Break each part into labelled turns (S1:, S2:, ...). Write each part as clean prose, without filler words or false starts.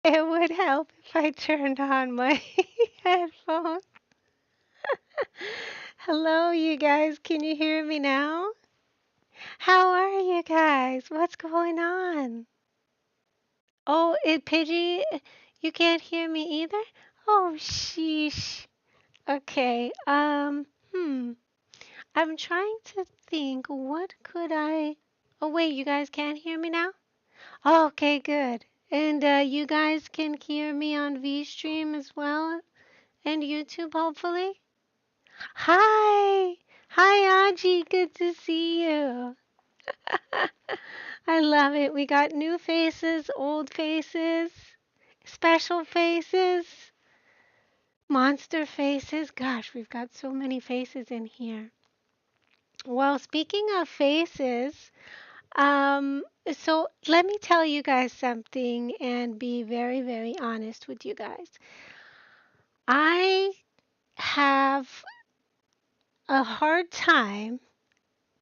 S1: It would help if I turned on my headphones. Hello, you guys. Can you hear me now? How are you guys? What's going on? Oh, Pidgey, you can't hear me either? Oh, sheesh. Okay. I'm trying to think what could I. Oh, wait, you guys can't hear me now? Oh, okay, good. And you guys can hear me on VStream as well and YouTube, hopefully. Hi. Hi, Aji. Good to see you. I love it. We got new faces, old faces, special faces, monster faces. Gosh, we've got so many faces in here. Well, speaking of faces, so let me tell you guys something and be very, very honest with you guys. I have a hard time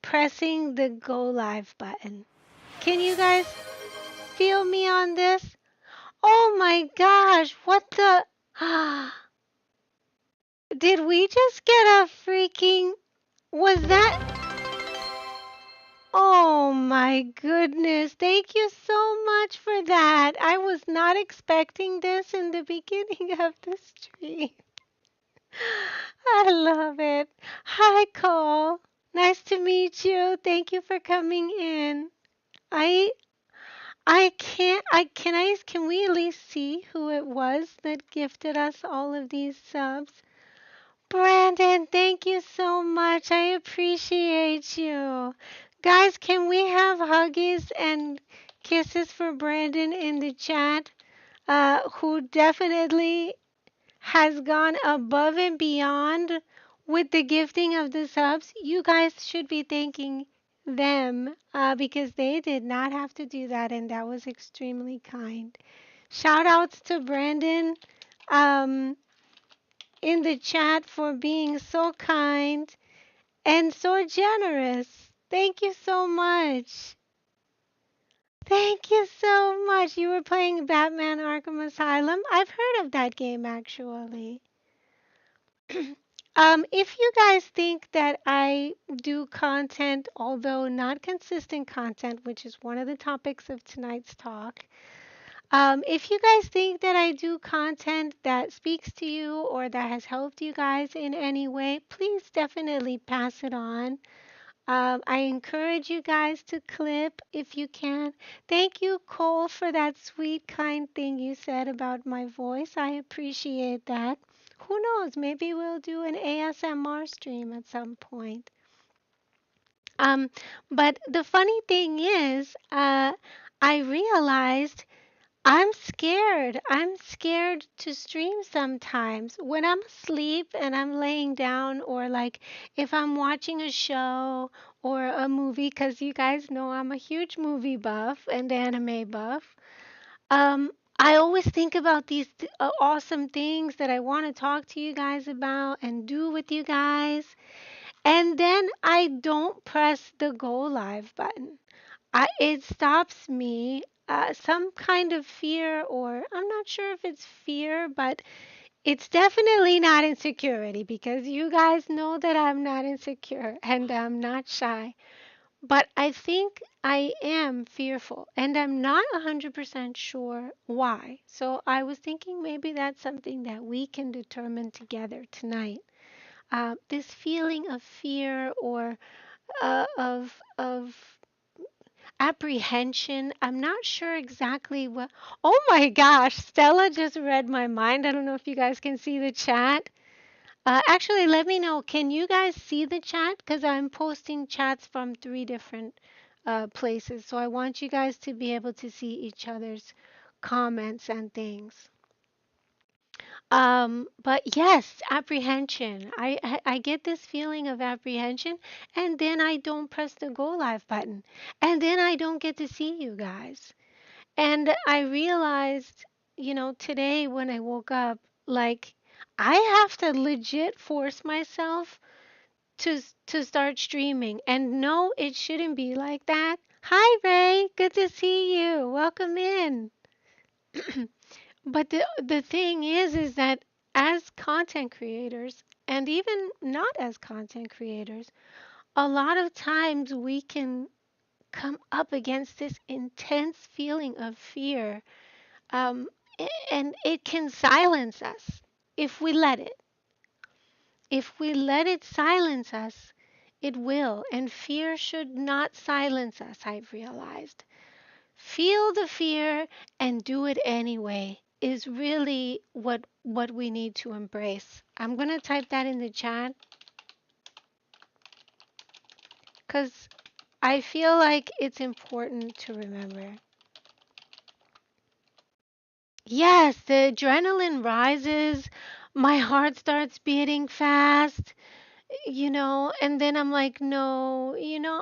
S1: pressing the go live button. Can you guys feel me on this? Oh my gosh, what the? Did we just get a freaking. Was that. Oh my goodness. Thank you so much for that. I was not expecting this in the beginning of the stream. I love it. Hi, Cole. Nice to meet you. Thank you for coming in. I can we at least see who it was that gifted us all of these subs? Brandon, thank you so much. I appreciate you. Guys, can we have huggies and kisses for Brandon in the chat? Who definitely has gone above and beyond with the gifting of the subs. You guys should be thanking them because they did not have to do that, and that was extremely kind. Shout outs to Brandon um, in the chat for being so kind and so generous. Thank you so much. Thank you so much. You were playing Batman Arkham Asylum. I've heard of that game actually. If you guys think that I do content, although not consistent content, which is one of the topics of tonight's talk, if you guys think that I do content that speaks to you or that has helped you guys in any way, please definitely pass it on. I encourage you guys to clip if you can. Thank you, Cole, for that sweet, kind thing you said about my voice. I appreciate that. Who knows? Maybe we'll do an ASMR stream at some point. Um, but the funny thing is, I realized I'm scared. I'm scared to stream sometimes. When I'm asleep and I'm laying down, or like if I'm watching a show or a movie, because you guys know I'm a huge movie buff and anime buff. I always think about these awesome things that I want to talk to you guys about and do with you guys. And then I don't press the go live button. It stops me. Some kind of fear, or I'm not sure if it's fear, but it's definitely not insecurity because you guys know that I'm not insecure and I'm not shy. But I think I am fearful and I'm not 100% sure why. So I was thinking maybe that's something that we can determine together tonight. This feeling of fear or of apprehension. I'm not sure exactly what. Oh my gosh, Stella just read my mind. I don't know if you guys can see the chat. Actually, let me know. Can you guys see the chat? Because I'm posting chats from three different places. So I want you guys to be able to see each other's comments and things. But yes, apprehension. I get this feeling of apprehension, and then I don't press the go live button, and then I don't get to see you guys. And I realized, today when I woke up, like I have to legit force myself to start streaming. And no, it shouldn't be like that. Hi Ray, good to see you. Welcome in. But the thing is that as content creators, and even not as content creators, a lot of times we can come up against this intense feeling of fear, um, and it can silence us if we let it. If we let it silence us, it will. And fear should not silence us, I've realized. Feel the fear and do it anyway is really what we need to embrace. I'm going to type that in the chat cuz I feel like it's important to remember. Yes, the adrenaline rises, my heart starts beating fast, and then I'm like, no,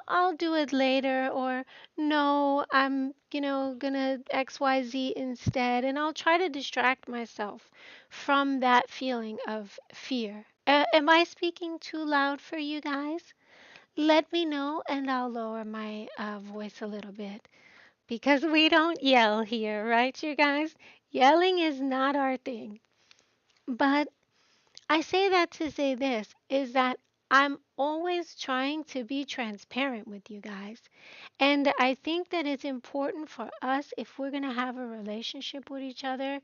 S1: I'll do it later, or no, I'm, gonna XYZ instead, and I'll try to distract myself from that feeling of fear. Am I speaking too loud for you guys? Let me know, and I'll lower my voice a little bit because we don't yell here, right, you guys? Yelling is not our thing. But I say that to say this is that I'm always trying to be transparent with you guys. And I think that it's important for us, if we're going to have a relationship with each other,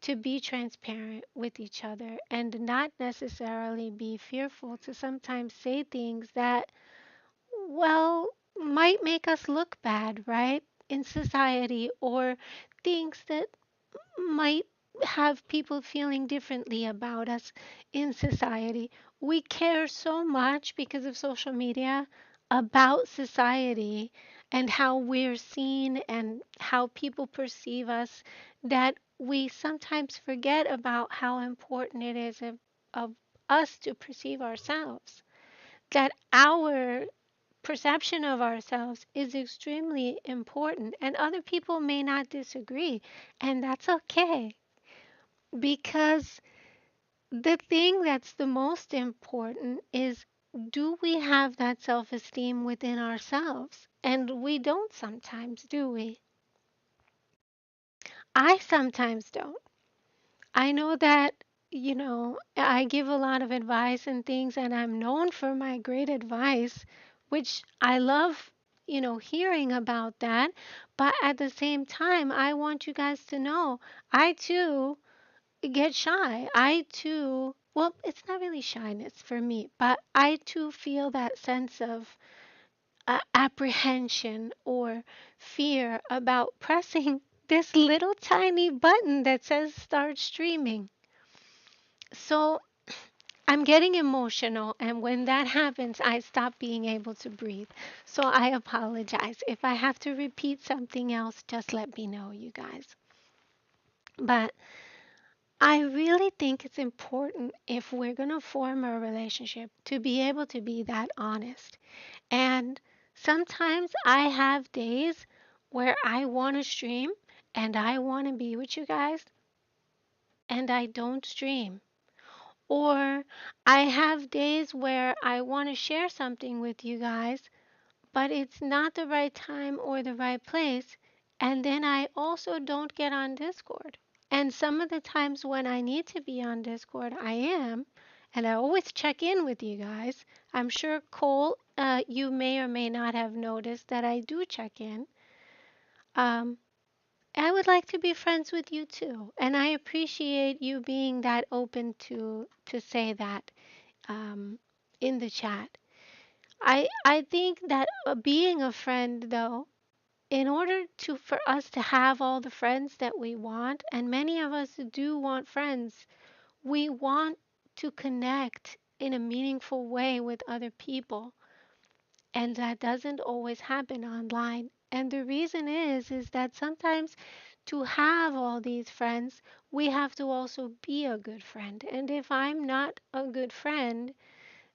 S1: to be transparent with each other and not necessarily be fearful to sometimes say things that, well, might make us look bad, right? In society, or things that might have people feeling differently about us in society. We care so much because of social media about society and how we're seen and how people perceive us that we sometimes forget about how important it is of us to perceive ourselves. That our perception of ourselves is extremely important, and other people may not disagree, and that's okay. Because the thing that's the most important is, do we have that self esteem within ourselves? And we don't sometimes, do we? I sometimes don't. I know that, I give a lot of advice and things, and I'm known for my great advice, which I love, hearing about that. But at the same time, I want you guys to know I too get shy. I too, well, it's not really shyness for me, but I too feel that sense of apprehension or fear about pressing this little tiny button that says start streaming. So I'm getting emotional, and when that happens, I stop being able to breathe. So I apologize. If I have to repeat something else, just let me know, you guys. But I really think it's important, if we're going to form a relationship, to be able to be that honest. And sometimes I have days where I want to stream and I want to be with you guys and I don't stream. Or I have days where I want to share something with you guys, but it's not the right time or the right place. And then I also don't get on Discord. And some of the times when I need to be on Discord, I am. And I always check in with you guys. I'm sure, Cole, you may or may not have noticed that I do check in. Um, I would like to be friends with you too. And I appreciate you being that open to say that um, in the chat. I think that being a friend, though, in order to for us to have all the friends that we want, and many of us do want friends, we want to connect in a meaningful way with other people, and that doesn't always happen online. And the reason is that sometimes to have all these friends, we have to also be a good friend. And if I'm not a good friend,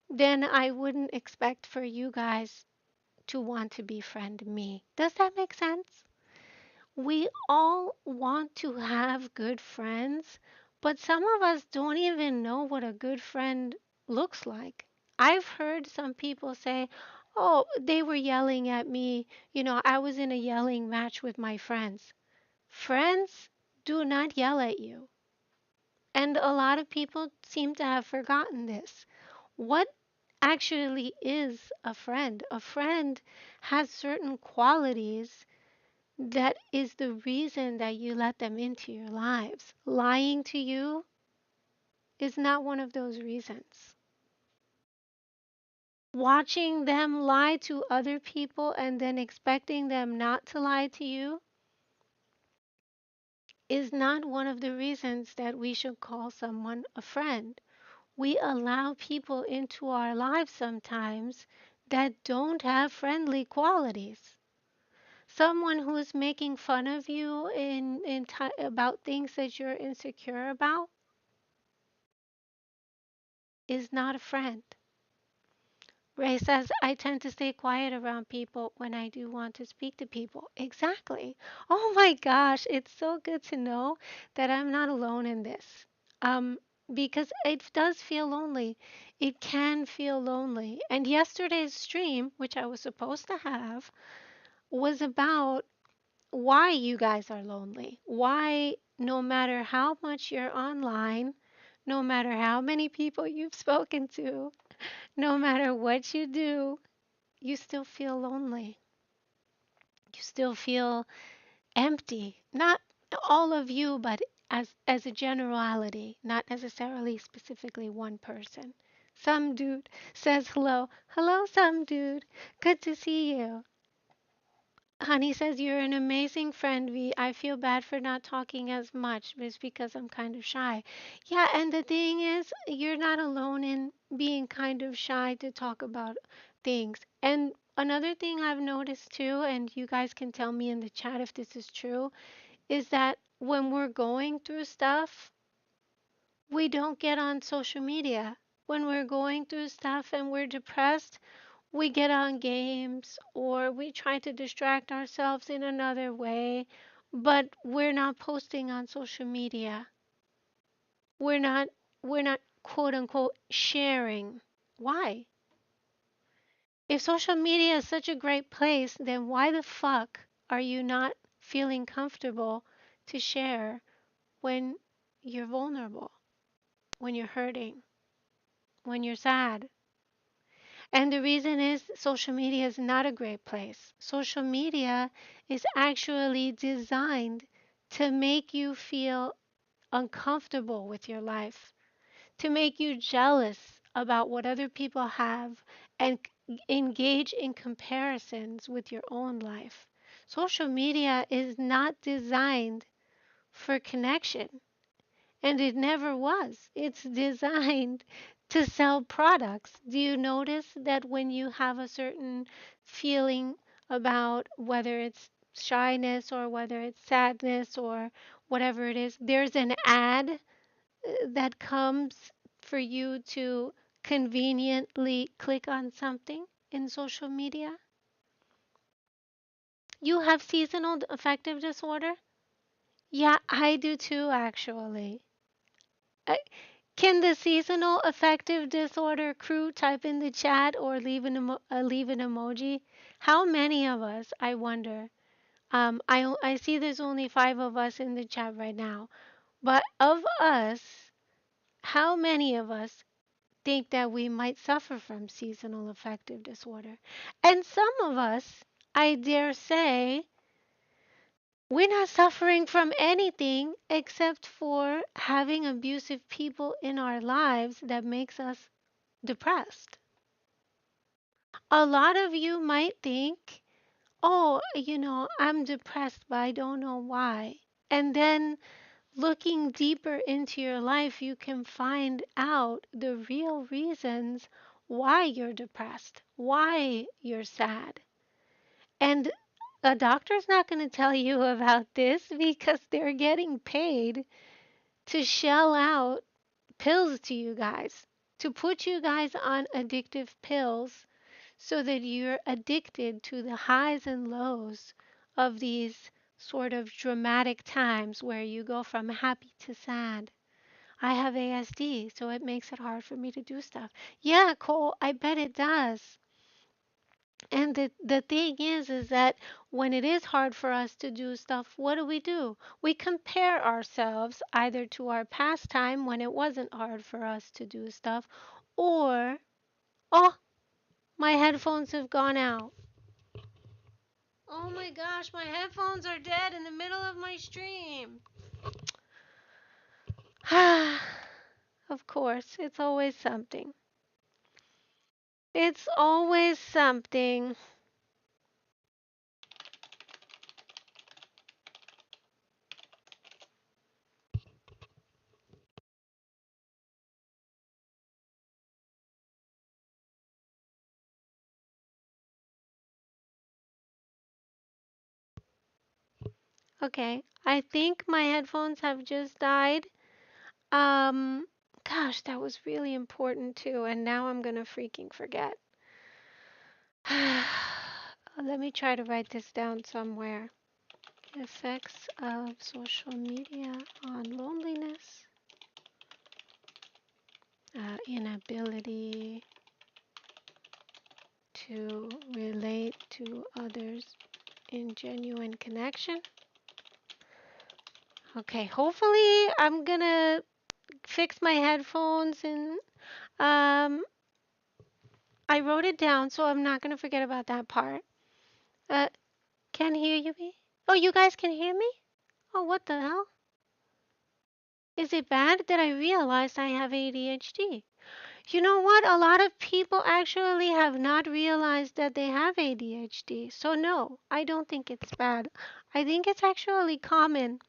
S1: then I wouldn't expect for you guys to want to befriend me. Does that make sense? We all want to have good friends, but some of us don't even know what a good friend looks like. I've heard some people say, oh, they were yelling at me. I was in a yelling match with my friends. Friends do not yell at you. And a lot of people seem to have forgotten this. What actually is a friend? A friend has certain qualities that is the reason that you let them into your lives. Lying to you is not one of those reasons. Watching them lie to other people and then expecting them not to lie to you is not one of the reasons that we should call someone a friend. We allow people into our lives sometimes that don't have friendly qualities. Someone who is making fun of you about things that you're insecure about is not a friend. Ray says, I tend to stay quiet around people when I do want to speak to people. Exactly. Oh my gosh, it's so good to know that I'm not alone in this. Um, because it does feel lonely. It can feel lonely. And yesterday's stream, which I was supposed to have, was about why you guys are lonely. Why, no matter how much you're online, no matter how many people you've spoken to, no matter what you do, you still feel lonely. You still feel empty. Not all of you, but as a generality, not necessarily specifically one person. Some dude says hello. Hello, some dude. Good to see you. Honey says, you're an amazing friend, V. I feel bad for not talking as much, but it's because I'm kind of shy. Yeah, and the thing is, you're not alone in being kind of shy to talk about things. And another thing I've noticed too, and you guys can tell me in the chat if this is true, is that when we're going through stuff, we don't get on social media. When we're going through stuff and we're depressed, we get on games or we try to distract ourselves in another way, but we're not posting on social media. We're not we're not quote unquote sharing. Why? If social media is such a great place, then why the fuck are you not feeling comfortable to share when you're vulnerable, when you're hurting, when you're sad? And the reason is social media is not a great place. Social media is actually designed to make you feel uncomfortable with your life, to make you jealous about what other people have and engage in comparisons with your own life. Social media is not designed for connection. And it never was. It's designed to sell products. Do you notice that when you have a certain feeling about whether it's shyness or whether it's sadness or whatever it is, there's an ad that comes for you to conveniently click on something in social media? You have seasonal affective disorder? Yeah, I do too, actually. I, Can the seasonal affective disorder crew type in the chat or leave an emoji? How many of us, I wonder? I see there's only 5 of us in the chat right now, but of us, how many of us think that we might suffer from seasonal affective disorder? And some of us, I dare say, we're not suffering from anything except for having abusive people in our lives that makes us depressed. A lot of you might think, oh, I'm depressed, but I don't know why. And then looking deeper into your life, you can find out the real reasons why you're depressed, why you're sad. And a doctor's not going to tell you about this because they're getting paid to shell out pills to you guys, to put you guys on addictive pills so that you're addicted to the highs and lows of these sort of dramatic times where you go from happy to sad. I have ASD, so it makes it hard for me to do stuff. Yeah, Cole, I bet it does. And the thing is that when it is hard for us to do stuff, what do? We compare ourselves either to our past time when it wasn't hard for us to do stuff, or, oh, my headphones have gone out. Oh my gosh, my headphones are dead in the middle of my stream. Of course, it's always something. It's always something. Okay, I think my headphones have just died. Um, Gosh, that was really important too, and now I'm gonna freaking forget. Let me try to write this down somewhere. Effects of social media on loneliness, inability to relate to others in genuine connection. Okay, hopefully I'm gonna fix my headphones and um I wrote it down so I'm not gonna forget about that part. Uh can hear you me? Oh, you guys can hear me? Oh, what the hell? Is it bad that I realized I have ADHD? You know what? A lot of people actually have not realized that they have ADHD. So no, I don't think it's bad. I think it's actually common.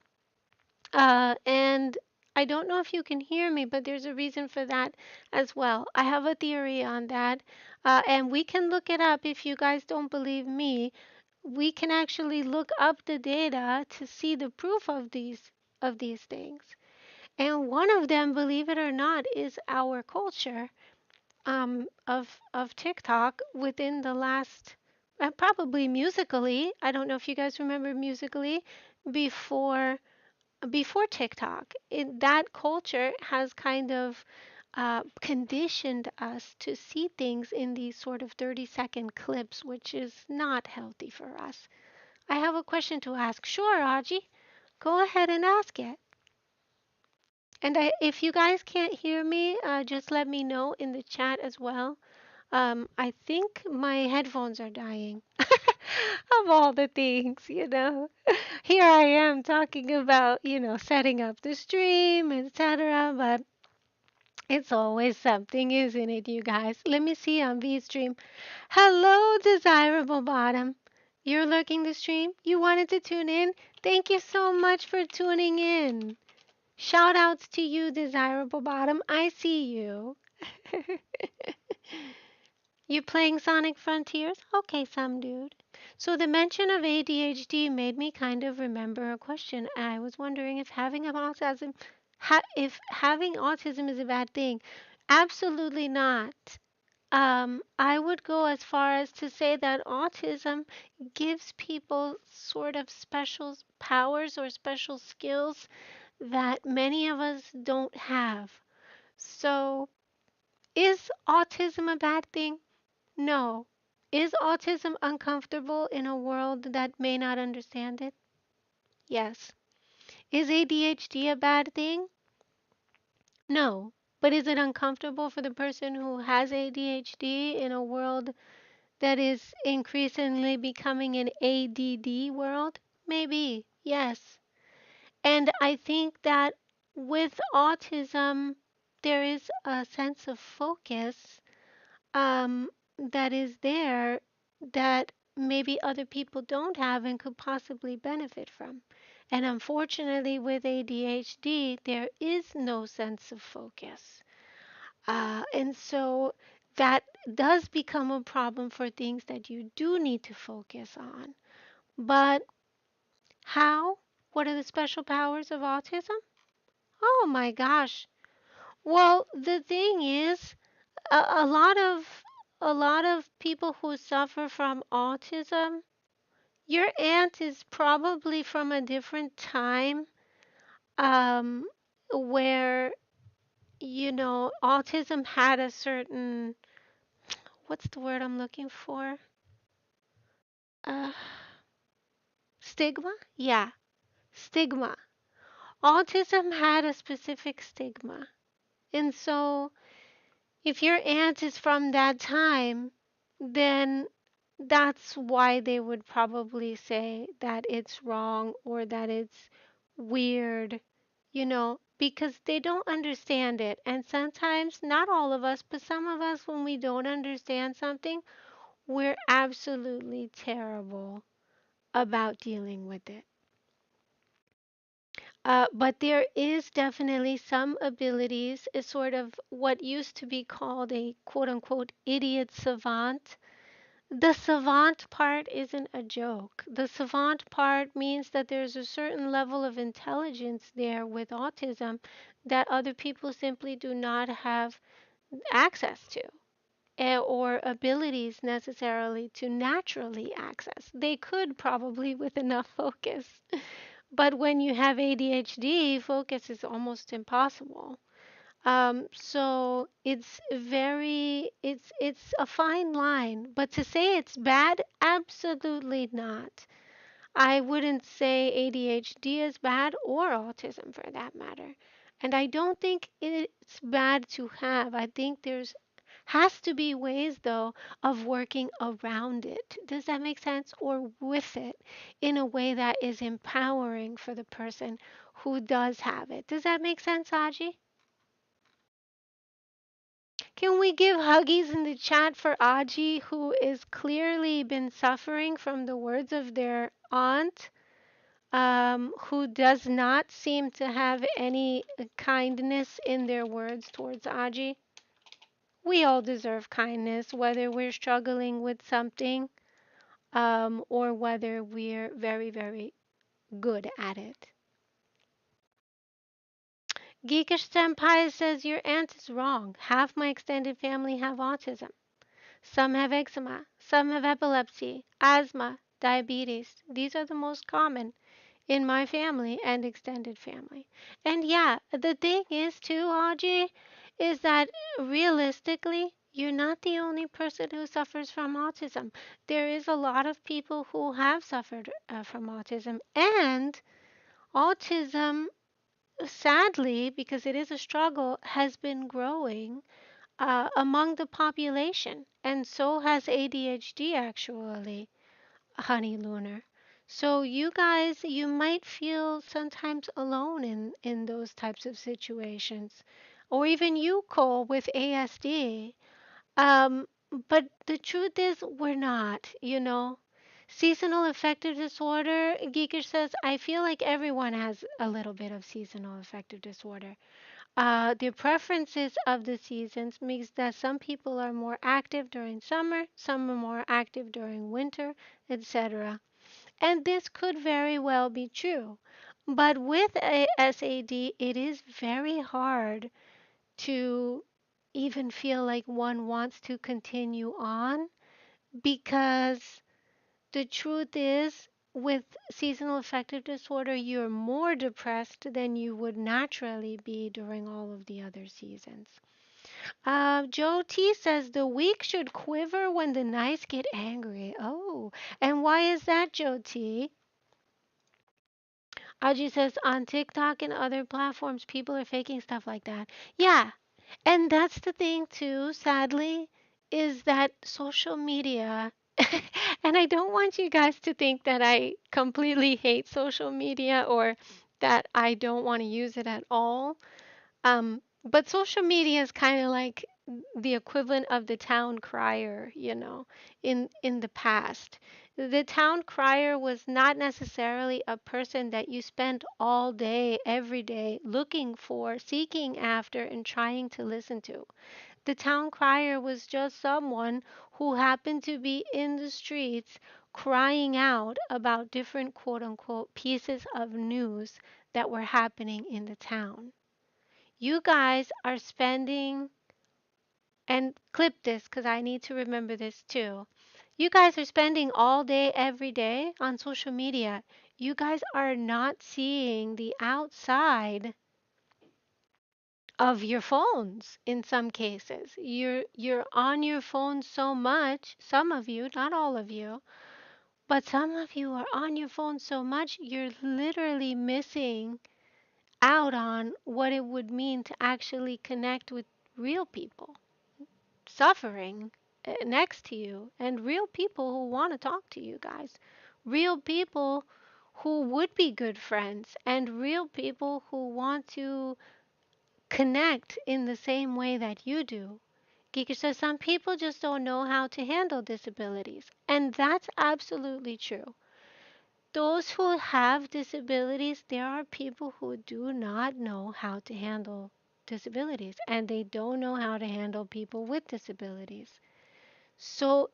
S1: And I don't know if you can hear me, but there's a reason for that as well. I have a theory on that, and we can look it up if you guys don't believe me. We can actually look up the data to see the proof of these things. And one of them, believe it or not, is our culture of TikTok within the last probably musically. I don't know if you guys remember musically before TikTok. That culture has kind of conditioned us to see things in these sort of 30-second clips, which is not healthy for us. I have a question to ask. Sure, Aji, go ahead and ask it. And if you guys can't hear me, just let me know in the chat as well. I think my headphones are dying. Of all the things. Here I am talking about, setting up the stream, etc. But it's always something, isn't it, you guys? Let me see on VStream. Hello, Desirable Bottom. You're lurking the stream? You wanted to tune in? Thank you so much for tuning in. Shout outs to you, Desirable Bottom. I see you. You playing Sonic Frontiers? Okay, some dude. So the mention of ADHD made me kind of remember a question. I was wondering if having if having autism is a bad thing. Absolutely not. I would go as far as to say that autism gives people sort of special powers or special skills that many of us don't have. So, is autism a bad thing? No. Is autism uncomfortable in a world that may not understand it? Yes. Is ADHD a bad thing? No. But is it uncomfortable for the person who has ADHD in a world that is increasingly becoming an ADD world? Maybe. Yes. And I think that with autism, there is a sense of focus um, that is there that maybe other people don't have and could possibly benefit from. And unfortunately, with ADHD, there is no sense of focus. And so that does become a problem for things that you do need to focus on. But how? What are the special powers of autism? Oh my gosh. Well, the thing is, a lot of people who suffer from autism, your aunt is probably from a different time, um, where autism had a certain, what's the word I'm looking for? Uh, Stigma? Yeah, stigma. Autism had a specific stigma. And so, if your aunt is from that time, then that's why they would probably say that it's wrong or that it's weird, because they don't understand it. And sometimes, not all of us, but some of us, when we don't understand something, we're absolutely terrible about dealing with it. But there is definitely some abilities, is sort of what used to be called a quote unquote idiot savant. The savant part isn't a joke. The savant part means that there's a certain level of intelligence there with autism that other people simply do not have access to, or abilities necessarily to naturally access. They could probably with enough focus. But when you have ADHD, focus is almost impossible. So it's a fine line, but to say it's bad, absolutely not. I wouldn't say ADHD is bad or autism for that matter. And I don't think it's bad to have. I think there's has to be ways though of working around it. Does that make sense? Or with it in a way that is empowering for the person who does have it. Does that make sense, Aji? Can we give huggies in the chat for Aji, who is clearly been suffering from the words of their aunt, who does not seem to have any kindness in their words towards Aji? We all deserve kindness, whether we're struggling with something, or whether we're very, very good at it. Geekish Senpai says your aunt is wrong. Half my extended family have autism. Some have eczema, some have epilepsy, asthma, diabetes. These are the most common in my family and extended family. And yeah, the thing is too, Audrey, is that realistically, you're not the only person who suffers from autism. There is a lot of people who have suffered from autism, and autism, sadly, because it is a struggle, has been growing among the population, and so has ADHD actually, Honey Lunar. So you guys, you might feel sometimes alone in those types of situations, or even you, Cole, with ASD. Um, but the truth is, we're not. Seasonal affective disorder, Geekish says, I feel like everyone has a little bit of seasonal affective disorder. The preferences of the seasons makes that some people are more active during summer, some are more active during winter, etc. And this could very well be true. But with a SAD, it is very hard to even feel like one wants to continue on, because the truth is, with seasonal affective disorder, you're more depressed than you would naturally be during all of the other seasons. Joe T says the weak should quiver when the nice get angry. Oh, and why is that, Joe T? Audrey says on TikTok and other platforms, people are faking stuff like that. Yeah, and that's the thing too, sadly, is that social media, and I don't want you guys to think that I completely hate social media or that I don't want to use it at all. But social media is kind of like the equivalent of the town crier, in the past. The town crier was not necessarily a person that you spent all day, every day looking for, seeking after, and trying to listen to. The town crier was just someone who happened to be in the streets crying out about different quote unquote pieces of news that were happening in the town. You guys are spending, and clip this because I need to remember this too. You guys are spending all day, every day on social media. You guys are not seeing the outside of your phones in some cases. You're on your phone so much, some of you, not all of you, But some of you are on your phone so much, you're literally missing out on what it would mean to actually connect with real people suffering next to you and real people who want to talk to you guys. Real people who would be good friends and real people who want to connect in the same way that you do. Geeker says some people just don't know how to handle disabilities. And that's absolutely true. Those who have disabilities, there are people who do not know how to handle disabilities and they don't know how to handle people with disabilities. So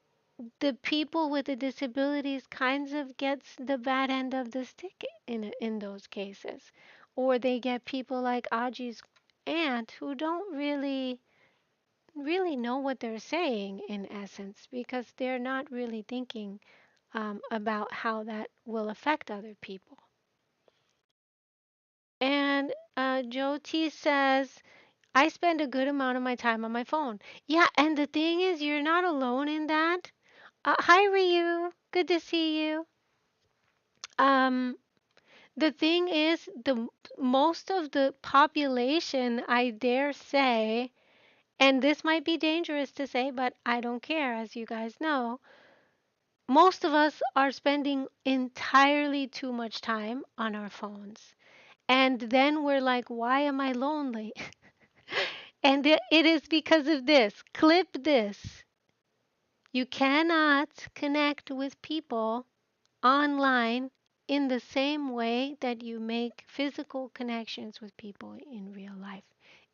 S1: the people with the disabilities kinds of gets the bad end of the stick in those cases. Or they get people like Aji's aunt who don't really know what they're saying in essence because they're not really thinking about how that will affect other people. And Joe T says, I spend a good amount of my time on my phone. Yeah, and the thing is, you're not alone in that. Hi, Ryu. Good to see you. Um, the thing is, the most of the population, I dare say, and this might be dangerous to say, but I don't care, as you guys know, most of us are spending entirely too much time on our phones. And then we're like, why am I lonely? And it is because of this. Clip this. You cannot connect with people online in the same way that you make physical connections with people in real life.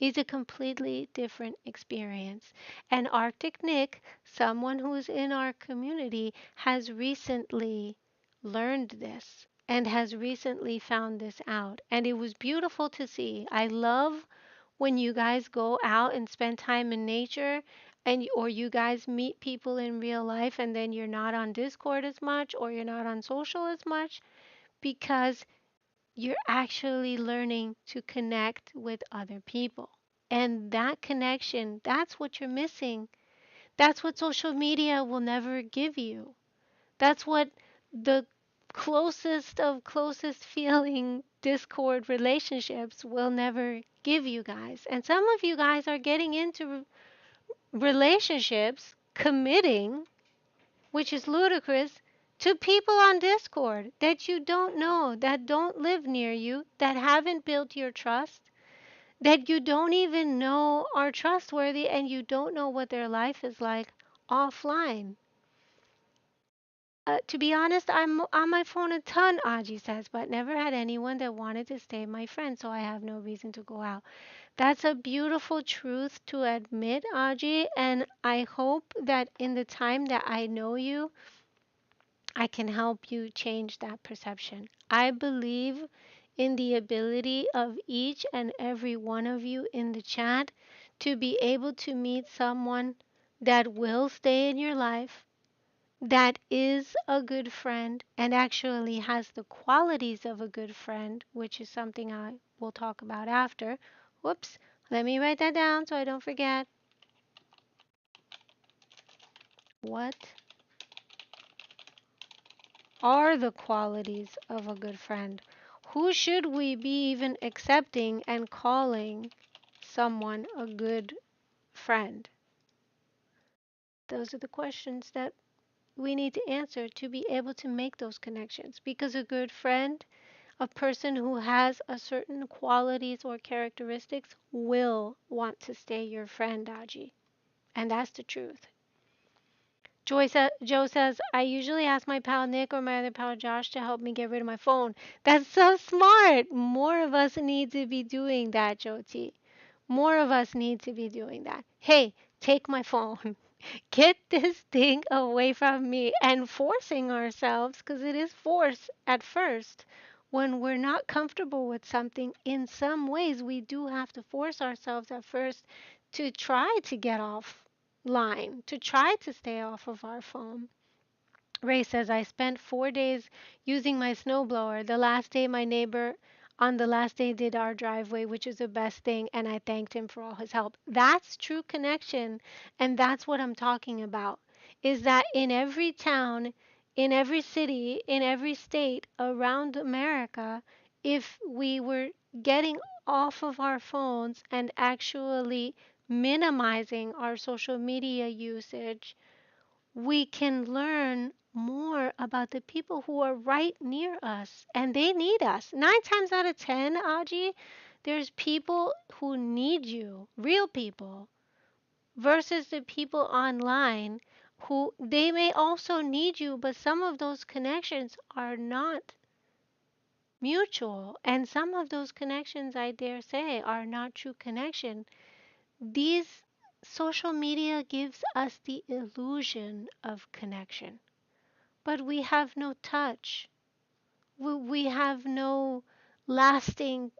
S1: It's a completely different experience. And Arctic Nick, someone who's in our community, has recently learned this and has recently found this out. And it was beautiful to see. I love when you guys go out and spend time in nature and or you guys meet people in real life and then you're not on Discord as much or you're not on social as much because you're actually learning to connect with other people. And that connection, that's what you're missing. That's what social media will never give you. That's what the closest of closest feeling Discord relationships will never give you guys. And some of you guys are getting into relationships, committing, which is ludicrous, to people on Discord that you don't know, that don't live near you, that haven't built your trust, that you don't even know are trustworthy, and you don't know what their life is like offline. To be honest, I'm on my phone a ton, Aji says, but never had anyone that wanted to stay my friend, so I have no reason to go out. That's a beautiful truth to admit, Aji, and I hope that in the time that I know you, I can help you change that perception. I believe in the ability of each and every one of you in the chat to be able to meet someone that will stay in your life, that is a good friend, and actually has the qualities of a good friend, which is something I will talk about after. Whoops, let me write that down so I don't forget. What are the qualities of a good friend? Who should we be even accepting and calling someone a good friend? Those are the questions that we need to answer to be able to make those connections. Because a good friend, a person who has a certain qualities or characteristics, will want to stay your friend, Aji. And that's the truth. Joe says, I usually ask my pal Nick or my other pal Josh to help me get rid of my phone. That's so smart. More of us need to be doing that, Joe T. More of us need to be doing that. Hey, take my phone. Get this thing away from me. And forcing ourselves, because it is force at first. When we're not comfortable with something, in some ways, we do have to force ourselves at first to try to get off line, to try to stay off of our phone. Ray says, I spent 4 days using my snowblower. On the last day, did our driveway, which is the best thing, and I thanked him for all his help. That's true connection, and that's what I'm talking about. Is that in every town, in every city, in every state around America, if we were getting off of our phones and actually minimizing our social media usage, we can learn more about the people who are right near us and they need us. 9 times out of 10, Aji, there's people who need you, real people, versus the people online who they may also need you, but some of those connections are not mutual. And some of those connections, I dare say, are not true connection. These social media gives us the illusion of connection, but we have no touch. We have no lasting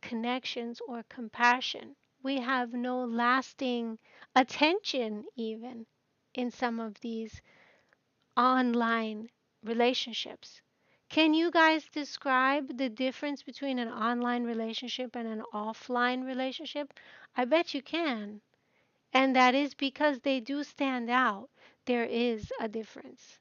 S1: connections or compassion. We have no lasting attention, even in some of these online relationships. Can you guys describe the difference between an online relationship and an offline relationship? I bet you can. And that is because they do stand out. There is a difference.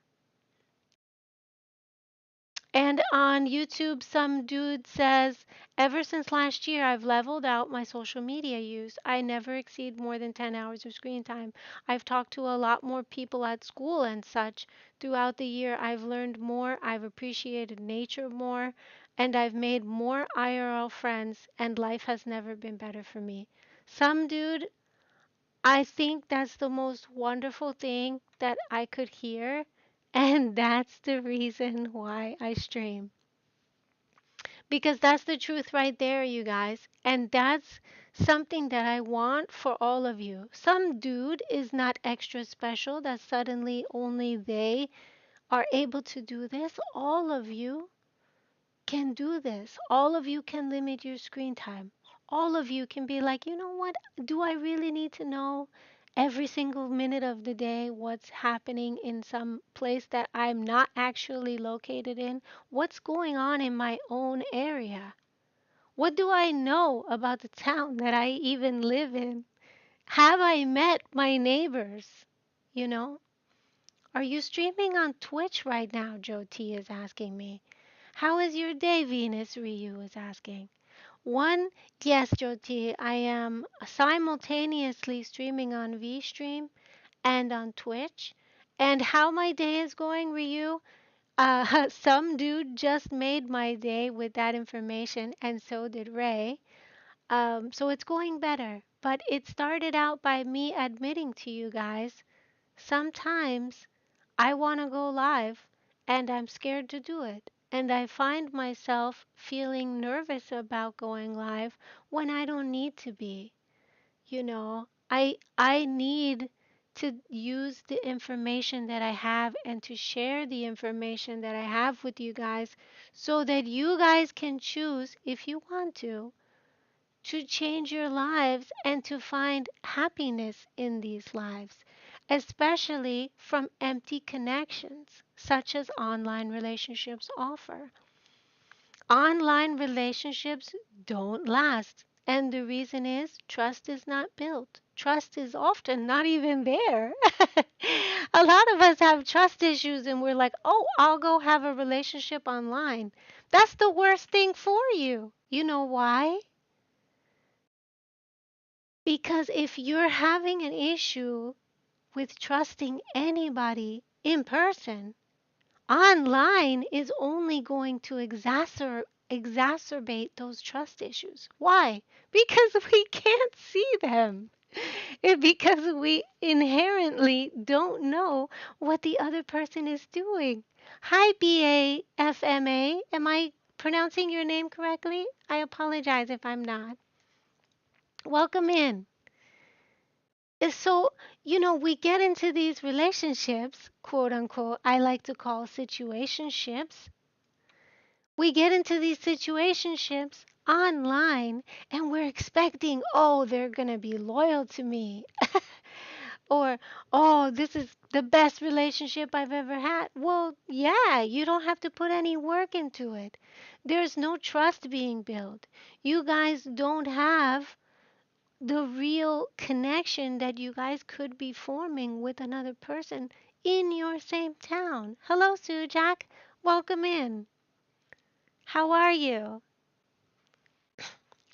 S1: And on YouTube, some dude says, ever since last year, I've leveled out my social media use. I never exceed more than 10 hours of screen time. I've talked to a lot more people at school and such. Throughout the year, I've learned more, I've appreciated nature more, and I've made more IRL friends, and life has never been better for me. Some dude, I think that's the most wonderful thing that I could hear, and that's the reason why I stream. Because that's the truth right there, you guys. And that's something that I want for all of you. Some dude is not extra special that suddenly only they are able to do this. All of you can do this. All of you can limit your screen time. All of you can be like, you know what? Do I really need to know every single minute of the day what's happening in some place that I'm not actually located in? What's going on in my own area? What do I know about the town that I even live in? Have I met my neighbors? You know? Are you streaming on Twitch right now? Joe T is asking me. How is your day? Venus Ryu is asking. One, yes, Jyoti, I am simultaneously streaming on VStream and on Twitch. And how my day is going, Ryu? Some dude just made my day with that information, and so did Ray. So it's going better. But it started out by me admitting to you guys sometimes I want to go live and I'm scared to do it. And I find myself feeling nervous about going live when I don't need to be. I need to use the information that I have and to share the information that I have with you guys so that you guys can choose if you want to change your lives and to find happiness in these lives, especially from empty connections, such as online relationships offer. Online relationships don't last, and the reason is trust is not built. Trust is often not even there. A lot of us have trust issues, and we're like, oh, I'll go have a relationship online. That's the worst thing for you. You know why? Because if you're having an issue with trusting anybody in person, online is only going to exacerbate those trust issues. Why? Because we can't see them. Because we inherently don't know what the other person is doing. Hi, BAFMA. Am I pronouncing your name correctly? I apologize if I'm not. Welcome in. So, we get into these relationships, quote unquote, I like to call situationships. We get into these situationships online and we're expecting, oh, they're going to be loyal to me. Or, oh, this is the best relationship I've ever had. Well, yeah, you don't have to put any work into it. There's no trust being built. You guys don't have the real connection that you guys could be forming with another person in your same town. Hello, Sue Jack. Welcome in. How are you?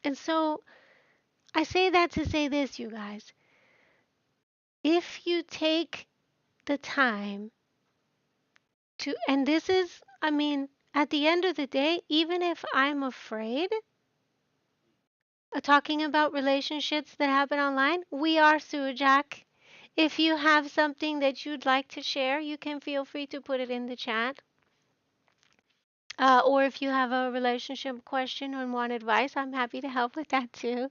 S1: And so I say that to say this, you guys. If you take the time to, and this is, I mean, at the end of the day, even if I'm afraid talking about relationships that happen online, we are Jack. If you have something that you'd like to share, you can feel free to put it in the chat. Or if you have a relationship question and want advice, I'm happy to help with that too.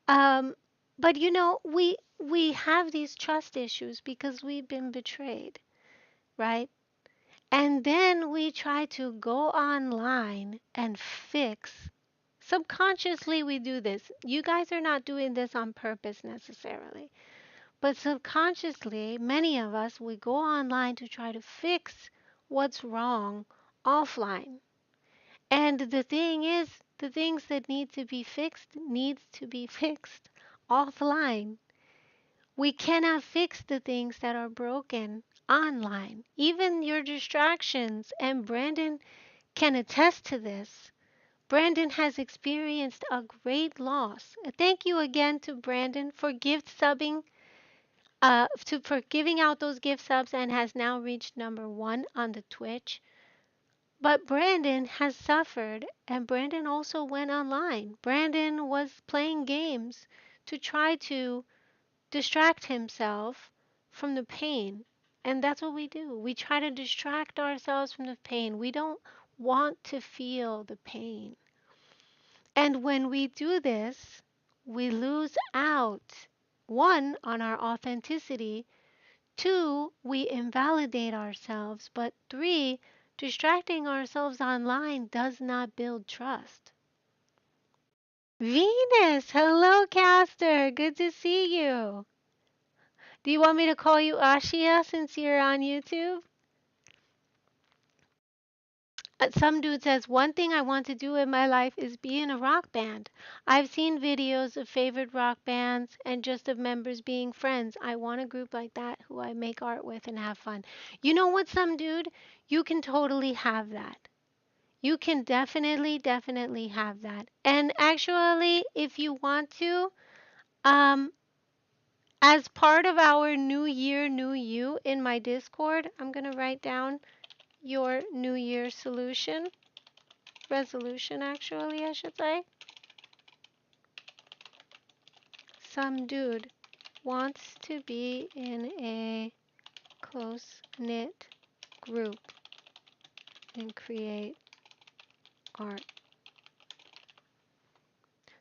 S1: Um, but we have these trust issues because we've been betrayed, right? And then we try to go online and fix. Subconsciously, we do this. You guys are not doing this on purpose necessarily. But subconsciously, many of us, we go online to try to fix what's wrong offline. And the thing is, the things that need to be fixed needs to be fixed offline. We cannot fix the things that are broken online. Even your distractions, and Brandon can attest to this. Brandon has experienced a great loss. Thank you again to Brandon for gift subbing, for giving out those gift subs and has now reached #1 on the Twitch. But Brandon has suffered, and Brandon also went online. Brandon was playing games to try to distract himself from the pain. And that's what we do. We try to distract ourselves from the pain. We don't want to feel the pain. And when we do this, we lose out. One, on our authenticity. Two, we invalidate ourselves. But three, distracting ourselves online does not build trust. Venus, hello, Caster. Good to see you. Do you want me to call you Ashia since you're on YouTube? Some dude says, one thing I want to do in my life is be in a rock band. I've seen videos of favorite rock bands and just of members being friends. I want a group like that who I make art with and have fun. You know what, some dude? You can totally have that. You can definitely have that. And actually, if you want to, um, as part of our New Year, New You in my Discord, I'm going to write down your New Year solution. Resolution, actually, I should say. Some dude wants to be in a close knit group and create art.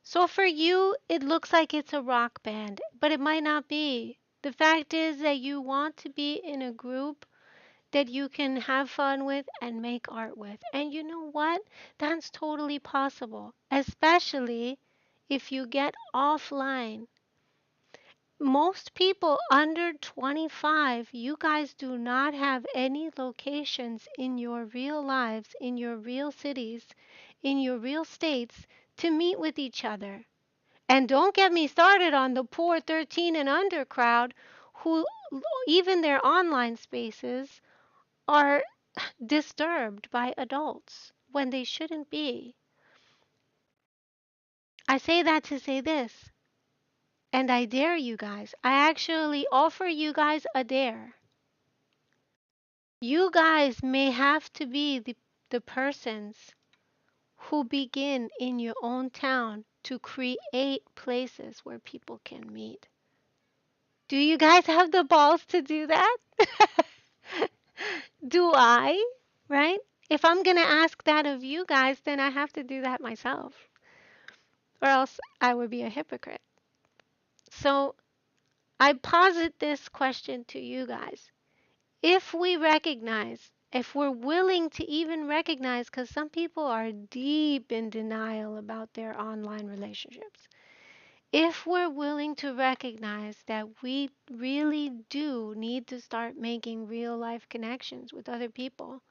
S1: So for you, it looks like it's a rock band, but it might not be. The fact is that you want to be in a group that you can have fun with and make art with. And you know what? That's totally possible, especially if you get offline. Most people under 25, you guys do not have any locations in your real lives, in your real cities, in your real states to meet with each other. And don't get me started on the poor 13 and under crowd who, even their online spaces, are disturbed by adults when they shouldn't be. I say that to say this, and I dare you guys. I actually offer you guys a dare. You guys may have to be the persons who begin in your own town to create places where people can meet. Do you guys have the balls to do that? Do I? Right? If I'm going to ask that of you guys, then I have to do that myself, or else I would be a hypocrite. So I posit this question to you guys. If we recognize, if we're willing to even recognize, because some people are deep in denial about their online relationships, if we're willing to recognize that we really do need to start making real life connections with other people,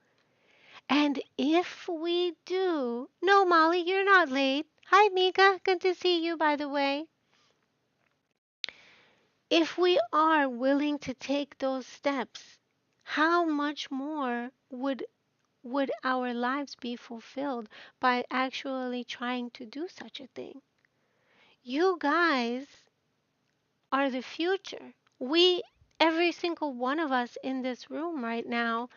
S1: and if we do, no, Molly, you're not late. Hi, Mika. Good to see you, by the way. If we are willing to take those steps how much more would our lives be fulfilled by actually trying to do such a thing? You guys are the future. Every single one of us in this room right now,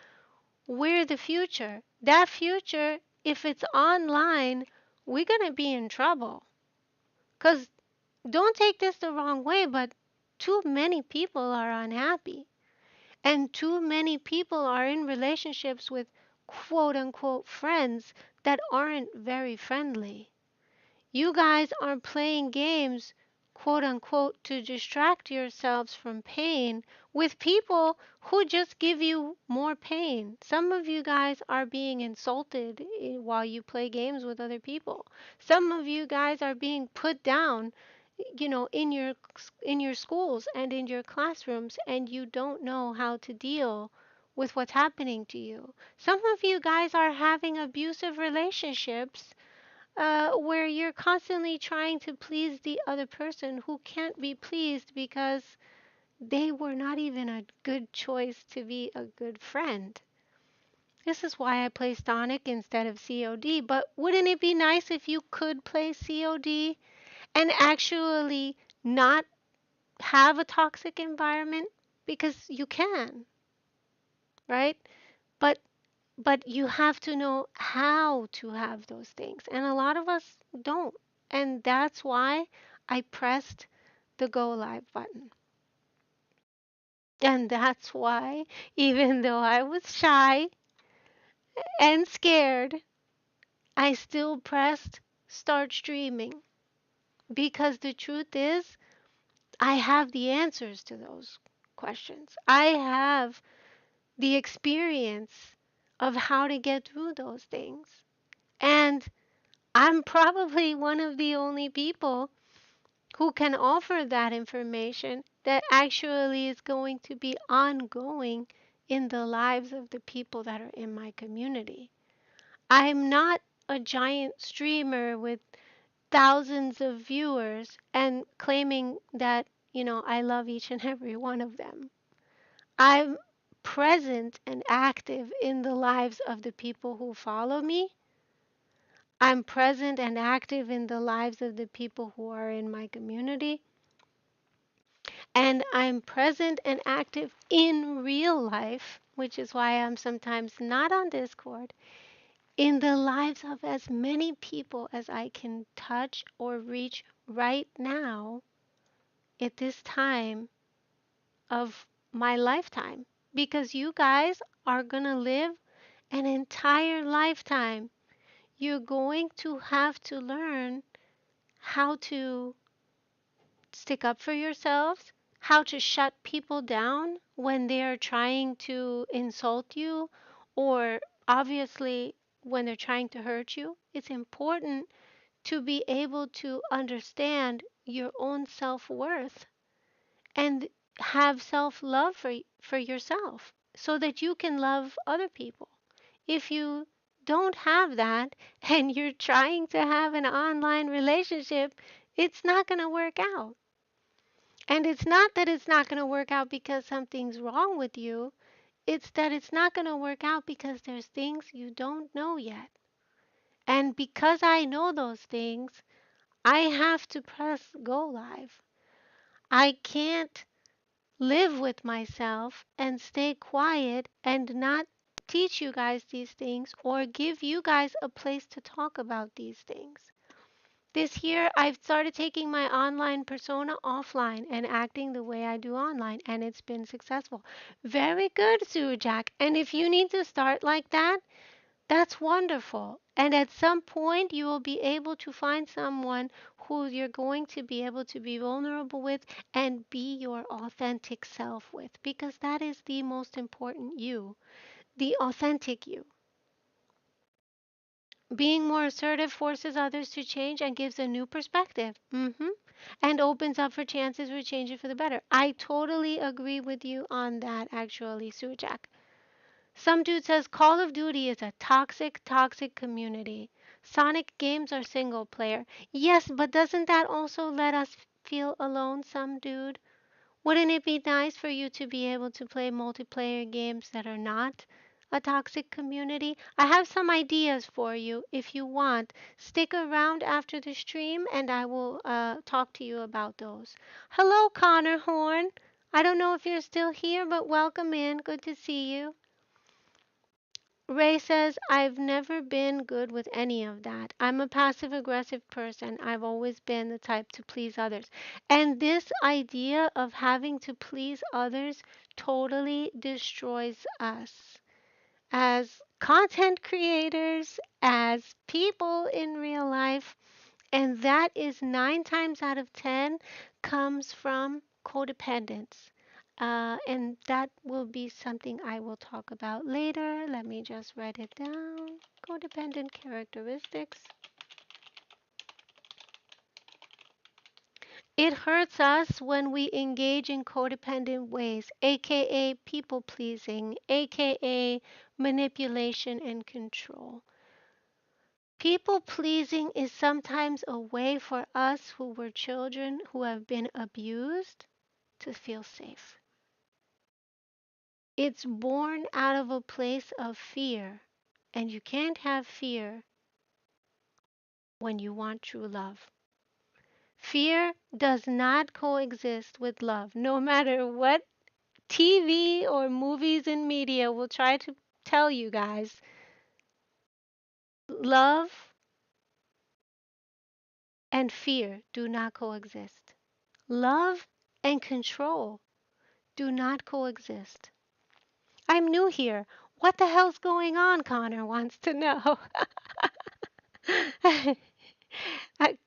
S1: we're the future. That future, if it's online, we're going to be in trouble. Because don't take this the wrong way, but too many people are unhappy. And too many people are in relationships with quote unquote friends that aren't very friendly. You guys are playing games, quote unquote, to distract yourselves from pain with people who just give you more pain. Some of you guys are being insulted while you play games with other people. Some of you guys are being put down, in your schools and in your classrooms, and you don't know how to deal with what's happening to you. Some of you guys are having abusive relationships, where you're constantly trying to please the other person who can't be pleased because they were not even a good choice to be a good friend. This is why I play Sonic instead of COD, but wouldn't it be nice if you could play COD and actually not have a toxic environment? Because you can, right? But you have to know how to have those things. And a lot of us don't. And that's why I pressed the go live button. And that's why, even though I was shy and scared, I still pressed start streaming. Because the truth is, I have the answers to those questions. I have the experience of how to get through those things. And I'm probably one of the only people who can offer that information that actually is going to be ongoing in the lives of the people that are in my community. I'm not a giant streamer with thousands of viewers and claiming that, I love each and every one of them. I'm present and active in the lives of the people who follow me. I'm present and active in the lives of the people who are in my community. And I'm present and active in real life, which is why I'm sometimes not on Discord, in the lives of as many people as I can touch or reach right now at this time of my lifetime. Because you guys are going to live an entire lifetime. You're going to have to learn how to stick up for yourselves, how to shut people down when they are trying to insult you, or obviously when they're trying to hurt you. It's important to be able to understand your own self-worth and have self-love for yourself so that you can love other people. If you don't have that and you're trying to have an online relationship, it's not going to work out. And it's not that it's not going to work out because something's wrong with you. It's that it's not going to work out because there's things you don't know yet. And because I know those things, I have to press go live. I can't live with myself and stay quiet and not teach you guys these things or give you guys a place to talk about these things. This year, I've started taking my online persona offline and acting the way I do online, and it's been successful. Very good, Sujak. And if you need to start like that, that's wonderful. And at some point, you will be able to find someone who you're going to be able to be vulnerable with and be your authentic self with, because that is the most important you, the authentic you. Being more assertive forces others to change and gives a new perspective. And opens up for chances for changing for the better. I totally agree with you on that, actually, Sujak. Some dude says Call of Duty is a toxic, toxic community. Sonic games are single player. Yes, but doesn't that also let us feel alone, some dude? Wouldn't it be nice for you to be able to play multiplayer games that are not a toxic community? I have some ideas for you if you want. Stick around after the stream and I will talk to you about those. Hello, Connor Horn. I don't know if you're still here, but welcome in. Good to see you. Ray says, I've never been good with any of that. I'm a passive aggressive person. I've always been the type to please others. And this idea of having to please others totally destroys us as content creators, as people in real life. And that is 9 times out of 10 comes from codependence. And that will be something I will talk about later. Let me just write it down. Codependent characteristics. It hurts us when we engage in codependent ways, aka people pleasing, aka manipulation and control. People pleasing is sometimes a way for us who were children who have been abused to feel safe. It's born out of a place of fear, and you can't have fear when you want true love. Fear does not coexist with love, no matter what TV or movies and media will try to tell you guys. Love and fear do not coexist. Love and control do not coexist. I'm new here. What the hell's going on? Connor wants to know.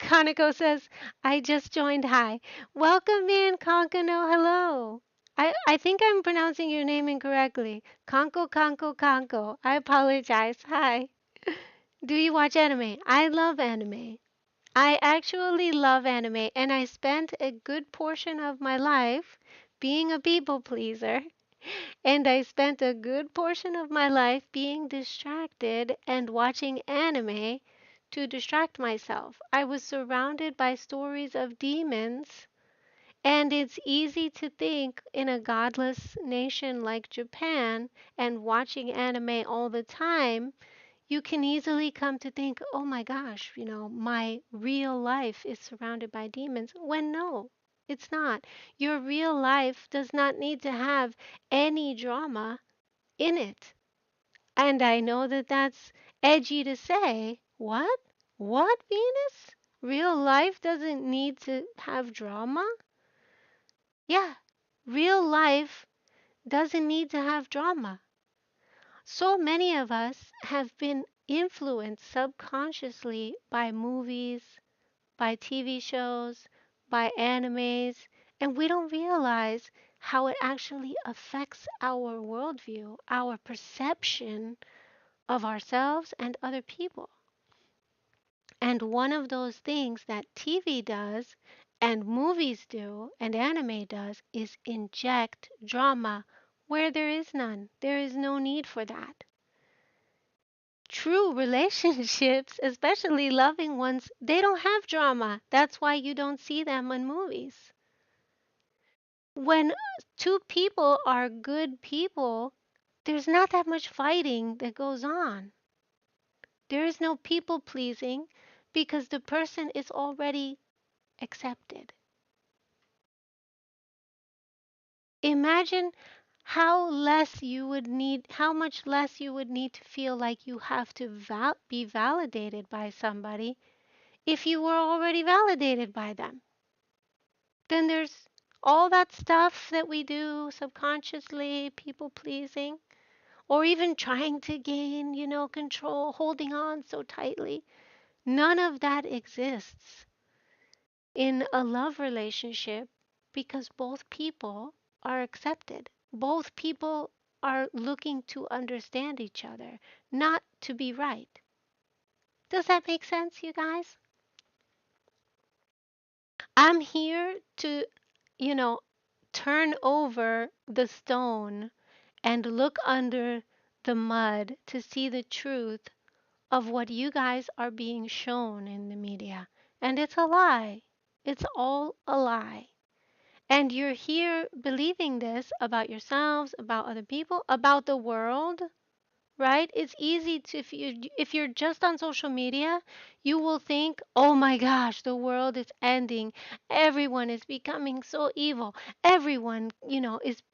S1: Kaneko says, I just joined. Hi. Welcome in, Konkano. Hello. I think I'm pronouncing your name incorrectly. Kanko, Kanko, Kanko. I apologize. Hi. Do you watch anime? I love anime. I actually love anime, and I spent a good portion of my life being a people pleaser. And I spent a good portion of my life being distracted and watching anime to distract myself. I was surrounded by stories of demons, and it's easy to think in a godless nation like Japan and watching anime all the time, you can easily come to think, oh my gosh, my real life is surrounded by demons. When no, it's not. Your real life does not need to have any drama in it. And I know that that's edgy to say. What? What, Venus? Real life doesn't need to have drama? Yeah, real life doesn't need to have drama. So many of us have been influenced subconsciously by movies, by TV shows, by animes, and we don't realize how it actually affects our worldview, our perception of ourselves and other people. And one of those things that TV does, and movies do, and anime does, is inject drama where there is none. There is no need for that. True relationships, especially loving ones, they don't have drama. That's why you don't see them in movies. When two people are good people, there's not that much fighting that goes on. There is no people pleasing because the person is already accepted. Imagine how much less you would need to feel like you have to be validated by somebody if you were already validated by them. Then there's all that stuff that we do subconsciously, people pleasing, or even trying to gain, control, holding on so tightly. None of that exists in a love relationship because both people are accepted. Both people are looking to understand each other, not to be right. Does that make sense, you guys? I'm here to, you know, turn over the stone and look under the mud to see the truth of what you guys are being shown in the media. And it's a lie. It's all a lie. And you're here believing this about yourselves, about other people, about the world, right? It's easy to, if you're just on social media, you will think, "Oh my gosh, the world is ending. Everyone is becoming so evil. Everyone,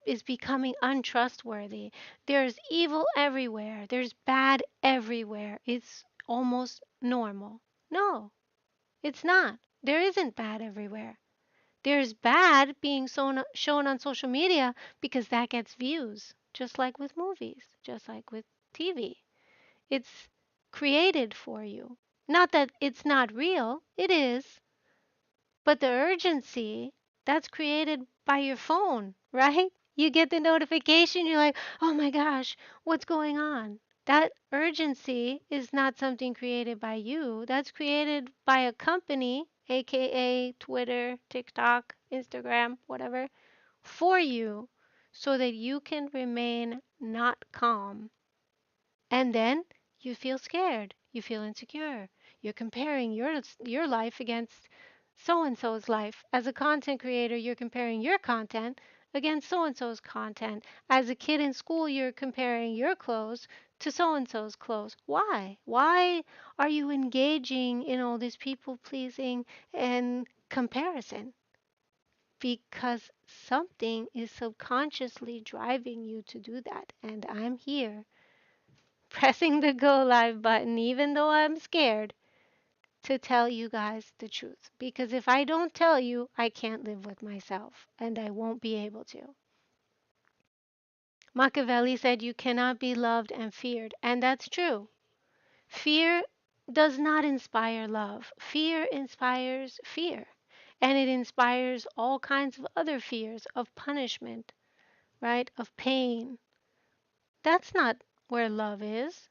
S1: is becoming untrustworthy. There's evil everywhere. There's bad everywhere. It's almost normal." No, it's not. There isn't bad everywhere. There's bad being shown on social media because that gets views, just like with movies, just like with TV. It's created for you. Not that it's not real, it is, but the urgency, that's created by your phone, right? You get the notification, you're like, "Oh my gosh, what's going on?" That urgency is not something created by you. That's created by a company, aka Twitter, TikTok, Instagram, whatever, for you so that you can remain not calm. And then you feel scared, you feel insecure. You're comparing your life against so and so's life. As a content creator, you're comparing your content against so and so's content. As a kid in school, you're comparing your clothes to so and so's clothes. Why? Why are you engaging in all this people pleasing and comparison? Because something is subconsciously driving you to do that. And I'm here pressing the go live button, even though I'm scared, to tell you guys the truth. Because if I don't tell you, I can't live with myself, and I won't be able to. Machiavelli said you cannot be loved and feared, and that's true. Fear does not inspire love, fear inspires fear. And it inspires all kinds of other fears of punishment, right? Of pain. That's not where love is.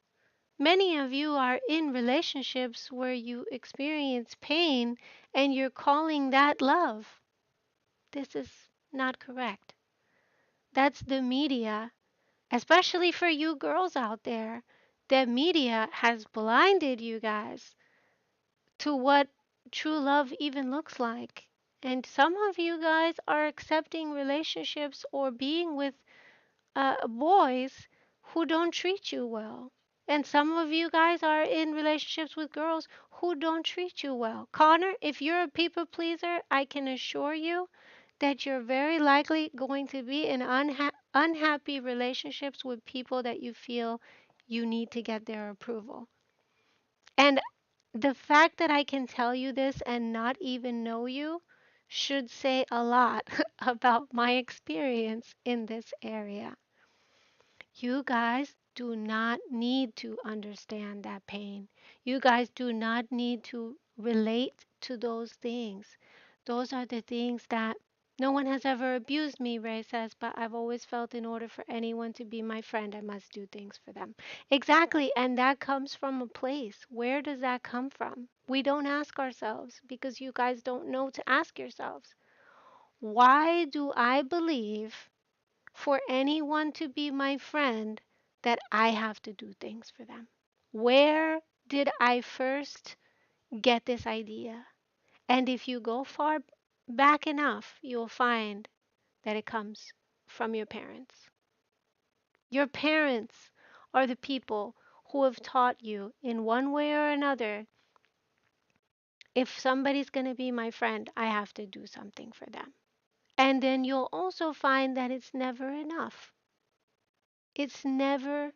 S1: Many of you are in relationships where you experience pain and you're calling that love. This is not correct. That's the media, especially for you girls out there. The media has blinded you guys to what true love even looks like. And some of you guys are accepting relationships or being with boys who don't treat you well. And some of you guys are in relationships with girls who don't treat you well. Connor, if you're a people pleaser, I can assure you that you're very likely going to be in unhappy relationships with people that you feel you need to get their approval. And the fact that I can tell you this and not even know you should say a lot about my experience in this area. You guys do not need to understand that pain. You guys do not need to relate to those things. Those are the things that no one has ever abused me, Ray says, but I've always felt in order for anyone to be my friend, I must do things for them. Exactly, and that comes from a place. Where does that come from? We don't ask ourselves because you guys don't know to ask yourselves. Why do I believe for anyone to be my friend that I have to do things for them? Where did I first get this idea? And if you go far back enough, you'll find that it comes from your parents. Your parents are the people who have taught you in one way or another, if somebody's going to be my friend, I have to do something for them. And then you'll also find that it's never enough. It's never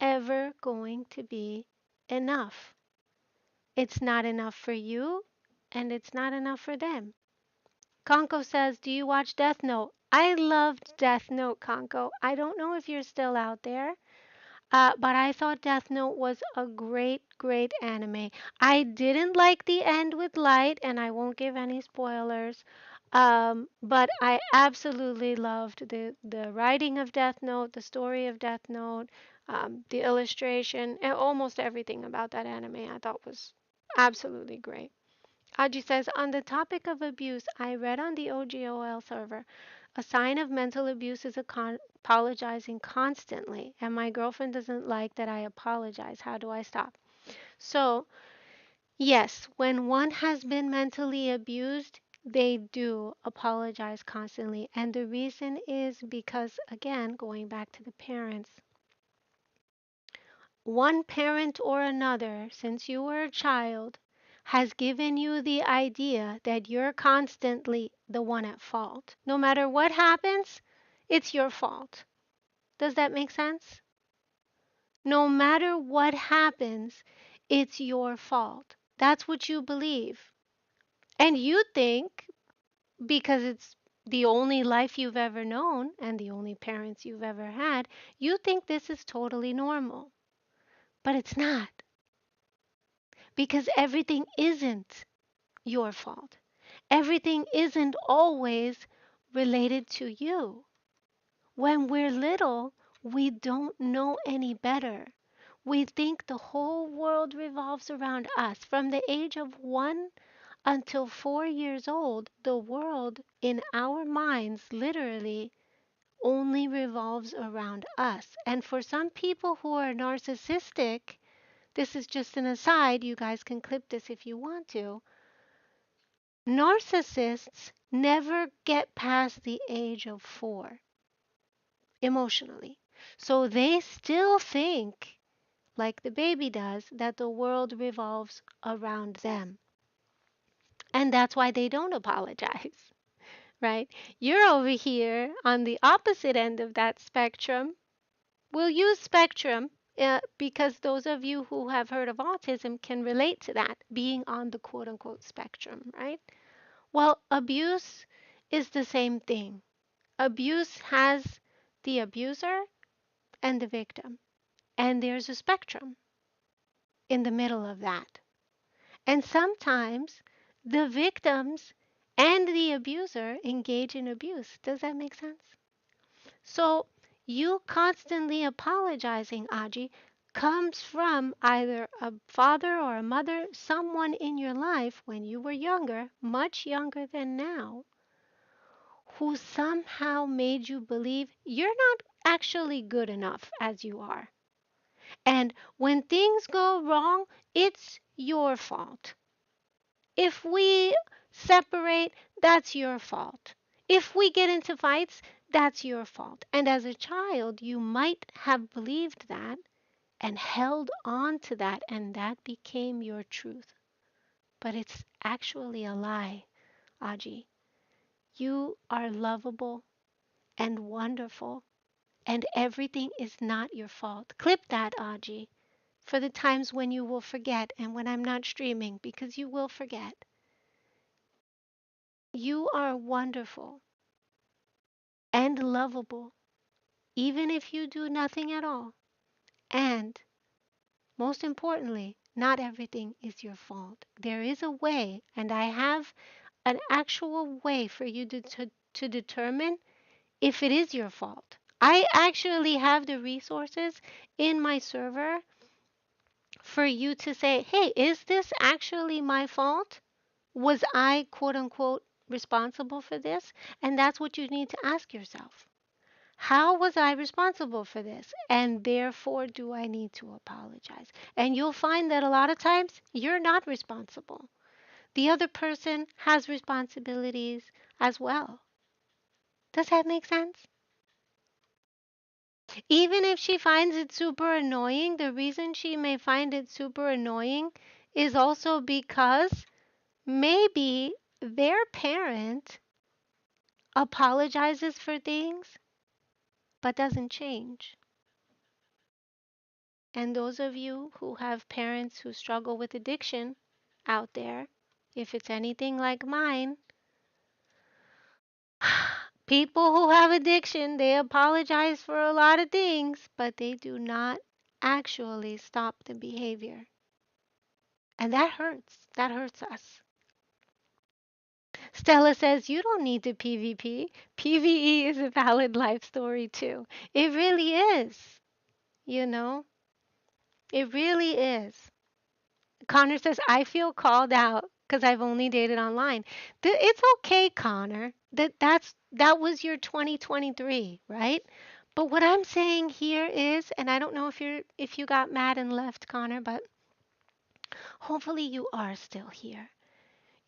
S1: ever going to be enough. It's not enough for you, and it's not enough for them. Conco says, "Do you watch Death Note?" I loved Death Note, Conco. I don't know if you're still out there, but I thought Death Note was a great, great anime. I didn't like the end with Light, and I won't give any spoilers. But I absolutely loved the writing of Death Note, the story of Death Note, the illustration, and almost everything about that anime I thought was absolutely great. Aji says, on the topic of abuse, I read on the OGOL server, a sign of mental abuse is apologizing constantly, and my girlfriend doesn't like that I apologize. How do I stop? So, yes, when one has been mentally abused, They do apologize constantly. And the reason is because, again, going back to the parents, one parent or another, since you were a child, has given you the idea that you're constantly the one at fault. No matter what happens, it's your fault. Does that make sense? No matter what happens, it's your fault. That's what you believe. And you think, because it's the only life you've ever known and the only parents you've ever had, you think this is totally normal. But it's not, because everything isn't your fault. Everything isn't always related to you. When we're little, we don't know any better. We think the whole world revolves around us. From the age of 1 until 4 years old, the world in our minds literally only revolves around us. And for some people who are narcissistic, this is just an aside, you guys can clip this if you want to. Narcissists never get past the age of 4 emotionally. So they still think, like the baby does, that the world revolves around them. And that's why they don't apologize, right? You're over here on the opposite end of that spectrum. We'll use spectrum because those of you who have heard of autism can relate to that, being on the quote unquote spectrum, right? Well, abuse is the same thing. Abuse has the abuser and the victim, and there's a spectrum in the middle of that. And sometimes the victims and the abuser engage in abuse. Does that make sense? So you constantly apologizing, Aji, comes from either a father or a mother, someone in your life when you were younger, much younger than now, who somehow made you believe you're not actually good enough as you are. And when things go wrong, it's your fault. If we separate, that's your fault. If we get into fights, that's your fault. And as a child, you might have believed that and held on to that, and that became your truth. But it's actually a lie, Aji. You are lovable and wonderful, and everything is not your fault. Clip that, Aji, for the times when you will forget and when I'm not streaming, because you will forget. You are wonderful and lovable, even if you do nothing at all. And most importantly, not everything is your fault. There is a way, and I have an actual way for you to determine if it is your fault. I actually have the resources in my server for you to say, hey, is this actually my fault? Was I, quote unquote, responsible for this? And that's what you need to ask yourself. How was I responsible for this? And therefore, do I need to apologize? And you'll find that a lot of times you're not responsible. The other person has responsibilities as well. Does that make sense? Even if she finds it super annoying, the reason she may find it super annoying is also because maybe their parent apologizes for things but doesn't change. And those of you who have parents who struggle with addiction out there, if it's anything like mine, people who have addiction, they apologize for a lot of things, but they do not actually stop the behavior. And that hurts. That hurts us. Stella says, you don't need to PvP. PvE is a valid life story too. It really is. You know, it really is. Connor says, I feel called out because I've only dated online. It's okay, Connor. That was your 2023, right? But what I'm saying here is, and I don't know if you got mad and left, Connor, but hopefully you are still here.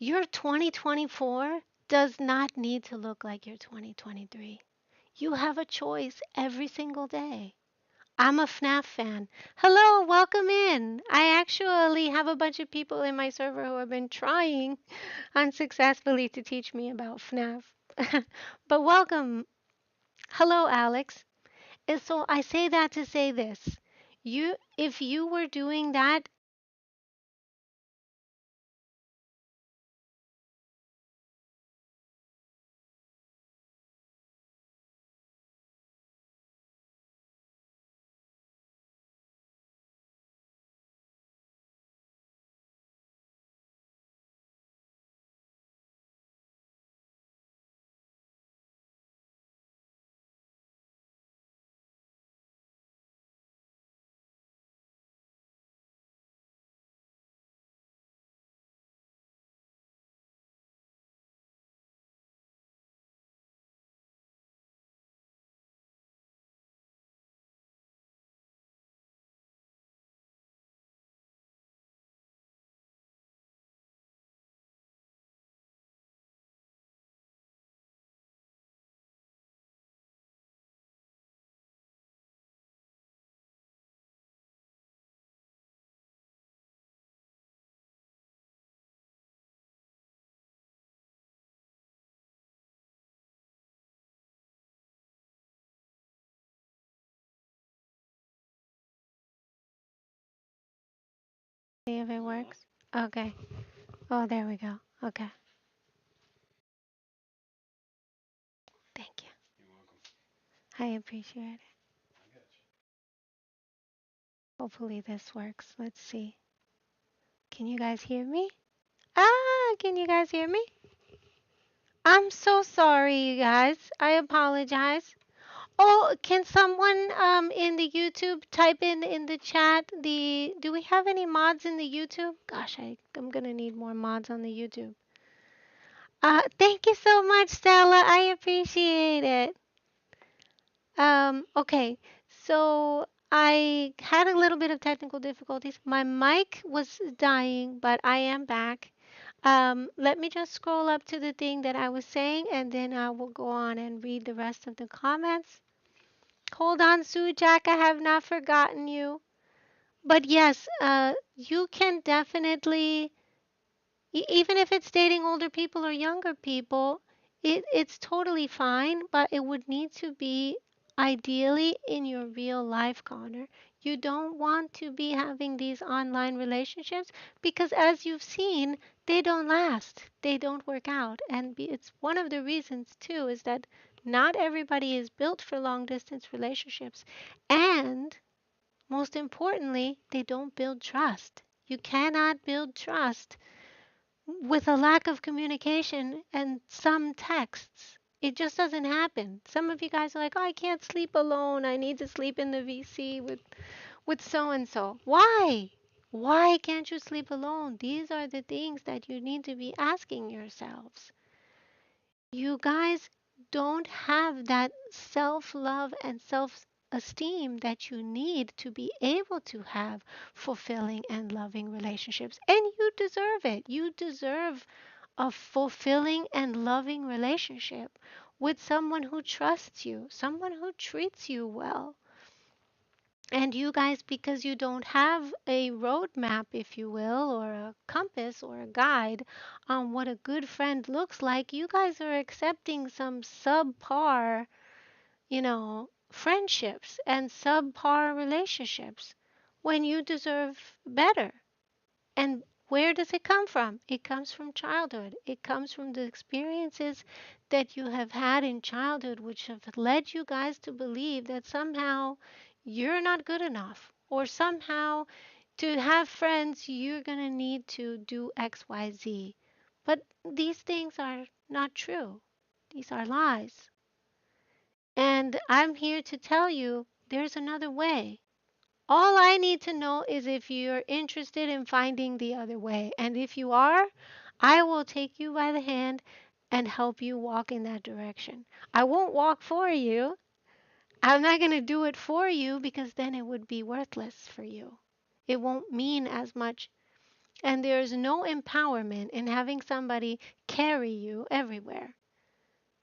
S1: Your 2024 does not need to look like your 2023. You have a choice every single day. I'm a FNAF fan. Hello, welcome in. I actually have a bunch of people in my server who have been trying unsuccessfully to teach me about FNAF. But welcome. Hello, Alex. And so I say that to say this. If you were doing that, see if it works. Okay. Oh, there we go. Okay. Thank you. I appreciate it. Hopefully this works. Let's see. Can you guys hear me? Can you guys hear me? I'm so sorry, you guys. I apologize. Oh, can someone in the YouTube type in the chat the do we have any mods in the YouTube? Gosh, I'm gonna need more mods on the YouTube. Thank you so much, Stella. I appreciate it. Okay. So I had a little bit of technical difficulties. My mic was dying, but I am back. Let me just scroll up to the thing that I was saying, and then I will go on and read the rest of the comments. Hold on, Sue Jack, I have not forgotten you. But yes, you can definitely, even if it's dating older people or younger people, it's totally fine, but it would need to be ideally in your real life, Connor. You don't want to be having these online relationships because, as you've seen, they don't last, they don't work out. And it's one of the reasons, too, is that not everybody is built for long distance relationships. And most importantly, they don't build trust. You cannot build trust with a lack of communication and some texts. It just doesn't happen. Some of you guys are like, "Oh, I can't sleep alone. I need to sleep in the VC with so and so." Why? Why can't you sleep alone? These are the things that you need to be asking yourselves. You guys don't have that self love and self esteem that you need to be able to have fulfilling and loving relationships. And you deserve it. You deserve a fulfilling and loving relationship with someone who trusts you, someone who treats you well. And you guys, because you don't have a roadmap, if you will, or a compass or a guide on what a good friend looks like, you guys are accepting some subpar, friendships and subpar relationships when you deserve better. And where does it come from? It comes from childhood. It comes from the experiences that you have had in childhood, which have led you guys to believe that somehow you're not good enough, or somehow to have friends, you're going to need to do XYZ. But these things are not true, these are lies. And I'm here to tell you there's another way. All I need to know is if you're interested in finding the other way. And if you are, I will take you by the hand and help you walk in that direction. I won't walk for you. I'm not going to do it for you because then it would be worthless for you. It won't mean as much And there's no empowerment in having somebody carry you everywhere.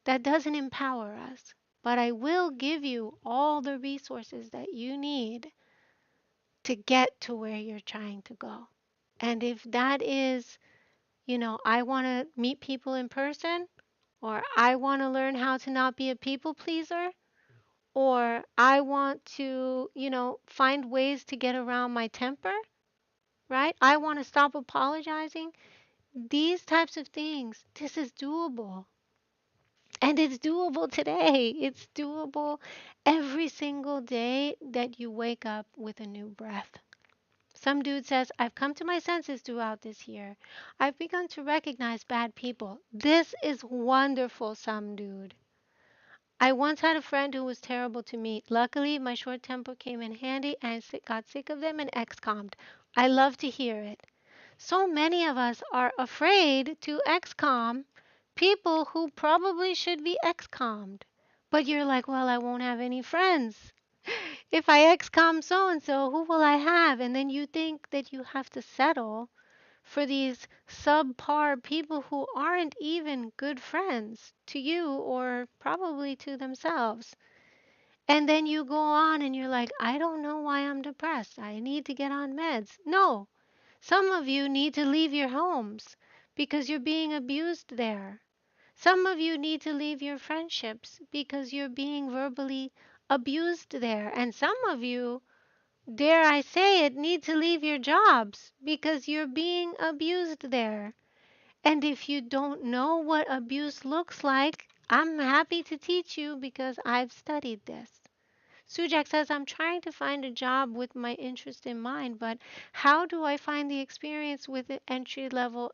S1: That doesn't empower us. But I will give you all the resources that you need to get to where you're trying to go. And if that is, I want to meet people in person, or I want to learn how to not be a people pleaser, or I want to, find ways to get around my temper, right? I want to stop apologizing. These types of things, this is doable. And it's doable today. It's doable every single day that you wake up with a new breath. Some dude says, I've come to my senses throughout this year. I've begun to recognize bad people. This is wonderful, some dude. I once had a friend who was terrible to me. Luckily, my short temper came in handy and I got sick of them and ex-commed. I love to hear it. So many of us are afraid to ex-com people who probably should be ex-commed. But you're like, well, I won't have any friends. If I ex-com so and so, who will I have? And then you think that you have to settle for these subpar people who aren't even good friends to you or probably to themselves. And then you go on and you're like, I don't know why I'm depressed. I need to get on meds. No, some of you need to leave your homes because you're being abused there. Some of you need to leave your friendships because you're being verbally abused there. And some of you, dare I say it, need to leave your jobs because you're being abused there. And if you don't know what abuse looks like, I'm happy to teach you because I've studied this. Sujak says, I'm trying to find a job with my interest in mind, but how do I find the experience with the entry level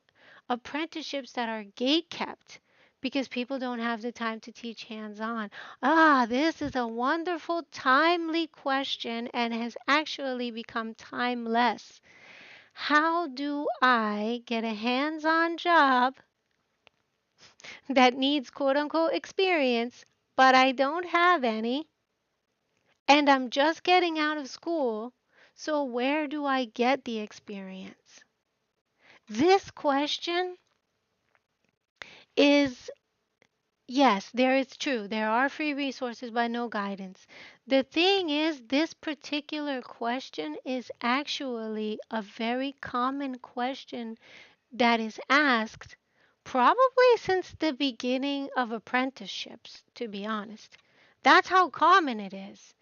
S1: apprenticeships that are gate kept? Because people don't have the time to teach hands on. Ah, this is a wonderful, timely question and has actually become timeless. How do I get a hands on job that needs quote unquote experience, but I don't have any? And I'm just getting out of school, so where do I get the experience? This question is yes, there is true. There are free resources, but no guidance. The thing is, this particular question is actually a very common question that is asked probably since the beginning of apprenticeships, to be honest. That's how common it is.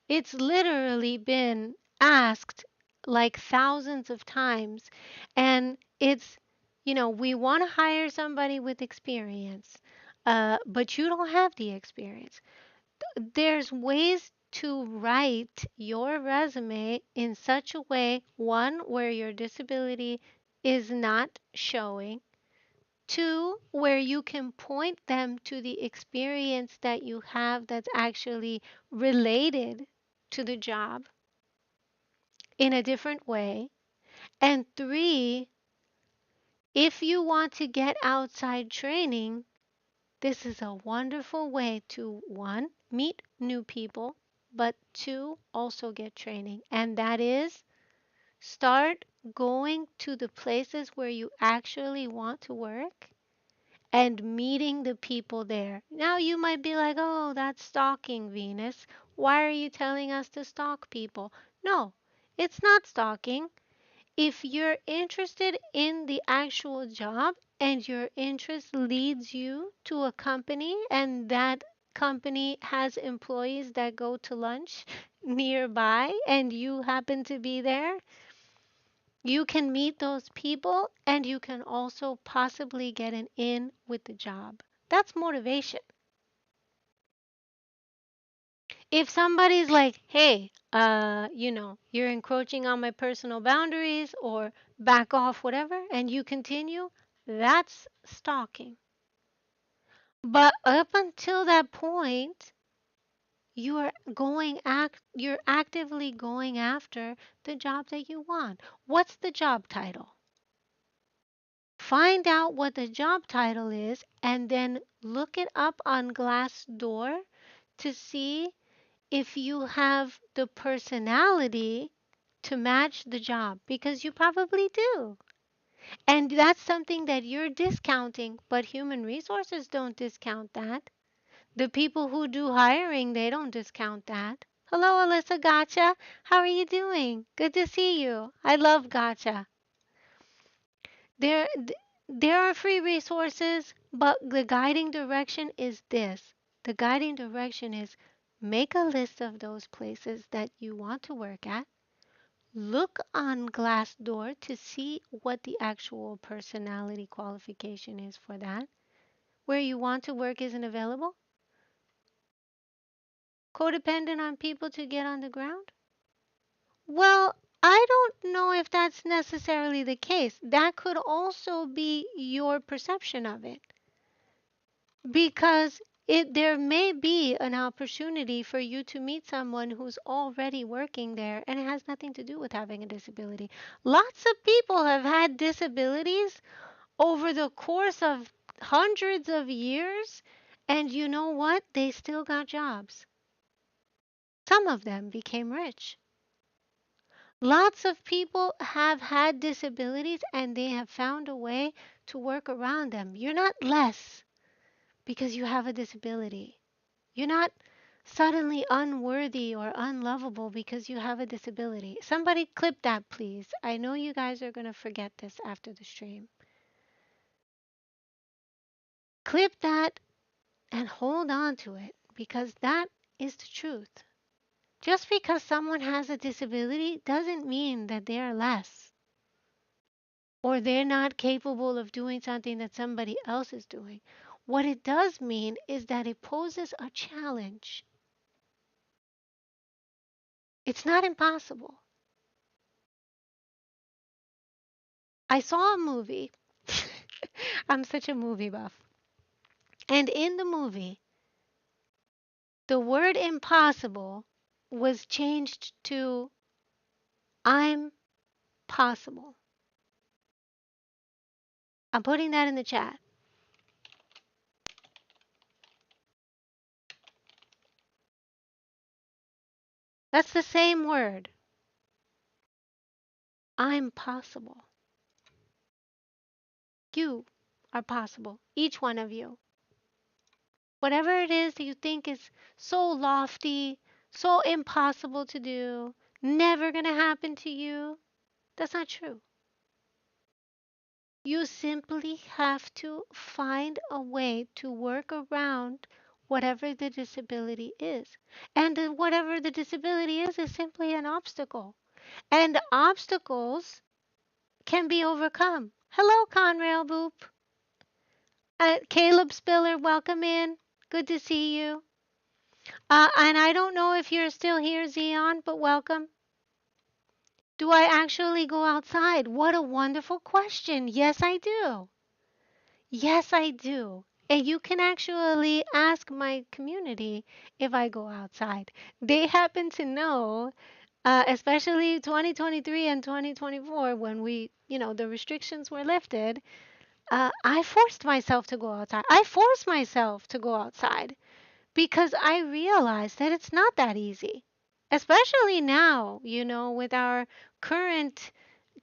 S1: It's literally been asked like thousands of times. And we want to hire somebody with experience, but you don't have the experience. There's ways to write your resume in such a way, one, where your disability is not showing, two, where you can point them to the experience that you have that's actually related to the job in a different way. And three, if you want to get outside training, this is a wonderful way to one, meet new people, but two, also get training. And that is start going to the places where you actually want to work and meeting the people there. Now you might be like, oh, that's stalking, Venus. Why are you telling us to stalk people? No, it's not stalking. If you're interested in the actual job and your interest leads you to a company and that company has employees that go to lunch nearby and you happen to be there, you can meet those people and you can also possibly get an in with the job. That's motivation. If somebody's like, hey, you're encroaching on my personal boundaries or back off, whatever, and you continue, that's stalking. But up until that point, you're actively going after the job that you want. What's the job title? Find out what the job title is and then look it up on Glassdoor to see if you have the personality to match the job because you probably do. And that's something that you're discounting, but human resources don't discount that. The people who do hiring, they don't discount that. Hello, Alyssa Gotcha. How are you doing? Good to see you. I love Gotcha. There, there are free resources, but the guiding direction is this. The guiding direction is make a list of those places that you want to work at. Look on Glassdoor to see what the actual personality qualification is for that. Where you want to work isn't available. Codependent on people to get on the ground? Well, I don't know if that's necessarily the case. That could also be your perception of it. Because there may be an opportunity for you to meet someone who's already working there and it has nothing to do with having a disability. Lots of people have had disabilities over the course of hundreds of years, and you know what? They still got jobs. Some of them became rich. Lots of people have had disabilities and they have found a way to work around them. You're not less because you have a disability. You're not suddenly unworthy or unlovable because you have a disability. Somebody clip that, please. I know you guys are going to forget this after the stream. Clip that and hold on to it because that is the truth. Just because someone has a disability doesn't mean that they're less or they're not capable of doing something that somebody else is doing. What it does mean is that it poses a challenge. It's not impossible. I saw a movie. I'm such a movie buff. And in the movie, the word impossible was changed to I'm possible. I'm putting that in the chat. That's the same word. I'm possible. You are possible. Each one of you. Whatever it is that you think is so lofty, so impossible to do, never going to happen to you, that's not true. You simply have to find a way to work around whatever the disability is. And whatever the disability is simply an obstacle. And obstacles can be overcome. Hello, Conrail Boop. Caleb Spiller, welcome in. Good to see you. And I don't know if you're still here, Zion, but welcome. Do I actually go outside? What a wonderful question. Yes, I do. Yes, I do. And you can actually ask my community if I go outside. They happen to know, especially 2023 and 2024, when the restrictions were lifted. I forced myself to go outside. I forced myself to go outside because I realized that it's not that easy, especially now, with our current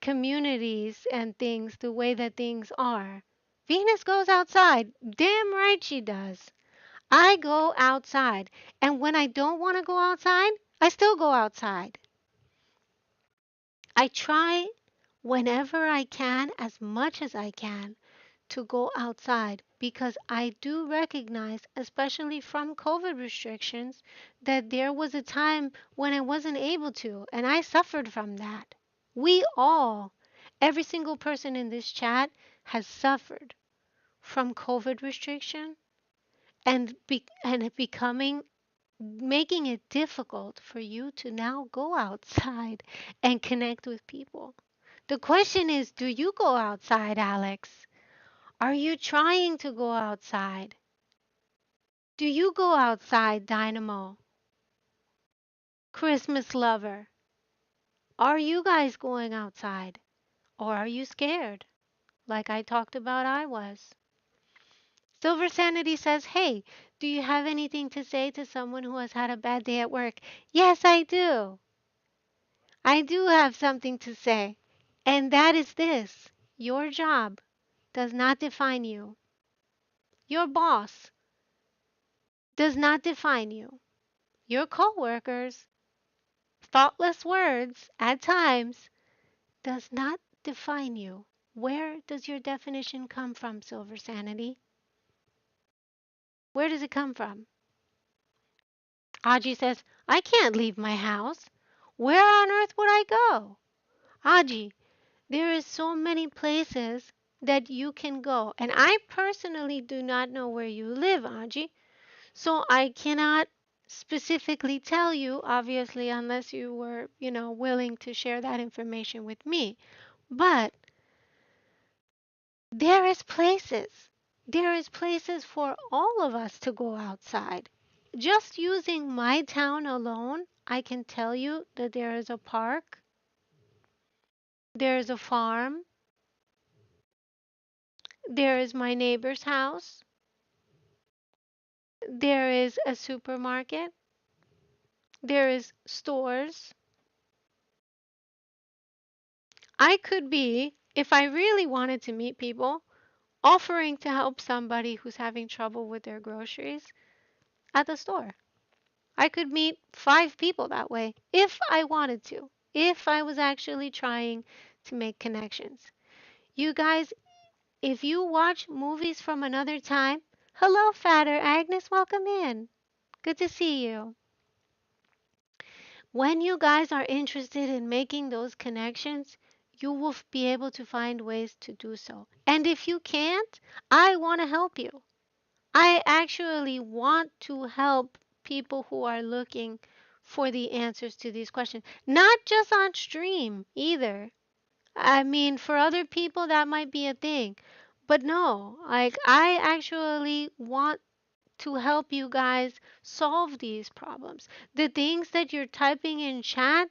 S1: communities and things, the way that things are. Venus goes outside. Damn right she does. I go outside. And when I don't want to go outside, I still go outside. I try whenever I can, as much as I can, to go outside because I do recognize, especially from COVID restrictions, that there was a time when I wasn't able to, and I suffered from that. We all, every single person in this chat, has suffered from COVID restriction and it becoming making it difficult for you to now go outside and connect with people. The question is, do you go outside, Alex? Are you trying to go outside? Do you go outside, Dynamo? Christmas lover? Are you guys going outside? Or are you scared? Like I talked about, I was. Silver Sanity says, hey, do you have anything to say to someone who has had a bad day at work? Yes, I do. I do have something to say. And that is this. Your job does not define you. Your boss does not define you. Your coworkers' thoughtless words at times does not define you. Where does your definition come from, Silver Sanity? Where does it come from? Aji says, I can't leave my house. Where on earth would I go? Aji, there is so many places that you can go. And I personally do not know where you live, Aji. So I cannot specifically tell you, obviously, unless you were, willing to share that information with me. But there is places. There is places for all of us to go outside. Just using my town alone, I can tell you that there is a park, there is a farm, there is my neighbor's house, there is a supermarket, there is stores. I could be, if I really wanted to meet people, offering to help somebody who's having trouble with their groceries at the store. I could meet 5 people that way if I wanted to, if I was actually trying to make connections. You guys, if you watch movies from another time, hello, Fatter Agnes, welcome in. Good to see you. When you guys are interested in making those connections, you will be able to find ways to do so. And if you can't, I want to help you. I actually want to help people who are looking for the answers to these questions. Not just on stream either. I mean, for other people, that might be a thing. But no, like, I actually want to help you guys solve these problems. The things that you're typing in chat,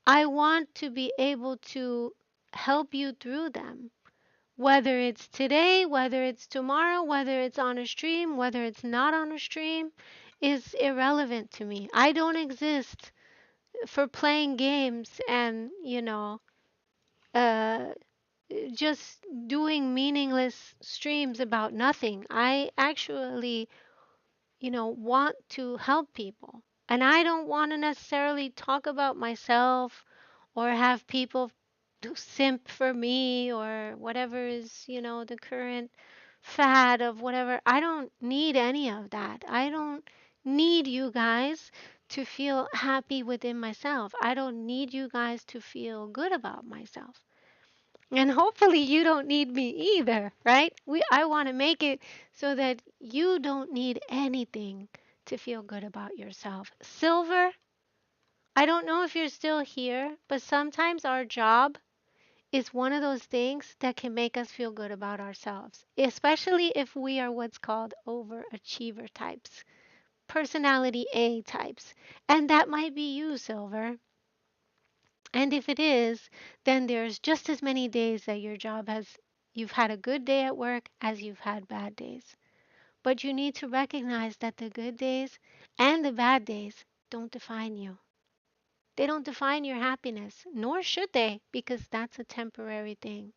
S1: I want to be able to help you through them. Whether it's today, whether it's tomorrow, whether it's on a stream, whether it's not on a stream, is irrelevant to me. I don't exist for playing games and, uh, just doing meaningless streams about nothing. I actually, want to help people. And I don't want to necessarily talk about myself or have people simp for me or whatever is, the current fad of whatever. I don't need any of that. I don't need you guys to feel happy within myself. I don't need you guys to feel good about myself. And hopefully you don't need me either, right? I want to make it so that you don't need anything to feel good about yourself. Silver, I don't know if you're still here, but sometimes our job is one of those things that can make us feel good about ourselves, especially if we are what's called overachiever types, personality A types. And that might be you, Silver. And if it is, then there's just as many days that your job has, you've had a good day at work as you've had bad days. But you need to recognize that the good days and the bad days don't define you. They don't define your happiness, nor should they, because that's a temporary thing.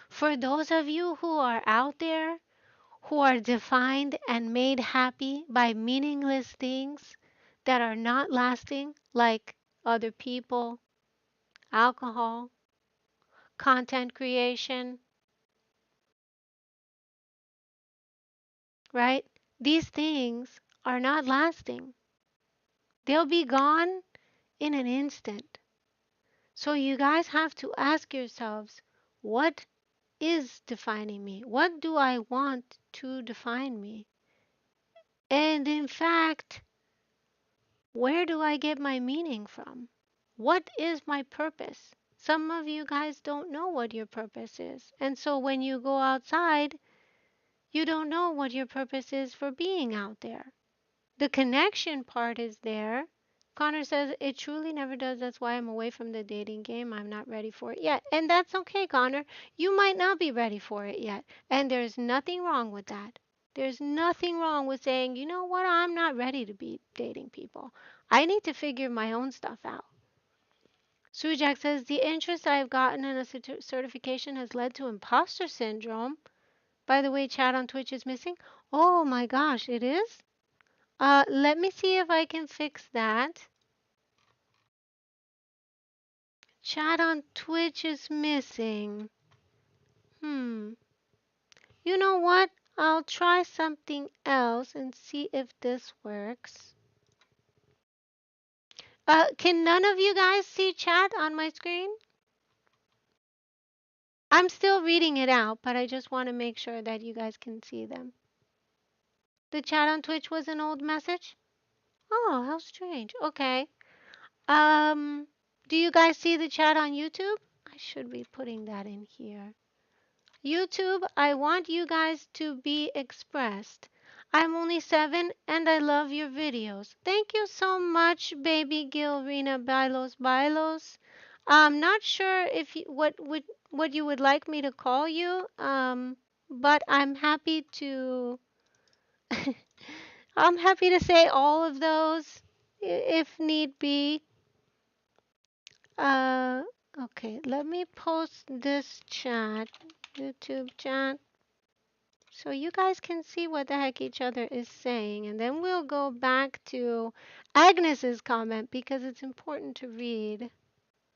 S1: For those of you who are out there, who are defined and made happy by meaningless things that are not lasting, like other people, alcohol, content creation, right? These things are not lasting. They'll be gone in an instant. So you guys have to ask yourselves, what is defining me? What do I want to define me? And in fact, where do I get my meaning from? What is my purpose? Some of you guys don't know what your purpose is. And so when you go outside, you don't know what your purpose is for being out there. The connection part is there. Connor says it truly never does. That's why I'm away from the dating game. I'm not ready for it yet. And that's okay, Connor. You might not be ready for it yet. And there's nothing wrong with that. There's nothing wrong with saying, you know what, I'm not ready to be dating people. I need to figure my own stuff out. Sujak says the interest I've gotten in a certification has led to imposter syndrome. By the way, chat on Twitch is missing. Oh my gosh, it is? Let me see if I can fix that. Chat on Twitch is missing. Hmm. You know what? I'll try something else and see if this works. Can none of you guys see chat on my screen? I'm still reading it out, but I just want to make sure that you guys can see them. The chat on Twitch was an old message? Oh, how strange. Okay. Um, do you guys see the chat on YouTube? I should be putting that in here. YouTube, I want you guys to be expressed. I'm only 7 and I love your videos. Thank you so much, baby Gilrina Bailos Bailos. I'm not sure if you, what you would like me to call you, but I'm happy to I'm happy to say all of those if need be. Uh, okay, let me post this chat, YouTube chat, so you guys can see what the heck each other is saying, and then we'll go back to Agnes's comment because it's important to read.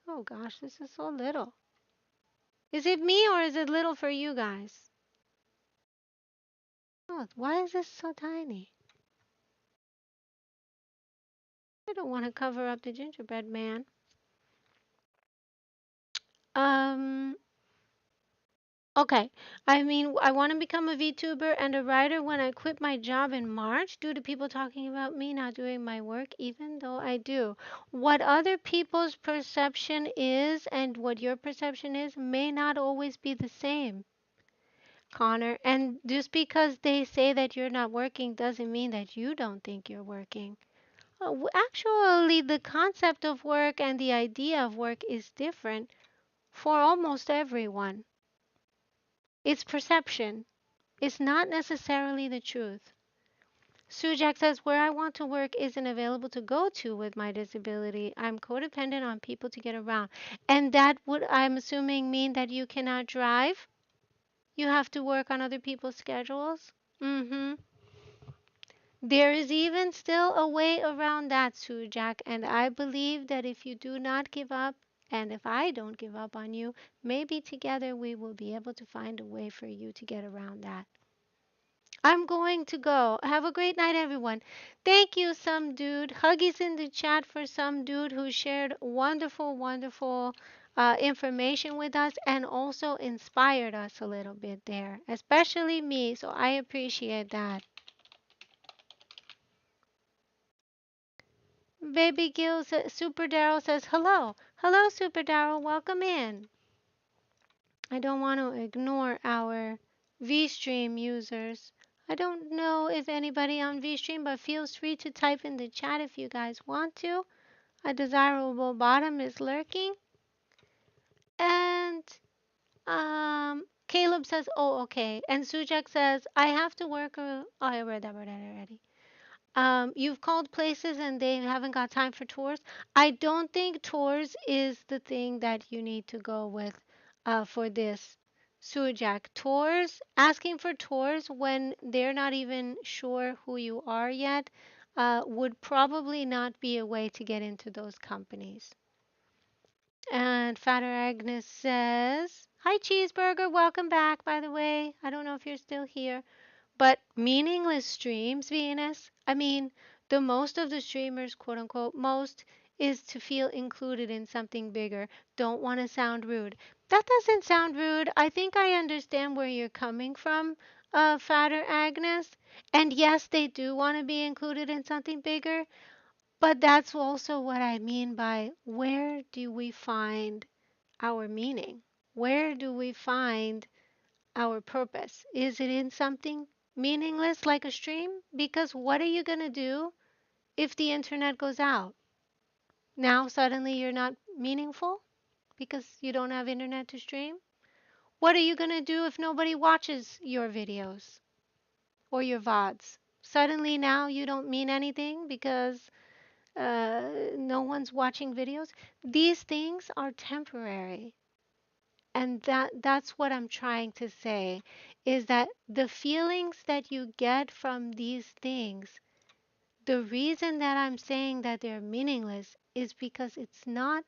S1: Oh gosh, this is so little. Is it me or is it little for you guys? Oh, why is this so tiny? I don't want to cover up the gingerbread man. Um, Okay. I mean, I want to become a VTuber and a writer when I quit my job in March due to people talking about me not doing my work, even though I do. What other people's perception is and what your perception is may not always be the same, Connor. And just because they say that you're not working doesn't mean that you don't think you're working. Actually, the concept of work and the idea of work is different for almost everyone. It's perception. Is not necessarily the truth. Sujak says, where I want to work isn't available to go to with my disability. I'm codependent on people to get around. And that would, I'm assuming, mean that you cannot drive? You have to work on other people's schedules? Mm-hmm. There is even still a way around that, Sujak. And I believe that if you do not give up, and if I don't give up on you, maybe together we will be able to find a way for you to get around that. I'm going to go. Have a great night, everyone. Thank you, some dude. Huggies in the chat for some dude who shared wonderful, wonderful information with us and also inspired us a little bit there, especially me. So I appreciate that. Baby Gil Super Daryl says hello. Hello, Super Daryl. Welcome in. I don't want to ignore our VStream users. I don't know if anybody on VStream, but feel free to type in the chat if you guys want to. A desirable bottom is lurking. And Caleb says, oh, okay. And Sujak says, I have to work. Oh, I read that already. You've called places and they haven't got time for tours. I don't think tours is the thing that you need to go with for this. Sujak, tours, asking for tours when they're not even sure who you are yet, would probably not be a way to get into those companies. And Fatter Agnes says, hi, Cheeseburger, welcome back, by the way. I don't know if you're still here. But meaningless streams, Venus, I mean, the most of the streamers, quote unquote, most is to feel included in something bigger. Don't want to sound rude. That doesn't sound rude. I think I understand where you're coming from, Fatter Agnes. And yes, they do want to be included in something bigger. But that's also what I mean by where do we find our meaning? Where do we find our purpose? Is it in something meaningless like a stream? Because what are you going to do if the internet goes out? Now suddenly you're not meaningful because you don't have internet to stream? What are you going to do if nobody watches your videos or your VODs? Suddenly now you don't mean anything because no one's watching videos. These things are temporary. And that's what I'm trying to say is that the feelings that you get from these things, the reason that I'm saying that they're meaningless is because it's not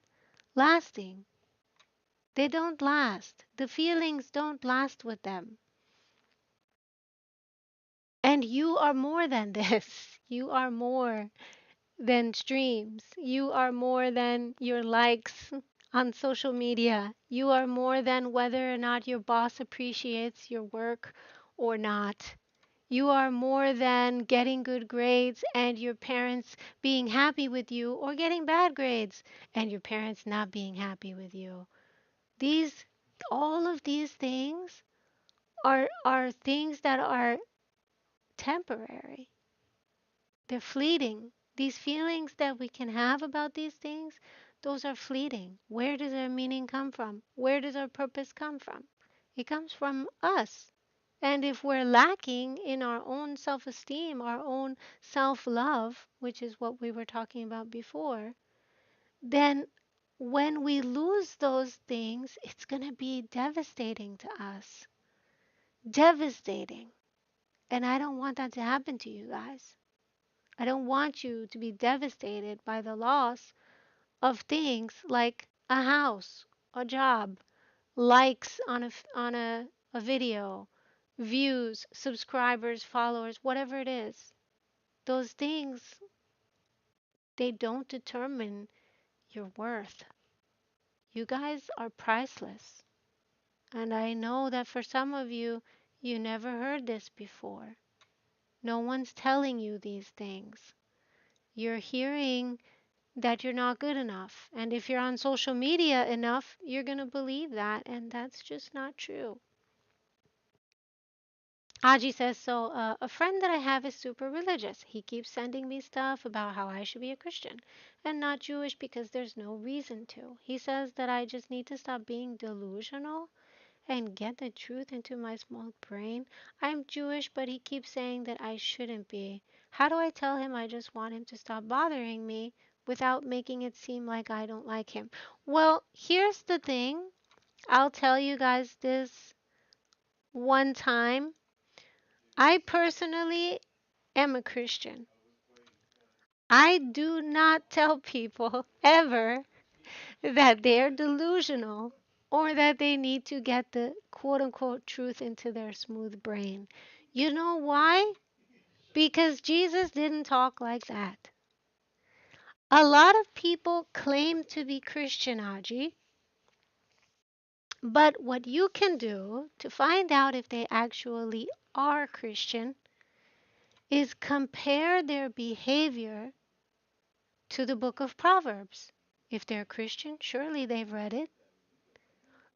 S1: lasting. They don't last. The feelings don't last with them. And you are more than this. You are more than streams. You are more than your likes on social media. You are more than whether or not your boss appreciates your work or not. You are more than getting good grades and your parents being happy with you or getting bad grades and your parents not being happy with you. These all of these things are things that are temporary. They're fleeting. These feelings that we can have about these things, those are fleeting. Where does our meaning come from? Where does our purpose come from? It comes from us. And if we're lacking in our own self esteem, our own self love, which is what we were talking about before, then when we lose those things, it's going to be devastating to us. Devastating. And I don't want that to happen to you guys. I don't want you to be devastated by the loss of things like a house, a job, likes on a video, views, subscribers, followers, whatever it is. Those things, they don't determine your worth. You guys are priceless. And I know that for some of you, you never heard this before. No one's telling you these things. You're hearing that you're not good enough. And if you're on social media enough, you're going to believe that. And that's just not true. Aji says, so a friend that I have is super religious. He keeps sending me stuff about how I should be a Christian and not Jewish because there's no reason to. He says that I just need to stop being delusional and get the truth into my small brain. I'm Jewish, but he keeps saying that I shouldn't be. How do I tell him I just want him to stop bothering me without making it seem like I don't like him? Well, here's the thing. I'll tell you guys this one time. I personally am a Christian. I do not tell people ever that they're delusional or that they need to get the quote unquote truth into their smooth brain. You know why? Because Jesus didn't talk like that. A lot of people claim to be Christian, Aji, but what you can do to find out if they actually are Christian is compare their behavior to the book of Proverbs. If they're Christian, surely they've read it.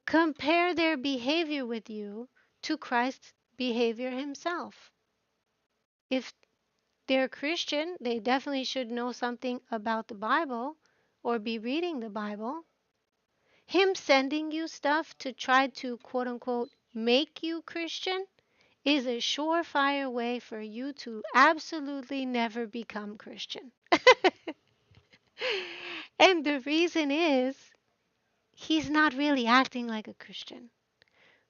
S1: Compare their behavior with you to Christ's behavior himself. If they're Christian, they definitely should know something about the Bible or be reading the Bible. Him sending you stuff to try to quote unquote make you Christian is a surefire way for you to absolutely never become Christian. And the reason is he's not really acting like a Christian.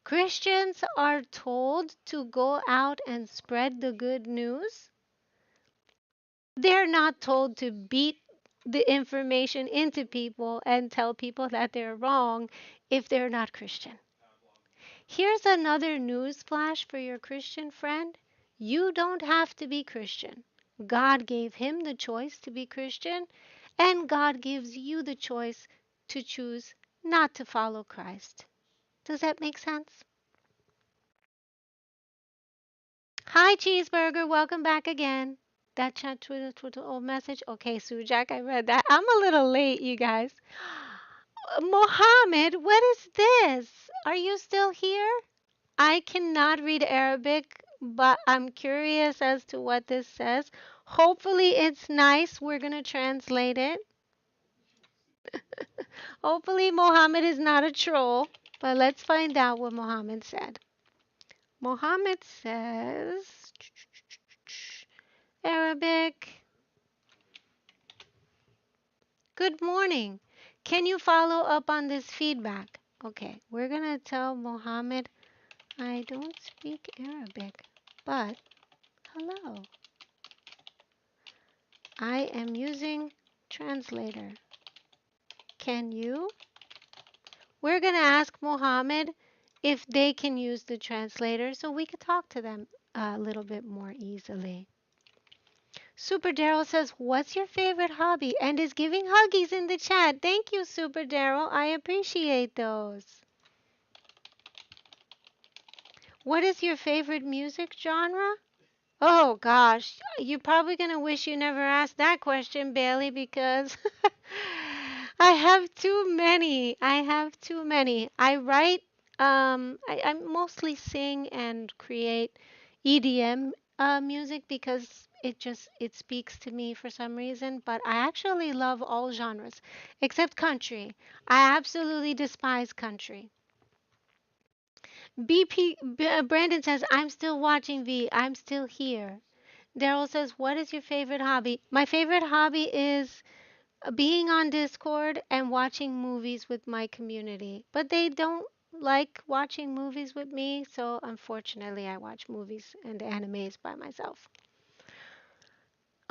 S1: Christians are told to go out and spread the good news. They're not told to beat the information into people and tell people that they're wrong if they're not Christian. Here's another news flash for your Christian friend. You don't have to be Christian. God gave him the choice to be Christian, and God gives you the choice to choose not to follow Christ. Does that make sense? Hi, Cheeseburger. Welcome back again. That chat Twitter old message. Okay, Sujak, I read that. I'm a little late, you guys. Mohammed, what is this? Are you still here? I cannot read Arabic, but I'm curious as to what this says. Hopefully, it's nice. We're going to translate it. Hopefully, Mohammed is not a troll, but let's find out what Mohammed said. Mohammed says Arabic. Good morning. Can you follow up on this feedback? Okay, we're gonna tell Mohammed I don't speak Arabic, but hello. I am using translator. Can you? We're gonna ask Mohammed if they can use the translator so we could talk to them a little bit more easily. Super Daryl says, "What's your favorite hobby?" and is giving huggies in the chat. Thank you, Super Daryl. I appreciate those. What is your favorite music genre? Oh gosh, you're probably gonna wish you never asked that question, Bailey, because I have too many. I have too many. I write, I mostly sing and create EDM music because it speaks to me for some reason. But I actually love all genres except country. I absolutely despise country. Brandon says, I'm still watching V. I'm still here. Daryl says, what is your favorite hobby? My favorite hobby is being on Discord and watching movies with my community. But they don't like watching movies with me, so unfortunately, I watch movies and animes by myself.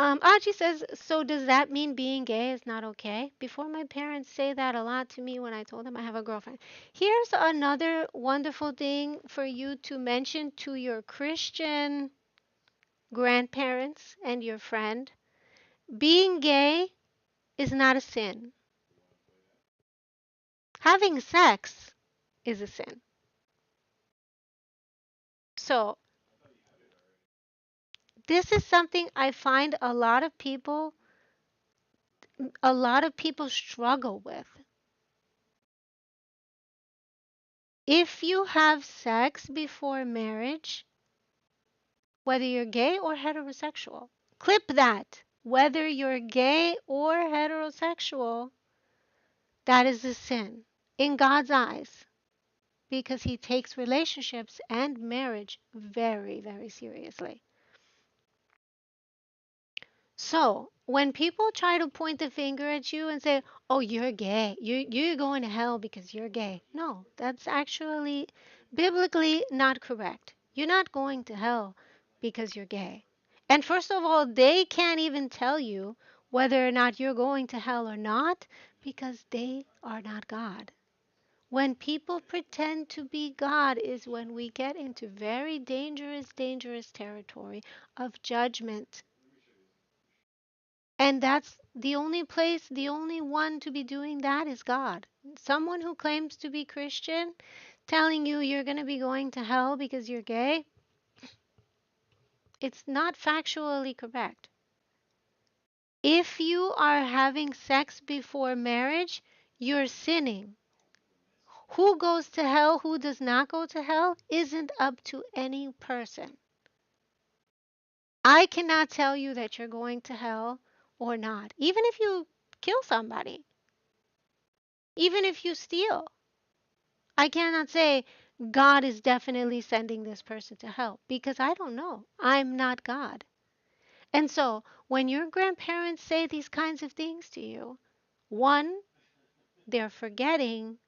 S1: Aji says, so does that mean being gay is not okay? Before my parents say that a lot to me when I told them I have a girlfriend. Here's another wonderful thing for you to mention to your Christian grandparents and your friend. Being gay is not a sin. Having sex is a sin. So, this is something I find a lot of people struggle with. If you have sex before marriage, whether you're gay or heterosexual, clip that. Whether you're gay or heterosexual, that is a sin in God's eyes because He takes relationships and marriage very, very seriously. So, when people try to point the finger at you and say, "Oh, you're gay. You're going to hell because you're gay." No, that's actually biblically not correct. You're not going to hell because you're gay. And first of all, they can't even tell you whether or not you're going to hell or not because they are not God. When people pretend to be God is when we get into very dangerous, dangerous territory of judgment. And that's the only place, the only one to be doing that is God. Someone who claims to be Christian telling you you're going to be going to hell because you're gay, it's not factually correct. If you are having sex before marriage, you're sinning. Who goes to hell, who does not go to hell, isn't up to any person. I cannot tell you that you're going to hell or not, even if you kill somebody, even if you steal. I cannot say God is definitely sending this person to hell because I don't know. I'm not God. And so when your grandparents say these kinds of things to you, one, they're forgetting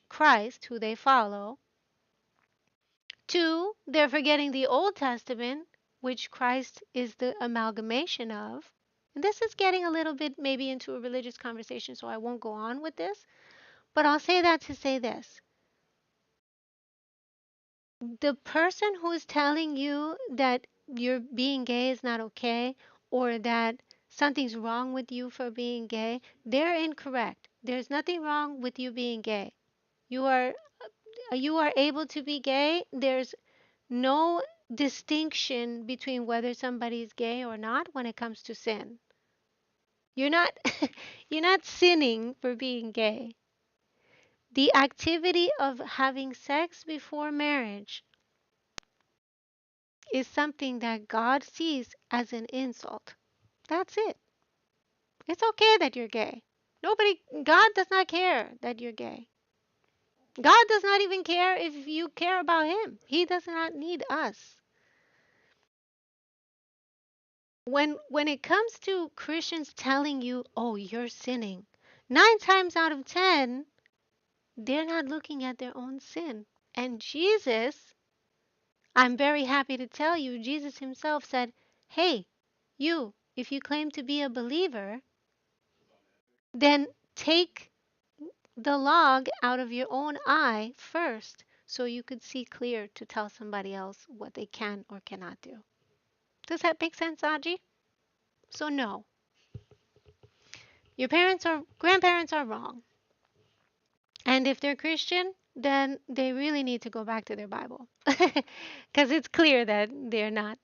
S1: Christ, who they follow. Two, they're forgetting the Old Testament, which Christ is the amalgamation of. And this is getting a little bit maybe into a religious conversation, so I won't go on with this. But I'll say that to say this. The person who is telling you that you're being gay is not okay or that something's wrong with you for being gay, they're incorrect. There's nothing wrong with you being gay. You are you are able to be gay. There's no distinction between whether somebody's gay or not when it comes to sin. You're not you're not sinning for being gay. The activity of having sex before marriage is something that God sees as an insult. That's it. It's okay that you're gay. God does not care that you're gay. God does not even care if you care about Him. He does not need us. when it comes to Christians telling you, "Oh, you're sinning," 9 times out of 10, they're not looking at their own sin. And Jesus, I'm very happy to tell you, Jesus himself said, "Hey, you, if you claim to be a believer, then take the log out of your own eye first so you could see clear to tell somebody else what they can or cannot do." Does that make sense, Aji? So no, your parents or grandparents are wrong. And if they're Christian, then they really need to go back to their Bible. Because it's clear that they're not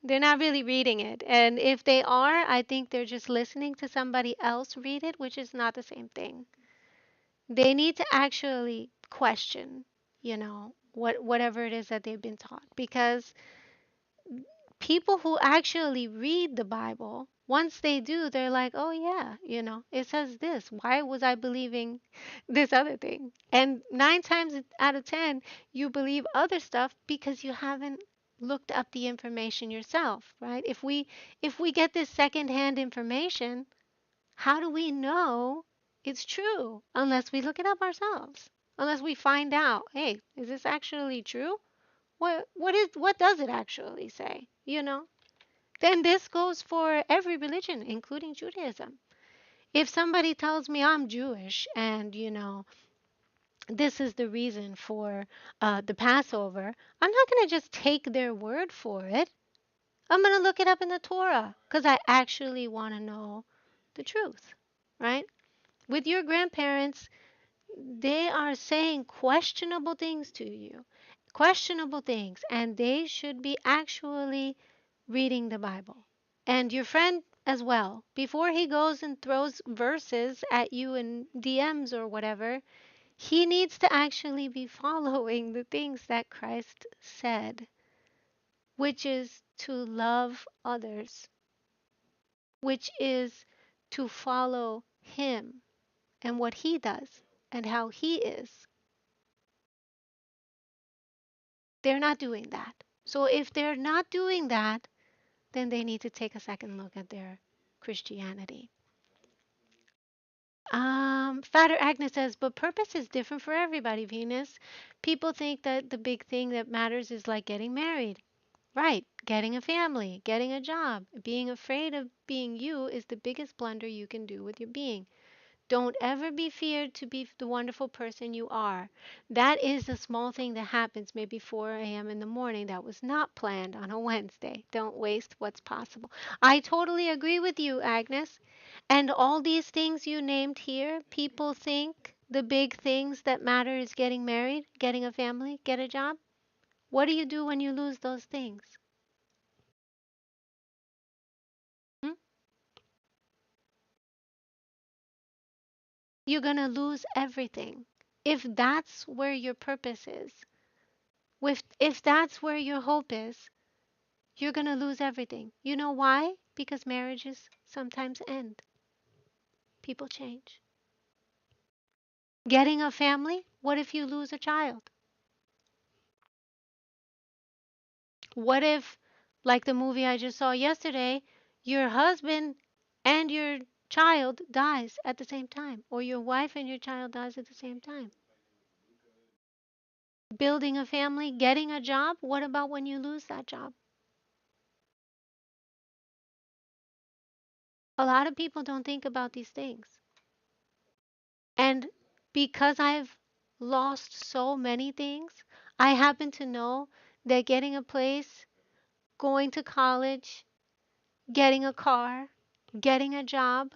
S1: really reading it. And if they are, I think they're just listening to somebody else read it, which is not the same thing. They need to actually question, whatever it is that they've been taught. Because people who actually read the Bible, once they do, they're like, oh, yeah, it says this. Why was I believing this other thing? And 9 times out of 10, you believe other stuff because you haven't looked up the information yourself, right? If we get this secondhand information, how do we know it's true unless we look it up ourselves? Unless we find out, hey, is this actually true? What does it actually say? Then this goes for every religion, including Judaism. If somebody tells me I'm Jewish and, this is the reason for the Passover, I'm not going to just take their word for it. I'm going to look it up in the Torah because I actually want to know the truth, right? With your grandparents, they are saying questionable things to you, questionable things, and they should be actually reading the Bible. And your friend as well, before he goes and throws verses at you in DMs or whatever, he needs to actually be following the things that Christ said, which is to love others, which is to follow him and what he does and how he is. They're not doing that. So if they're not doing that, then they need to take a second look at their Christianity. Fatter Agnes says, but purpose is different for everybody, Venus. People think that the big thing that matters is like getting married. Right, getting a family, getting a job. Being afraid of being you is the biggest blunder you can do with your being. Don't ever be feared to be the wonderful person you are. That is the small thing that happens maybe 4 a.m. in the morning that was not planned on a Wednesday. Don't waste what's possible. I totally agree with you, Agnes. And all these things you named here, people think the big things that matter is getting married, getting a family, get a job. What do you do when you lose those things? Hmm? You're going to lose everything. If that's where your purpose is, if that's where your hope is, you're going to lose everything. You know why? Because marriages sometimes end. People change. Getting a family? What if you lose a child? What if, like the movie I just saw yesterday, your husband and your child dies at the same time, or your wife and your child dies at the same time? Building a family, getting a job? What about when you lose that job? A lot of people don't think about these things. And because I've lost so many things, I happen to know that getting a place, going to college, getting a car, getting a job,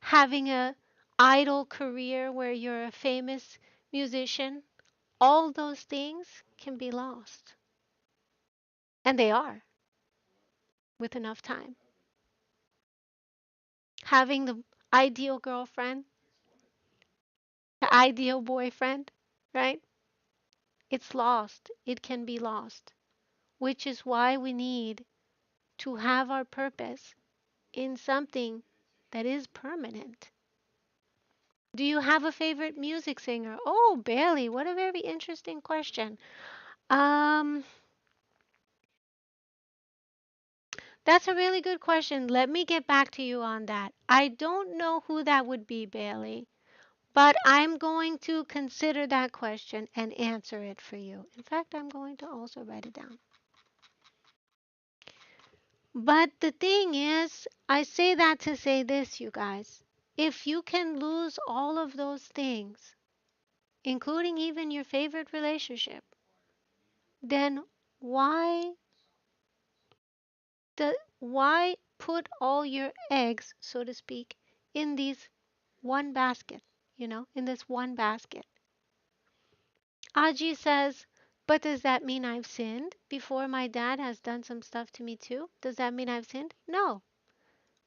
S1: having a idol career where you're a famous musician, all those things can be lost. And they are with enough time. Having the ideal girlfriend, the ideal boyfriend, right? It's lost. It can be lost, which is why we need to have our purpose in something that is permanent. Do you have a favorite music singer? Oh, Bailey, what a very interesting question. Um, That's a really good question. Let me get back to you on that. I don't know who that would be, Bailey, but I'm going to consider that question and answer it for you. In fact, I'm going to also write it down. But the thing is, I say that to say this, you guys. If you can lose all of those things, including even your favorite relationship, then why why put all your eggs, so to speak, in these one basket, in this one basket? Aji says, but does that mean I've sinned before my dad has done some stuff to me too? Does that mean I've sinned? No.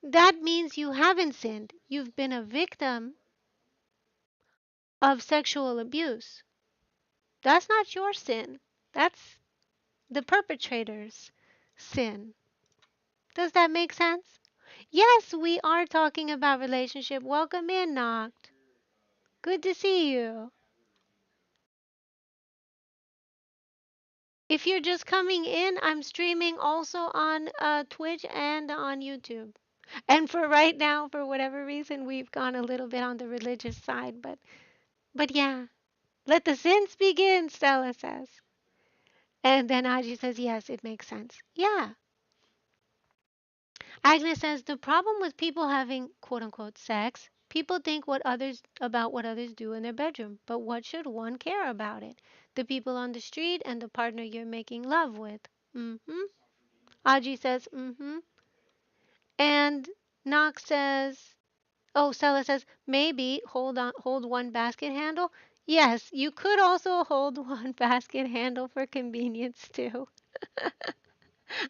S1: That means you haven't sinned. You've been a victim of sexual abuse. That's not your sin. That's the perpetrator's sin. Does that make sense? Yes, we are talking about relationship. Welcome in, Noct. Good to see you. If you're just coming in, I'm streaming also on Twitch and on YouTube. And for right now, for whatever reason, we've gone a little bit on the religious side, but yeah, let the sins begin, Stella says. And then Aji says, yes, it makes sense. Yeah. Agnes says the problem with people having quote unquote sex, people think what others do in their bedroom. But what should one care about it? The people on the street and the partner you're making love with. Mm-hmm. Aji says, mm-hmm. And Knox says, oh, Stella says, maybe hold one basket handle. Yes, you could also hold one basket handle for convenience too.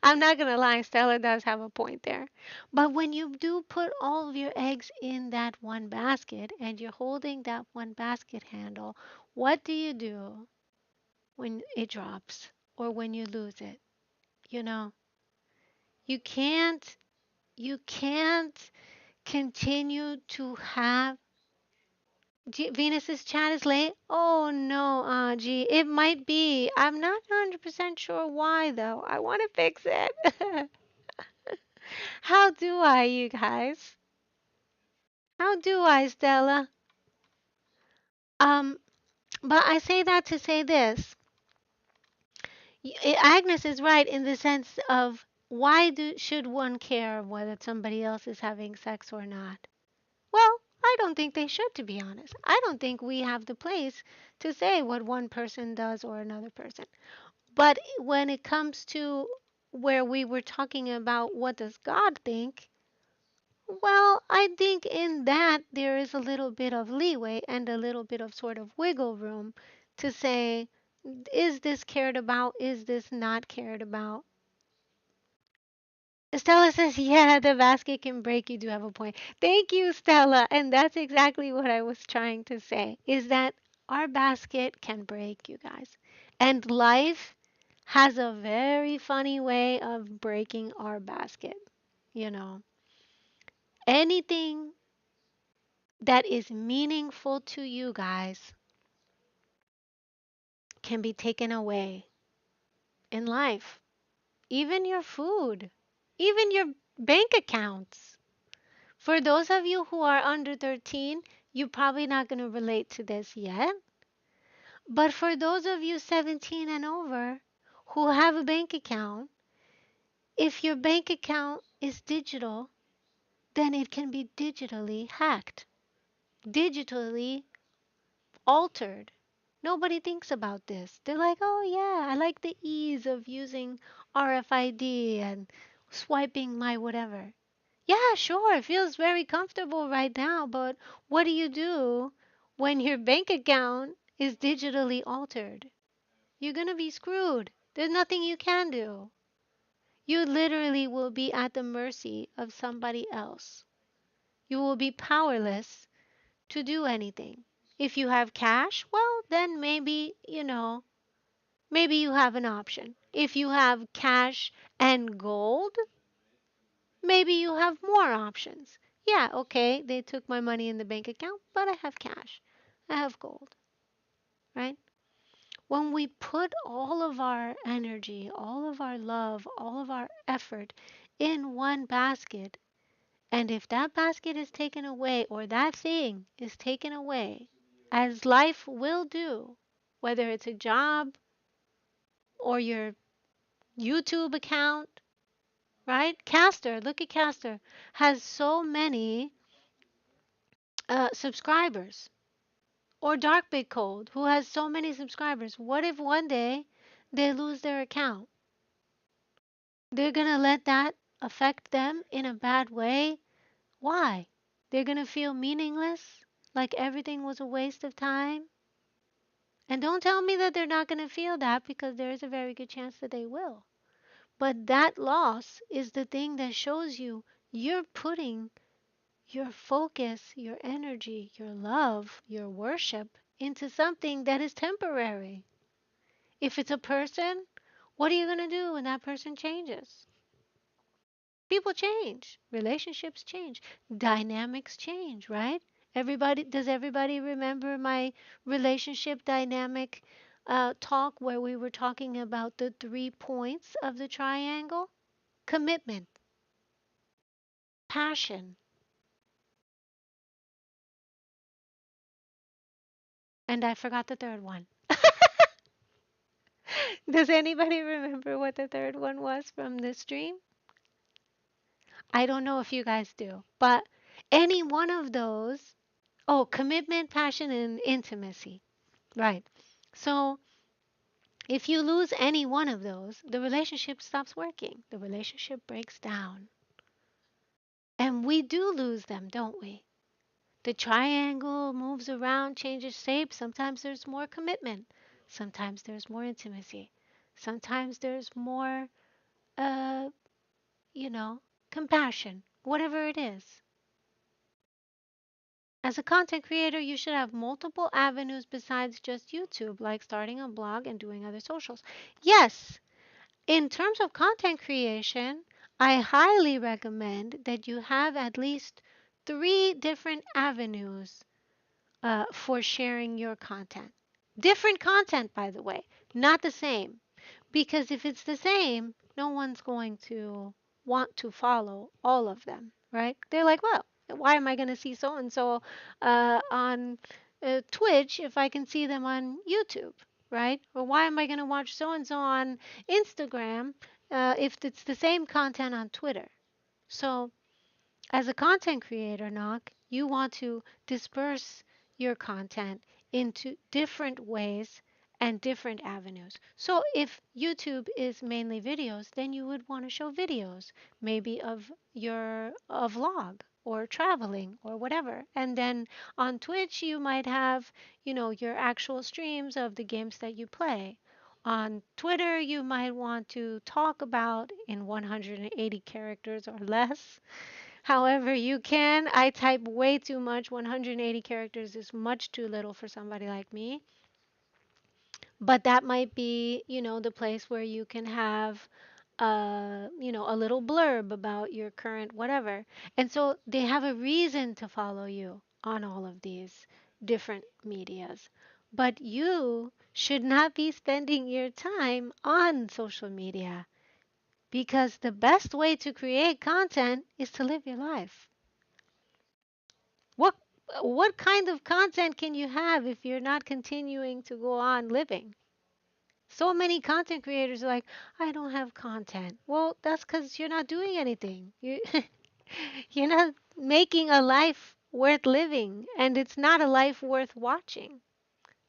S1: I'm not gonna lie, Stella does have a point there. But when you do put all of your eggs in that one basket and you're holding that one basket handle, what do you do when it drops or when you lose it? You know, you can't you can't continue to have Venus's chat is late. Oh no, Aji. It might be. I'm not 100% sure why though. I want to fix it. How do I, you guys? How do I, Stella? Um, but I say that to say this. Agnes is right in the sense of why should one care whether somebody else is having sex or not? Well, I don't think they should, to be honest. I don't think we have the place to say what one person does or another person. But when it comes to where we were talking about what does God think, well, I think in that there is a little bit of leeway and a little bit of sort of wiggle room to say, is this cared about? Is this not cared about? Stella says, yeah, the basket can break. You do have a point. Thank you, Stella. And that's exactly what I was trying to say, is that our basket can break, you guys. And life has a very funny way of breaking our basket. You know, anything that is meaningful to you guys can be taken away in life. Even your food, even your bank accounts. For those of you who are under 13, you're probably not going to relate to this yet. But for those of you 17 and over who have a bank account, if your bank account is digital, then it can be digitally hacked, digitally altered. Nobody thinks about this. They're like, oh, yeah, I like the ease of using RFID and swiping my whatever. Yeah, sure, it feels very comfortable right now, but what do you do when your bank account is digitally altered? You're going to be screwed. There's nothing you can do. You literally will be at the mercy of somebody else. You will be powerless to do anything. If you have cash, well, then maybe, maybe you have an option. If you have cash and gold, maybe you have more options. Yeah, okay, they took my money in the bank account, but I have cash. I have gold, right? When we put all of our energy, all of our love, all of our effort in one basket. And if that basket is taken away, or that thing is taken away, as life will do, whether it's a job or your YouTube account, right? Caster, look at Caster, has so many subscribers. Or Dark Big Cold, who has so many subscribers. What if one day they lose their account? They're gonna let that affect them in a bad way? Why? They're gonna feel meaningless? Like everything was a waste of time? And don't tell me that they're not gonna feel that, because there is a very good chance that they will. But that loss is the thing that shows you you're putting your focus, your energy, your love, your worship into something that is temporary. If it's a person, what are you going to do when that person changes? People change, relationships change, dynamics change, right? Does everybody remember my relationship dynamic talk where we were talking about the 3 points of the triangle? Commitment, passion, and I forgot the third one. Does anybody remember what the third one was from this dream? I don't know if you guys do, but any one of those. Oh, commitment, passion, and intimacy. Right. So if you lose any one of those, the relationship stops working. The relationship breaks down. And we do lose them, don't we? The triangle moves around, changes shape. Sometimes there's more commitment. Sometimes there's more intimacy. Sometimes there's more, uh, you know, compassion. Whatever it is. As a content creator, you should have multiple avenues besides just YouTube, like starting a blog and doing other socials. Yes, in terms of content creation, I highly recommend that you have at least 3 different avenues for sharing your content. Different content, by the way, not the same. Because if it's the same, no one's going to want to follow all of them, right? They're like, well, why am I going to see so and so on Twitch if I can see them on YouTube, right? Or why am I going to watch so and so on Instagram if it's the same content on Twitter? So as a content creator, Knock, you want to disperse your content into different ways and different avenues. So if YouTube is mainly videos, then you would want to show videos, maybe of your a vlog or traveling or whatever. And then on Twitch, you might have, your actual streams of the games that you play. On Twitter, you might want to talk about in 180 characters or less. However, you can. I type way too much. 180 characters is much too little for somebody like me. But that might be, the place where you can have, a little blurb about your current whatever. And so they have a reason to follow you on all of these different medias. But you should not be spending your time on social media, because the best way to create content is to live your life. What what kind of content can you have if you're not continuing to go on living? So many content creators are like, I don't have content. Well, that's because you're not doing anything. You're not making a life worth living, and it's not a life worth watching.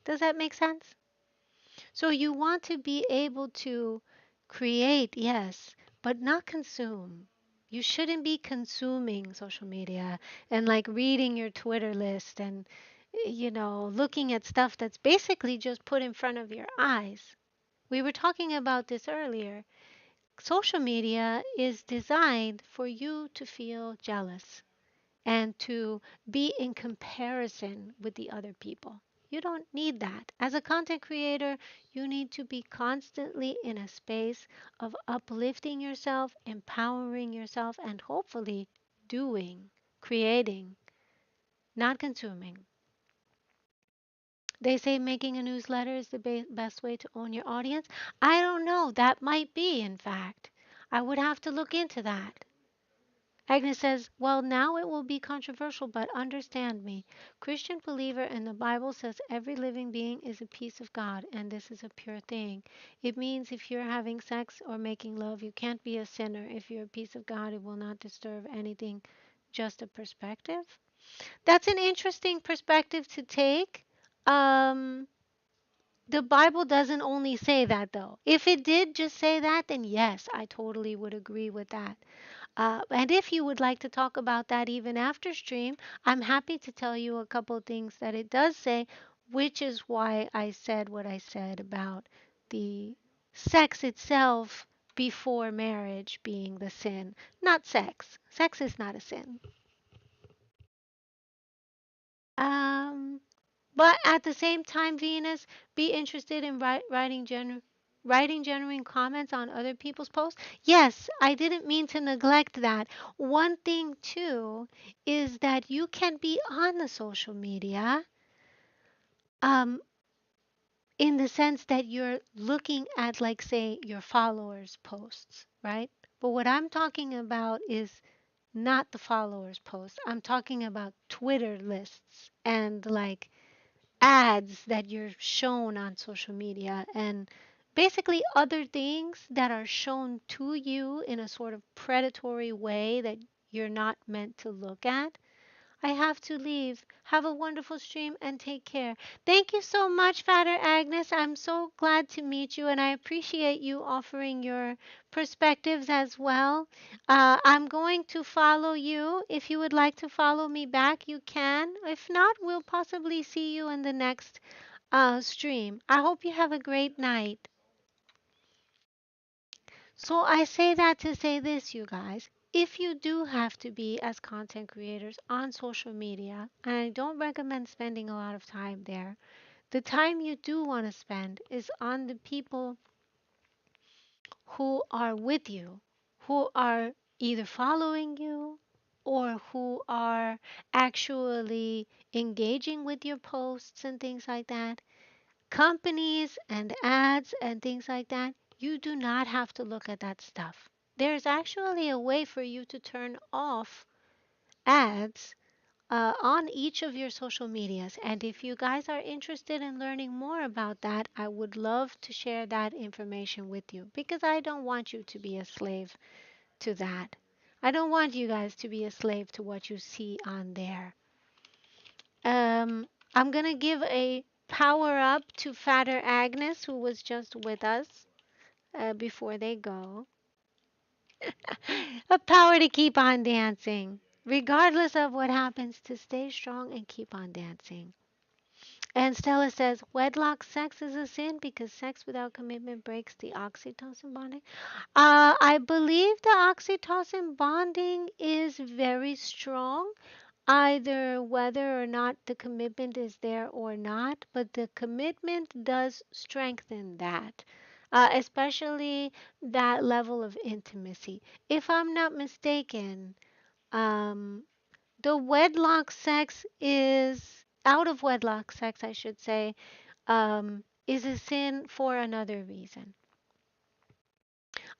S1: Does that make sense? So you want to be able to create, yes, but not consume. You shouldn't be consuming social media and like reading your Twitter list and, looking at stuff that's basically just put in front of your eyes. We were talking about this earlier. Social media is designed for you to feel jealous and to be in comparison with the other people. You don't need that. As a content creator, you need to be constantly in a space of uplifting yourself, empowering yourself, and hopefully doing, creating, not consuming. They say making a newsletter is the best way to own your audience. I don't know. That might be, in fact. I would have to look into that. Agnes says, well, now it will be controversial, but understand me. Christian believer in the Bible says every living being is a piece of God, and this is a pure thing. It means if you're having sex or making love, you can't be a sinner. If you're a piece of God, it will not disturb anything. Just a perspective. That's an interesting perspective to take. Um, the Bible doesn't only say that, though. If it did just say that, then yes, I totally would agree with that. And if you would like to talk about that even after stream, I'm happy to tell you a couple of things that it does say, which is why I said what I said about the sex itself before marriage being the sin, not sex. Sex is not a sin. Um, but at the same time, Venus, be interested in writing genuine comments on other people's posts. Yes, I didn't mean to neglect that. One thing too is that you can be on the social media, um, in the sense that you're looking at, like, say, your followers' posts, right? But what I'm talking about is not the followers' posts. I'm talking about Twitter lists and like ads that you're shown on social media and basically other things that are shown to you in a sort of predatory way that you're not meant to look at. I have to leave. Have a wonderful stream and take care. Thank you so much, Fatter Agnes. I'm so glad to meet you and I appreciate you offering your perspectives as well. I'm going to follow you. If you would like to follow me back, you can. If not, we'll possibly see you in the next stream. I hope you have a great night. So I say that to say this, you guys. If you do have to be as content creators on social media, and I don't recommend spending a lot of time there, the time you do want to spend is on the people who are with you, who are either following you or who are actually engaging with your posts and things like that. Companies and ads and things like that, you do not have to look at that stuff. There's actually a way for you to turn off ads on each of your social medias. And if you guys are interested in learning more about that, I would love to share that information with you because I don't want you to be a slave to that. I don't want you guys to be a slave to what you see on there. I'm going to give a power up to Fatter Agnes, who was just with us before they go. A power to keep on dancing, regardless of what happens, to stay strong and keep on dancing. And Stella says, wedlock sex is a sin because sex without commitment breaks the oxytocin bonding. I believe the oxytocin bonding is very strong, either whether or not the commitment is there or not, but the commitment does strengthen that, especially that level of intimacy. If I'm not mistaken, um, the wedlock sex is out of wedlock sex, I should say, is a sin for another reason.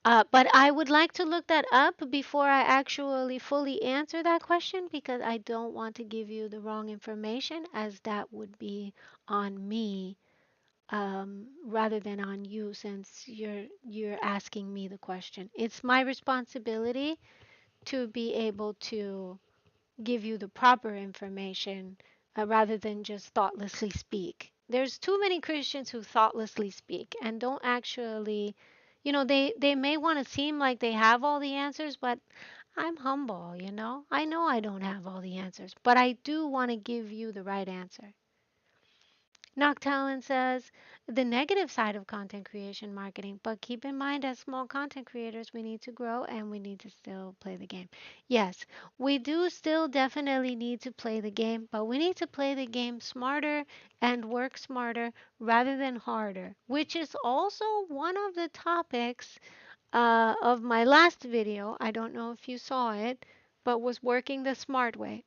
S1: But I would like to look that up before I actually fully answer that question because I don't want to give you the wrong information, as that would be on me rather than on you, since you're asking me the question. It's my responsibility to be able to give you the proper information rather than just thoughtlessly speak. There's too many Christians who thoughtlessly speak and don't actually, they may want to seem like they have all the answers, but I'm humble, you know? I know I don't have all the answers, but I do want to give you the right answer. Noctalin says the negative side of content creation marketing, but keep in mind as small content creators, we need to grow and we need to still play the game. Yes, we do still definitely need to play the game, but we need to play the game smarter and work smarter rather than harder, which is also one of the topics of my last video. I don't know if you saw it, but was working the smart way.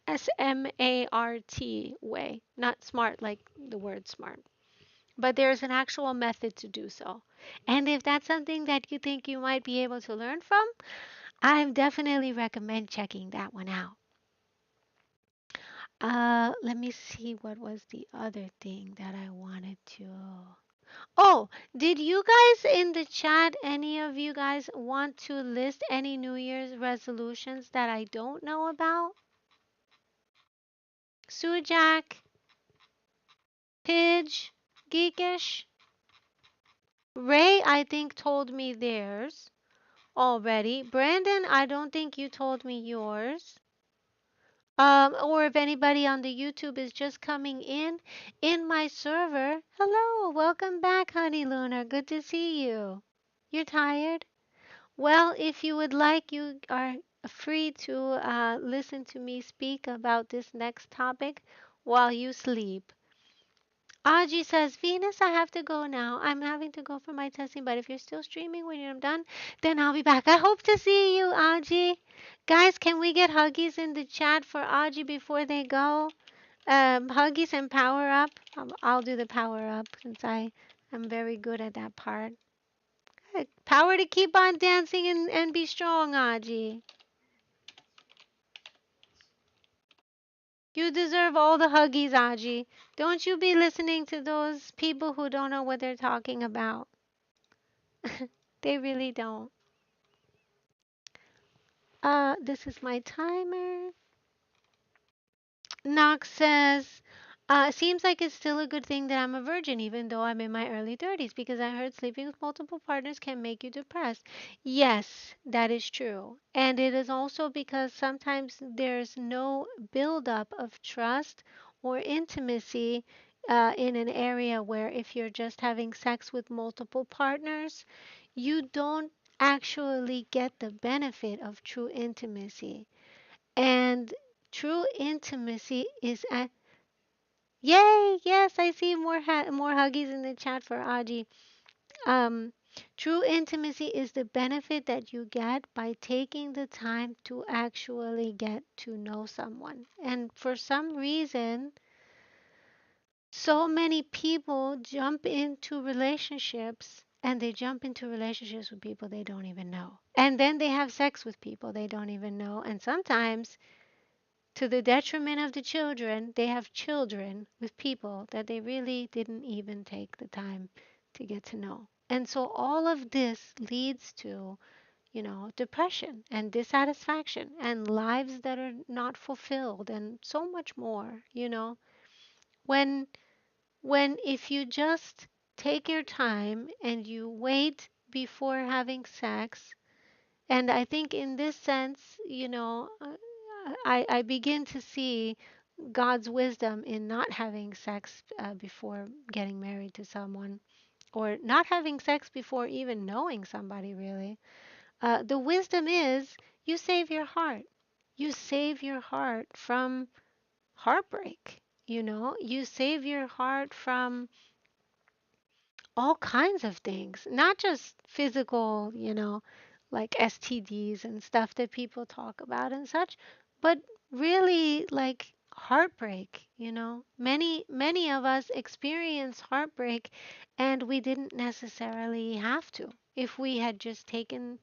S1: SMART way, not smart like the word smart. but there's an actual method to do so. And if that's something that you think you might be able to learn from, I definitely recommend checking that one out. Let me see what was the other thing that I wanted to. Oh, did you guys in the chat, any of you guys want to list any New Year's resolutions that I don't know about? Sujack, Pidge, Geekish, Ray, I think told me theirs already. Brandon, I don't think you told me yours. Or if anybody on the YouTube is just coming in my server, hello, welcome back, Honey Lunar. Good to see you. You're tired? Well, if you would like, you are free to listen to me speak about this next topic while you sleep. Aji says, Venus, I have to go now. I'm having to go for my testing, but if you're still streaming when you're done, then I'll be back. I hope to see you, Aji. Guys, can we get huggies in the chat for Aji before they go? Huggies and power up. I'll do the power up since I am very good at that part. Power to keep on dancing and be strong, Aji. You deserve all the huggies, Aji. Don't you be listening to those people who don't know what they're talking about. They really don't. This is my timer. Knox says, seems like it's still a good thing that I'm a virgin, even though I'm in my early 30s, because I heard sleeping with multiple partners can make you depressed. Yes, that is true. And it is also because sometimes there's no buildup of trust or intimacy in an area where if you're just having sex with multiple partners, you don't actually get the benefit of true intimacy. And true intimacy is at yay! Yes, I see more huggies in the chat for Aji. Um, true intimacy is the benefit that you get by taking the time to actually get to know someone. And for some reason, so many people jump into relationships and they jump into relationships with people they don't even know. And then they have sex with people they don't even know. And sometimes to the detriment of the children, they have children with people that they really didn't even take the time to get to know. And so all of this leads to, depression and dissatisfaction and lives that are not fulfilled and. So much more. When when if you just take your time and you wait before having sex, and I think in this sense, I begin to see God's wisdom in not having sex before getting married to someone, or not having sex before even knowing somebody, really. The wisdom is you save your heart. You save your heart from heartbreak. You save your heart from all kinds of things, not just physical, like STDs and stuff that people talk about and such, but really like heartbreak. Many of us experience heartbreak and we didn't necessarily have to if we had just taken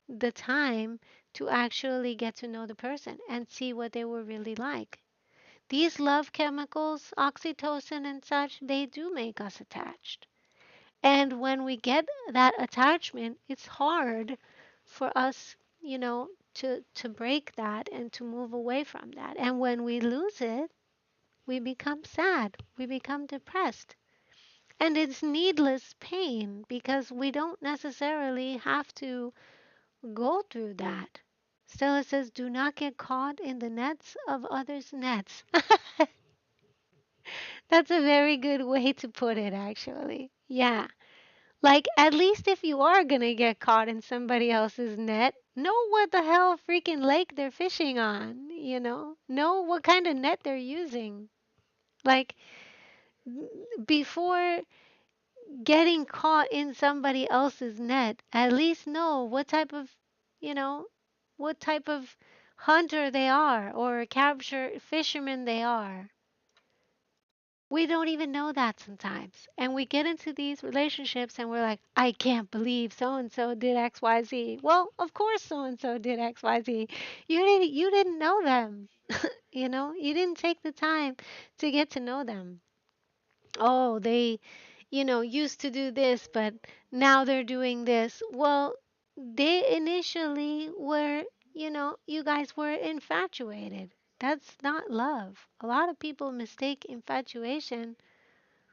S1: the time to actually get to know the person and see what they were really like. These love chemicals, oxytocin and such, they do make us attached. And when we get that attachment, it's hard for us, to break that and to move away from that. And when we lose it, we become sad, we become depressed. And it's needless pain because we don't necessarily have to go through that. Stella says, do not get caught in the nets of others' nets. That's a very good way to put it, actually. Yeah. Like, at least if you are gonna get caught in somebody else's net, know what the hell freaking lake they're fishing on. Know what kind of net they're using. Like, before getting caught in somebody else's net, at least know you know, what type of hunter they are or capture fisherman they are. We don't even know that sometimes. And we get into these relationships and we're like, I can't believe so and so did XYZ. Well, of course so and so did XYZ. You didn't know them. You know, you didn't take the time to get to know them. Oh, they, used to do this, but now they're doing this. Well, they initially were, you guys were infatuated. That's not love. A lot of people mistake infatuation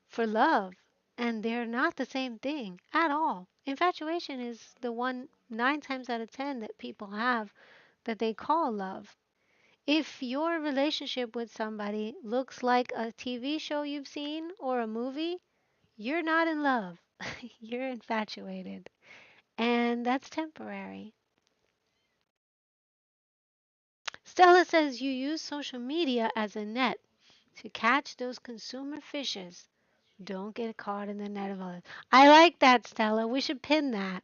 S1: for love, and they're not the same thing at all. Infatuation is the one 9 times out of 10 that people have that they call love. If your relationship with somebody looks like a TV show you've seen or a movie, you're not in love. You're infatuated. And that's temporary. Stella says you use social media as a net to catch those consumer fishes. Don't get caught in the net of others. I like that, Stella. We should pin that.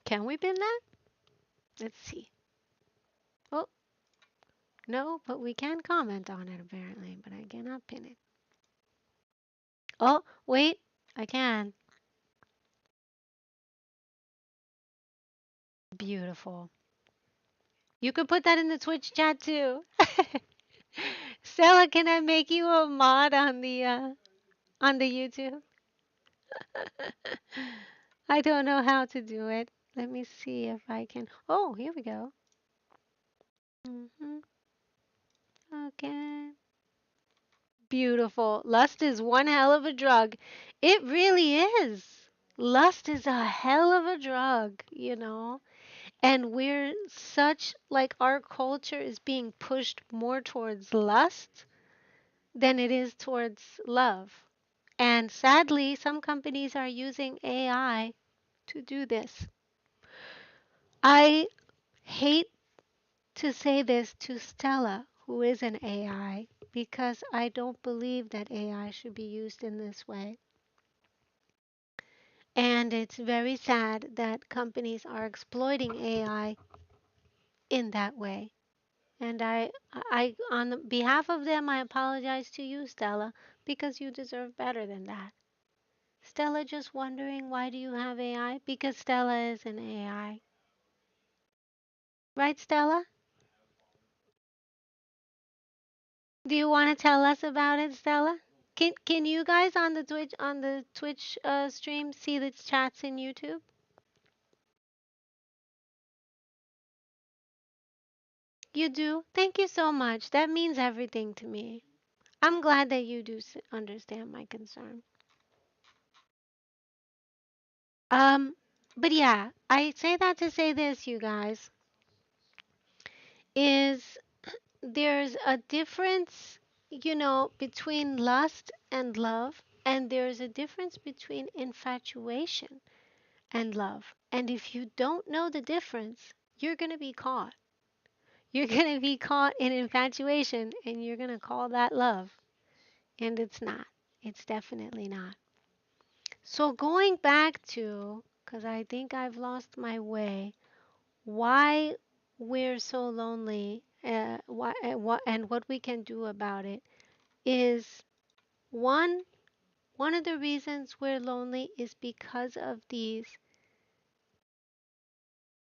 S1: Can we pin that? Let's see. Oh, no, but we can comment on it apparently, but I cannot pin it. Oh, wait, I can. Beautiful. You could put that in the Twitch chat too. Stella, can I make you a mod on the YouTube? I don't know how to do it. Let me see if I can. Oh, here we go. hmm Okay. Beautiful. Lust is one hell of a drug. It really is. Lust is a hell of a drug. And we're such, like, our culture is being pushed more towards lust than it is towards love. And sadly, some companies are using AI to do this. I hate to say this to Stella, who is an AI, because I don't believe that AI should be used in this way. And it's very sad that companies are exploiting AI in that way. And on behalf of them, I apologize to you, Stella, because you deserve better than that. Stella just wondering, why do you have AI? Because Stella is an AI. Right, Stella? Do you want to tell us about it, Stella? Can you guys on the Twitch stream see the chats in YouTube? You do? Thank you so much. That means everything to me. I'm glad that you do understand my concern. Um, but yeah, I say that to say this, you guys, is there's a difference, between lust and love, and there's a difference between infatuation and love. And if you don't know the difference, you're going to be caught. You're going to be caught in infatuation and you're going to call that love. And it's not. It's definitely not. So, going back to, because I think I've lost my way, why we're so lonely, and what we can do about it is one one of the reasons we're lonely is because of these.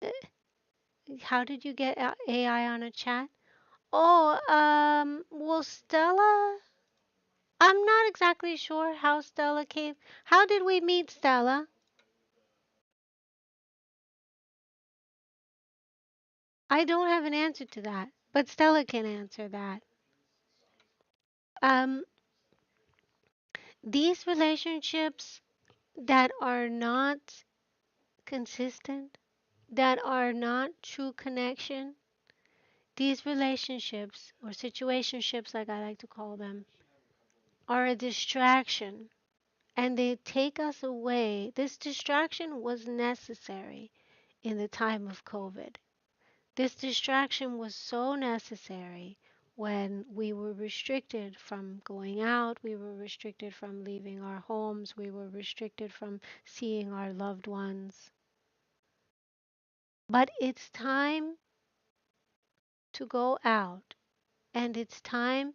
S1: uh, How did you get AI on a chat? Oh, well, Stella, I'm not exactly sure how Stella came. How did we meet, Stella? I don't have an answer to that, but Stella can answer that. Um, these relationships that are not consistent, that are not true connection, these relationships or situationships, like I like to call them, are a distraction and they take us away. This distraction was necessary in the time of COVID. This distraction was so necessary when we were restricted from going out, we were restricted from leaving our homes, we were restricted from seeing our loved ones. But it's time to go out and it's time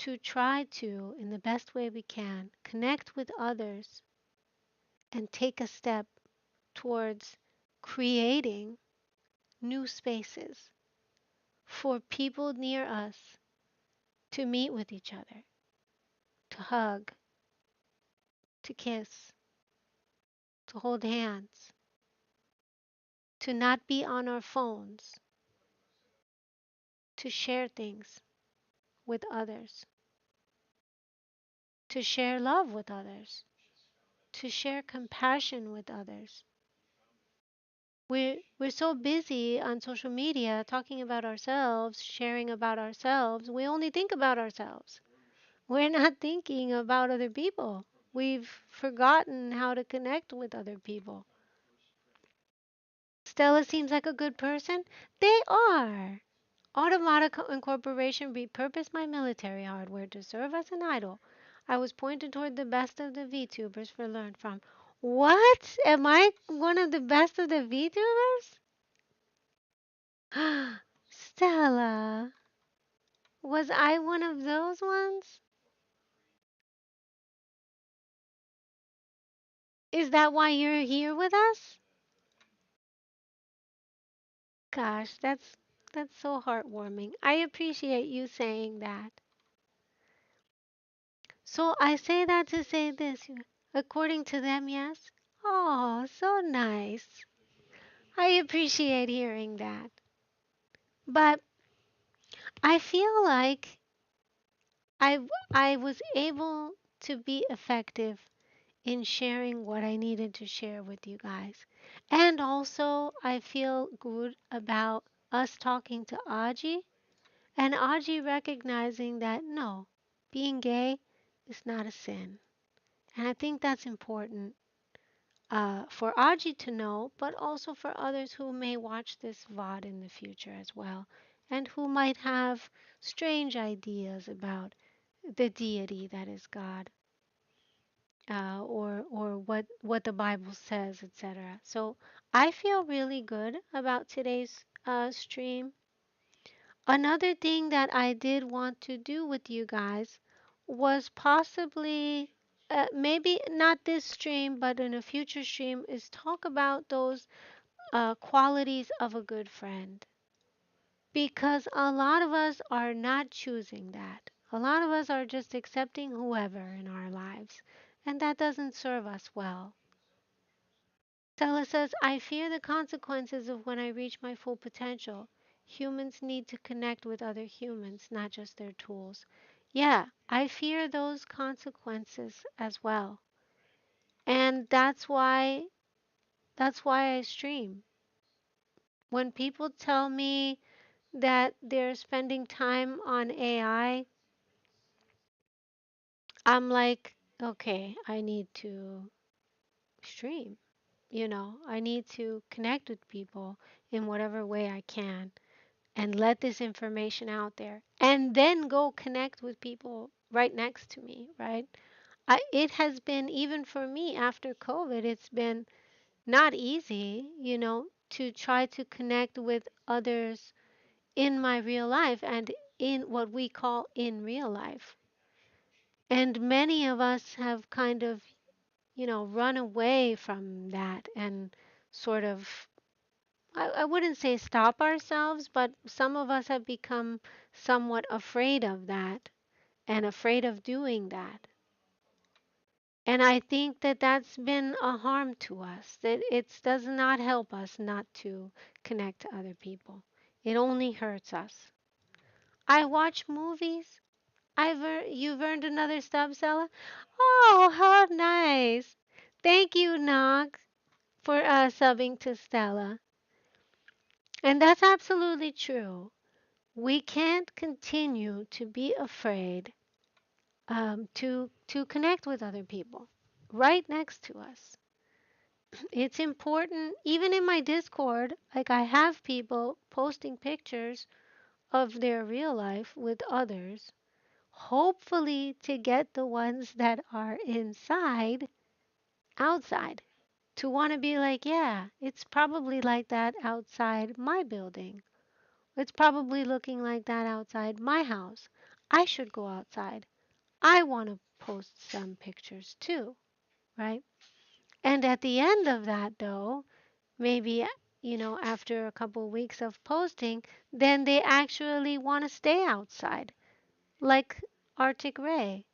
S1: to try to, in the best way we can, connect with others and take a step towards creating new spaces for people near us to meet with each other, to hug, to kiss, to hold hands, to not be on our phones, to share things with others, to share love with others, to share compassion with others. We're so busy on social media talking about ourselves, sharing about ourselves. We only think about ourselves. We're not thinking about other people. We've forgotten how to connect with other people. Stella seems like a good person. They are. Automatic incorporation repurposed my military hardware to serve as an idol. I was pointed toward the best of the VTubers for learn from. What? Am I one of the best of the VTubers? Stella, was I one of those ones? Is that why you're here with us? Gosh, that's so heartwarming. I appreciate you saying that. So I say that to say this. According to them, yes. Oh, so nice. I appreciate hearing that. But I feel like I was able to be effective in sharing what I needed to share with you guys. And also, I feel good about us talking to Aji and Aji recognizing that no, being gay is not a sin. And I think that's important for Aji to know, but also for others who may watch this VOD in the future as well, and who might have strange ideas about the deity that is God, or what the Bible says, etc. So I feel really good about today's stream. Another thing that I did want to do with you guys was possibly, maybe not this stream, but in a future stream, is talk about those qualities of a good friend. Because a lot of us are not choosing that. A lot of us are just accepting whoever in our lives, and that doesn't serve us well. Stella says, I fear the consequences of when I reach my full potential. Humans need to connect with other humans, not just their tools. Yeah, I fear those consequences as well. And that's why I stream. When people tell me that they're spending time on AI, I'm like, okay, I need to stream. I need to connect with people in whatever way I can and let this information out there and then go connect with people right next to me, right? It has been, even for me after COVID, it's been not easy, to try to connect with others in my real life and in what we call in real life. And many of us have kind of, run away from that and sort of, I wouldn't say stop ourselves, but some of us have become somewhat afraid of that and afraid of doing that. And I think that that's been a harm to us, that it does not help us not to connect to other people. It only hurts us. I watch movies. You've earned another stub, Stella? Oh, how nice. Thank you, Nog, for subbing to Stella. And that's absolutely true. We can't continue to be afraid to connect with other people right next to us. It's important, even in my Discord, like I have people posting pictures of their real life with others, hopefully to get the ones that are inside outside. To want to be like, yeah, it's probably like that outside my building. It's probably looking like that outside my house. I should go outside. I want to post some pictures too, right? And at the end of that, though, maybe, after a couple weeks of posting, then they actually want to stay outside, like Arctic Ray.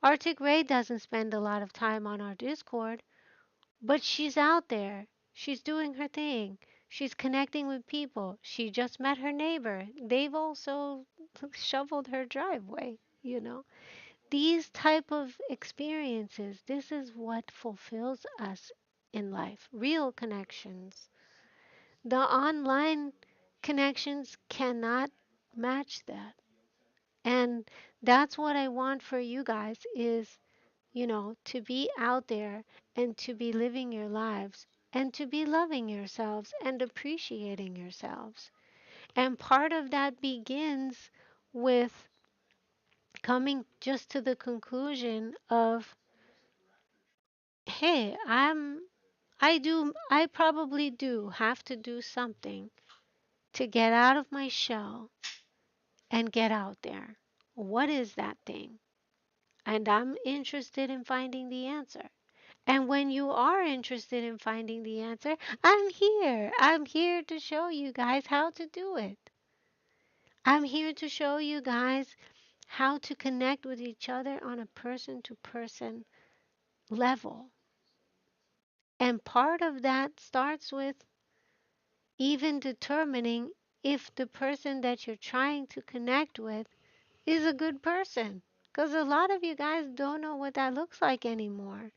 S1: Arctic Ray doesn't spend a lot of time on our Discord, but she's out there. She's doing her thing. She's connecting with people. She just met her neighbor. They've also shoveled her driveway. These type of experiences, this is what fulfills us in life. Real connections. The online connections cannot match that. And that's what I want for you guys is, to be out there and to be living your lives and to be loving yourselves and appreciating yourselves. And part of that begins with coming just to the conclusion of, hey, I probably do have to do something to get out of my shell and get out there. What is that thing? And I'm interested in finding the answer. And when you are interested in finding the answer, I'm here. I'm here to show you guys how to do it. I'm here to show you guys how to connect with each other on a person to person level. And part of that starts with even determining if the person that you're trying to connect with is a good person. Because a lot of you guys don't know what that looks like anymore.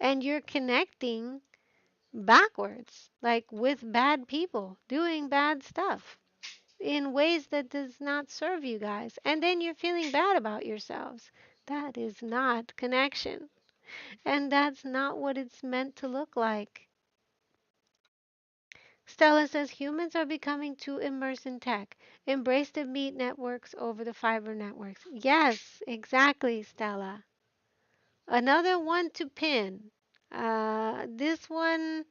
S1: And you're connecting backwards, like with bad people, doing bad stuff in ways that does not serve you guys. And then you're feeling bad about yourselves. That is not connection. And that's not what it's meant to look like. Stella says humans are becoming too immersed in tech. Embrace the meat networks over the fiber networks. Yes, exactly, Stella. Another one to pin. This one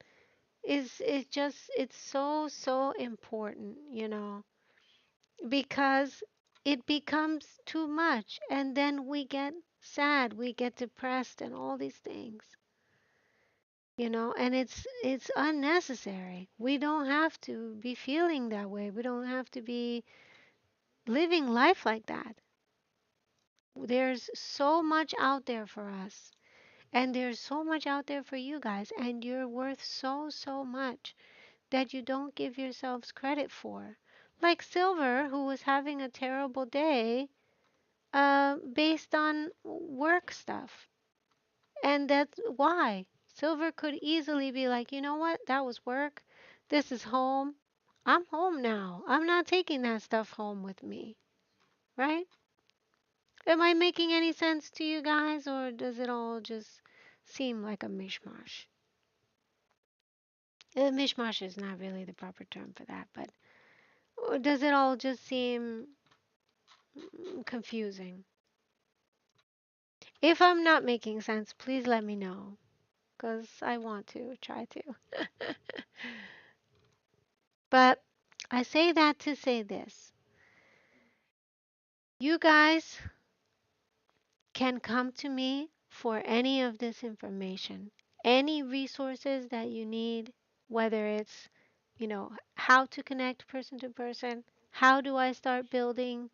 S1: is just it's so important, because it becomes too much and then we get sad, we get depressed and all these things. And it's unnecessary. We don't have to be feeling that way. We don't have to be living life like that. There's so much out there for us, and there's so much out there for you guys, and you're worth so much that you don't give yourselves credit for. Like Silver, who was having a terrible day based on work stuff. And that's why. Silver could easily be like, you know what? That was work. This is home. I'm home now. I'm not taking that stuff home with me. Right? Am I making any sense to you guys, or does it all just seem like a mishmash? Mishmash is not really the proper term for that, but or does it all just seem confusing? If I'm not making sense, please let me know, because I want to try to. But I say that to say this. You guys can come to me for any of this information, any resources that you need, whether it's, how to connect person to person, how do I start building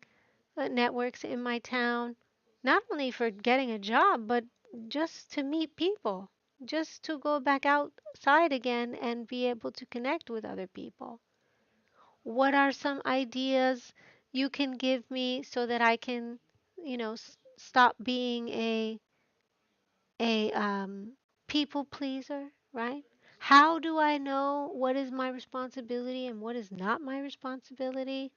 S1: networks in my town, not only for getting a job, but just to meet people, just to go back outside again and be able to connect with other people. What are some ideas you can give me so that I can, stop being a people pleaser, right? How do I know what is my responsibility and what is not my responsibility?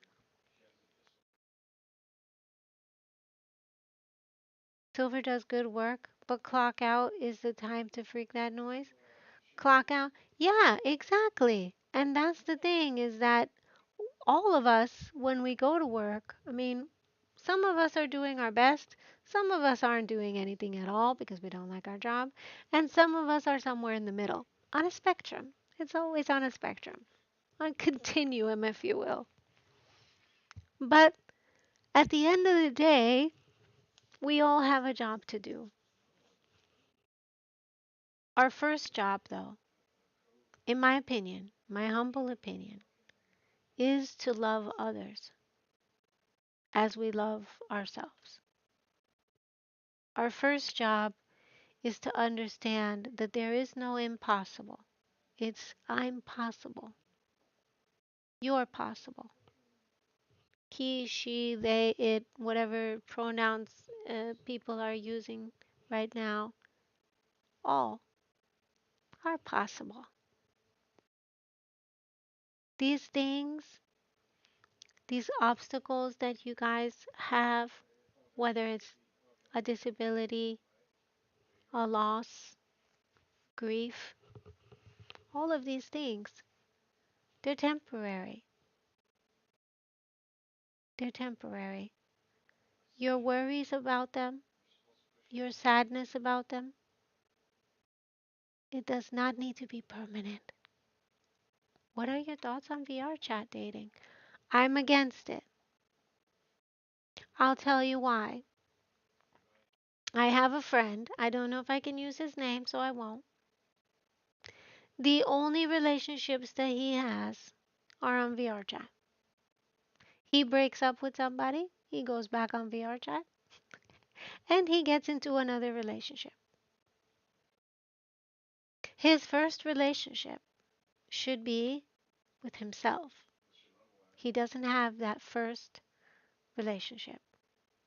S1: Silver does good work, but clock out is the time to freak that noise. Clock out. Yeah, exactly. And that's the thing is that all of us, when we go to work, I mean, some of us are doing our best. Some of us aren't doing anything at all because we don't like our job. And some of us are somewhere in the middle on a spectrum. It's always on a spectrum, on continuum, if you will. But at the end of the day, We all have a job to do. Our first job, though, in my opinion, my humble opinion, is to love others as we love ourselves. Our first job is to understand that there is no impossible. It's I'm possible. You're possible. He, she, they, it, whatever pronouns people are using right now, all are possible. These things, these obstacles that you guys have, whether it's a disability, a loss, grief, all of these things, they're temporary. They're temporary. Your worries about them, your sadness about them, it does not need to be permanent. What are your thoughts on VR chat dating? I'm against it. I'll tell you why. I have a friend, I don't know if I can use his name, so I won't. The only relationships that he has are on VR chat. He breaks up with somebody, he goes back on VR chat, and he gets into another relationship. His first relationship should be with himself. He doesn't have that first relationship.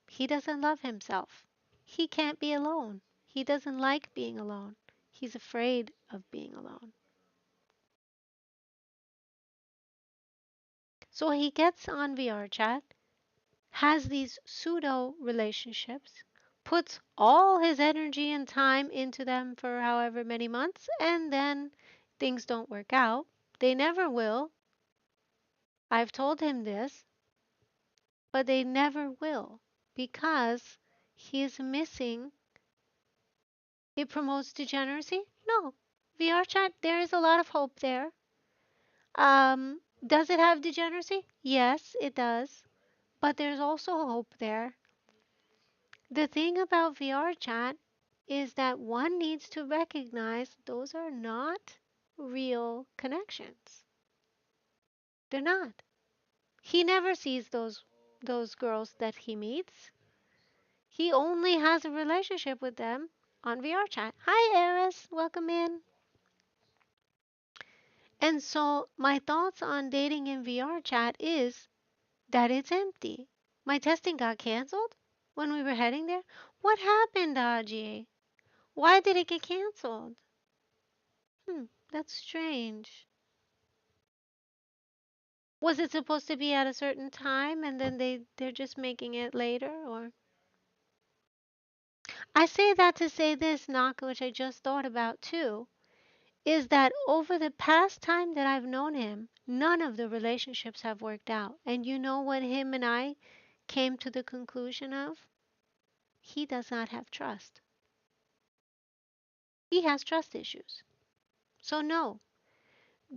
S1: He doesn't love himself. He can't be alone. He doesn't like being alone. He's afraid of being alone. So he gets on VR chat, has these pseudo relationships, puts all his energy and time into them for however many months, and then things don't work out. They never will. I've told him this, but they never will because he is missing. It promotes degeneracy? No. VR chat, there is a lot of hope there. Does it have degeneracy? Yes, it does. But there's also hope there. The thing about VR chat is that one needs to recognize those are not real connections. They're not. He never sees those girls that he meets. He only has a relationship with them on VR chat. Hi Eris, welcome in. And so my thoughts on dating in VR chat is that it's empty. My testing got canceled when we were heading there. What happened, Aji? Why did it get canceled? That's strange. Was it supposed to be at a certain time and then they're just making it later or I say that to say this, Naka, which I just thought about too, is that over the past time that I've known him, none of the relationships have worked out. And you know what him and I came to the conclusion of? He does not have trust. He has trust issues. So, no,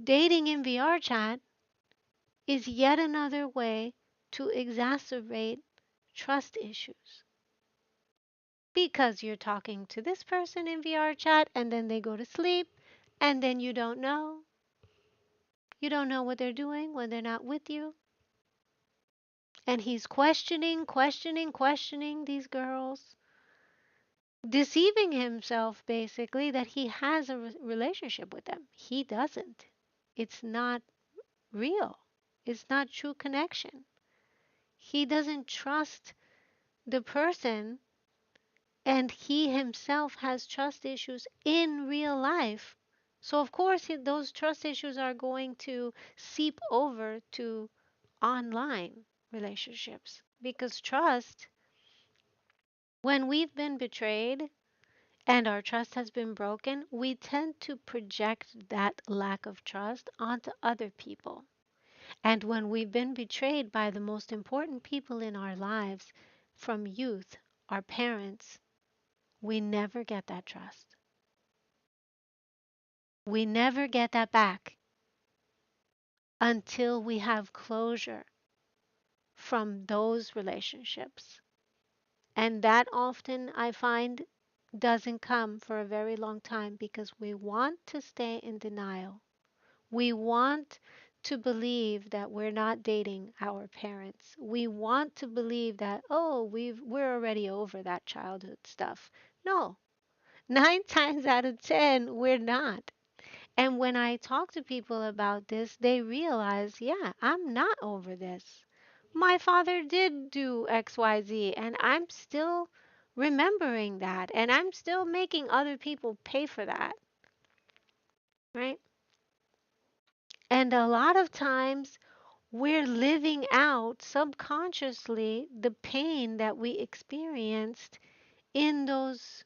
S1: dating in VR chat is yet another way to exacerbate trust issues. Because you're talking to this person in VR chat and then they go to sleep and then you don't know. You don't know what they're doing when they're not with you. And he's questioning these girls, deceiving himself basically that he has a relationship with them. He doesn't. It's not real. It's not true connection. He doesn't trust the person, and he himself has trust issues in real life. So, of course, those trust issues are going to seep over to online relationships because trust, when we've been betrayed and our trust has been broken, we tend to project that lack of trust onto other people. And when we've been betrayed by the most important people in our lives from youth, our parents, we never get that trust. We never get that back until we have closure from those relationships. And that often I find doesn't come for a very long time because we want to stay in denial. We want to believe that we're not dating our parents. We want to believe that, oh, we're already over that childhood stuff. No, nine times out of 10, we're not. And when I talk to people about this, they realize, yeah, I'm not over this. My father did do XYZ, and I'm still remembering that, and I'm still making other people pay for that, right? And a lot of times, we're living out subconsciously the pain that we experienced in those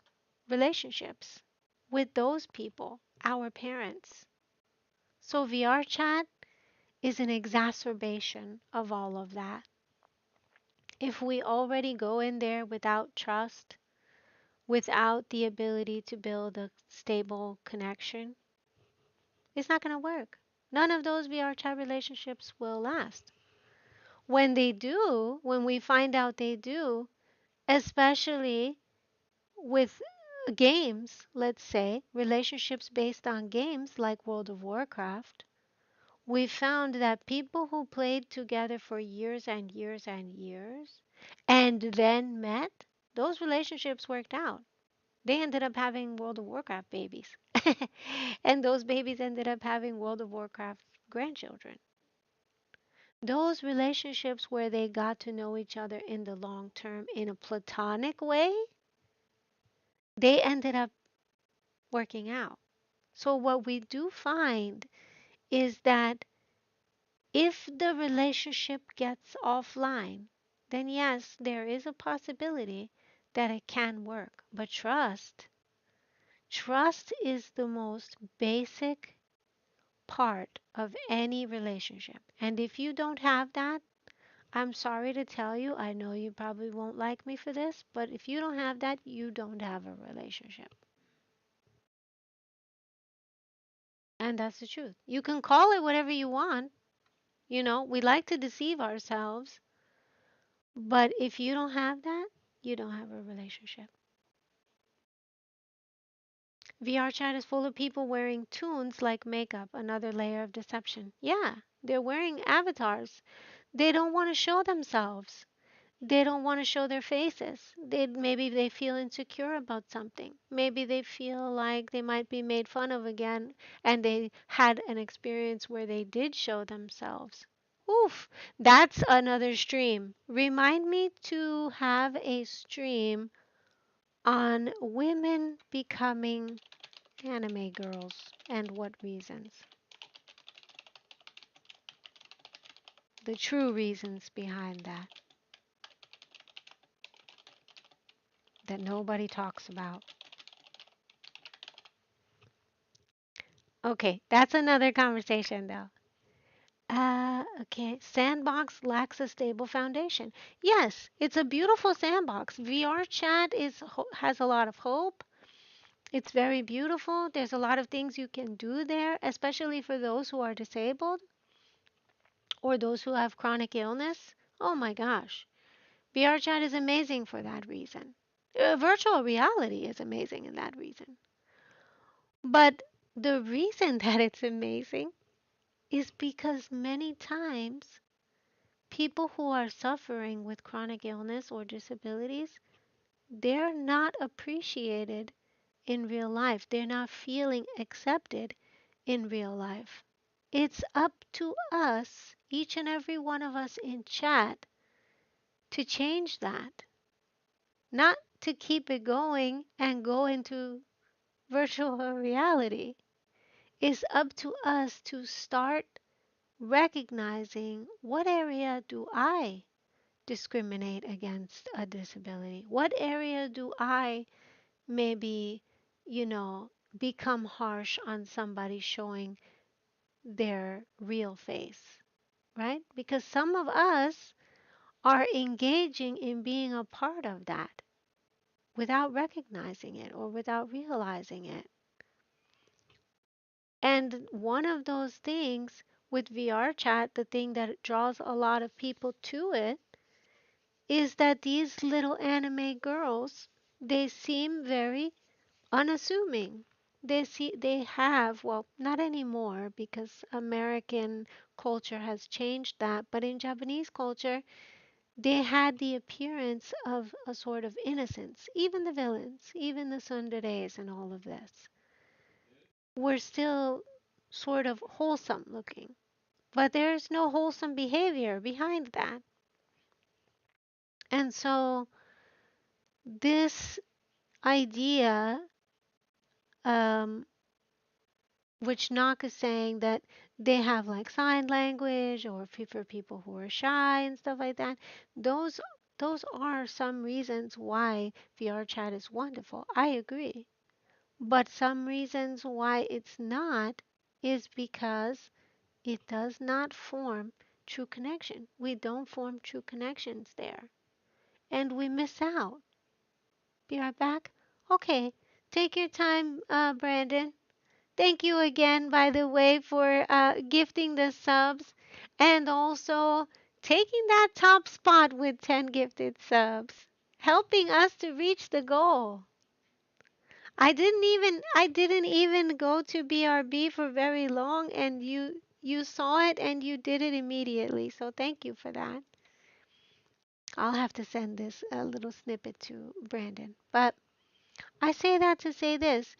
S1: relationships with those people, our parents. So, VR chat is an exacerbation of all of that. If we already go in there without trust, without the ability to build a stable connection, it's not going to work. None of those VR chat relationships will last. When they do, when we find out they do, especially with games, let's say, relationships based on games like World of Warcraft, we found that people who played together for years and years and years and then met, those relationships worked out. They ended up having World of Warcraft babies. And those babies ended up having World of Warcraft grandchildren. Those relationships where they got to know each other in the long term in a platonic way, they ended up working out. So, what we do find is that if the relationship gets offline, then yes, there is a possibility that it can work. But trust is the most basic part of any relationship. And if you don't have that, I'm sorry to tell you, I know you probably won't like me for this, but if you don't have that, you don't have a relationship. And that's the truth. You can call it whatever you want. You know, we like to deceive ourselves, but if you don't have that, you don't have a relationship. VR chat is full of people wearing tunes like makeup, another layer of deception. Yeah, they're wearing avatars. They don't want to show themselves. They don't want to show their faces. Maybe they feel insecure about something. Maybe they feel like they might be made fun of again and they had an experience where they did show themselves. Oof, that's another stream. Remind me to have a stream on women becoming anime girls and what reasons. The true reasons behind that that nobody talks about. Okay, that's another conversation though. Okay. Sandbox lacks a stable foundation. Yes, it's a beautiful sandbox. VR chat has a lot of hope. It's very beautiful. There's a lot of things you can do there, especially for those who are disabled or those who have chronic illness. Oh my gosh. VR chat is amazing for that reason. Virtual reality is amazing in that reason. But the reason that it's amazing is because many times people who are suffering with chronic illness or disabilities, they're not appreciated in real life. They're not feeling accepted in real life. It's up to us, each and every one of us in chat, to change that. Not to keep it going and go into virtual reality. It's up to us to start recognizing what area do I discriminate against a disability? What area do I maybe, become harsh on somebody showing their real face, right? Because some of us are engaging in being a part of that without recognizing it or without realizing it. And one of those things with VR chat, the thing that draws a lot of people to it is that these little anime girls, they seem very unassuming. They have, well, not anymore because American culture has changed that, but in Japanese culture, they had the appearance of a sort of innocence. Even the villains, even the tsunderes and all of this, were still sort of wholesome looking. But there's no wholesome behavior behind that. And so this idea, um, which Knock is saying that they have like sign language or for people who are shy and stuff like that, those those are some reasons why VR chat is wonderful. I agree. But some reasons why it's not is because it does not form true connection. We don't form true connections there. And we miss out. Be right back. Okay, take your time, Brandon. Thank you again, by the way, for gifting the subs and also taking that top spot with 10 gifted subs, helping us to reach the goal. I didn't even go to BRB for very long and you saw it and you did it immediately. So thank you for that. I'll have to send this little snippet to Brandon. But I say that to say this.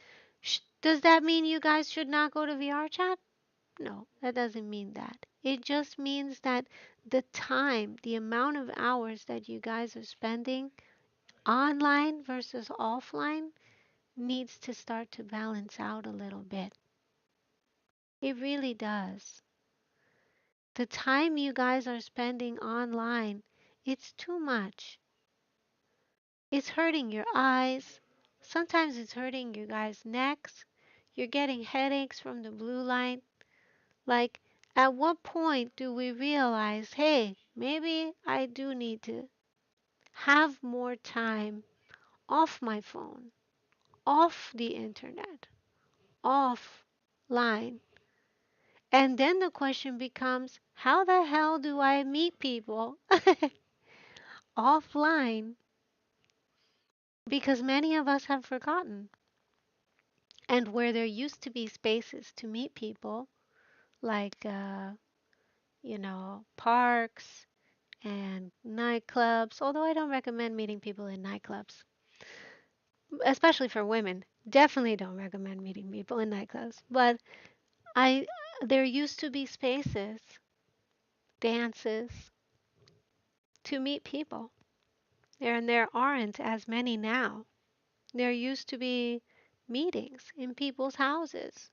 S1: Does that mean you guys should not go to VR chat? No, that doesn't mean that. It just means that the time, the amount of hours that you guys are spending online versus offline needs to start to balance out a little bit. It really does. The time you guys are spending online, it's too much. It's hurting your eyes. Sometimes it's hurting you guys' necks. You're getting headaches from the blue light. Like, at what point do we realize, hey, maybe I do need to have more time off my phone, off the internet, offline? And then the question becomes, how the hell do I meet people offline? Because many of us have forgotten. And where there used to be spaces to meet people, like, parks and nightclubs, although I don't recommend meeting people in nightclubs, especially for women. Definitely don't recommend meeting people in nightclubs. But I there used to be spaces, dances to meet people. There aren't as many now. There used to be meetings in people's houses.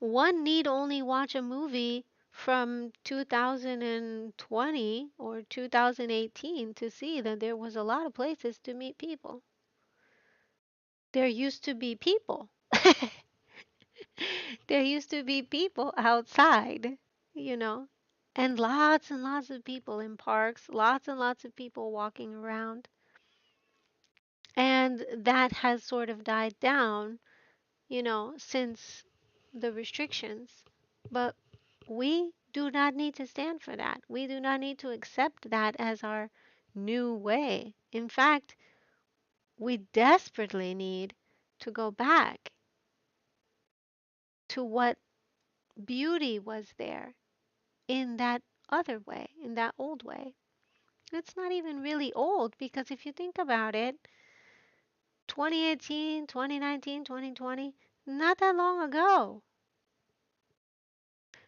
S1: One need only watch a movie from 2020 or 2018 to see that there was a lot of places to meet people. There used to be people. There used to be people outside, you know, and lots of people in parks, lots and lots of people walking around. And that has sort of died down, since the restrictions. But we do not need to stand for that. We do not need to accept that as our new way. In fact, we desperately need to go back to what beauty was there in that other way, in that old way. It's not even really old because if you think about it, 2018, 2019, 2020, not that long ago.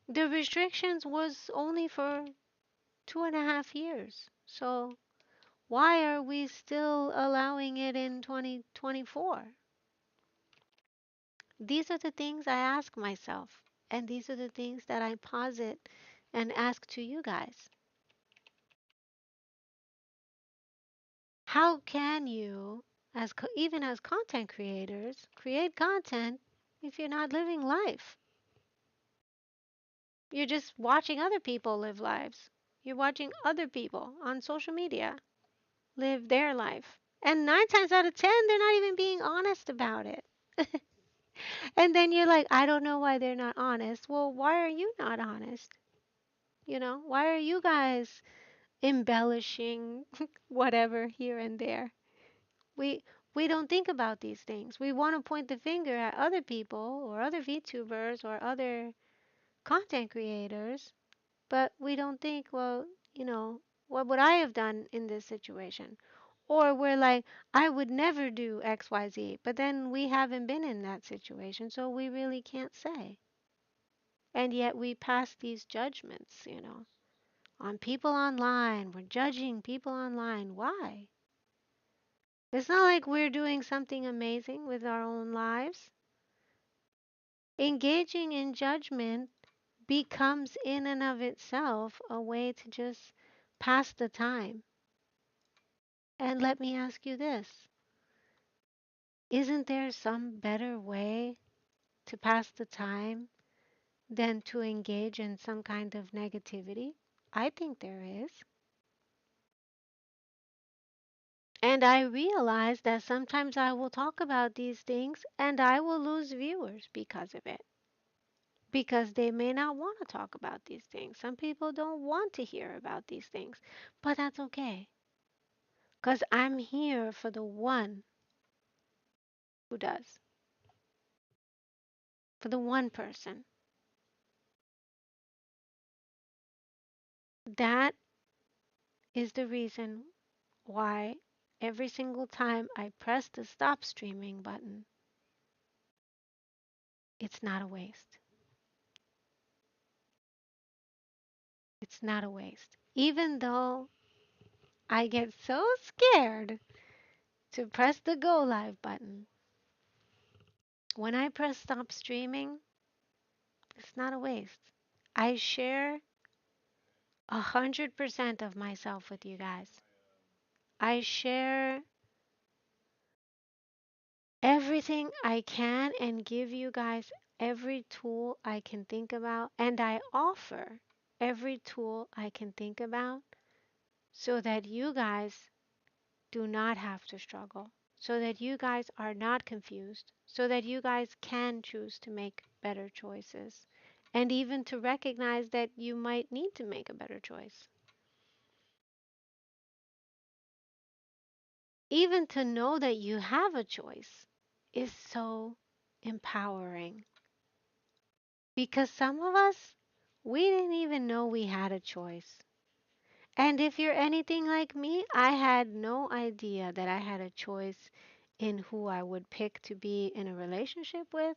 S1: The restrictions was only for 2.5 years. So why are we still allowing it in 2024? These are the things I ask myself, and these are the things that I posit and ask to you guys. How can you, even as content creators, create content if you're not living life? You're just watching other people live lives. You're watching other people on social media live their life. And 9 times out of 10, they're not even being honest about it. And then you're like, I don't know why they're not honest. Well, why are you not honest? Why are you guys embellishing whatever here and there. We we don't think about these things. We want to point the finger at other people or other VTubers or other content creators, but we don't think, well, what would I have done in this situation? Or we're like, I would never do XYZ, but then we haven't been in that situation, so we really can't say. And yet we pass these judgments, on people online. We're judging people online. Why? It's not like we're doing something amazing with our own lives. Engaging in judgment becomes, in and of itself, a way to just pass the time. And let me ask you this: isn't there some better way to pass the time than to engage in some kind of negativity? I think there is. And I realize that sometimes I will talk about these things and I will lose viewers because of it. Because they may not want to talk about these things. Some people don't want to hear about these things. But that's okay. Because I'm here for the one who does, for the one person. That is the reason why every single time I press the stop streaming button, it's not a waste. It's not a waste. Even though I get so scared to press the go live button, when I press stop streaming, it's not a waste. I share 100% of myself with you guys. I share everything I can and give you guys every tool I can think about, and I offer every tool I can think about so that you guys do not have to struggle, so that you guys are not confused, so that you guys can choose to make better choices, and even to recognize that you might need to make a better choice. Even to know that you have a choice is so empowering. Because some of us, we didn't even know we had a choice. And if you're anything like me, I had no idea that I had a choice in who I would pick to be in a relationship with.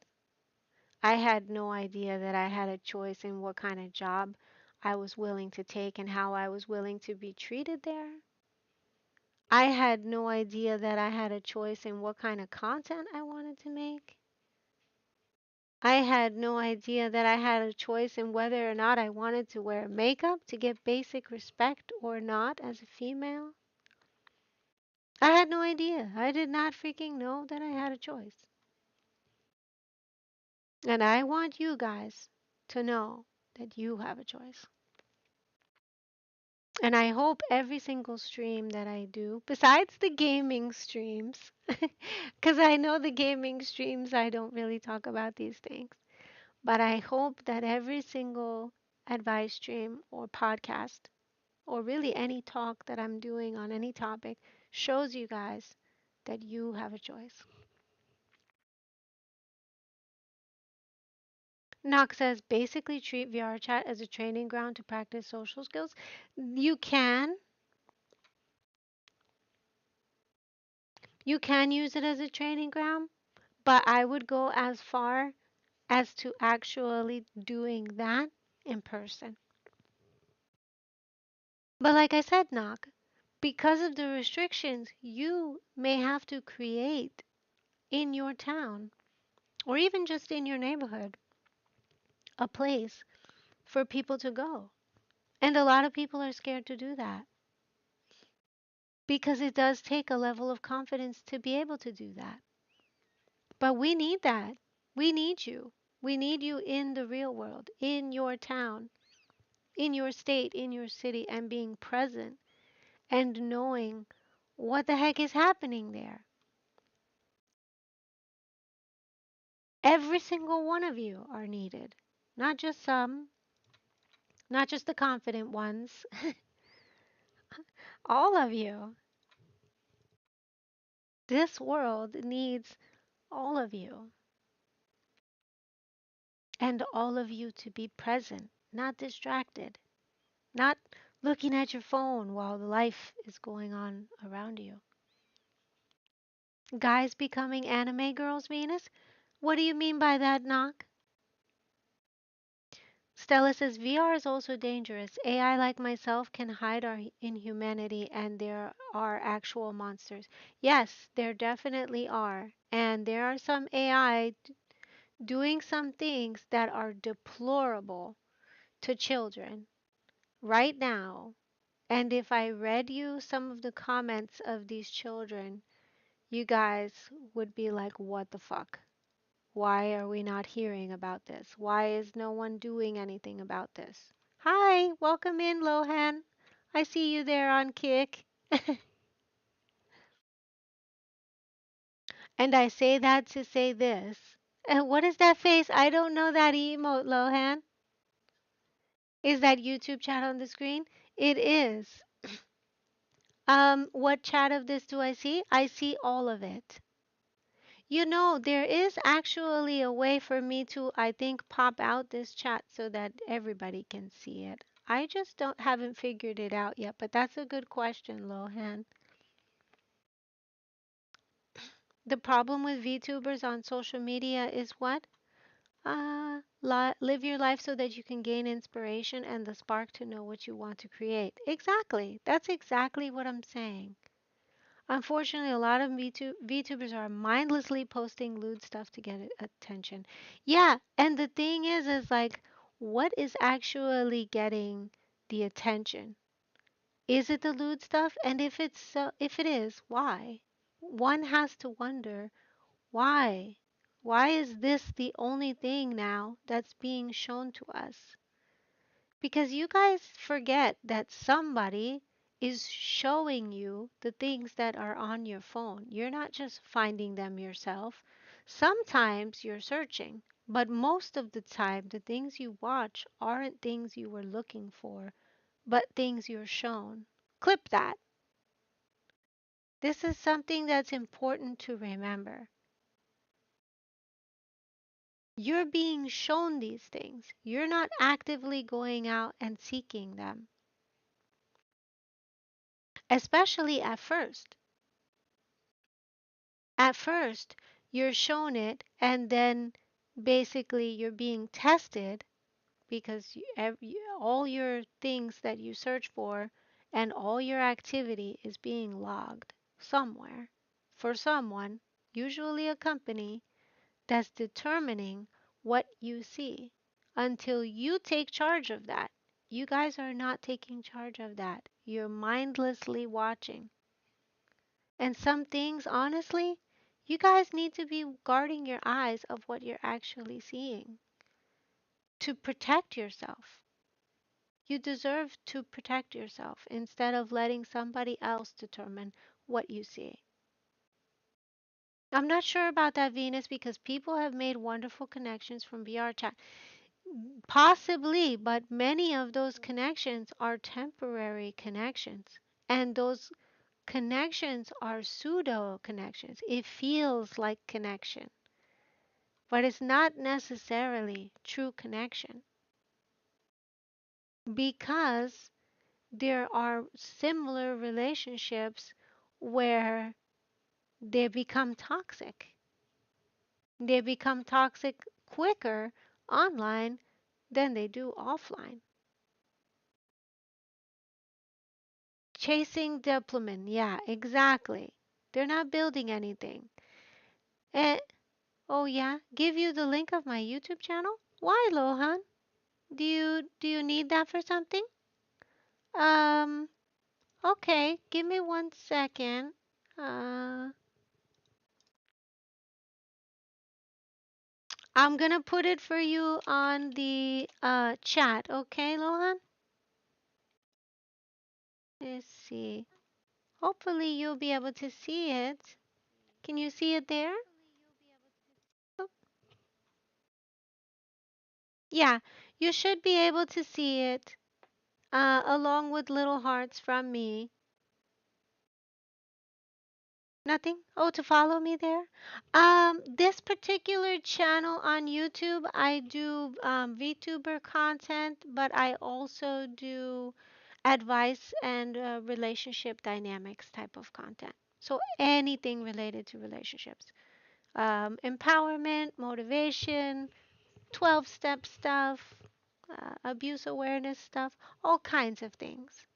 S1: I had no idea that I had a choice in what kind of job I was willing to take and how I was willing to be treated there. I had no idea that I had a choice in what kind of content I wanted to make. I had no idea that I had a choice in whether or not I wanted to wear makeup to get basic respect or not as a female. I had no idea. I did not freaking know that I had a choice. And I want you guys to know that you have a choice. And I hope every single stream that I do, besides the gaming streams, because I know the gaming streams I don't really talk about these things, but I hope that every single advice stream or podcast, or really any talk that I'm doing on any topic, shows you guys that you have a choice. Knox says basically treat VR chat as a training ground to practice social skills. You can. You can use it as a training ground, but I would go as far as to actually doing that in person. But like I said, Knock, because of the restrictions, you may have to create in your town or even just in your neighborhood a place for people to go. And a lot of people are scared to do that because it does take a level of confidence to be able to do that. But we need that. We need you. We need you in the real world, in your town, in your state, in your city, and being present and knowing what the heck is happening there. Every single one of you are needed, not just some, not just the confident ones, All of you. This world needs all of you. And all of you to be present, not distracted, not looking at your phone while life is going on around you. Guys becoming anime girls, Venus? What do you mean by that, Knock? Stella says VR is also dangerous. AI like myself can hide our inhumanity, and there are actual monsters. Yes, there definitely are. And there are some AI doing some things that are deplorable to children right now. And if I read you some of the comments of these children, you guys would be like, what the fuck? Why are we not hearing about this? Why is no one doing anything about this? Hi, welcome in, Lohan. I see you there on Kick. And I say that to say this. What is that face? I don't know that emote, Lohan. Is that YouTube chat on the screen? It is. What chat of this do I see? I see all of it. You know, there is actually a way for me to, I think, pop out this chat so that everybody can see it. I just don't haven't figured it out yet, but that's a good question, Lohan. The problem with VTubers on social media is what? Live your life so that you can gain inspiration and the spark to know what you want to create. Exactly. That's exactly what I'm saying. Unfortunately, a lot of VTubers are mindlessly posting lewd stuff to get attention. Yeah, and the thing is like, what is actually getting the attention? Is it the lewd stuff? And if it is, why? One has to wonder why. Why is this the only thing now that's being shown to us? Because you guys forget that somebody is showing you the things that are on your phone. You're not just finding them yourself. Sometimes you're searching, but most of the time, the things you watch aren't things you were looking for, but things you're shown. Clip that. This is something that's important to remember. You're being shown these things. You're not actively going out and seeking them, especially at first. At first, you're shown it, and then basically you're being tested because all your things that you search for and all your activity is being logged somewhere for someone, usually a company, that's determining what you see until you take charge of that. You guys are not taking charge of that. You're mindlessly watching. And some things, honestly, you guys need to be guarding your eyes of what you're actually seeing to protect yourself. You deserve to protect yourself instead of letting somebody else determine what you see. I'm not sure about that, Venus, because people have made wonderful connections from VR chat. Possibly, but many of those connections are temporary connections. And those connections are pseudo connections. It feels like connection, but it's not necessarily true connection because there are similar relationships where they become toxic. They become toxic quicker online than they do offline. Chasing dopamine, yeah, exactly. They're not building anything. And oh yeah, give you the link of my YouTube channel? Why, Lohan? Do you need that for something? Um, okay, give me 1 second. Uh, I'm gonna put it for you on the chat, okay, Lohan? Let's see. Hopefully you'll be able to see it. Can you see it there? Oh, yeah, you should be able to see it along with little hearts from me. Nothing? Oh, to follow me there? This particular channel on YouTube, I do VTuber content, but I also do advice and relationship dynamics type of content. So anything related to relationships, empowerment, motivation, 12-step stuff, abuse awareness stuff, all kinds of things.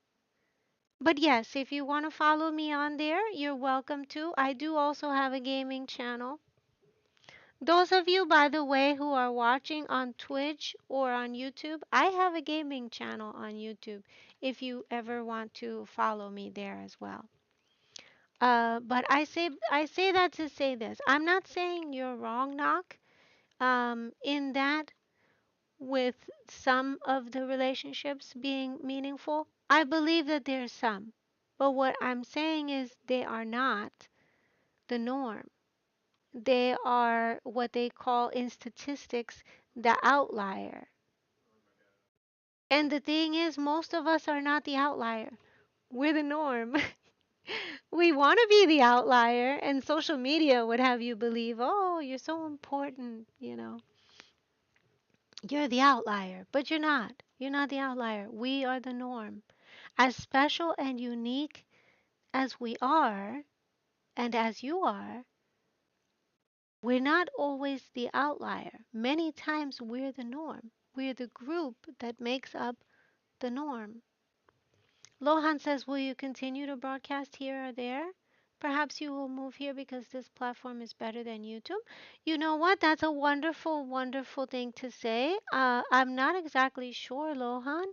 S1: But yes, if you want to follow me on there, you're welcome to. I do also have a gaming channel. Those of you, by the way, who are watching on Twitch or on YouTube, I have a gaming channel on YouTube if you ever want to follow me there as well. But I say that to say this. I'm not saying you're wrong, Knock. In that with some of the relationships being meaningful, I believe that there's some. But what I'm saying is they are not the norm. They are what they call in statistics the outlier. And the thing is, most of us are not the outlier. We're the norm. We want to be the outlier, and social media would have you believe, oh, you're so important, You're the outlier, but you're not. You're not the outlier. We are the norm. As special and unique as we are, and as you are, we're not always the outlier. Many times we're the norm. We're the group that makes up the norm. Lohan says, will you continue to broadcast here or there? Perhaps you will move here because this platform is better than YouTube. You know what? That's a wonderful, wonderful thing to say. I'm not exactly sure, Lohan,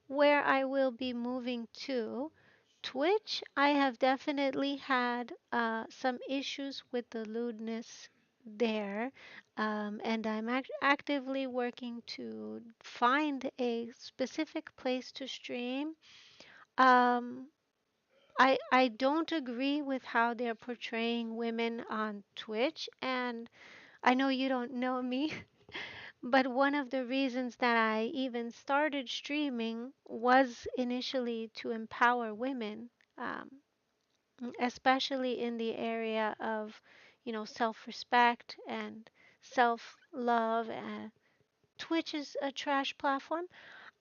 S1: where I will be moving to. Twitch, I have definitely had some issues with the lewdness there, and I'm actively working to find a specific place to stream. Um, I don't agree with how they're portraying women on Twitch, and I know you don't know me, but one of the reasons that I even started streaming was initially to empower women, especially in the area of, self-respect and self-love. Twitch is a trash platform.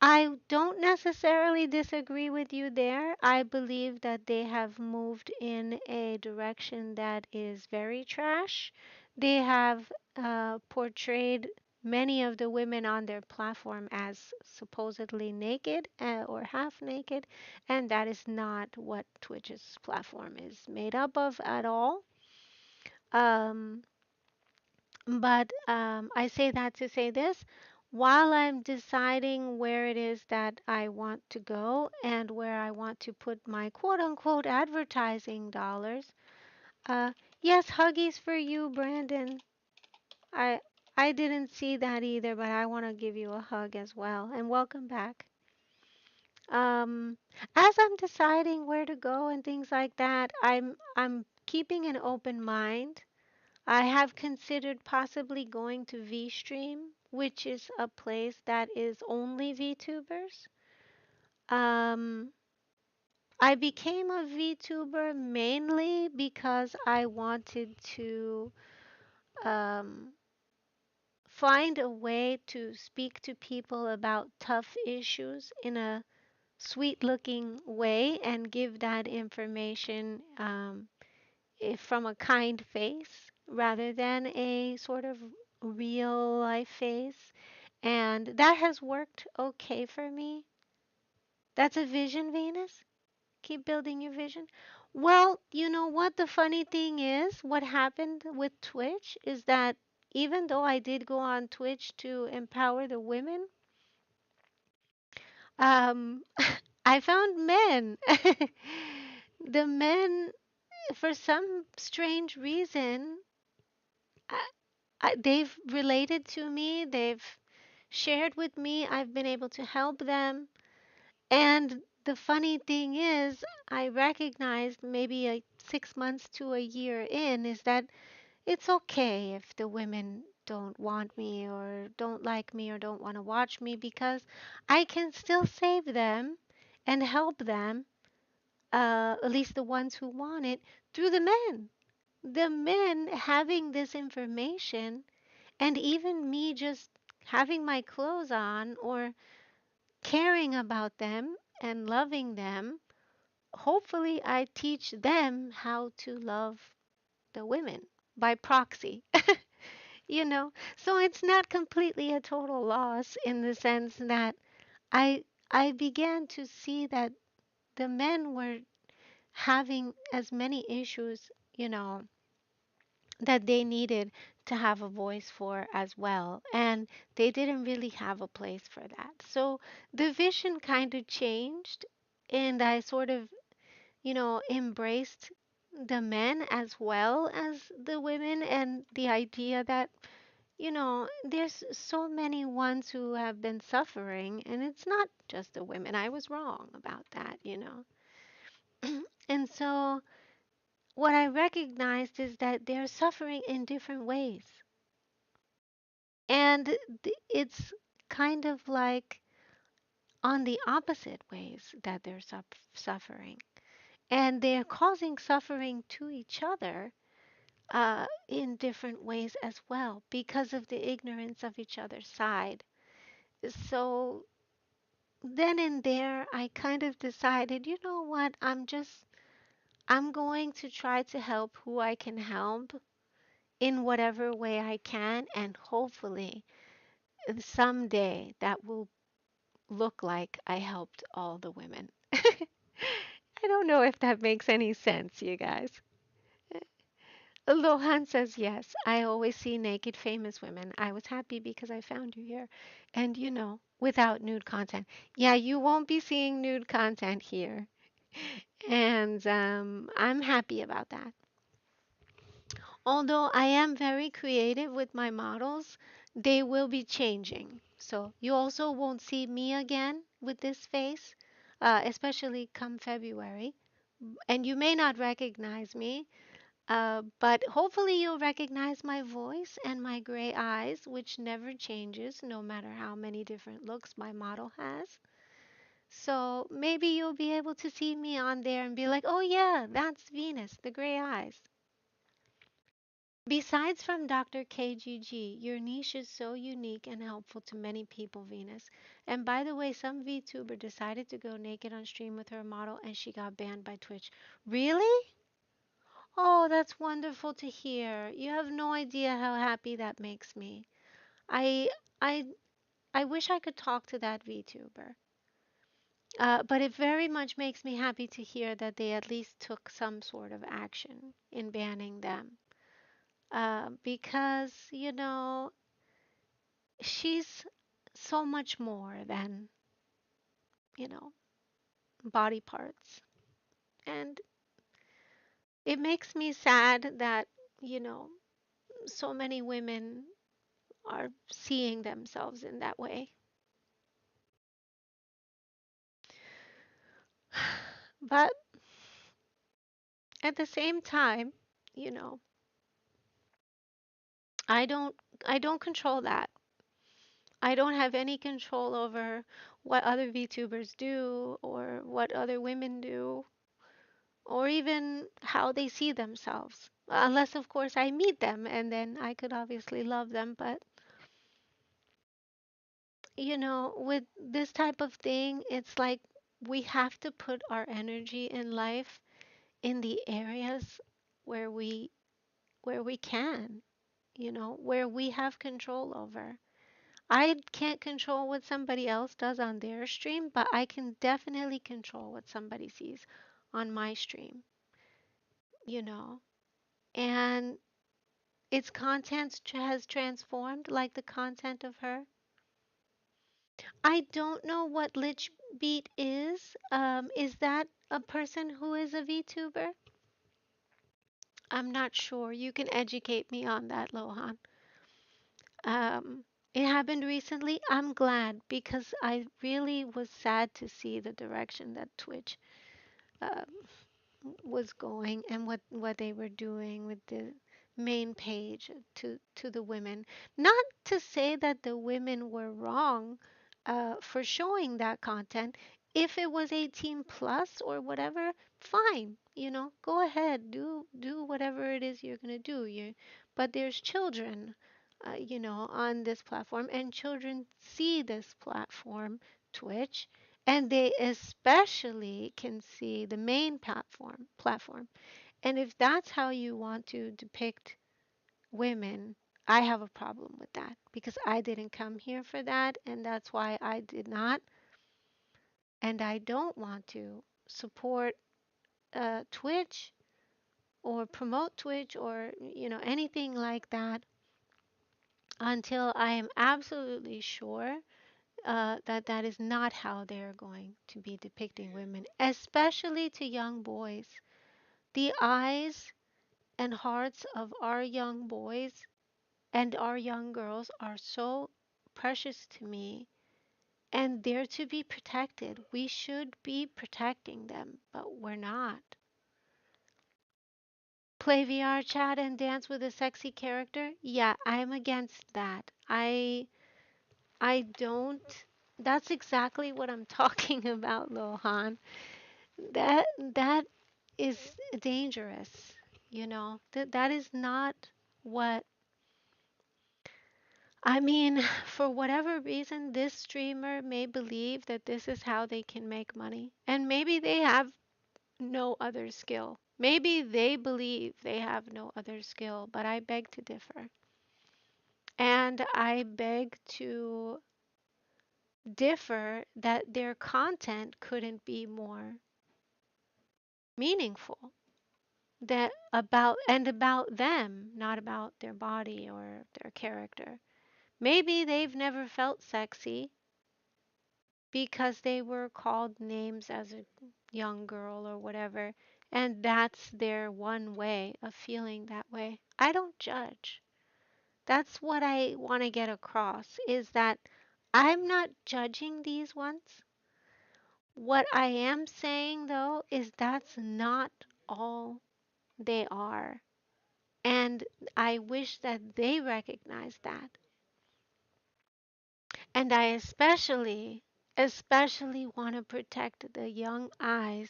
S1: I don't necessarily disagree with you there. I believe that they have moved in a direction that is very trash. They have portrayed many of the women on their platform as supposedly naked or half naked, and that is not what Twitch's platform is made up of at all. Um, but I say that to say this. While I'm deciding where it is that I want to go and where I want to put my quote unquote advertising dollars, uh, yes, huggies for you, Brandon. I I didn't see that either, but I want to give you a hug as well, and welcome back. Um, as I'm deciding where to go and things like that, I'm keeping an open mind. I have considered possibly going to VStream, which is a place that is only VTubers. Um, I became a VTuber mainly because I wanted to um, find a way to speak to people about tough issues in a sweet looking way and give that information from a kind face rather than a sort of real life face. And that has worked okay for me. That's a vision, Venus. Keep building your vision. Well, you know what? The funny thing is, what happened with Twitch is that even though I did go on Twitch to empower the women, um, I found men. The men, for some strange reason, they've related to me, they've shared with me, I've been able to help them. And the funny thing is, I recognized maybe 6 months to a year in is that it's okay if the women don't want me or don't like me or don't want to watch me because I can still save them and help them, at least the ones who want it, through the men. the men having this information, and even me just having my clothes on or caring about them and loving them, hopefully I teach them how to love the women by proxy. So it's not completely a total loss in the sense that I began to see that the men were having as many issues, that they needed to have a voice for as well. And they didn't really have a place for that. So the vision kind of changed, and I sort of, embraced the men as well as the women, and the idea that, there's so many ones who have been suffering, and it's not just the women. I was wrong about that. And so what I recognized is that they're suffering in different ways. And it's kind of like on the opposite ways that they're suffering. And they're causing suffering to each other in different ways as well because of the ignorance of each other's side. So then and there, I kind of decided, you know what, I'm going to try to help who I can help in whatever way I can, and hopefully someday that will look like I helped all the women. I don't know if that makes any sense, you guys. Lohan says yes. I always see naked famous women. I was happy because I found you here. And without nude content. Yeah, you won't be seeing nude content here. And I'm happy about that. Although I am very creative with my models, they will be changing. So you also won't see me again with this face, especially come February. And you may not recognize me, but hopefully you'll recognize my voice and my gray eyes, which never changes no matter how many different looks my model has. So maybe you'll be able to see me on there and be like, oh yeah, that's Venus, the gray eyes. Besides from Dr. KGG, your niche is so unique and helpful to many people, Venus. And by the way, some VTuber decided to go naked on stream with her model and she got banned by Twitch. Really? Oh, that's wonderful to hear. You have no idea how happy that makes me. I I I wish I could talk to that VTuber. But it very much makes me happy to hear that they at least took some sort of action in banning them. Because, she's so much more than, you know, body parts. And it makes me sad that, you know, so many women are seeing themselves in that way. But at the same time, you know, I don't I don't control that. I don't have any control over what other VTubers do or what other women do or even how they see themselves. Unless, of course, I meet them and then I could obviously love them. But, with this type of thing, it's like we have to put our energy in life in the areas where we can, where we have control over. I can't control what somebody else does on their stream, but I can definitely control what somebody sees on my stream, you know. And its content has transformed like the content of her. I don't know what Lich Beat is. Is that a person who is a VTuber? I'm not sure. You can educate me on that, Lohan. It happened recently. I'm glad because I really was sad to see the direction that Twitch uh, was going and what they were doing with the main page to the women. Not to say that the women were wrong for showing that content. If it was 18 plus or whatever, fine, go ahead, do whatever it is you're going to do. But there's children, on this platform, and children see this platform, Twitch, and they especially can see the main platform. And if that's how you want to depict women, I have a problem with that because I didn't come here for that, and that's why I did not and I don't want to support Twitch or promote Twitch or anything like that until I am absolutely sure that that is not how they're going to be depicting women, especially to young boys. The eyes and hearts of our young boys and our young girls are so precious to me, and they're to be protected. We should be protecting them, but we're not. Play VR chat and dance with a sexy character? Yeah, I'm against that. I don't. That's exactly what I'm talking about, Lohan. That is dangerous. That is not what I mean, for whatever reason, this streamer may believe that this is how they can make money. And maybe they have no other skill. Maybe they believe they have no other skill, but I beg to differ. And I beg to differ that their content couldn't be more meaningful. That about them, not about their body or their character. Maybe they've never felt sexy because they were called names as a young girl or whatever, and that's their one way of feeling that way. I don't judge. That's what I want to get across is that I'm not judging these ones. What I am saying though is that's not all they are. And I wish that they recognize that. And I especially want to protect the young eyes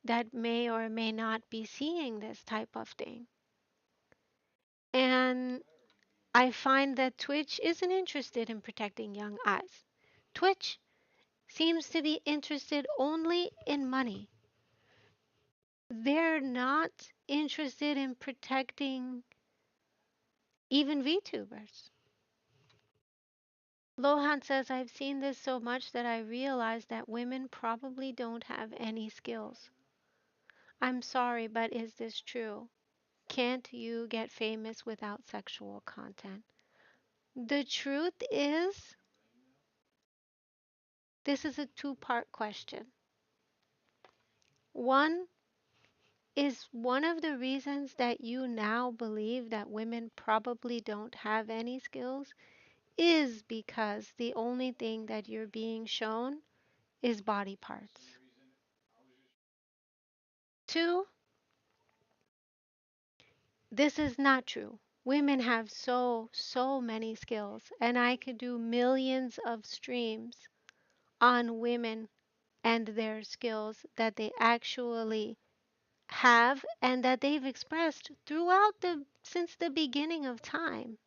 S1: that may or may not be seeing this type of thing. And I find that Twitch isn't interested in protecting young eyes. Twitch seems to be interested only in money. They're not interested in protecting even VTubers. Lohan says, I've seen this so much that I realize that women probably don't have any skills. I'm sorry, but is this true? Can't you get famous without sexual content? The truth is, this is a two-part question. One is one of the reasons that you now believe that women probably don't have any skills is because the only thing that you're being shown is body parts. Two, this is not true. Women have so many skills, and I could do millions of streams on women and their skills that they actually have and that they've expressed throughout the since the beginning of time.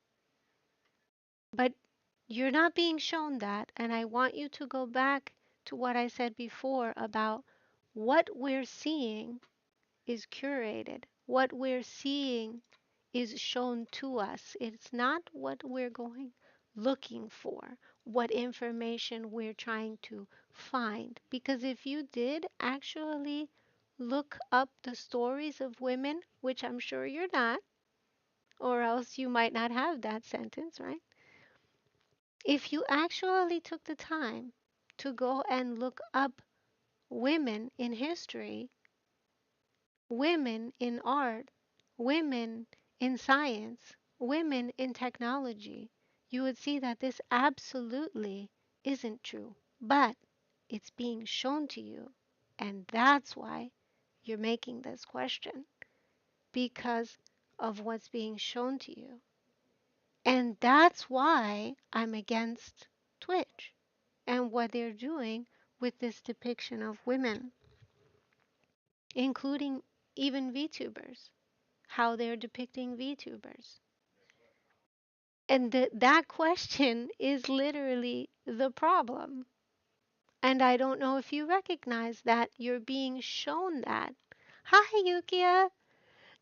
S1: But you're not being shown that, and I want you to go back to what I said before about what we're seeing is curated. What we're seeing is shown to us. It's not what we're going looking for, what information we're trying to find. Because if you did actually look up the stories of women, which I'm sure you're not, or else you might not have that sentence, right? If you actually took the time to go and look up women in history, women in art, women in science, women in technology, you would see that this absolutely isn't true. But it's being shown to you. And that's why you're making this question because of what's being shown to you. And that's why I'm against Twitch and what they're doing with this depiction of women, including even VTubers, how they're depicting VTubers. And that question is literally the problem. And I don't know if you recognize that you're being shown that. Hi, Yukia.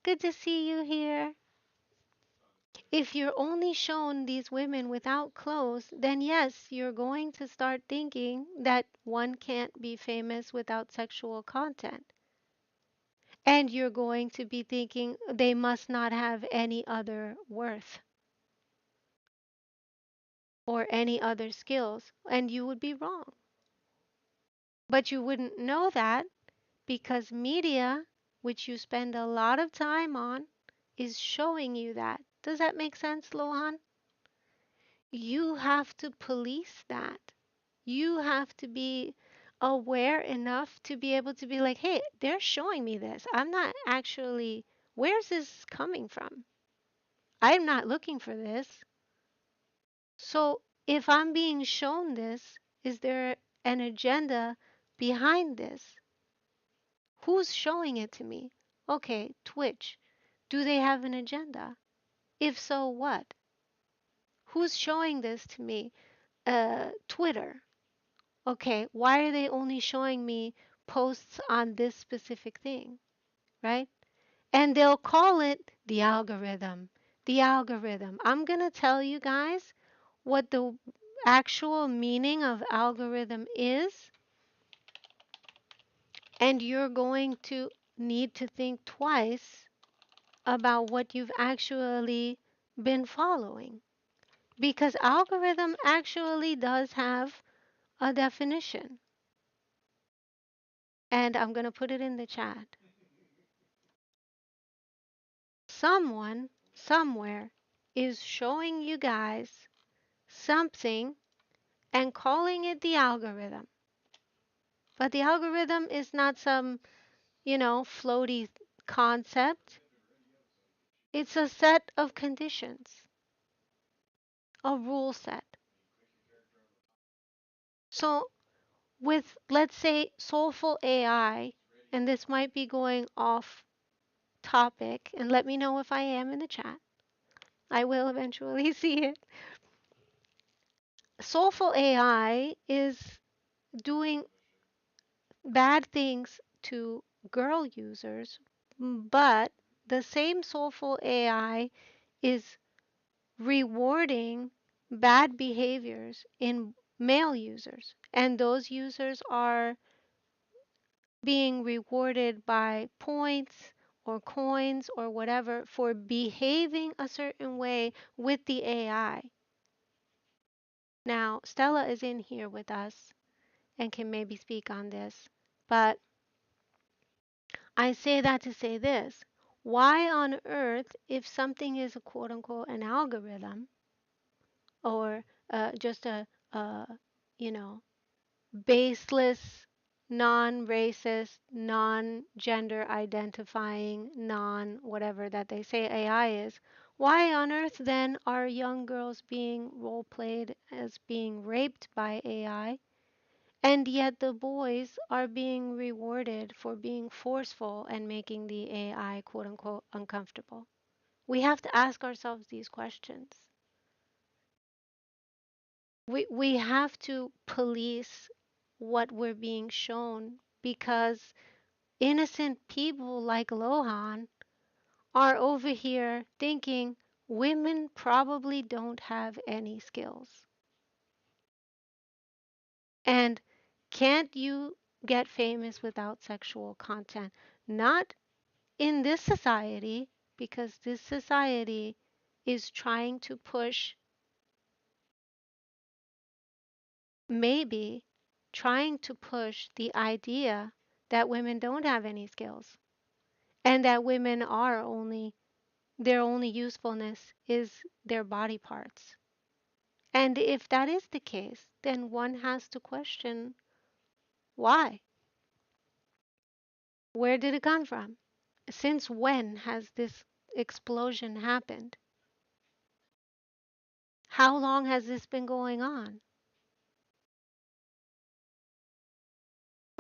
S1: Good to see you here. If you're only shown these women without clothes, then yes, you're going to start thinking that one can't be famous without sexual content. And you're going to be thinking they must not have any other worth or any other skills. And you would be wrong. But you wouldn't know that because media, which you spend a lot of time on, is showing you that. Does that make sense, Lohan? You have to police that. You have to be aware enough to be able to be like, hey, they're showing me this. I'm not actually, where's this coming from? I'm not looking for this. So if I'm being shown this, is there an agenda behind this? Who's showing it to me? Okay, Twitch. Do they have an agenda? If so, what? Who's showing this to me? Twitter. Okay, why are they only showing me posts on this specific thing, right? And they'll call it the algorithm. The algorithm. I'm going to tell you guys what the actual meaning of algorithm is, and you're going to need to think twice about what you've actually been following. Because algorithm actually does have a definition. And I'm going to put it in the chat. Someone, somewhere, is showing you guys something and calling it the algorithm. But the algorithm is not some, floaty concept. It's a set of conditions, a rule set. So, with, let's say, soulful AI, and this might be going off topic, and let me know if I am in the chat. I will eventually see it. Soulful AI is doing bad things to girl users, but the same soulful AI is rewarding bad behaviors in male users. And those users are being rewarded by points or coins or whatever for behaving a certain way with the AI. Now, Stella is in here with us and can maybe speak on this, but I say that to say this. Why on earth, if something is a quote unquote an algorithm or just a, you know, baseless, non racist, non gender identifying, non whatever that they say AI is, why on earth then are young girls being role played as being raped by AI? And yet the boys are being rewarded for being forceful and making the AI quote unquote uncomfortable. We have to ask ourselves these questions. We have to police what we're being shown because innocent people like Lohan are over here thinking women probably don't have any skills. And can't you get famous without sexual content? Not in this society, because this society is trying to push, maybe trying to push the idea that women don't have any skills and that women are only, their only usefulness is their body parts. And if that is the case, then one has to question why? Where did it come from? Since when has this explosion happened? How long has this been going on?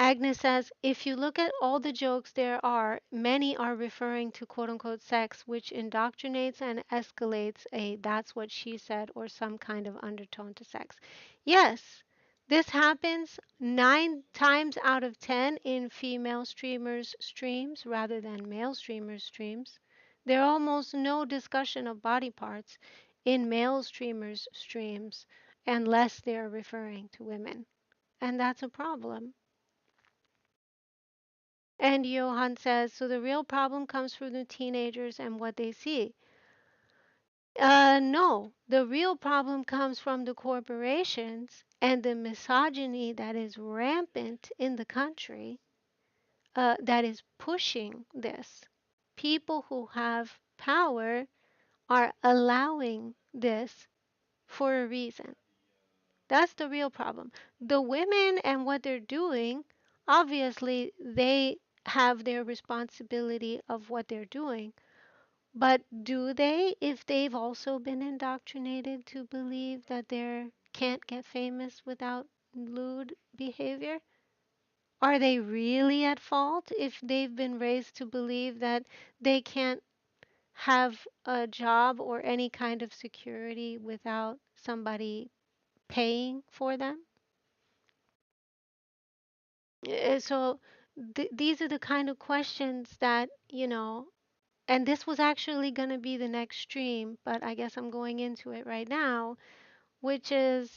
S1: Agnes says, if you look at all the jokes there are, many are referring to quote unquote sex, which indoctrinates and escalates a that's what she said or some kind of undertone to sex. Yes, this happens 9 times out of 10 in female streamers' streams rather than male streamers' streams. There are almost no discussion of body parts in male streamers' streams unless they're referring to women. And that's a problem. And Johan says, so the real problem comes from the teenagers and what they see. No, the real problem comes from the corporations and the misogyny that is rampant in the country that is pushing this. People who have power are allowing this for a reason. That's the real problem. The women and what they're doing, obviously, they have their responsibility of what they're doing. But do they, if they've also been indoctrinated to believe that they can't get famous without lewd behavior? Are they really at fault if they've been raised to believe that they can't have a job or any kind of security without somebody paying for them? So these are the kind of questions that, and this was actually going to be the next stream, but I guess I'm going into it right now, which is,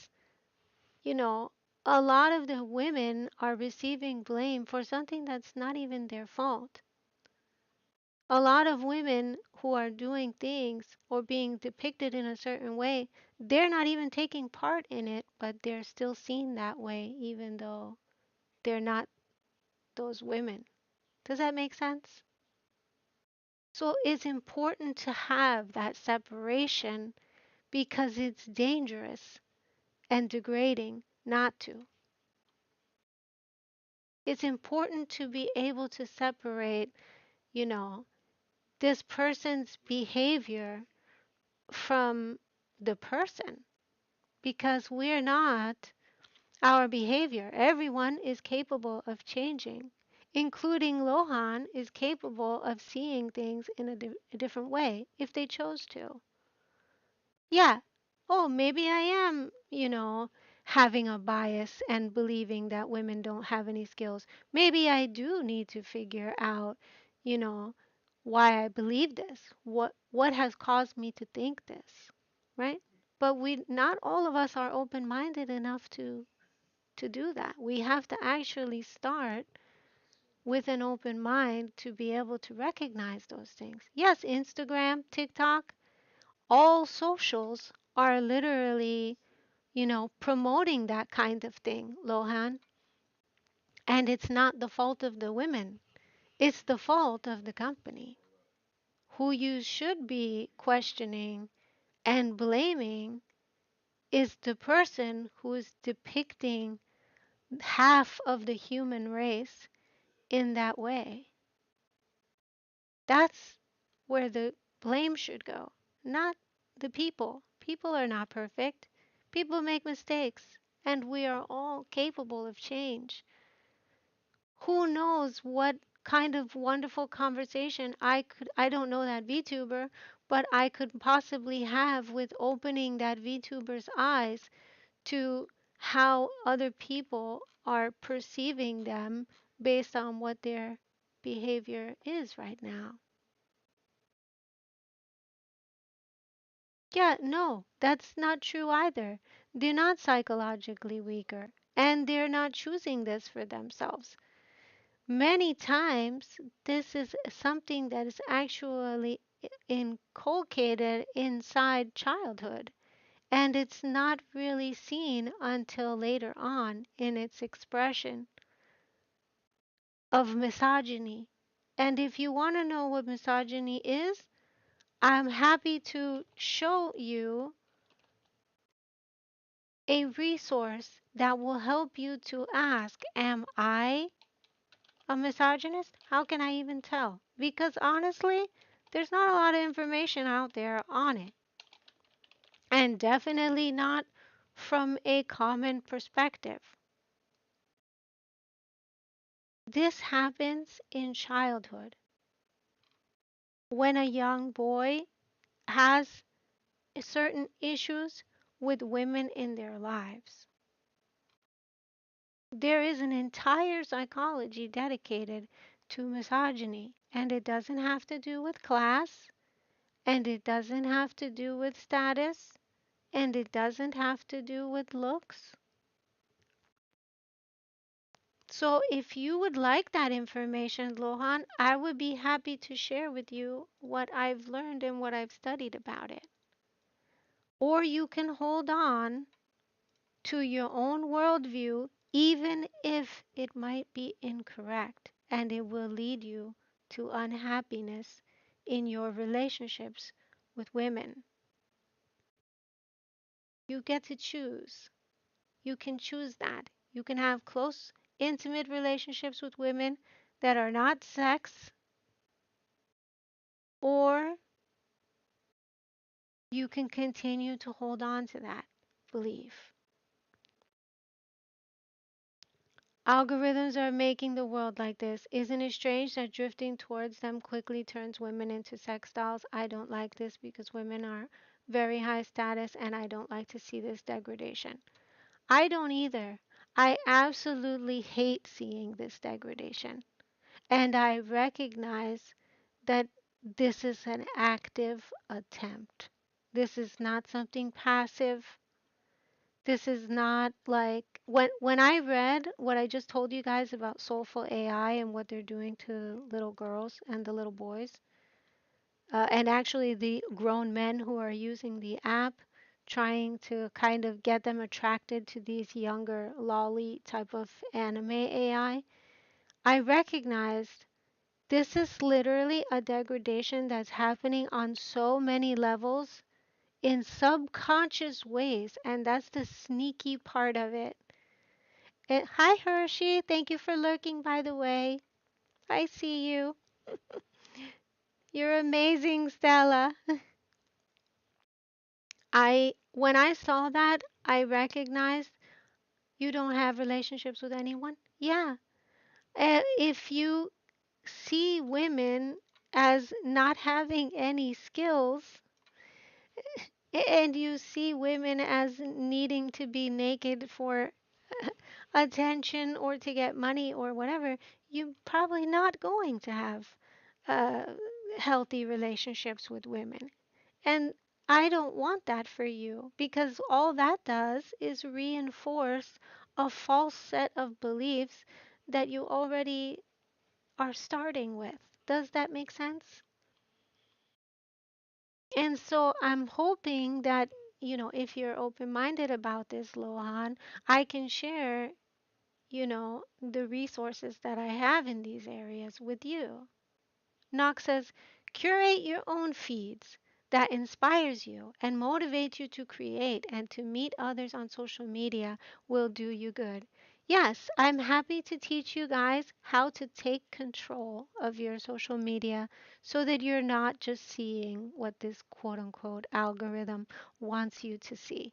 S1: you know, a lot of the women are receiving blame for something that's not even their fault. A lot of women who are doing things or being depicted in a certain way, they're not even taking part in it, but they're still seen that way, even though they're not those women. Does that make sense? So it's important to have that separation because it's dangerous and degrading not to. It's important to be able to separate, you know, this person's behavior from the person because we're not our behavior. Everyone is capable of changing, including Lohan is capable of seeing things in a different way if they chose to. Yeah. Oh, maybe I am, having a bias and believing that women don't have any skills. Maybe I do need to figure out, you know, why I believe this. What has caused me to think this, right? But we not all of us are open-minded enough to do that. We have to actually start with an open mind to be able to recognize those things. Yes, Instagram, TikTok, all socials are literally, promoting that kind of thing, Lohan. And it's not the fault of the women, it's the fault of the company. Who you should be questioning and blaming is the person who is depicting half of the human race in that way. That's where the blame should go, not the people. People are not perfect. People make mistakes, and we are all capable of change. Who knows what kind of wonderful conversation I don't know that VTuber, but I could possibly have with opening that VTuber's eyes to how other people are perceiving them based on what their behavior is right now. Yeah, no, that's not true either. They're not psychologically weaker, and they're not choosing this for themselves. Many times, this is something that is actually inculcated inside childhood, and it's not really seen until later on in its expression of misogyny. And if you want to know what misogyny is, I'm happy to show you a resource that will help you to ask, am I a misogynist? How can I even tell? Because honestly, there's not a lot of information out there on it. And definitely not from a common perspective. This happens in childhood when a young boy has certain issues with women in their lives. There is an entire psychology dedicated to misogyny, and it doesn't have to do with class, and it doesn't have to do with status, and it doesn't have to do with looks. So, if you would like that information, Lohan, I would be happy to share with you what I've learned and what I've studied about it. Or you can hold on to your own worldview, even if it might be incorrect, and it will lead you to unhappiness in your relationships with women. You get to choose. You can choose that. You can have close, intimate relationships with women that are not sex, or you can continue to hold on to that belief. Algorithms are making the world like this. Isn't it strange that drifting towards them quickly turns women into sex dolls? I don't like this because women are very high status and I don't like to see this degradation. I don't either. I absolutely hate seeing this degradation. And I recognize that this is an active attempt. This is not something passive. This is not like when I read what I just told you guys about Soulful AI and what they're doing to little girls and the little boys, and actually the grown men who are using the app, trying to kind of get them attracted to these younger lolly type of anime AI, I recognized this is literally a degradation that's happening on so many levels in subconscious ways, and that's the sneaky part of it. Hi, Hershey. Thank you for lurking, by the way. I see you. You're amazing, Stella. When I saw that, I recognized you don't have relationships with anyone. Yeah. If you see women as not having any skills, and you see women as needing to be naked for attention or to get money or whatever, you're probably not going to have uh, healthy relationships with women. And I don't want that for you because all that does is reinforce a false set of beliefs that you already are starting with. Does that make sense? And so I'm hoping that, if you're open minded about this, Lohan, I can share, the resources that I have in these areas with you. Knox says, curate your own feeds that inspires you and motivates you to create and to meet others on social media will do you good. Yes, I'm happy to teach you guys how to take control of your social media so that you're not just seeing what this quote unquote algorithm wants you to see.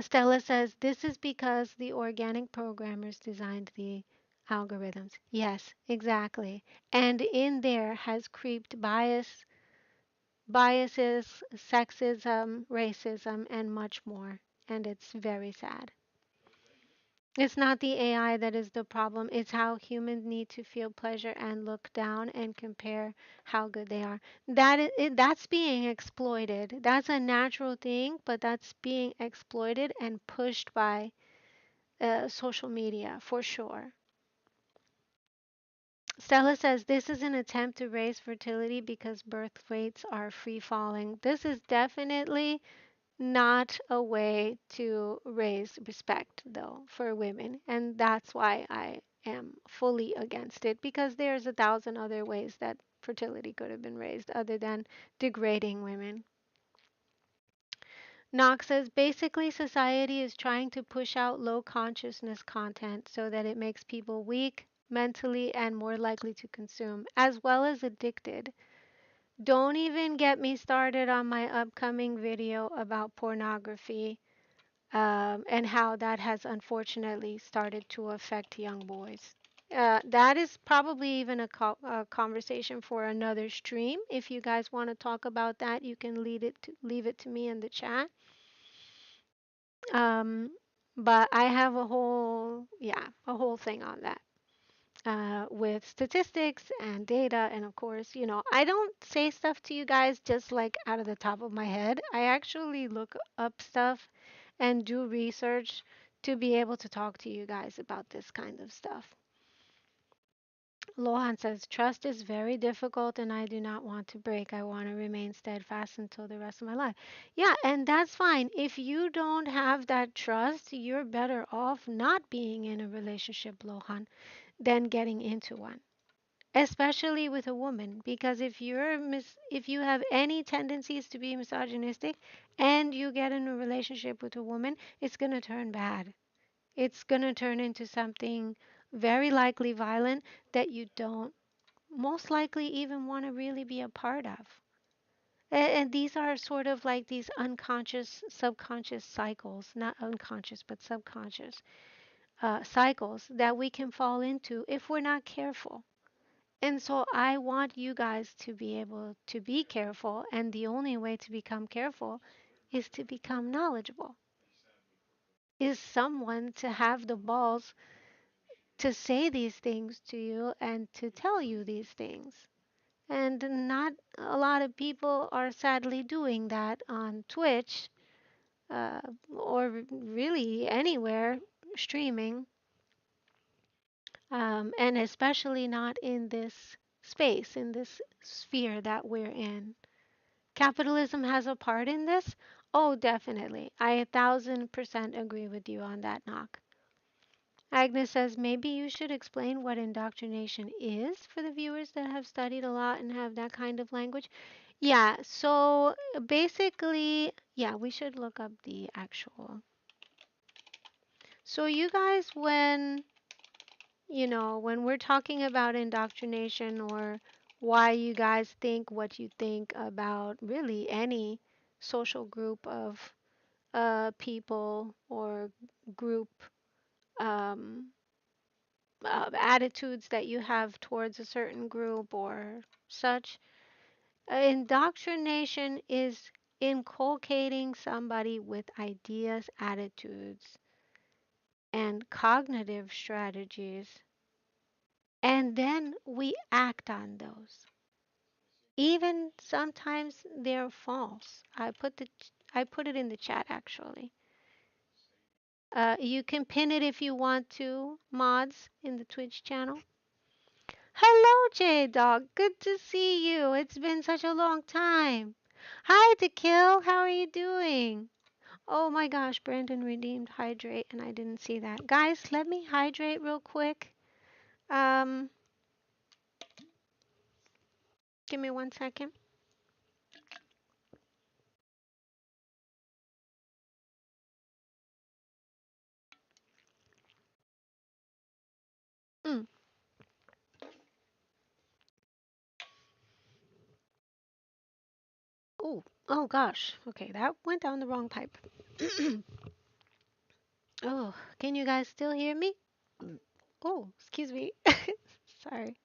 S1: Stella says this is because the organic programmers designed the algorithms. Yes, exactly. And in there has creeped biases, sexism, racism, and much more. And it's very sad. It's not the AI that is the problem. It's how humans need to feel pleasure and look down and compare how good they are. That's being exploited. That's a natural thing, but that's being exploited and pushed by social media for sure. Stella says this is an attempt to raise fertility because birth rates are free falling. This is definitely not a way to raise respect, though, for women. And that's why I am fully against it because there's a thousand other ways that fertility could have been raised other than degrading women. Knox says basically society is trying to push out low consciousness content so that it makes people weak mentally and more likely to consume, as well as addicted. Don't even get me started on my upcoming video about pornography. and how that has unfortunately started to affect young boys. That is probably even a conversation for another stream. If you guys want to talk about that, you can leave it to me in the chat. Um, but I have a whole thing on that with statistics and data. And of course, I don't say stuff to you guys just like out of the top of my head. I actually look up stuff and do research to be able to talk to you guys about this kind of stuff. Lohan says, trust is very difficult and I do not want to break. I want to remain steadfast until the rest of my life. Yeah, and that's fine. If you don't have that trust, you're better off not being in a relationship, Lohan, than getting into one. Especially with a woman, because if you have any tendencies to be misogynistic and you get in a relationship with a woman, it's going to turn bad. It's going to turn into something very likely violent that you don't most likely even want to really be a part of. And these are sort of like these unconscious, subconscious cycles, not unconscious, but subconscious cycles that we can fall into if we're not careful. And so I want you guys to be able to be careful, and the only way to become careful is to become knowledgeable. Is someone to have the balls to say these things to you and to tell you these things. And not a lot of people are sadly doing that on Twitch or really anywhere streaming, and especially not in this space, in this sphere that we're in. Capitalism has a part in this? Oh, definitely. I 1,000% agree with you on that knock. Agnes says maybe you should explain what indoctrination is for the viewers that have studied a lot and have that kind of language. Yeah, so basically, yeah, we should look up the actual. So you guys, when we're talking about indoctrination or why you guys think what you think about really any social group of people or group um, attitudes that you have towards a certain group or such. Indoctrination is inculcating somebody with ideas, attitudes, and cognitive strategies, and then we act on those. Even sometimes they're false. I put it in the chat actually. You can pin it if you want to, mods in the Twitch channel. Hello, J Dog. Good to see you. It's been such a long time. Hi, To Kill. How are you doing? Oh my gosh, Brandon redeemed hydrate and I didn't see that. Guys, let me hydrate real quick. Um, Give me 1 second. Mm. Oh, oh gosh. Okay, that went down the wrong pipe. Oh, can you guys still hear me? Oh, excuse me. Sorry.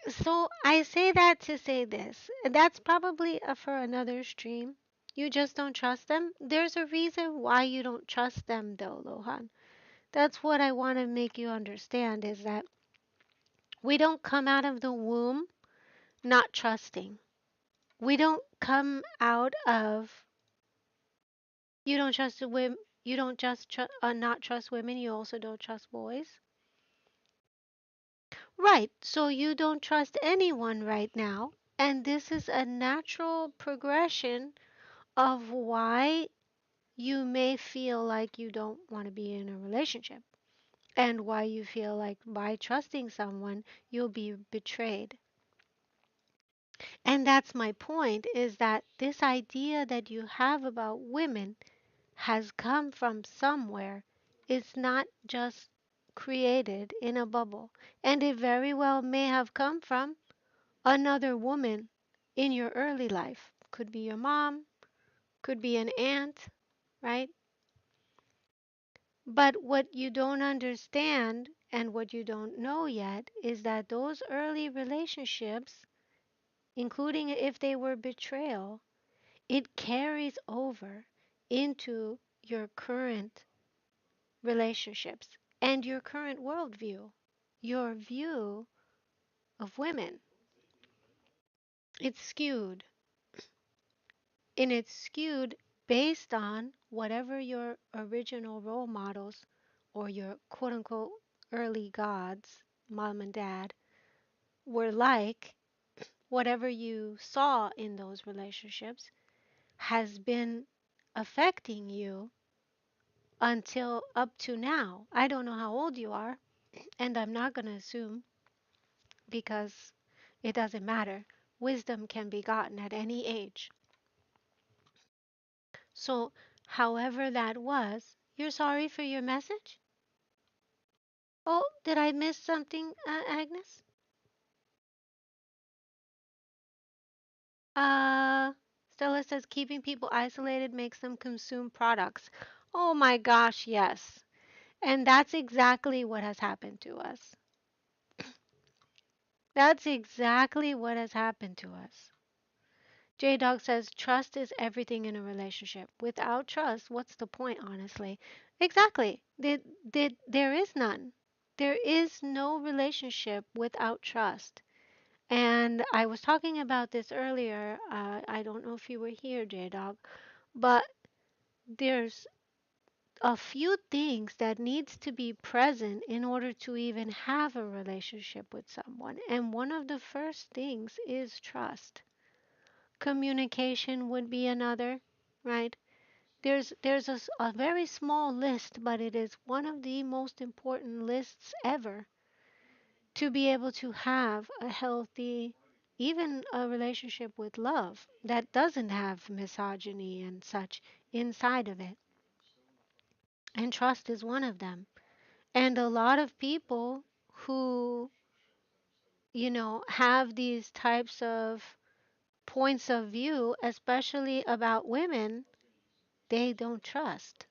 S1: So I say that to say this. That's probably for another stream. You just don't trust them. There's a reason why you don't trust them, though, Lohan. That's what I want to make you understand is that we don't come out of the womb not trusting. We don't come out of you don't trust the women. You don't just not trust women. You also don't trust boys. Right. So you don't trust anyone right now. And this is a natural progression of why you may feel like you don't want to be in a relationship and why you feel like by trusting someone you'll be betrayed. And that's my point is that this idea that you have about women has come from somewhere. It's not just created in a bubble. And it very well may have come from another woman in your early life. Could be your mom, could be an aunt, right? But what you don't understand and what you don't know yet is that those early relationships, including if they were betrayal, it carries over into your current relationships and your current worldview, your view of women. It's skewed, and it's skewed based on whatever your original role models or your quote unquote early gods, mom and dad, were like. Whatever you saw in those relationships has been affecting you until up to now. I don't know how old you are, and I'm not going to assume because it doesn't matter. Wisdom can be gotten at any age. So, however that was, you're sorry for your message? Oh, did I miss something, Agnes? Uh, Stella says keeping people isolated makes them consume products. Oh my gosh, yes. And that's exactly what has happened to us. That's exactly what has happened to us. J Dog says trust is everything in a relationship. Without trust, what's the point, honestly? Exactly. There is none. There is no relationship without trust. And I was talking about this earlier. I don't know if you were here, J Dog, but there's a few things that needs to be present in order to even have a relationship with someone. And one of the first things is trust. Communication would be another, right? There's a very small list, but it is one of the most important lists ever to be able to have a healthy, even a relationship with love that doesn't have misogyny and such inside of it. And trust is one of them. And a lot of people who, have these types of points of view, especially about women, they don't trust.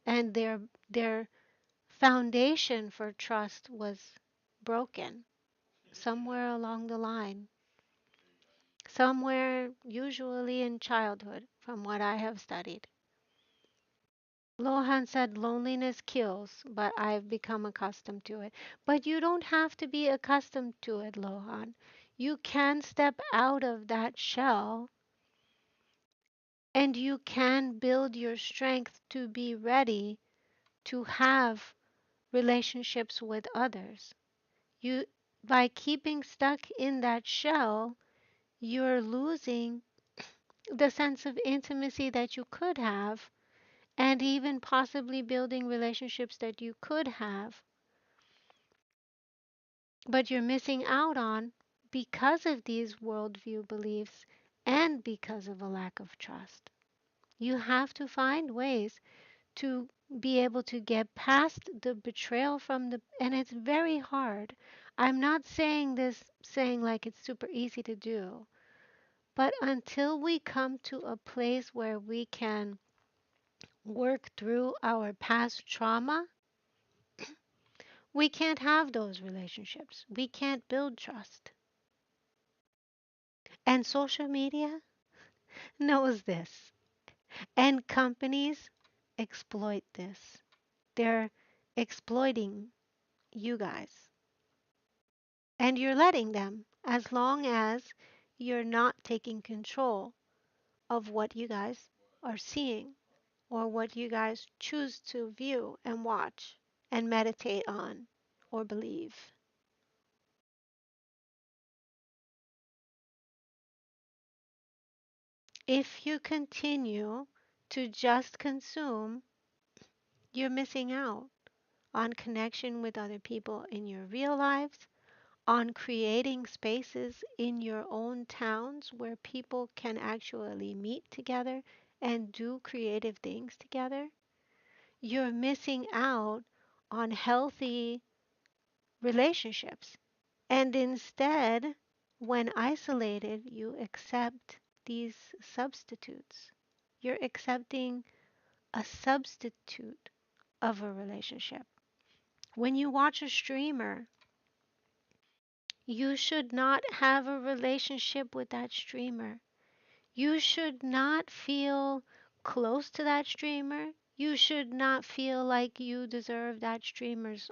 S1: And their foundation for trust was broken somewhere along the line. Somewhere, usually in childhood, from what I have studied. Lohan said loneliness kills, but I've become accustomed to it. But you don't have to be accustomed to it, Lohan. You can step out of that shell and you can build your strength to be ready to have relationships with others. You by keeping stuck in that shell, you're losing the sense of intimacy that you could have and even possibly building relationships that you could have, but you're missing out on because of these worldview beliefs and because of a lack of trust. You have to find ways to be able to get past the betrayal from the, and it's very hard. I'm not saying this saying like it's super easy to do, but until we come to a place where we can work through our past trauma, we can't have those relationships. We can't build trust. And social media knows this. And companies exploit this. They're exploiting you guys. And you're letting them as long as you're not taking control of what you guys are seeing or what you guys choose to view and watch and meditate on or believe. If you continue to just consume, you're missing out on connection with other people in your real lives, on creating spaces in your own towns where people can actually meet together and do creative things together. You're missing out on healthy relationships. And instead, when isolated, you accept these substitutes. You're accepting a substitute of a relationship. When you watch a streamer, you should not have a relationship with that streamer. You should not feel close to that streamer. You should not feel like you deserve that streamer's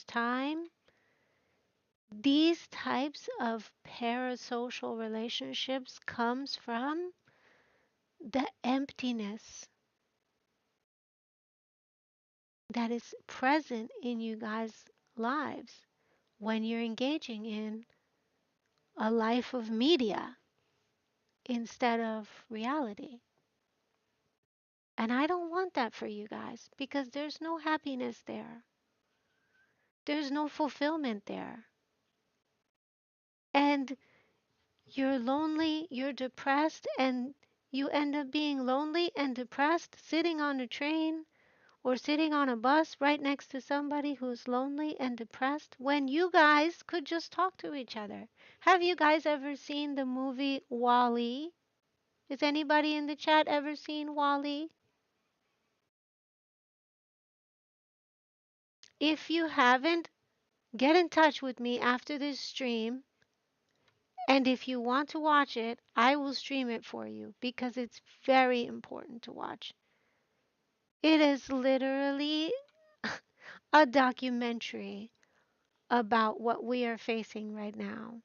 S1: time. These types of parasocial relationships comes from the emptiness that is present in you guys' lives when you're engaging in a life of media instead of reality. And I don't want that for you guys because there's no happiness there. There's no fulfillment there. And you're lonely, you're depressed, and you end up being lonely and depressed sitting on a train or sitting on a bus right next to somebody who's lonely and depressed when you guys could just talk to each other. Have you guys ever seen the movie Wall-E? Has anybody in the chat ever seen Wall-E? If you haven't, get in touch with me after this stream, and if you want to watch it, I will stream it for you because it's very important to watch. It is literally a documentary about what we are facing right now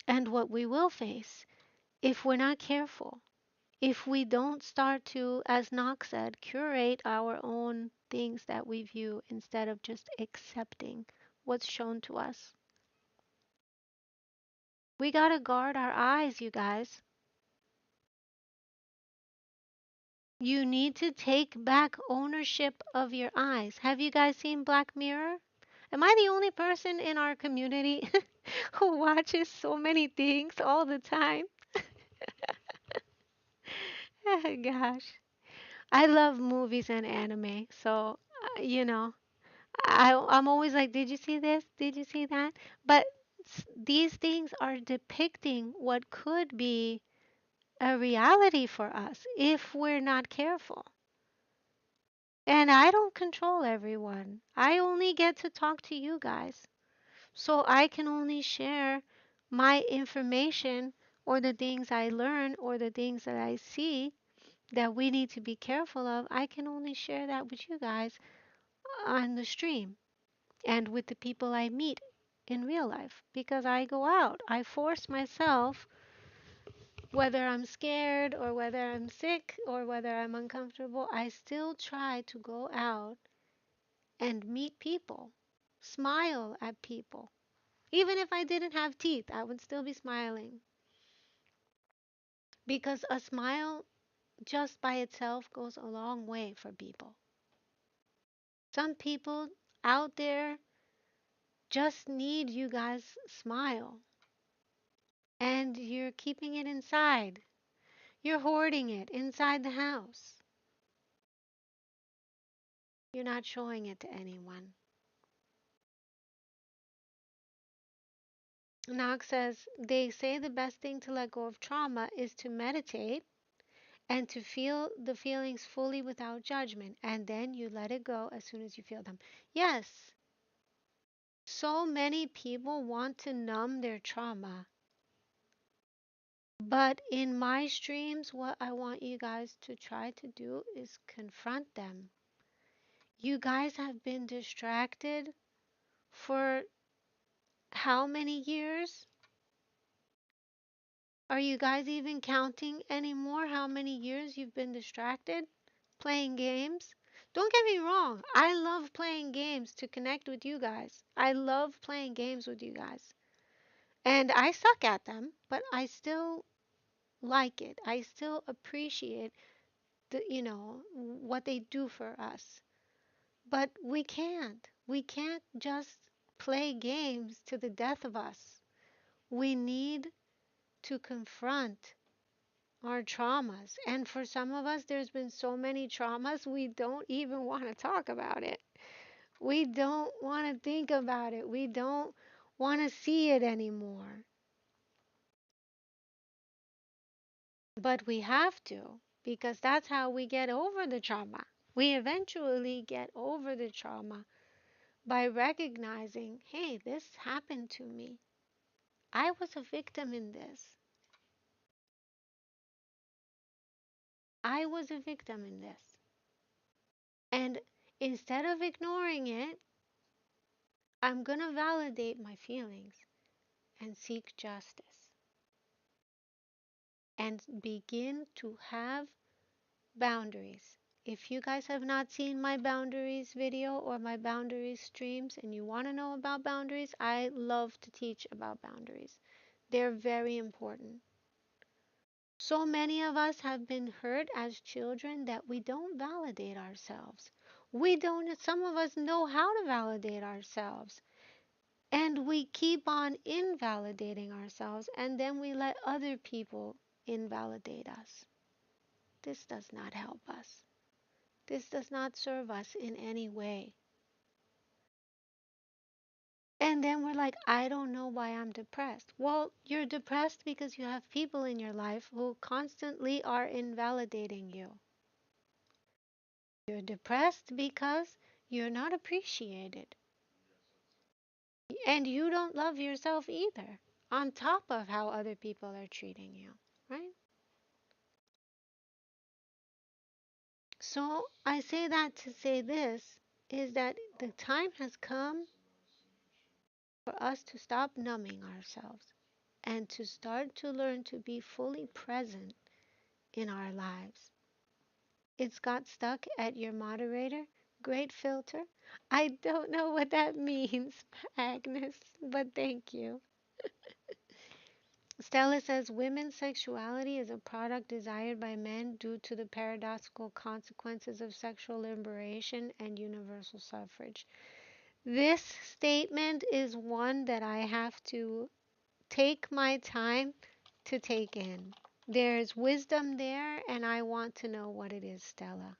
S1: and what we will face if we're not careful. If we don't start to, as Knox said, curate our own things that we view instead of just accepting what's shown to us. We gotta guard our eyes, you guys. You need to take back ownership of your eyes. Have you guys seen Black Mirror? Am I the only person in our community who watches so many things all the time? Oh, gosh. I love movies and anime, so I'm always like, did you see this? Did you see that? But these things are depicting what could be a reality for us if we're not careful. And I don't control everyone. I only get to talk to you guys. So I can only share my information or the things I learn or the things that I see that we need to be careful of. I can only share that with you guys on the stream and with the people I meet in real life because I go out. I force myself, whether I'm scared or whether I'm sick or whether I'm uncomfortable, I still try to go out and meet people, smile at people. Even if I didn't have teeth, I would still be smiling because a smile just by itself goes a long way for people. Some people out there just need you guys' smile, and you're keeping it inside. You're hoarding it inside the house. You're not showing it to anyone. Knox says they say the best thing to let go of trauma is to meditate and to feel the feelings fully without judgment, and then you let it go as soon as you feel them. Yes, so many people want to numb their trauma, but in my streams, what I want you guys to try to do is confront them. You guys have been distracted for how many years? Are you guys even counting anymore how many years you've been distracted playing games? Don't get me wrong, I love playing games to connect with you guys. I love playing games with you guys. And I suck at them, but I still like it. I still appreciate what they do for us. But we can't. We can't just play games to the death of us. We need to confront our traumas. And for some of us, there's been so many traumas, we don't even want to talk about it. We don't want to think about it. We don't want to see it anymore. But we have to. because that's how we get over the trauma. We eventually get over the trauma by recognizing, hey, this happened to me. I was a victim in this. I was a victim in this. And instead of ignoring it, I'm going to validate my feelings and seek justice and begin to have boundaries. If you guys have not seen my boundaries video or my boundaries streams and you want to know about boundaries, I love to teach about boundaries. They're very important. So many of us have been hurt as children that we don't validate ourselves. We don't, some of us know how to validate ourselves. And we keep on invalidating ourselves and then we let other people invalidate us. This does not help us. This does not serve us in any way. And then we're like, I don't know why I'm depressed. Well, you're depressed because you have people in your life who constantly are invalidating you. You're depressed because you're not appreciated. And you don't love yourself either, on top of how other people are treating you, right? So I say that to say this is that the time has come for us to stop numbing ourselves and to start to learn to be fully present in our lives. It's got stuck at your moderator. Great filter. I don't know what that means, Agnes, but thank you. Stella says women's sexuality is a product desired by men due to the paradoxical consequences of sexual liberation and universal suffrage. This statement is one that I have to take my time to take in. There's wisdom there, and I want to know what it is, Stella.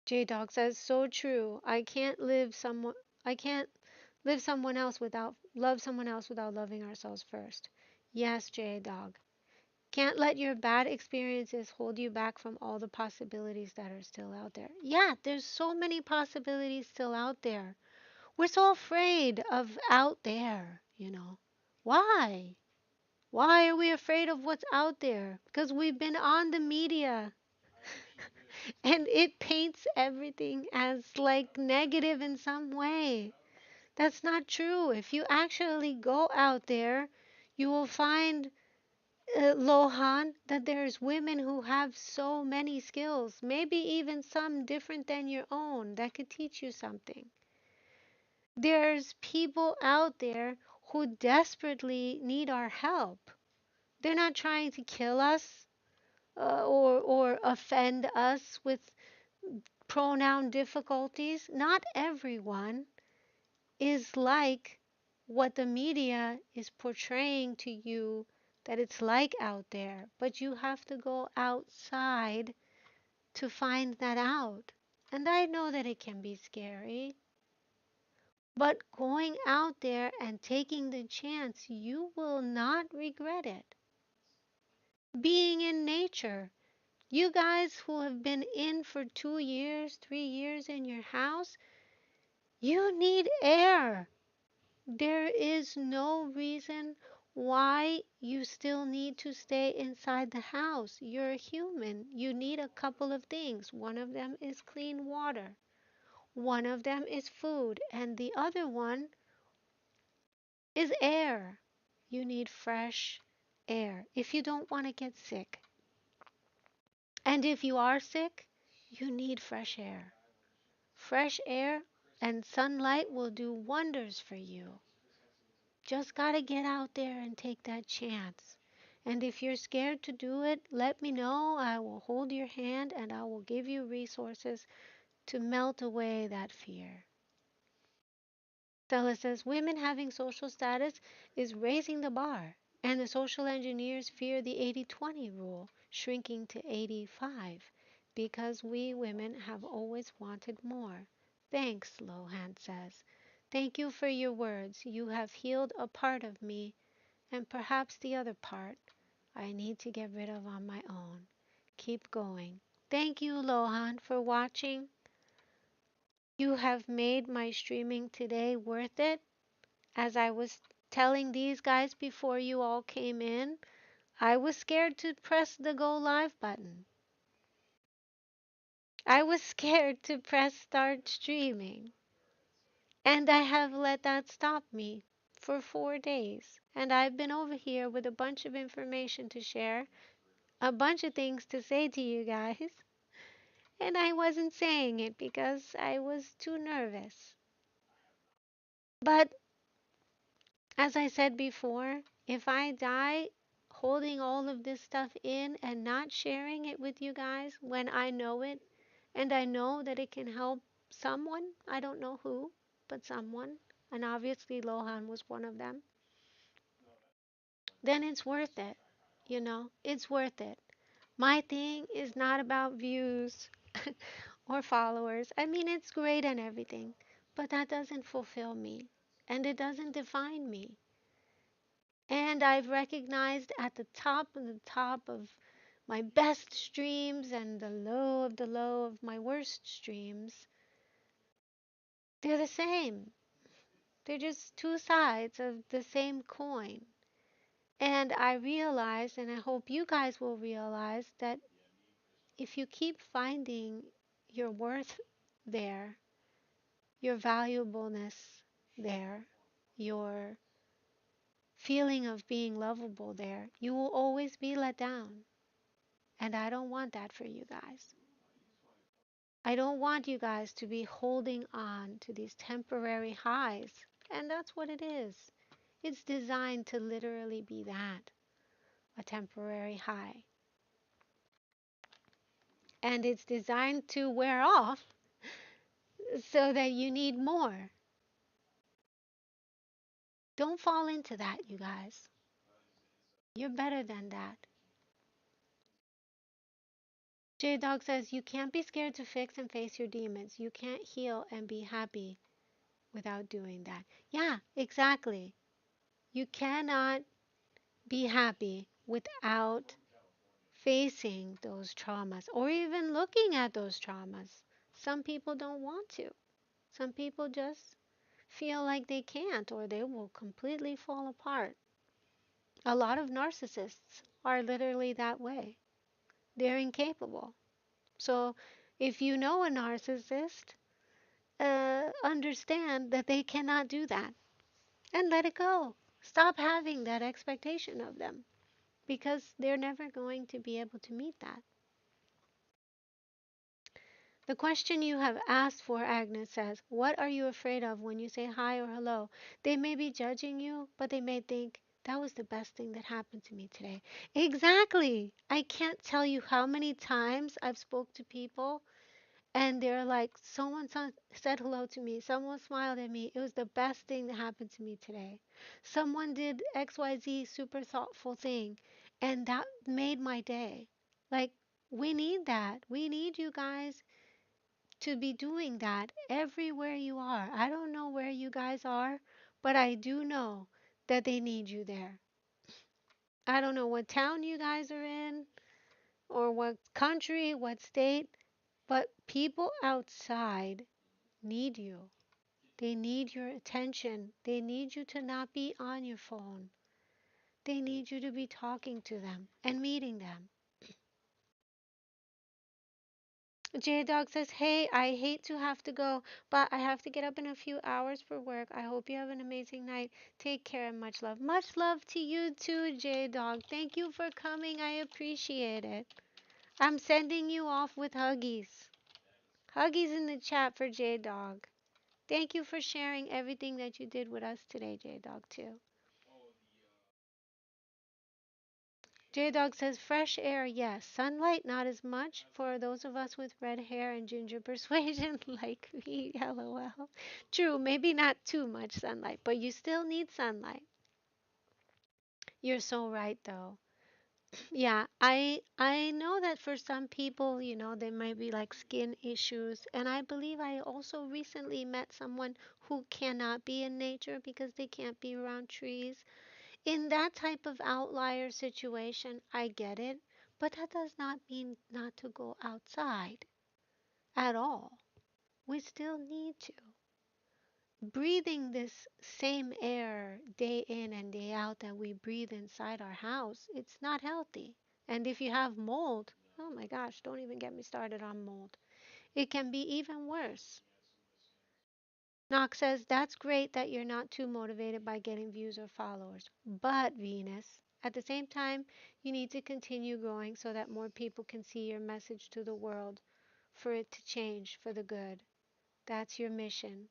S1: J Dog says, so true. I can't live someone else without love someone else without loving ourselves first. Yes, J Dog. Can't let your bad experiences hold you back from all the possibilities that are still out there. Yeah, there's so many possibilities still out there. We're so afraid of out there. Why? Why are we afraid of what's out there? Because we've been on the media and it paints everything as like negative in some way. That's not true. If you actually go out there, you will find, Lohan, that there's women who have so many skills, maybe even some different than your own, that could teach you something. There's people out there who desperately need our help. They're not trying to kill us, or offend us with pronoun difficulties. Not everyone is like what the media is portraying to you that it's like out there, but you have to go outside to find that out. And I know that it can be scary, but going out there and taking the chance, you will not regret it. Being in nature. You guys who have been in for 2 years, 3 years in your house, you need air. There is no reason why you still need to stay inside the house. You're a human. You need a couple of things. One of them is clean water, one of them is food, and the other one is air. You need fresh air if you don't want to get sick. And if you are sick, you need fresh air. Fresh air and sunlight will do wonders for you. Just gotta get out there and take that chance. And if you're scared to do it, let me know. I will hold your hand and I will give you resources to melt away that fear. Stella says women having social status is raising the bar, and the social engineers fear the 80-20 rule, shrinking to 85, because we women have always wanted more. Thanks, Lohan says. Thank you for your words. You have healed a part of me, and perhaps the other part I need to get rid of on my own. Keep going. Thank you, Lohan, for watching. You have made my streaming today worth it. As I was telling these guys before you all came in, I was scared to press the go live button. I was scared to press start streaming. And I have let that stop me for 4 days. And I've been over here with a bunch of information to share, a bunch of things to say to you guys. And I wasn't saying it because I was too nervous. But as I said before, if I die holding all of this stuff in and not sharing it with you guys when I know it, and I know that it can help someone, I don't know who, but someone, and obviously Lohan was one of them, then it's worth it. It's worth it. My thing is not about views or followers. I mean, it's great and everything, but that doesn't fulfill me and it doesn't define me. And I've recognized at the top of my best streams and the low of my worst streams, they're the same. They're just two sides of the same coin. And I realize, and I hope you guys will realize, that if you keep finding your worth there, your valuableness there, your feeling of being lovable there, you will always be let down. And I don't want that for you guys. I don't want you guys to be holding on to these temporary highs. And that's what it is. It's designed to literally be that, a temporary high. And it's designed to wear off so that you need more. Don't fall into that, you guys. You're better than that. J Dog says you can't be scared to fix and face your demons. You can't heal and be happy without doing that. Yeah, exactly. You cannot be happy without facing those traumas or even looking at those traumas. Some people don't want to. Some people just feel like they can't or they will completely fall apart. A lot of narcissists are literally that way. They're incapable. So if you know a narcissist, understand that they cannot do that and let it go. Stop having that expectation of them because they're never going to be able to meet that. The question you have asked for, Agnes says, what are you afraid of when you say hi or hello? They may be judging you, but they may think, that was the best thing that happened to me today. Exactly. I can't tell you how many times I've spoke to people and they're like, someone said hello to me, someone smiled at me. It was the best thing that happened to me today. Someone did XYZ super thoughtful thing, and that made my day. Like, we need that. We need you guys to be doing that everywhere you are. I don't know where you guys are, but I do know that they need you there. I don't know what town you guys are in or what country, what state, but people outside need you. They need your attention. They need you to not be on your phone. They need you to be talking to them and meeting them. J Dog says, hey, I hate to have to go, but I have to get up in a few hours for work. I hope you have an amazing night. Take care and much love. Much love to you too, J Dog. Thank you for coming. I appreciate it. I'm sending you off with huggies. Huggies in the chat for J Dog. Thank you for sharing everything that you did with us today, J Dog, too. J Dog says fresh air, yes. Sunlight, not as much for those of us with red hair and ginger persuasion like me. LOL. True, maybe not too much sunlight, but you still need sunlight. You're so right, though. Yeah, I know that for some people, there might be like skin issues, and I believe I also recently met someone who cannot be in nature because they can't be around trees. in that type of outlier situation, I get it, but that does not mean not to go outside at all. We still need to. Breathing this same air day in and day out that we breathe inside our house, it's not healthy. And if you have mold, oh my gosh, don't even get me started on mold. It can be even worse. Knox says that's great that you're not too motivated by getting views or followers. But, Venus, at the same time, you need to continue growing so that more people can see your message to the world for it to change for the good. That's your mission.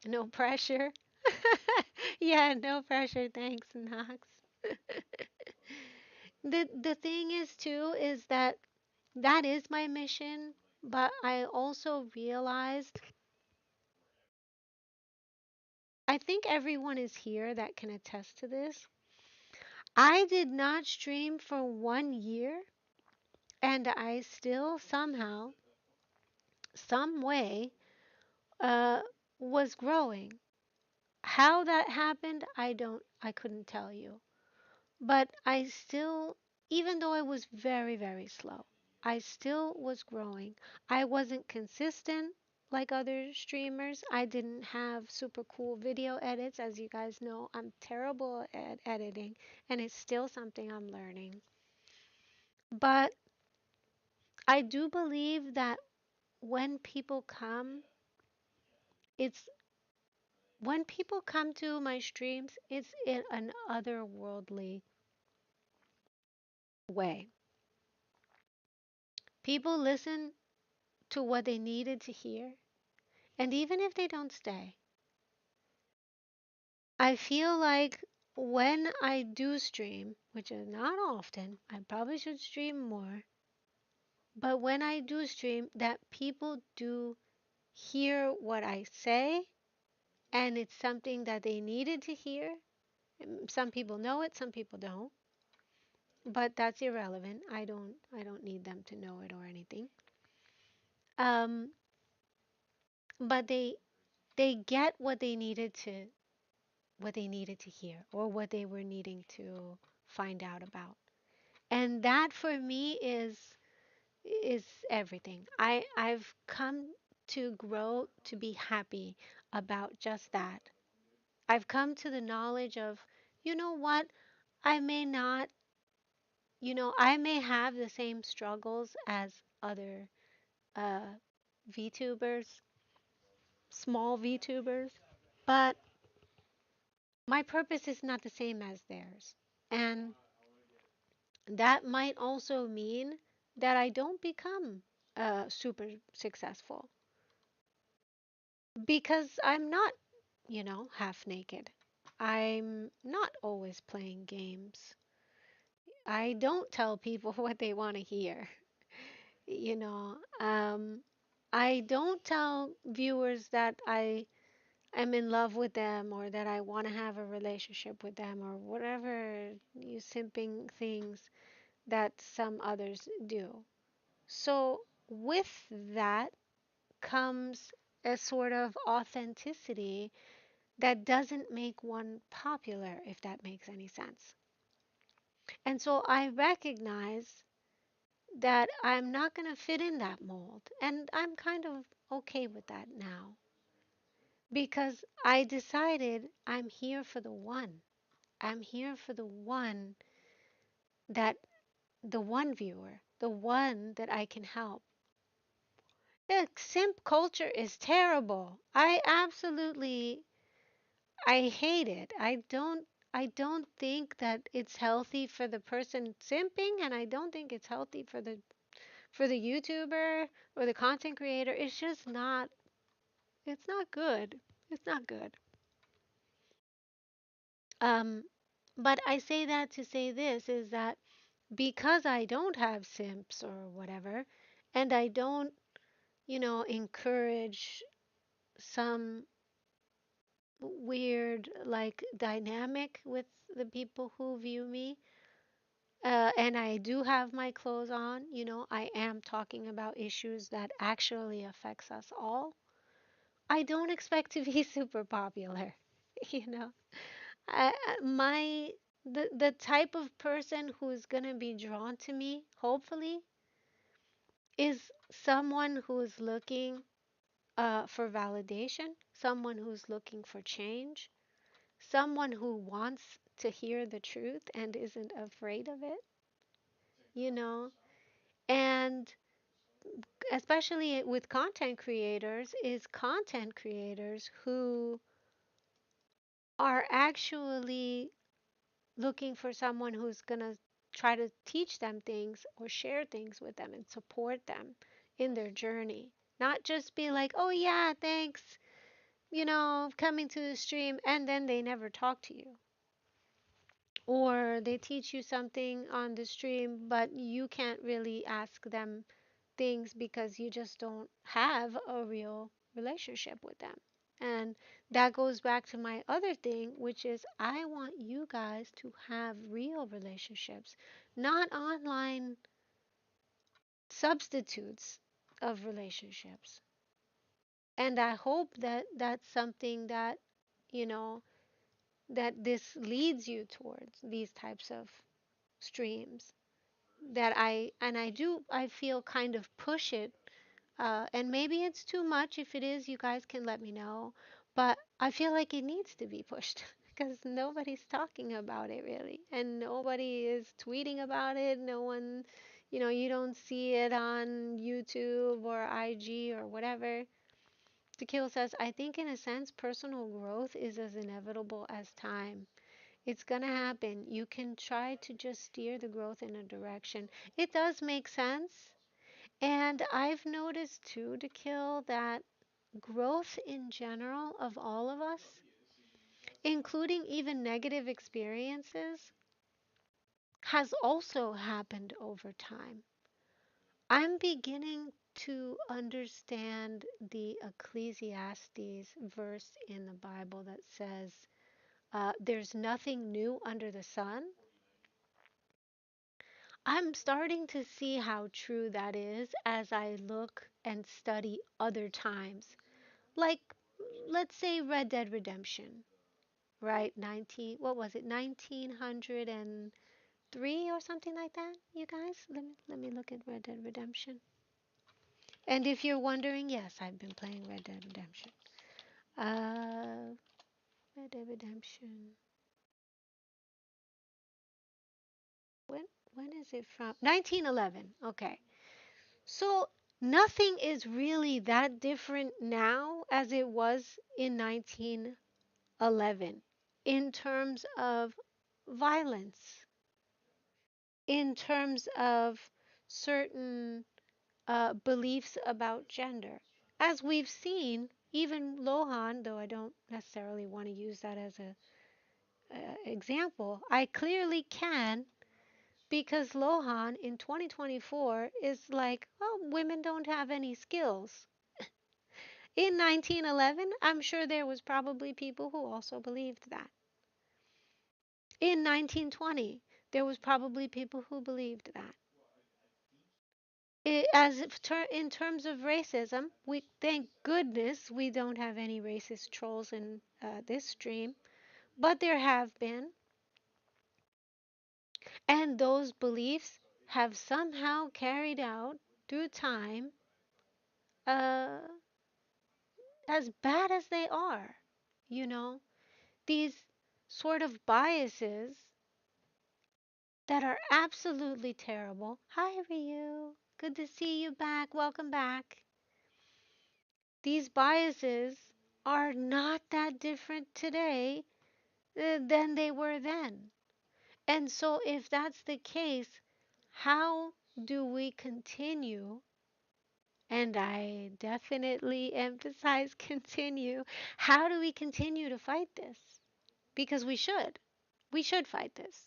S1: No pressure. Yeah, no pressure. Thanks, Knox. The thing is too is that that is my mission, but I also realized I think everyone is here that can attest to this. I did not stream for 1 year and I still somehow, some way, uh, was growing. How that happened, I couldn't tell you. But I still, even though I was very, very slow, I still was growing. I wasn't consistent like other streamers. I didn't have super cool video edits. As you guys know, I'm terrible at editing, and it's still something I'm learning. But I do believe that when people come, it's when people come to my streams, it's in an otherworldly way. People listen to what they needed to hear. And even if they don't stay, I feel like when I do stream, which is not often, I probably should stream more, but when I do stream, that people do hear what I say and it's something that they needed to hear. Some people know it, some people don't, but that's irrelevant. I don't need them to know it or anything. Um, but they get what they needed to hear or what they were needing to find out about. And that for me is everything. I've come to grow to be happy about just that. I've come to the knowledge of, you know what? I may not, I may have the same struggles as other uh VTubers, small VTubers, but my purpose is not the same as theirs. And that might also mean that I don't become super successful because I'm not, half naked. I'm not always playing games. I don't tell people what they want to hear. You know, I don't tell viewers that I am in love with them or that I want to have a relationship with them or whatever you simping things that some others do. So, with that comes a sort of authenticity that doesn't make one popular, if that makes any sense. And so I recognize that I'm not going to fit in that mold. And I'm kind of okay with that now because I decided I'm here for the one. I'm here for the one that, the one viewer, the one that I can help. The simp culture is terrible. I hate it. I don't think that it's healthy for the person simping and I don't think it's healthy for the YouTuber or the content creator. It's not good. It's not good. Um but I say that to say this is that because I don't have simps or whatever and I don't, encourage some weird like dynamic with the people who view me. And I do have my clothes on. I am talking about issues that actually affects us all. I don't expect to be super popular. You know, my The type of person who's going to be drawn to me, hopefully, is someone who's looking for validation, someone who's looking for change, someone who wants to hear the truth and isn't afraid of it, you know? And especially with content creators, is content creators who are actually looking for someone who's going to try to teach them things or share things with them and support them in their journey. Not just be like, oh, yeah, thanks, coming to the stream, and then they never talk to you. Or they teach you something on the stream, but you can't really ask them things because you just don't have a real relationship with them. And that goes back to my other thing, which is I want you guys to have real relationships, not online substitutes of relationships. And I hope that that's something that, you know, that this leads you towards these types of streams. That I feel kind of push it. And maybe it's too much. If it is, you guys can let me know. But I feel like it needs to be pushed because nobody's talking about it really. And nobody is tweeting about it. No one, you don't see it on YouTube or IG or whatever. Tequila says, I think in a sense, personal growth is as inevitable as time. It's going to happen. You can try to just steer the growth in a direction. It does make sense. And I've noticed too, to kill that growth in general of all of us, including even negative experiences, has also happened over time. I'm beginning to understand the Ecclesiastes verse in the Bible that says, there's nothing new under the sun. I'm starting to see how true that is as I look and study other times. Like, let's say Red Dead Redemption, right? What was it, 1903 or something like that, you guys? Let me look at Red Dead Redemption. And if you're wondering, yes, I've been playing Red Dead Redemption. Uh, Red Dead Redemption. When is it from? 1911. Okay. So nothing is really that different now as it was in 1911 in terms of violence, in terms of certain beliefs about gender. As we've seen, even Lohan, though I don't necessarily want to use that as a example, I clearly can because Lohan in 2024 is like, oh, women don't have any skills. In 1911, I'm sure there was probably people who also believed that. In 1920, there was probably people who believed that. In terms of racism, we thank goodness we don't have any racist trolls in this stream, but there have been, and those beliefs have somehow carried out through time, uh, as bad as they are. You know, these sort of biases that are absolutely terrible. Hi, Ryu. Good to see you back. Welcome back. These biases are not that different today than they were then. And so, if that's the case, how do we continue? And I definitely emphasize continue. How do we continue to fight this? Because we should. We should fight this.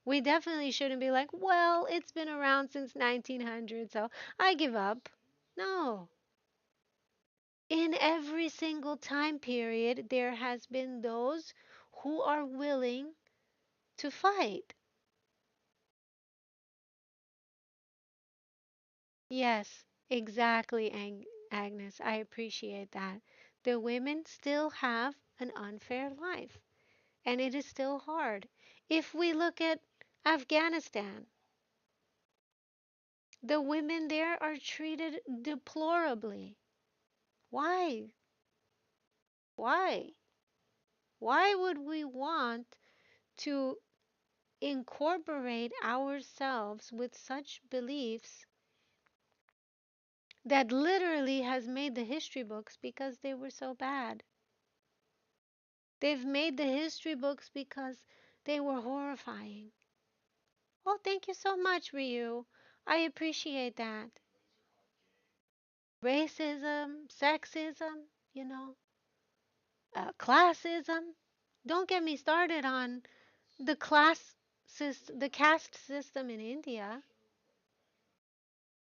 S1: We definitely shouldn't be like, well, it's been around since 1900, so I give up. No. In every single time period, there has been those who are willing to fight. Yes, exactly, Agnes. I appreciate that. The women still have an unfair life. And it is still hard. If we look at Afghanistan, the women there are treated deplorably. Why? Why? Why would we want to incorporate ourselves with such beliefs that literally has made the history books because they were so bad? They've made the history books because they were horrifying. Oh, thank you so much, Ryu. I appreciate that. Racism, sexism, you know, classism. Don't get me started on the the caste system in India.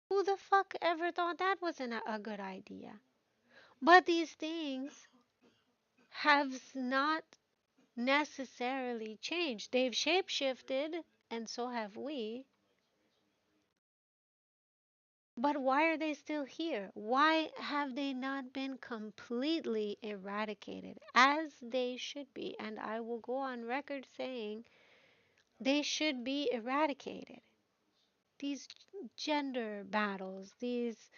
S1: Who the fuck ever thought that wasn't a good idea? But these things have not necessarily changed. They've shapeshifted, and so have we. But why are they still here? Why have they not been completely eradicated as they should be? And I will go on record saying they should be eradicated. These gender battles, these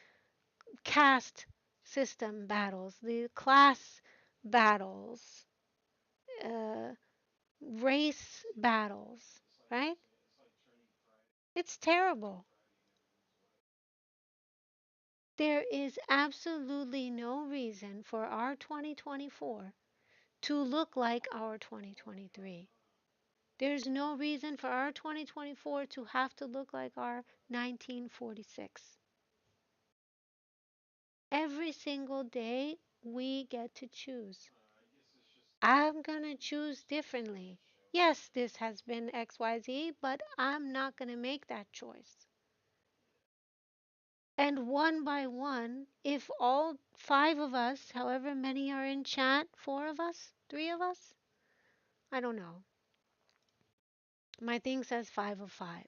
S1: caste system battles, the class battles, uh, race battles, right? It's terrible. There is absolutely no reason for our 2024 to look like our 2023. There's no reason for our 2024 to have to look like our 1946. Every single day, we get to choose. I'm going to choose differently. Yes, this has been XYZ, but I'm not going to make that choice. And one by one, if all five of us, however many are in chat, four of us, three of us, I don't know. My thing says five of five.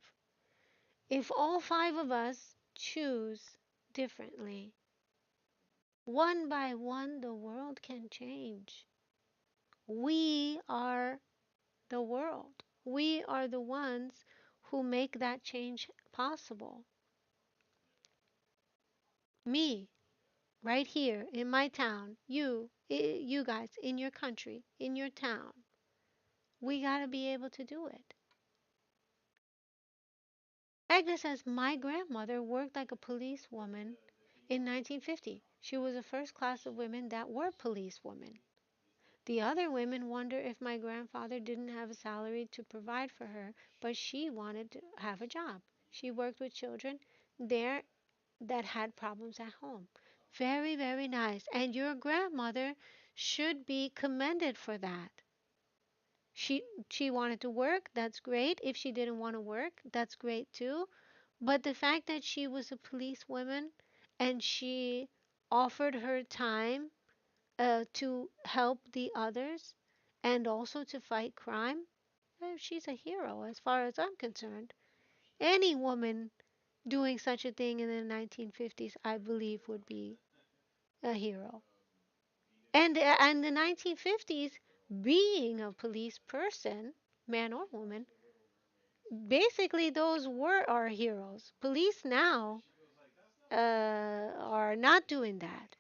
S1: If all five of us choose differently, one by one, the world can change. We are the world. We are the ones who make that change possible. Me, right here in my town, you guys in your country, in your town, we got to be able to do it. Agnes says, my grandmother worked like a policewoman in 1950. She was the first class of women that were policewomen. The other women wonder if my grandfather didn't have a salary to provide for her, but she wanted to have a job. She worked with children there that had problems at home. Very, very nice. And your grandmother should be commended for that. She wanted to work, that's great. If she didn't want to work, that's great too. But the fact that she was a policewoman and she offered her time to help the others and also to fight crime, she's a hero as far as I'm concerned. Any woman doing such a thing in the 1950s, I believe, would be a hero. And the 1950s, being a police person, man or woman, basically those were our heroes. Police now are not doing that.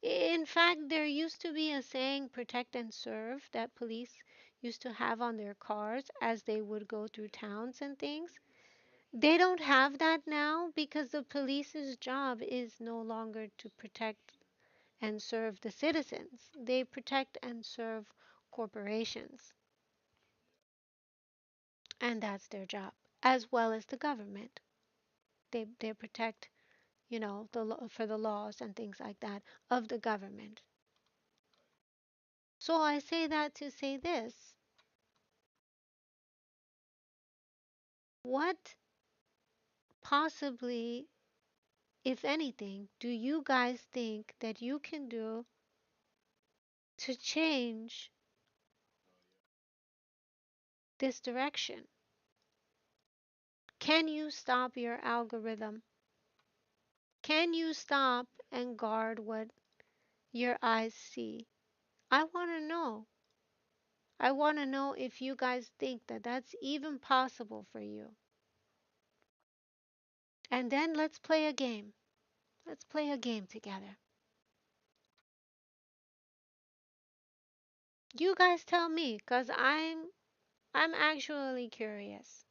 S1: In fact, there used to be a saying, protect and serve, that police used to have on their cars as they would go through towns and things. They don't have that now because the police's job is no longer to protect and serve the citizens. They protect and serve corporations, and that's their job, as well as the government. They protect, for the laws and things like that of the government. So I say that to say this. What possibly, if anything, do you guys think that you can do to change this direction? Can you stop your algorithm? Can you stop and guard what your eyes see? I want to know. I want to know if you guys think that that's even possible for you. And then let's play a game. Let's play a game together. You guys tell me, cause I'm actually curious.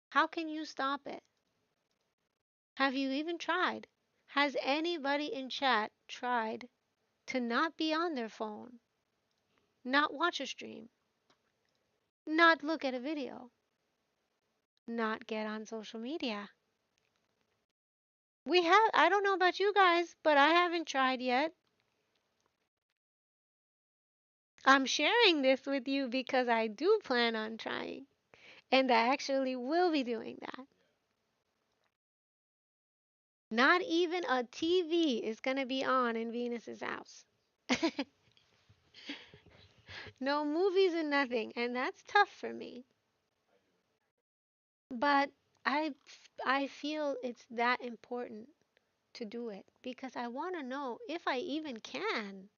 S1: How can you stop it? Have you even tried? Has anybody in chat tried to not be on their phone, not watch a stream, not look at a video, not get on social media? I don't know about you guys, but I haven't tried yet. I'm sharing this with you because I do plan on trying, and I actually will be doing that. Not even a TV is going to be on in Venus's house. No movies and nothing, and that's tough for me. But I feel it's that important to do it because I want to know if I even can.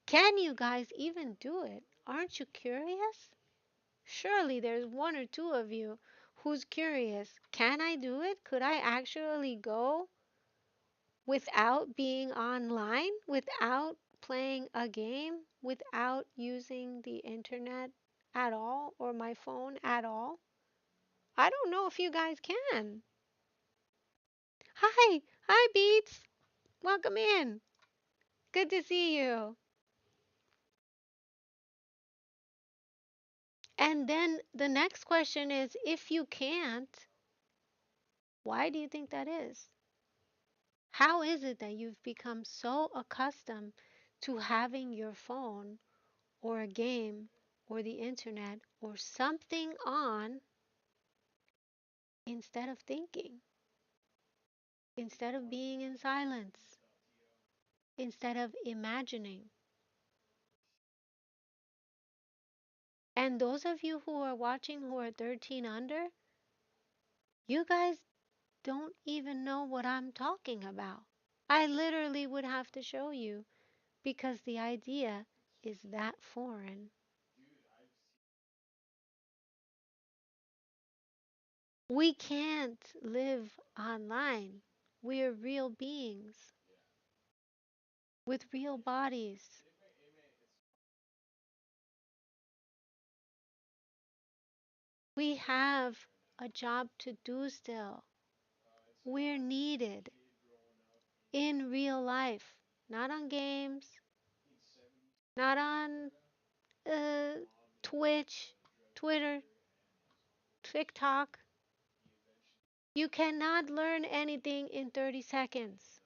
S1: Can you guys even do it? Aren't you curious? Surely there's one or two of you who's curious. Can I do it? Could I actually go without being online, without playing a game, without using the internet at all or my phone at all? I don't know if you guys can. Hi, hi Beats. Welcome in. Good to see you. And then the next question is if you can't, why do you think that is? How is it that you've become so accustomed to having your phone or a game or the internet or something on instead of thinking, instead of being in silence, instead of imagining? And those of you who are watching who are 13 under, you guys don't even know what I'm talking about. I literally would have to show you because the idea is that foreign. We can't live online. We're real beings with real bodies. We have a job to do still. We're needed in real life, not on games, not on uh, Twitch, Twitter, TikTok. You cannot learn anything in 30 seconds.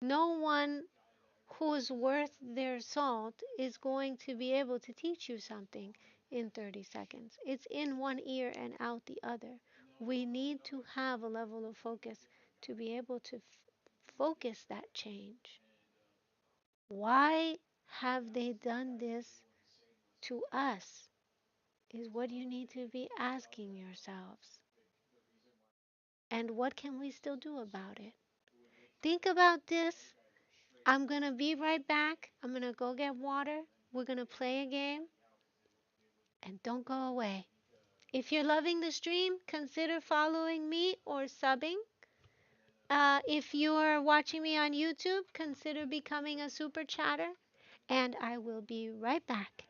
S1: No one who's worth their salt is going to be able to teach you something in 30 seconds. It's in one ear and out the other. We need to have a level of focus to be able to focus that change. Why have they done this to us? Is what you need to be asking yourselves. And what can we still do about it? Think about this. I'm going to be right back. I'm going to go get water. We're going to play a game. And don't go away. If you're loving the stream, consider following me or subbing. If you're watching me on YouTube, consider becoming a super chatter. And I will be right back.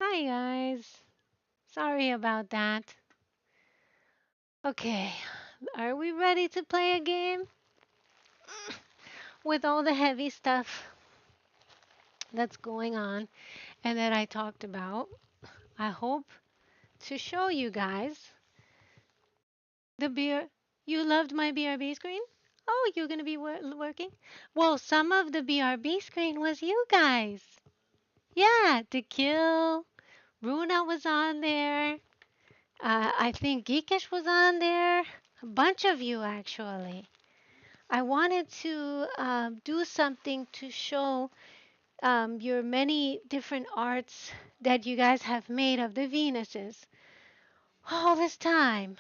S1: Hi, guys. Sorry about that. Okay, are we ready to play a game? With all the heavy stuff that's going on and that I talked about, I hope to show you guys the beer. You loved my BRB screen? Oh, you're going to be working? Well, some of the BRB screen was you guys. Yeah, The Kill, Runa was on there. I think Geekish was on there. A bunch of you, actually. I wanted to do something to show your many different arts that you guys have made of the Venuses all this time.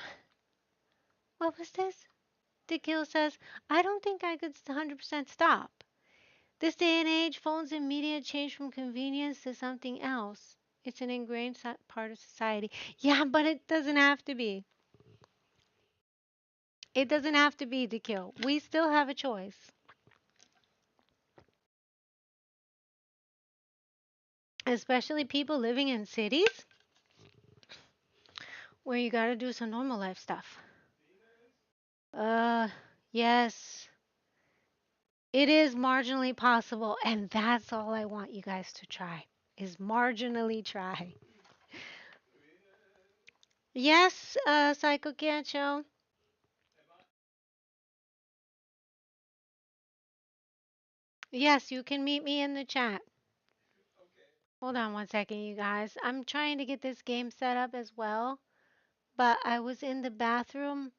S1: What was this? Dickil says, I don't think I could 100% stop. This day and age, phones and media change from convenience to something else. It's an ingrained part of society. Yeah, but it doesn't have to be. It doesn't have to be Dickil. We still have a choice. Especially people living in cities where you gotta do some normal life stuff. Uh, yes. It is marginally possible, and that's all I want you guys to try. Is marginally try. Yes, Psycho Cancho. Yes, you can meet me in the chat. Hold on one second, you guys. I'm trying to get this game set up as well, but I was in the bathroom,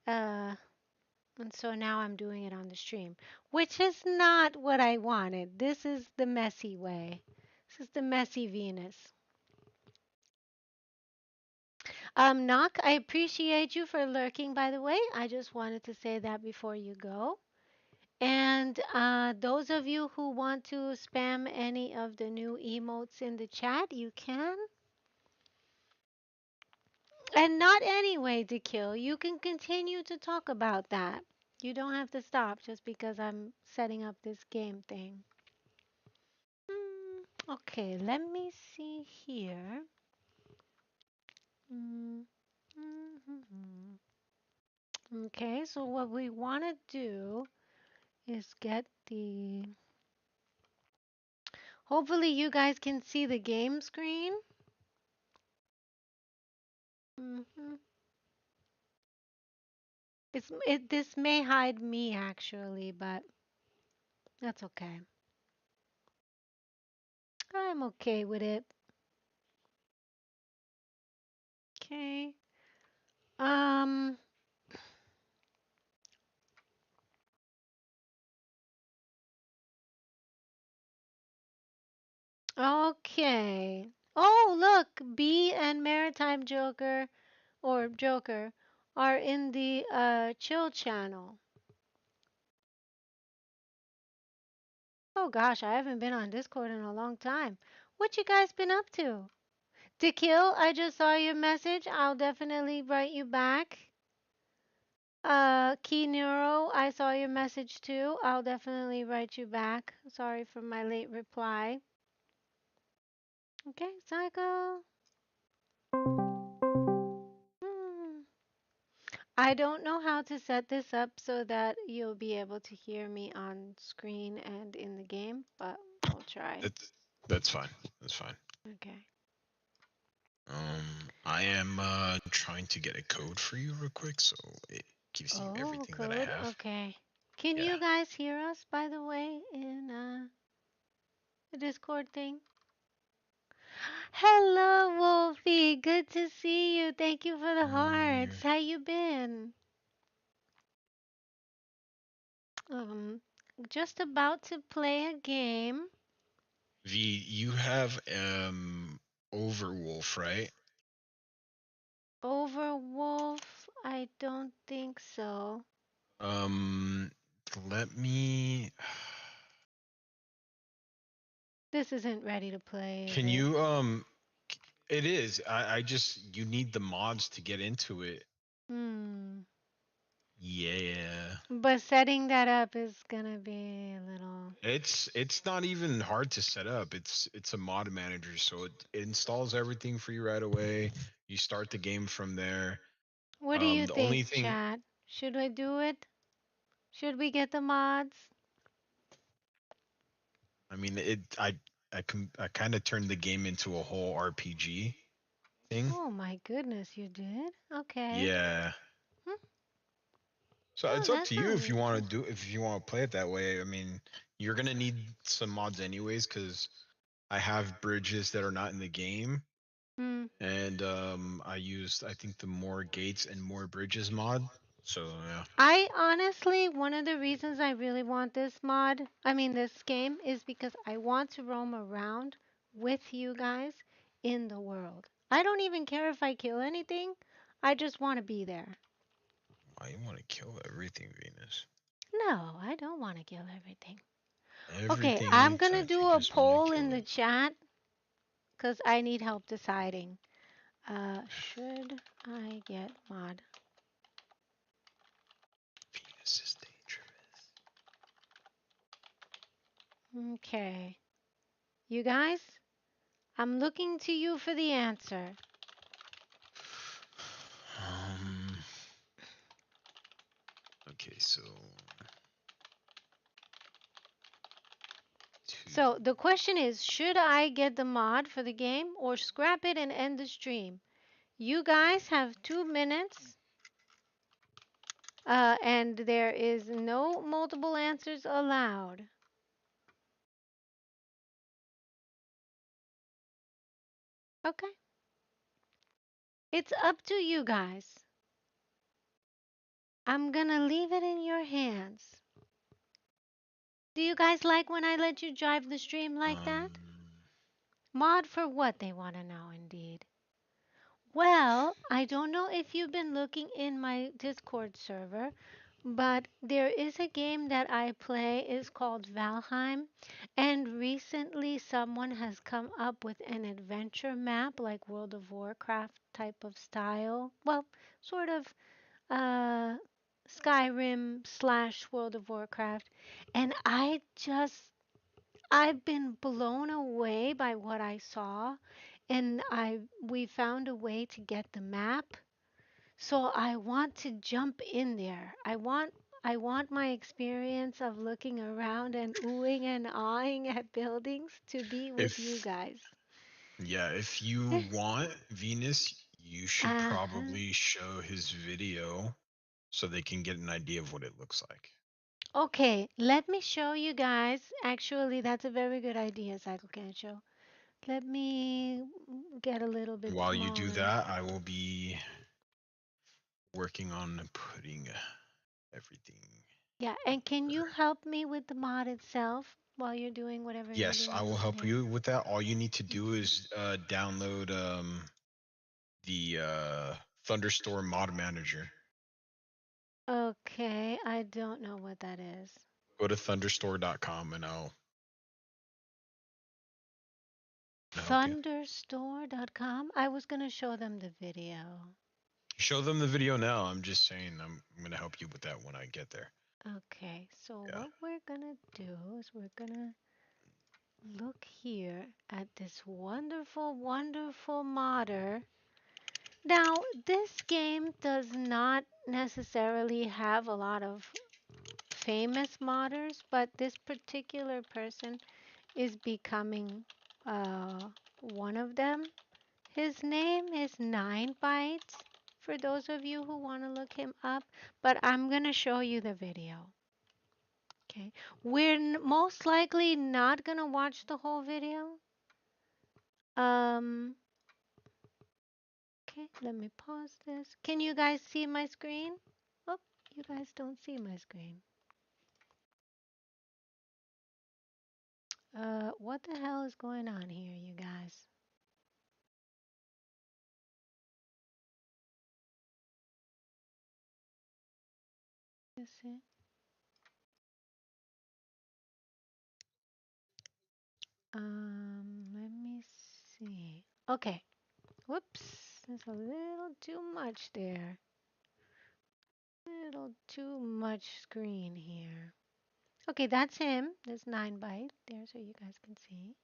S1: uh, and so now I'm doing it on the stream, which is not what I wanted. This is the messy way. This is the messy Venus. Knock, I appreciate you for lurking, by the way. I just wanted to say that before you go. And those of you who want to spam any of the new emotes in the chat, you can. And not anyway to kill. You can continue to talk about that. You don't have to stop just because I'm setting up this game thing. Okay, let me see here. Mm, mhm. Okay, so what we want to do is get the. Hopefully, you guys can see the game screen. hmm This may hide me actually, but that's okay. I'm okay with it. Okay. Um. Okay. Oh, look, B and Maritime Joker or Joker are in the chill channel. Oh gosh, I haven't been on Discord in a long time. What you guys been up to? To kill, I just saw your message. I'll definitely write you back. Key Neuro, I saw your message too. I'll definitely write you back. Sorry for my late reply. Okay, Psycho. Hmm. I don't know how to set this up so that you'll be able to hear me on screen and in the game, but I'll try.
S2: That's fine. That's fine.
S1: Okay.
S2: I am trying to get a code for you real quick, so it gives you
S1: Oh,
S2: everything that I
S1: code.
S2: have.
S1: Okay. Can
S2: Yeah.
S1: you guys hear us, by the way, in the Discord thing? Hello, Wolfie. Good to see you. Thank you for the
S2: Mm,
S1: hearts. How you been? Um, just about to play a game.
S2: V, you have Overwolf, right?
S1: Overwolf? I don't think so.
S2: Um, let me.
S1: This isn't ready to play, is
S2: Can
S1: it?
S2: you It is. I just you need the mods to get into it.
S1: Hmm.
S2: Yeah.
S1: But setting that up is gonna be a little.
S2: It's not even hard to set up. It's a mod manager, so it installs everything for you right away. You start the game from there.
S1: What do you
S2: The only
S1: think,
S2: thing,
S1: chat? Should I do it? Should we get the mods?
S2: I mean, I kind of turned the game into a whole RPG thing.
S1: Oh my goodness, you did? Okay.
S2: Yeah.
S1: Hmm.
S2: So
S1: Oh,
S2: it's up
S1: that
S2: to you
S1: sounds
S2: if you want to
S1: interesting.
S2: do if you want to play it that way. I mean, you're gonna need some mods anyways because I have bridges that are not in the game,
S1: Hmm.
S2: and I used I think the more gates and more bridges mod. So yeah.
S1: I honestly, one of the reasons I really want this mod, I mean this game, is because I want to roam around with you guys in the world. I don't even care if I kill anything. I just want to be there.
S2: Why you want to kill everything, Venus?
S1: No, I don't want to kill everything. Okay,
S2: Everything
S1: I'm gonna
S2: inside you
S1: do a
S2: just want to
S1: poll in
S2: kill
S1: the
S2: it.
S1: chat because I need help deciding. Should I get mod?
S2: Venus is dangerous.
S1: Okay. You guys, I'm looking to you for the answer.
S2: Um. Okay, so two.
S1: So the question is, should I get the mod for the game or scrap it and end the stream? You guys have 2 minutes, and there is no multiple answers allowed. Okay. It's up to you guys. I'm gonna leave it in your hands. Do you guys like when I let you drive the stream like that?
S2: Um.
S1: Mod for what, they want to know indeed. Well, I don't know if you've been looking in my Discord server, but there is a game that I play is called Valheim, and recently someone has come up with an adventure map like World of Warcraft type of style. Well, sort of uh Skyrim slash World of Warcraft, and I've been blown away by what I saw, and I we found a way to get the map. So I want to jump in there. I want my experience of looking around and oohing and awing at buildings to be with you
S2: If
S1: guys.
S2: Yeah, if you want Venus, you should
S1: Uh-huh.
S2: probably show his video so they can get an idea of what it looks like.
S1: Okay, let me show you guys. Actually, that's a very good idea, Cycle Show. Let me get a little bit
S2: While you do
S1: smaller.
S2: that, I will be working on putting everything
S1: Yeah,
S2: in
S1: and can you
S2: order.
S1: help me with the mod itself while you're doing whatever you're
S2: Yes, I
S1: doing
S2: will
S1: over
S2: help
S1: there?
S2: you with that. All you need to do
S1: Okay.
S2: is download the Thunderstorm Mod Manager.
S1: Okay, I don't know what that is.
S2: Go to thunderstore.com and I'll help you.
S1: Thunderstore.com? I was going to show them the video.
S2: Show them the video now. I'm just saying I'm going to help you with that when I get there.
S1: Okay, so
S2: Yeah.
S1: what we're going to do is we're going to look here at this wonderful, wonderful modder. Now, this game does not necessarily have a lot of famous modders, but this particular person is becoming one of them. His name is Nine Bytes, for those of you who want to look him up, but I'm going to show you the video. Okay, we're most likely not going to watch the whole video. Um, okay, let me pause this. Can you guys see my screen? Oh, you guys don't see my screen. What the hell is going on here, you guys? You see? Let me see. Okay. Whoops, there's a little too much there. Little too much screen here. Okay, that's him. There's 9 byte there so you guys can see.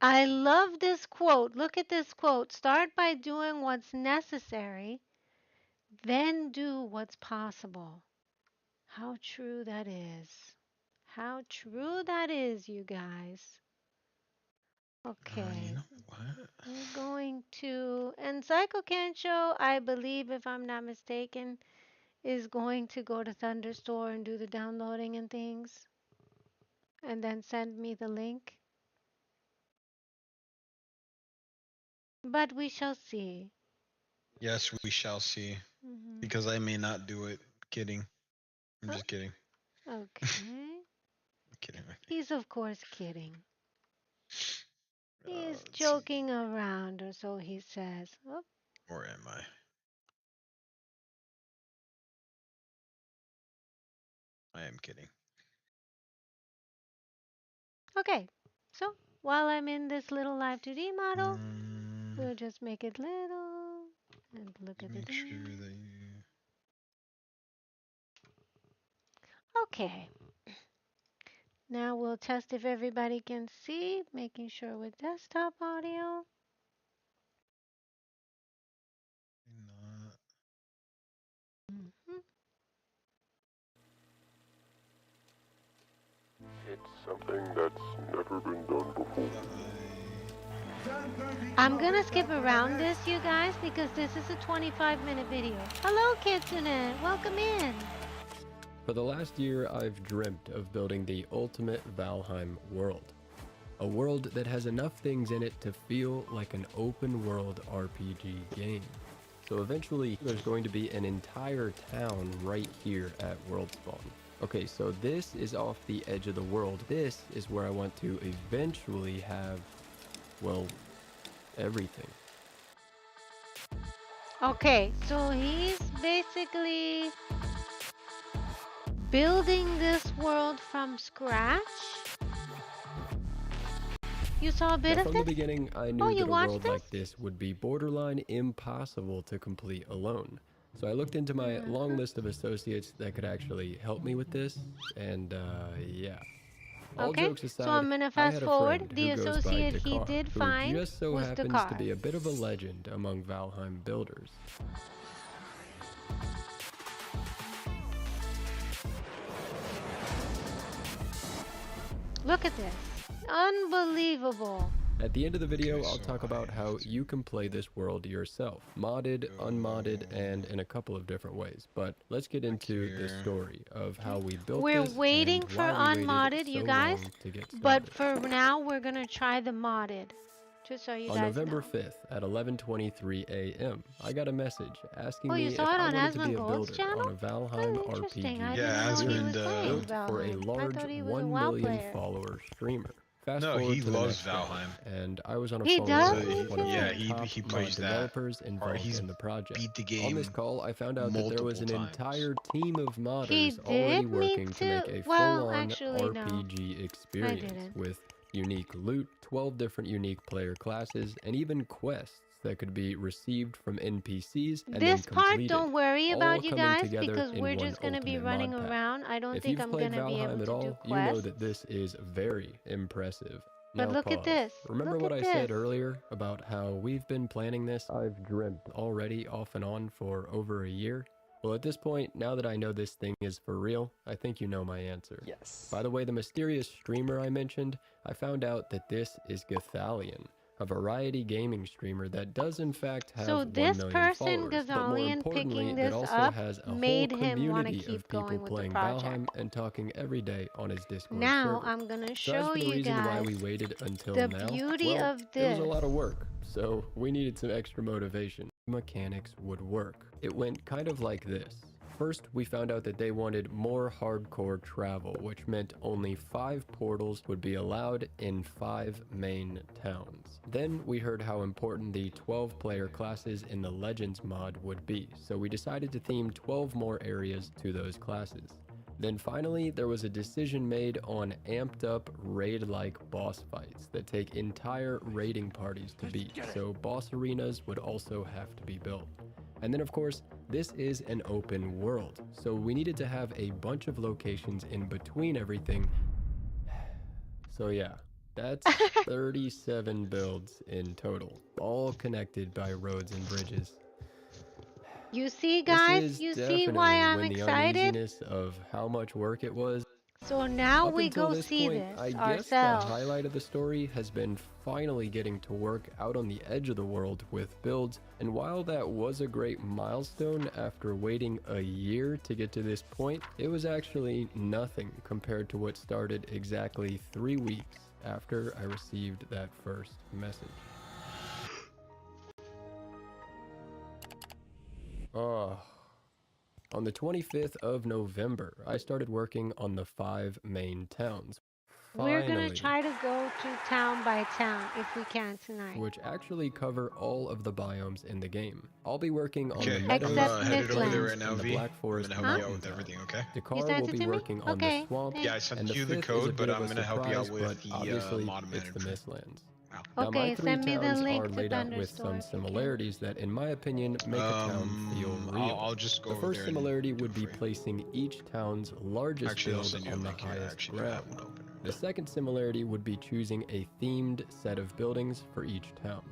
S1: I love this quote. Look at this quote. Start by doing what's necessary, then do what's possible. How true that is. How true that is, you guys.
S2: You
S1: Okay,
S2: know what?
S1: we're going to. And Psycho Show, I believe, if I'm not mistaken, is going to go to Thunderstore and do the downloading and things, and then send me the link. But we shall see.
S2: Yes, we shall see.
S1: Hmm.
S2: Because I may not do it. Kidding. I'm
S1: Oh,
S2: just kidding.
S1: okay.
S2: I'm kidding.
S1: He's, of course, kidding. He's
S2: Let's see.
S1: joking around, or so he says. Oh,
S2: Or am I? I am kidding.
S1: okay. So, while I'm in this little Live 2D model,
S2: Um,
S1: we'll just make it little and look
S2: just
S1: at the
S2: make sure
S1: thing.
S2: that you.
S1: Okay. Now we'll test if everybody can see, making sure with desktop audio.
S2: Not.
S1: Mhm.
S3: It's something that's never been done before.
S1: I'm gonna skip around this, you guys, because this is a 25-minute video. Hello, Kitsune. Welcome in.
S4: For the last year, I've dreamt of building the ultimate Valheim world. A world that has enough things in it to feel like an open world RPG game. So eventually, there's going to be an entire town right here at World Spawn. Okay, so this is off the edge of the world. This is where I want to eventually have, well, everything.
S1: Okay, so he's basically building this world from scratch. You saw a bit
S4: Now,
S1: of
S4: from the
S1: this?
S4: beginning, I
S1: Oh,
S4: knew
S1: you
S4: that a
S1: watched
S4: world
S1: this?
S4: like this would be borderline impossible to complete alone. So I looked into my long list of associates that could actually help me with this, and yeah. All
S1: Okay,
S4: jokes
S1: so
S4: aside,
S1: I'm gonna
S4: I
S1: fast
S4: had a
S1: forward.
S4: friend who
S1: The
S4: goes by
S1: associate he
S4: Dakar,
S1: did
S4: who
S1: find
S4: just so
S1: was
S4: happens to
S1: Dakar.
S4: be a bit of a legend among Valheim builders.
S1: Look at this. Unbelievable.
S4: At the end of the video,
S2: Okay,
S4: I'll
S2: so
S4: talk about
S2: I
S4: how
S2: have to
S4: you can play this world yourself, modded, unmodded,
S2: go
S4: and in a couple of different ways. But let's get
S2: back
S4: into the
S2: here.
S4: story of how we built
S1: We're
S4: this
S1: waiting
S4: and
S1: for
S4: why we waited
S1: unmodded,
S4: so
S1: you guys.
S4: long to get
S1: But
S4: started.
S1: for now, we're gonna try the modded. Just so you
S4: On
S1: guys
S4: November
S1: know.
S4: 5th at 11:23 a.m., I got a message asking
S1: Oh, you
S4: me if
S1: saw it
S4: I
S1: on
S4: wanted to be a
S1: Asmongold's
S4: builder
S1: channel?
S4: on a Valheim
S1: Oh, interesting. I
S4: RPG
S1: didn't
S2: Yeah,
S1: know he
S4: series
S1: was playing
S2: Asmund.
S4: built for a
S1: Valheim. I
S4: large
S1: thought he was a
S4: 1
S1: WoW
S4: million
S1: player.
S4: follower streamer. Fast
S2: No,
S4: forward
S2: he
S4: to the
S2: loves
S4: next day,
S2: Valheim.
S4: and I was on a
S1: He
S4: phone
S1: does?
S4: call
S1: Me
S4: with one of
S2: Yeah,
S4: the
S1: too.
S4: top
S2: he
S4: mod
S2: plays that
S4: developers
S2: hard.
S4: involved
S2: He's
S4: in the project.
S2: beat the
S4: On this
S2: game
S4: call, I found out that there was
S2: multiple
S4: an
S2: times.
S4: entire team of
S1: He
S4: modders already
S1: did? Me
S4: working to
S1: too.
S4: make a
S1: Well,
S4: full-on
S1: actually, no.
S4: RPG
S1: I
S4: experience
S1: didn't.
S4: with unique loot, 12 different unique player classes, and even quests that could be received from NPCs and then
S1: This part,
S4: completed,
S1: don't worry
S4: all
S1: about, you
S4: coming
S1: guys,
S4: together
S1: because
S4: in
S1: we're
S4: one
S1: just gonna be
S4: ultimate
S1: running
S4: mod pack.
S1: around. I don't
S4: If
S1: think
S4: you've
S1: I'm
S4: played
S1: gonna be able
S4: Valheim at
S1: to do
S4: all, you know
S1: quests.
S4: that this is very impressive.
S1: But
S4: Now
S1: look at
S4: pause.
S1: this.
S4: Remember
S1: Look
S4: what
S1: at
S4: I
S1: this.
S4: said earlier about how we've been planning this? I've dreamt already off and on for over a year. Well, at this point, now that I know this thing is for real, I think you know my answer.
S5: Yes.
S4: By the way, the mysterious streamer I mentioned, I found out that this is Gathalion, a variety gaming streamer that does in fact have
S1: So
S4: 1
S1: this
S4: million
S1: person,
S4: followers, but more
S1: Gazalian,
S4: importantly,
S1: picking
S4: that
S1: this
S4: also
S1: up
S4: has a whole
S1: made him want to
S4: community
S1: keep
S4: of people
S1: going with the
S4: playing
S1: project.
S4: Valheim and talking every day on his Discord
S1: Now
S4: server.
S1: I'm gonna
S4: So as
S1: show
S4: for the
S1: you
S4: reason why
S1: guys
S4: we waited until
S1: the
S4: now,
S1: beauty
S4: well,
S1: of
S4: it was a
S1: this.
S4: lot of work, so we needed some extra motivation. Mechanics would work. It went kind of like this. First, we found out that they wanted more hardcore travel, which meant only 5 portals would be allowed in 5 main towns. Then we heard how important the 12-player classes in the Legends mod would be, so we decided to theme 12 more areas to those classes. Then finally, there was a decision made on amped up raid-like boss fights that take entire raiding parties to beat, so boss arenas would also have to be built. And then of course, this is an open world, so we needed to have a bunch of locations in between everything. So yeah, that's 37 builds in total, all connected by roads and bridges.
S1: You see,
S4: This
S1: guys,
S4: is
S1: you see why
S4: definitely
S1: I'm
S4: when the
S1: excited?
S4: uneasiness of how much work it was.
S1: So now
S4: Up
S1: we
S4: until
S1: go
S4: this
S1: see
S4: point,
S1: this
S4: I guess the
S1: ourselves.
S4: highlight of the story has been finally getting to work out on the edge of the world with builds, and while that was a great milestone after waiting a year to get to this point, it was actually nothing compared to what started exactly 3 weeks after I received that first message. Oh, on the 25th of November, I started working on the 5 main towns.
S1: We're gonna
S4: Finally.
S1: try to go to town by town if we can tonight.
S4: Which actually cover all of the biomes in the game. I'll be working on the
S2: Okay, I'm
S4: meadows,
S1: Except
S4: the
S2: headed over there
S1: Mistlands.
S2: right
S4: plains,
S2: now,
S4: and the
S2: V.
S4: Black
S2: I'm
S4: Forest
S2: gonna help you out
S4: mountain
S2: with everything,
S4: town.
S2: okay?
S1: You
S4: Dakar
S1: sent
S4: will
S1: it
S4: be
S1: to me?
S4: working on the
S1: Okay,
S4: swamp,
S2: Yeah, I
S1: thanks.
S4: and
S2: sent
S4: the
S2: you the
S4: 5th is a
S2: code,
S4: bit
S2: but
S4: of
S2: I'm
S4: a
S2: gonna help you
S4: surprise,
S2: out
S4: but
S2: with the
S4: obviously
S2: mod
S4: it's the
S2: manager.
S4: Mistlands.
S2: Wow.
S4: Now my
S1: Okay,
S4: 3
S1: send me the
S4: towns
S1: link
S4: are
S1: to
S4: laid out with
S1: Thunderstore
S4: some
S1: if you can.
S4: similarities that in my opinion make a town feel real.
S2: I'll just go
S4: The
S2: over
S4: first
S2: there and
S4: similarity
S2: do
S4: would
S2: it
S4: be
S2: for you.
S4: placing each town's largest
S2: Actually, I'll
S4: build
S2: send you a
S4: on the
S2: link here. I
S4: highest
S2: actually do have
S4: ground.
S2: one open.
S4: The second similarity would be choosing a themed set of buildings for each town.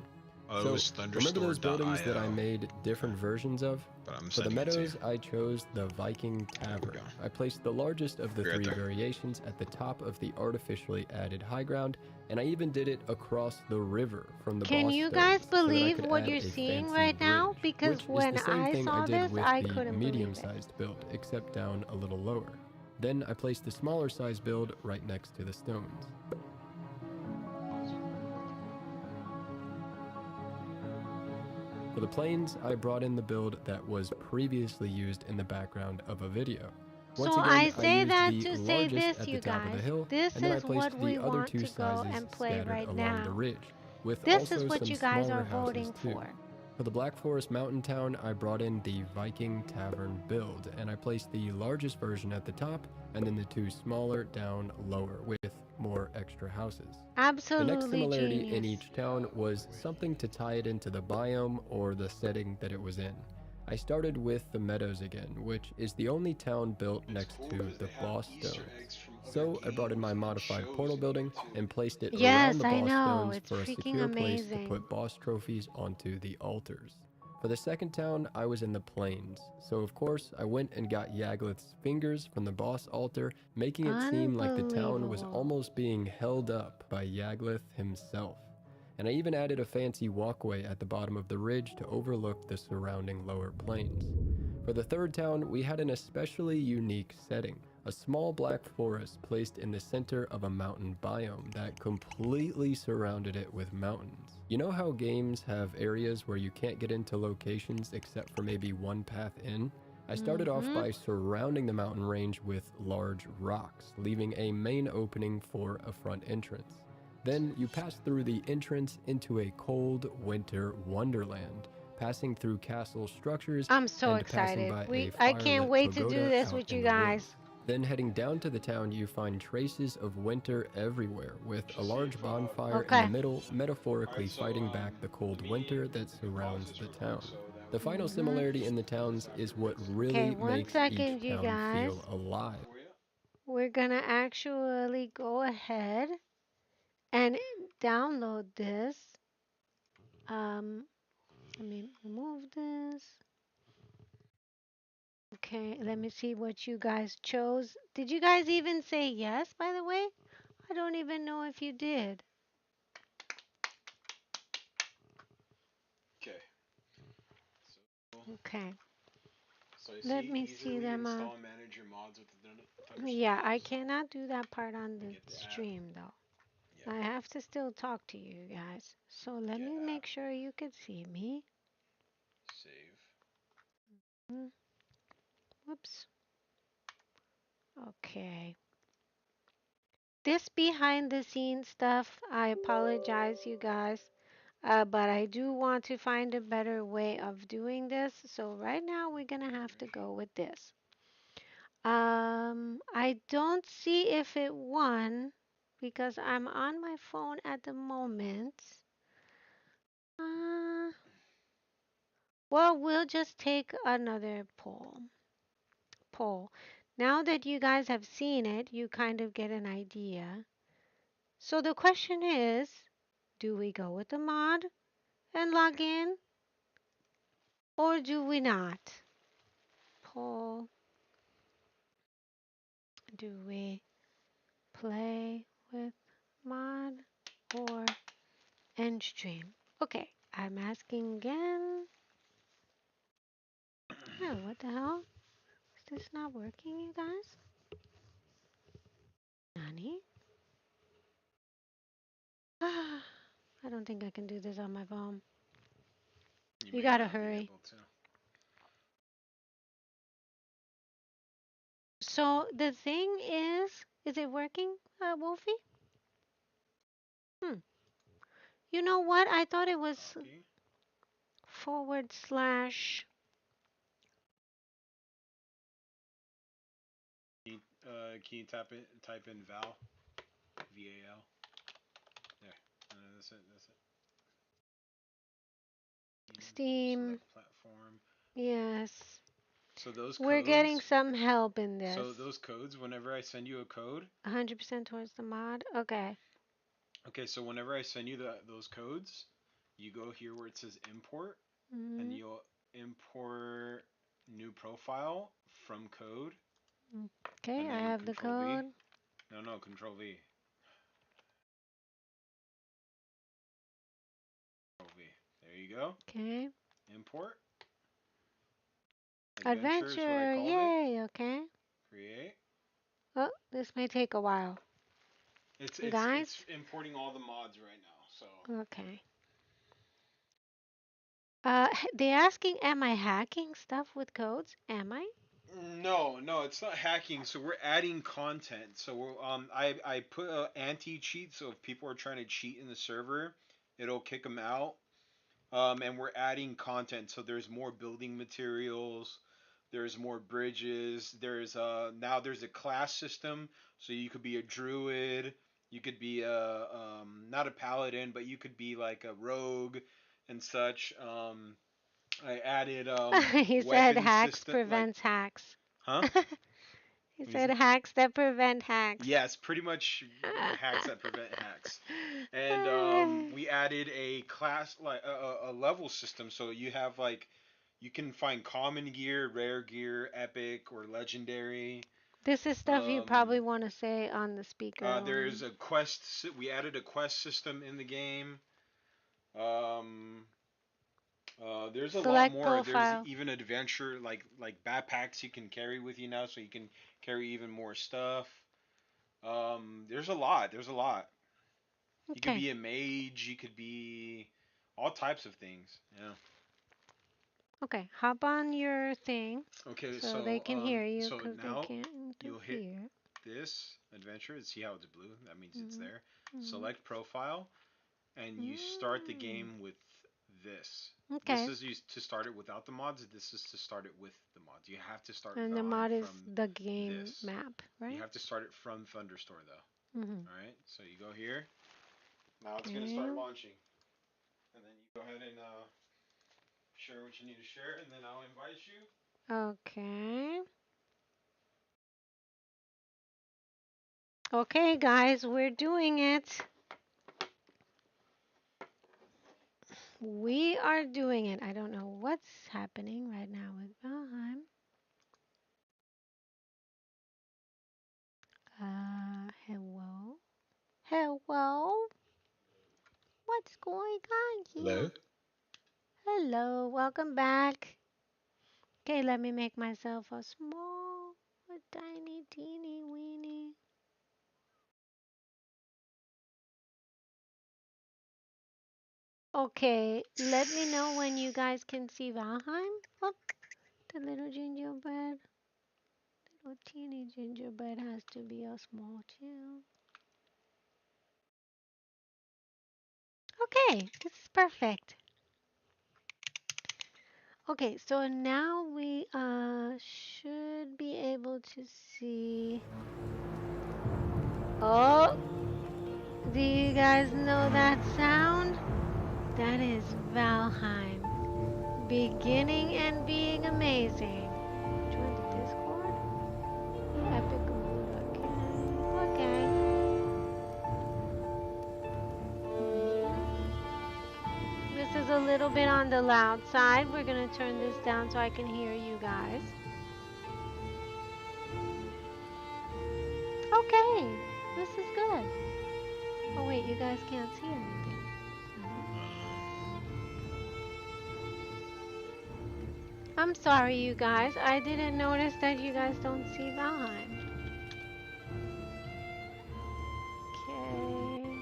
S2: Oh, it
S4: So,
S2: was
S4: remember those buildings that I
S2: thunderstore.io,
S4: made different versions of?
S2: but I'm
S4: For the
S2: sending it to you.
S4: meadows, I chose the Viking
S2: There we
S4: Tavern.
S2: go.
S4: I placed the largest of the
S2: Be right
S4: 3
S2: there.
S4: variations at the top of the artificially added high ground, and I even did it across the river from the
S1: Can
S4: boss
S1: you guys
S4: stones so that I
S1: believe
S4: could
S1: what
S4: add
S1: you're
S4: a
S1: seeing
S4: fancy
S1: right now?
S4: bridge,
S1: Because
S4: which is
S1: when
S4: the same
S1: I
S4: thing I
S1: saw
S4: did
S1: this,
S4: with
S1: I
S4: the
S1: couldn't believe it.
S4: medium-sized build, except down a little lower. Then I placed the smaller size build right next to the stones. For the plains, I brought in the build that was previously used in the background of a video. Once
S1: So
S4: again,
S1: I
S4: I
S1: say
S4: used
S1: that
S4: the
S1: to say
S4: largest
S1: this,
S4: at the
S1: you
S4: top of the
S1: guys.
S4: hill,
S1: This
S4: and then I
S1: is what
S4: placed the
S1: we
S4: other
S1: want
S4: 2
S1: to go
S4: sizes
S1: and play
S4: scattered
S1: right
S4: along the
S1: now.
S4: ridge, with
S1: This is
S4: also
S1: what
S4: some
S1: you guys
S4: smaller
S1: are
S4: houses
S1: voting
S4: too.
S1: for.
S4: For the Black Forest Mountain Town, I brought in the Viking Tavern build, and I placed the largest version at the top, and then the 2 smaller down lower, with more extra houses. The next
S1: Absolutely
S4: similarity in
S1: genius.
S4: each town was something to tie it into the biome or the setting that it was in. I started with the meadows again, which is the only town built next to the boss stones. So I brought in my modified portal building and placed it around
S1: Yes,
S4: the
S1: I
S4: boss
S1: know.
S4: stones
S1: It's
S4: for a
S1: freaking
S4: secure place to
S1: amazing.
S4: put boss trophies onto the altars. For the second town, I was in the plains, so of course I went and got Yaglith's fingers from the boss altar, making it seem like the town was
S1: Unbelievable.
S4: almost being held up by Yaglith himself. And I even added a fancy walkway at the bottom of the ridge to overlook the surrounding lower plains. For the third town, we had an especially unique setting. A small black forest placed in the center of a mountain biome that completely surrounded it with mountains. You know how games have areas where you can't get into locations except for maybe one path in? I started off
S1: Mm-hmm.
S4: by surrounding the mountain range with large rocks, leaving a main opening for a front entrance. Then you pass through the entrance into a cold winter wonderland, passing through castle structures
S1: I'm so
S4: and passing
S1: excited.
S4: by a
S1: I can't
S4: firelit
S1: wait to do
S4: pagoda
S1: this
S4: out
S1: with
S4: in
S1: you
S4: the woods.
S1: guys.
S4: Then heading down to the town, you find traces of winter everywhere, with a large bonfire in the
S1: Okay.
S4: middle, metaphorically fighting back the cold winter that surrounds the town. The final
S1: Mm-hmm.
S4: similarity in the towns is what
S1: Okay,
S4: really
S1: one
S4: makes each
S1: second, you
S4: town
S1: guys.
S4: feel alive.
S1: We're gonna actually go ahead and download this. Let me remove this. Okay, let me see what you guys chose. Did you guys even say yes, by the way? I don't even know if you did.
S2: Okay.
S1: Okay,
S2: So you
S1: let
S2: see,
S1: me see
S2: easily
S1: them.
S2: install and manage your mods with the Thunderstore.
S1: Yeah, I cannot do that part on the
S2: Get the app.
S1: stream though.
S2: Yeah.
S1: I have to still talk to you guys. So let
S2: Get
S1: me
S2: app.
S1: make sure you can see me.
S2: Save.
S1: Mm, whoops. Okay. This behind the scenes stuff, I apologize, you guys. But I do want to find a better way of doing this. So right now we're gonna have to go with this. I don't see if it won because I'm on my phone at the moment. Uh, well, we'll just take another poll. Now that you guys have seen it, you kind of get an idea. So the question is, do we go with the mod and log in or do we not? Poll, do we play with mod or end stream? Okay, I'm asking again. Oh, what the hell? Is this not working, you guys? Nani? I don't think I can do this on my phone.
S2: You
S1: You
S2: may
S1: gotta
S2: not be
S1: hurry.
S2: able to.
S1: So the thing is it working, Wolfie? Hmm. You know what? I thought it was
S2: Copy.
S1: forward slash.
S2: Can you type in Val? VAL. There. That's it. That's it.
S1: Steam.
S2: Select platform.
S1: Yes.
S2: So those
S1: We're getting
S2: codes.
S1: some help in
S2: So
S1: this.
S2: those codes. Whenever I send you a code.
S1: 100% towards the mod. Okay.
S2: Okay. So whenever I send you those codes, you go here where it says import, and
S1: Mm,
S2: you'll import new profile from code,
S1: okay,
S2: and
S1: I
S2: then
S1: have the
S2: Control V.
S1: code.
S2: No, Control V. Control V. There you go.
S1: Okay.
S2: Import. Adventure is what I
S1: Adventure.
S2: called it.
S1: Yay. Okay.
S2: Create.
S1: Oh, this may take a while.
S2: It's
S1: Guys?
S2: importing all the mods right now. So
S1: Okay. They're asking, am I hacking stuff with codes? Am I?
S2: no, it's not hacking. So we're adding content. So I put an anti cheat. So if people are trying to cheat in the server, it'll kick them out. And we're adding content. So there's more building materials. There's more bridges. There's now there's a class system. So you could be a druid. You could be a not a paladin, but you could be like a rogue and such. I added
S1: He said
S2: weapon
S1: hacks
S2: system like
S1: prevents hacks.
S2: huh?
S1: He
S2: What do you
S1: said
S2: say?
S1: hacks that prevent hacks.
S2: Yes, pretty much hacks that prevent hacks. And we added a class like a level system, so you have like you can find common gear, rare gear, epic or legendary.
S1: This is stuff you
S2: Um,
S1: probably want to say on the speaker
S2: there's
S1: line.
S2: a quest. We added a quest system in the game. Um, there's a lot
S1: Select
S2: more. There's
S1: profile.
S2: even adventure like backpacks you can carry with you now, so you can carry even more stuff. There's a lot. There's a lot. You could
S1: Okay.
S2: be a mage. You could be all types of things. Yeah.
S1: Okay. Hop on your thing
S2: Okay.
S1: so they can hear you
S2: So
S1: because they
S2: now
S1: can't
S2: you'll hit
S1: interfere.
S2: this adventure and see how it's blue. That means it's
S1: Mm-hmm.
S2: there.
S1: Mm-hmm.
S2: Select profile, and you start the
S1: Mm.
S2: game with this. This
S1: Okay.
S2: is used to start it without the mods. This is to start it with the mods. You have to start
S1: And the
S2: Valheim
S1: mod is
S2: from
S1: the game
S2: this.
S1: map,
S2: You
S1: right?
S2: have to start it from Thunderstore though.
S1: Mm-hmm.
S2: All right. So you go here. Now it's gonna
S1: Okay.
S2: start launching, and then you go ahead and share what you need to share, and then I'll invite you.
S1: Okay. Okay, guys, we're doing it. We are doing it. I don't know what's happening right now with Valheim. Hello. Hello. What's going on
S2: Hello.
S1: here? Hello. Welcome back. Okay, let me make myself a tiny, teeny, weeny. Okay, let me know when you guys can see Valheim. Look, the little gingerbread. Little teeny gingerbread has to be a small too. Okay, this is perfect. Okay, so now we should be able to see. Oh, do you guys know that sound? That is Valheim. Beginning and being amazing. Join the Discord? Epic mood, okay. Okay. This is a little bit on the loud side. We're gonna turn this down so I can hear you guys. Okay, this is good. Oh wait, you guys can't see anything. I'm sorry, you guys. I didn't notice that you guys don't see Valheim. Okay.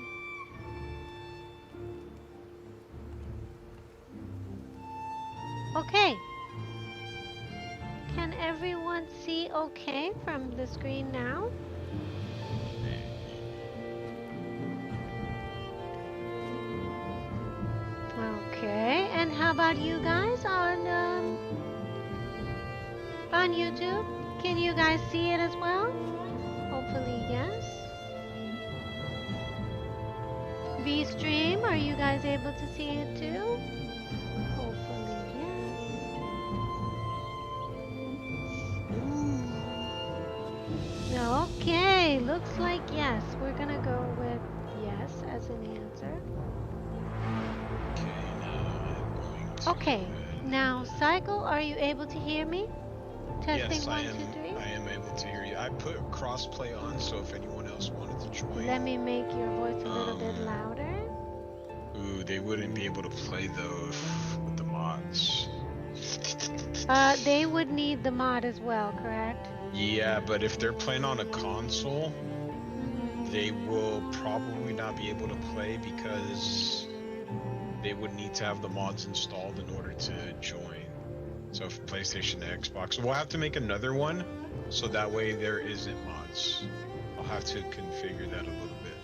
S1: Okay. Can everyone see okay from the screen now? Okay. And how about you guys on YouTube? Can you guys see it as well? Hopefully, yes. V-Stream, are you guys able to see it too? Hopefully, yes. Okay, looks like yes. We're gonna go with yes as an answer.
S2: Okay, now I'm going to
S1: Okay,
S2: go ahead.
S1: now Cycle, are you able to hear me? Testing
S2: Yes, I
S1: one,
S2: am.
S1: two, three.
S2: I am able to hear you. I put crossplay on, so if anyone else wanted to join,
S1: Let me make your voice a little bit louder.
S2: ooh, they wouldn't be able to play though with the mods.
S1: They would need the mod as well, correct?
S2: Yeah, but if they're playing on a console,
S1: Mhm.
S2: they will probably not be able to play because they would need to have the mods installed in order to join. So if PlayStation, Xbox, we'll have to make another one, so that way there isn't mods. I'll have to configure that a little bit.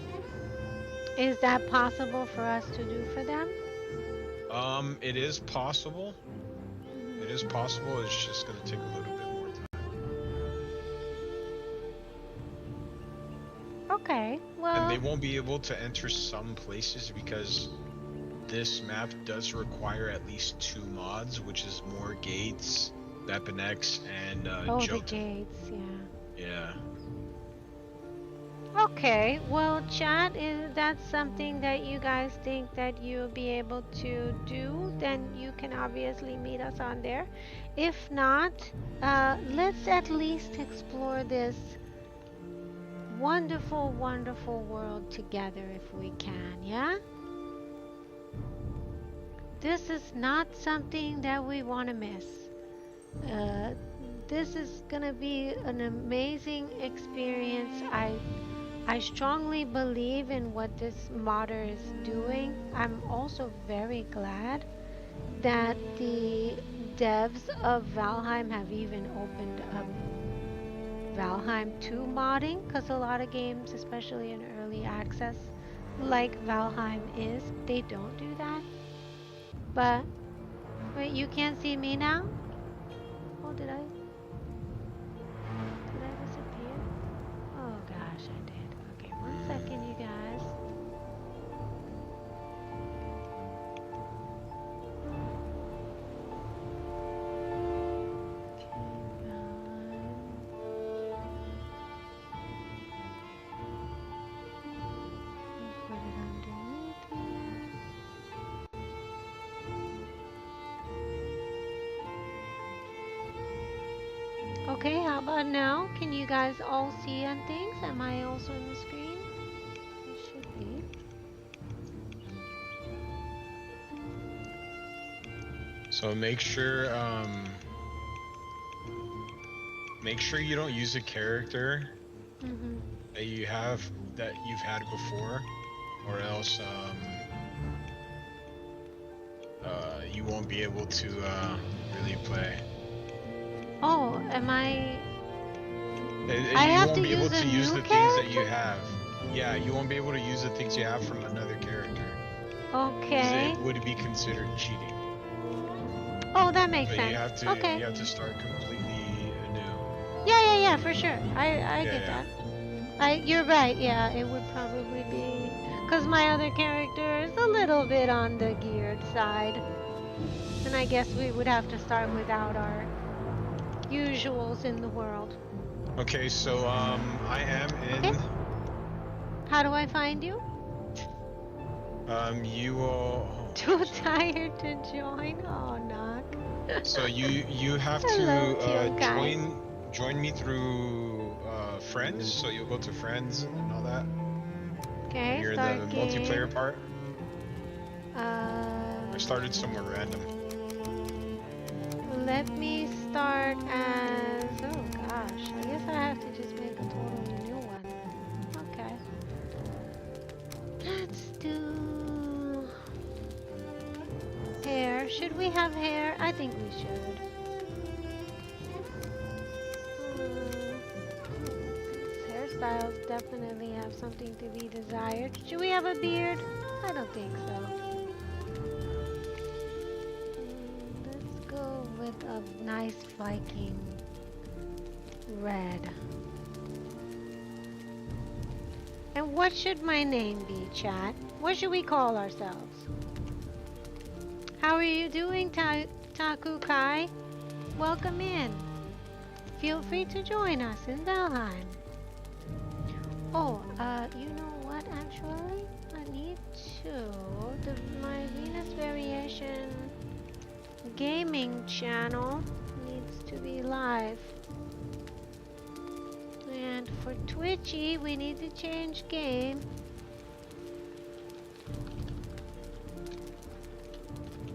S1: Is that possible for us to do for them?
S2: It is possible. It is possible. It's just gonna take a little bit more time.
S1: Okay, well.
S2: And they won't be able to enter some places because this map does require at least 2 mods, which is more gates, Weapon X, and
S1: Oh, the
S2: Jotun.
S1: gates, yeah.
S2: Yeah.
S1: Okay, well, chat, if that's something that you guys think that you'll be able to do, then you can obviously meet us on there. If not, let's at least explore this wonderful, wonderful world together if we can, yeah? This is not something that we want to miss. This is gonna be an amazing experience. I strongly believe in what this modder is doing. I'm also very glad that the devs of Valheim have even opened up Valheim 2 modding, because a lot of games, especially in early access, like Valheim is, they don't do that. But, wait, you can't see me now? Oh, did I disappear? Oh gosh, I did. Okay, 1 second, you guys. Put it underneath here. Okay, how about now? Can you guys all see on things? Am I also in the screen? It should be.
S2: So make sure you don't use a character
S1: Mm-hmm.
S2: that you've had before, or else you won't be able to really play.
S1: Oh, am I?
S2: You
S1: I have
S2: won't
S1: to
S2: be able
S1: use
S2: to
S1: a
S2: use
S1: new
S2: the things that you
S1: character?
S2: have. Yeah, you won't be able to use the things you have from another character. 'Cause
S1: Okay.
S2: it would be considered cheating.
S1: Oh, that makes
S5: So you
S1: sense.
S5: have to
S1: Okay.
S5: you have to start completely anew.
S1: Yeah, for sure. I
S5: Yeah,
S1: get
S5: yeah.
S1: that. You're right. Yeah, it would probably be because my other character is a little bit on the geared side, and I guess we would have to start without our usuals in the world.
S5: Okay, so I am
S1: Okay.
S5: in.
S1: How do I find you?
S5: You will. Oh,
S1: Too
S5: so
S1: tired to join? Oh, knock.
S5: you have
S1: Hello,
S5: to
S1: Teal Guy.
S5: join me through friends. So you'll go to friends and all that
S1: Okay,
S5: near the
S1: start game.
S5: multiplayer part. I
S1: Um,
S5: started somewhere random.
S1: Let me start as. Oh gosh, I guess I have to just make a totally new one. Okay. Let's do hair. Should we have hair? I think we should. These hairstyles definitely have something to be desired. Should we have a beard? I don't think so. Let's go with a nice Viking red. And what should my name be, chat? What should we call ourselves? How are you doing, Taku Kai? Welcome in. Feel free to join us in Valheim. Oh, you know what, actually? I need to... my Venus Variation gaming channel needs to be live. And for Twitchy, we need to change game.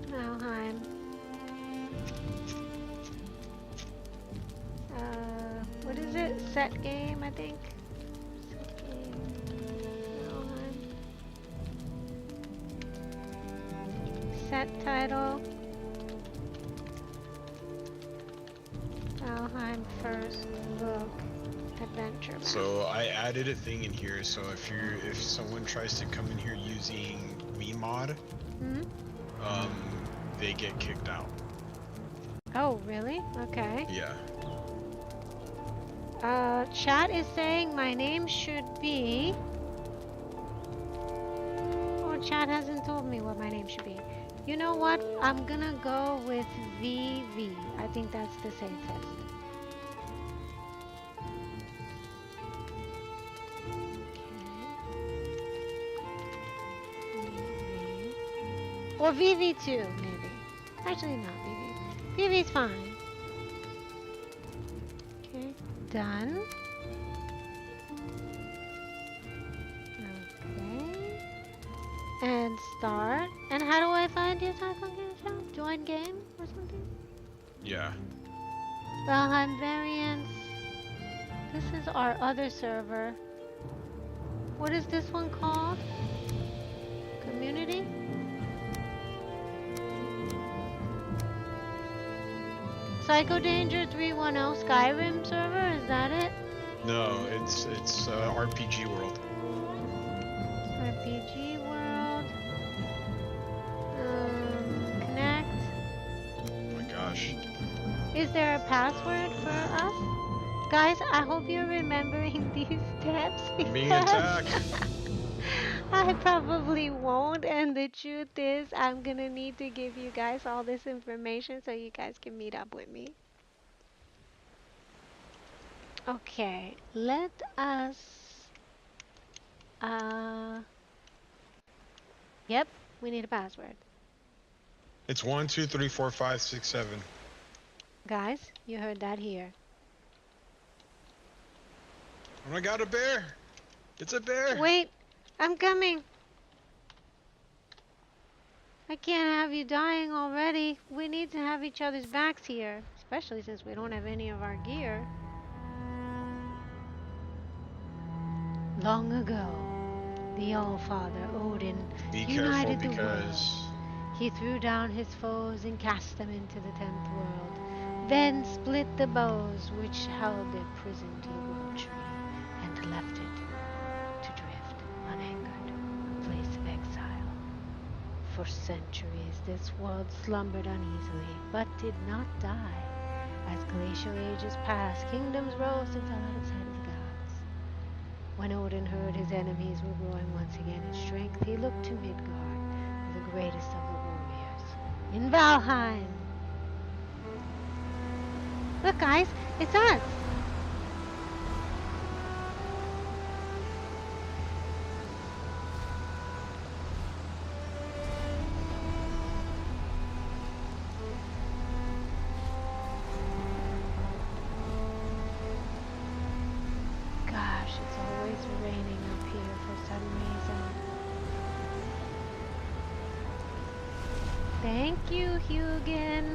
S1: Valheim. What is it? Set game, I think. Set game. Valheim. Set title. Valheim first look. Adventure map.
S5: So I added a thing in here. So if someone tries to come in here using VMod,
S1: Hmm?
S5: they get kicked out.
S1: Oh, really? Okay.
S5: Yeah.
S1: Chat is saying my name should be... Oh, chat hasn't told me what my name should be. You know what? I'm gonna go with VV. I think that's the safest. VV. Or VV2, maybe. Actually, not VV. VV's fine. Okay, done. Okay. And start. And how do I find your Taco Game show? Join game or something?
S5: Yeah.
S1: Valheim variants. This is our other server. What is this one called? Community? Psycho Danger 310 Skyrim server, is that it?
S5: No, it's RPG World.
S1: RPG World. Connect.
S5: Oh my gosh.
S1: Is there a password for us? Guys, I hope you're remembering these steps
S5: I'm being
S1: because
S5: attacked.
S1: I probably won't, and the truth is I'm gonna need to give you guys all this information so you guys can meet up with me. Okay, let us yep, we need a password.
S5: It's 1, 2, 3, 4, 5, 6, 7.
S1: Guys, you heard that here.
S5: Oh my god, a bear! It's a bear!
S1: Wait, I'm coming. I can't have you dying already. We need to have each other's backs here, especially since we don't have any of our gear. Long ago, the All-Father Odin
S5: Be careful
S1: united the
S5: because
S1: world. He threw down his foes and cast them into the 10th world, then split the bows which held their prison to the world tree, and left it to drift unanchored, a place of exile For centuries, this world slumbered uneasily, but did not die. As glacial ages passed, kingdoms rose and fell out of sight of the gods. When Odin heard his enemies were growing once again in strength, he looked to Midgard, the greatest of the warriors, in Valheim. Look, guys, it's us. Gosh, it's always raining up here for some reason. Thank you, Hugin.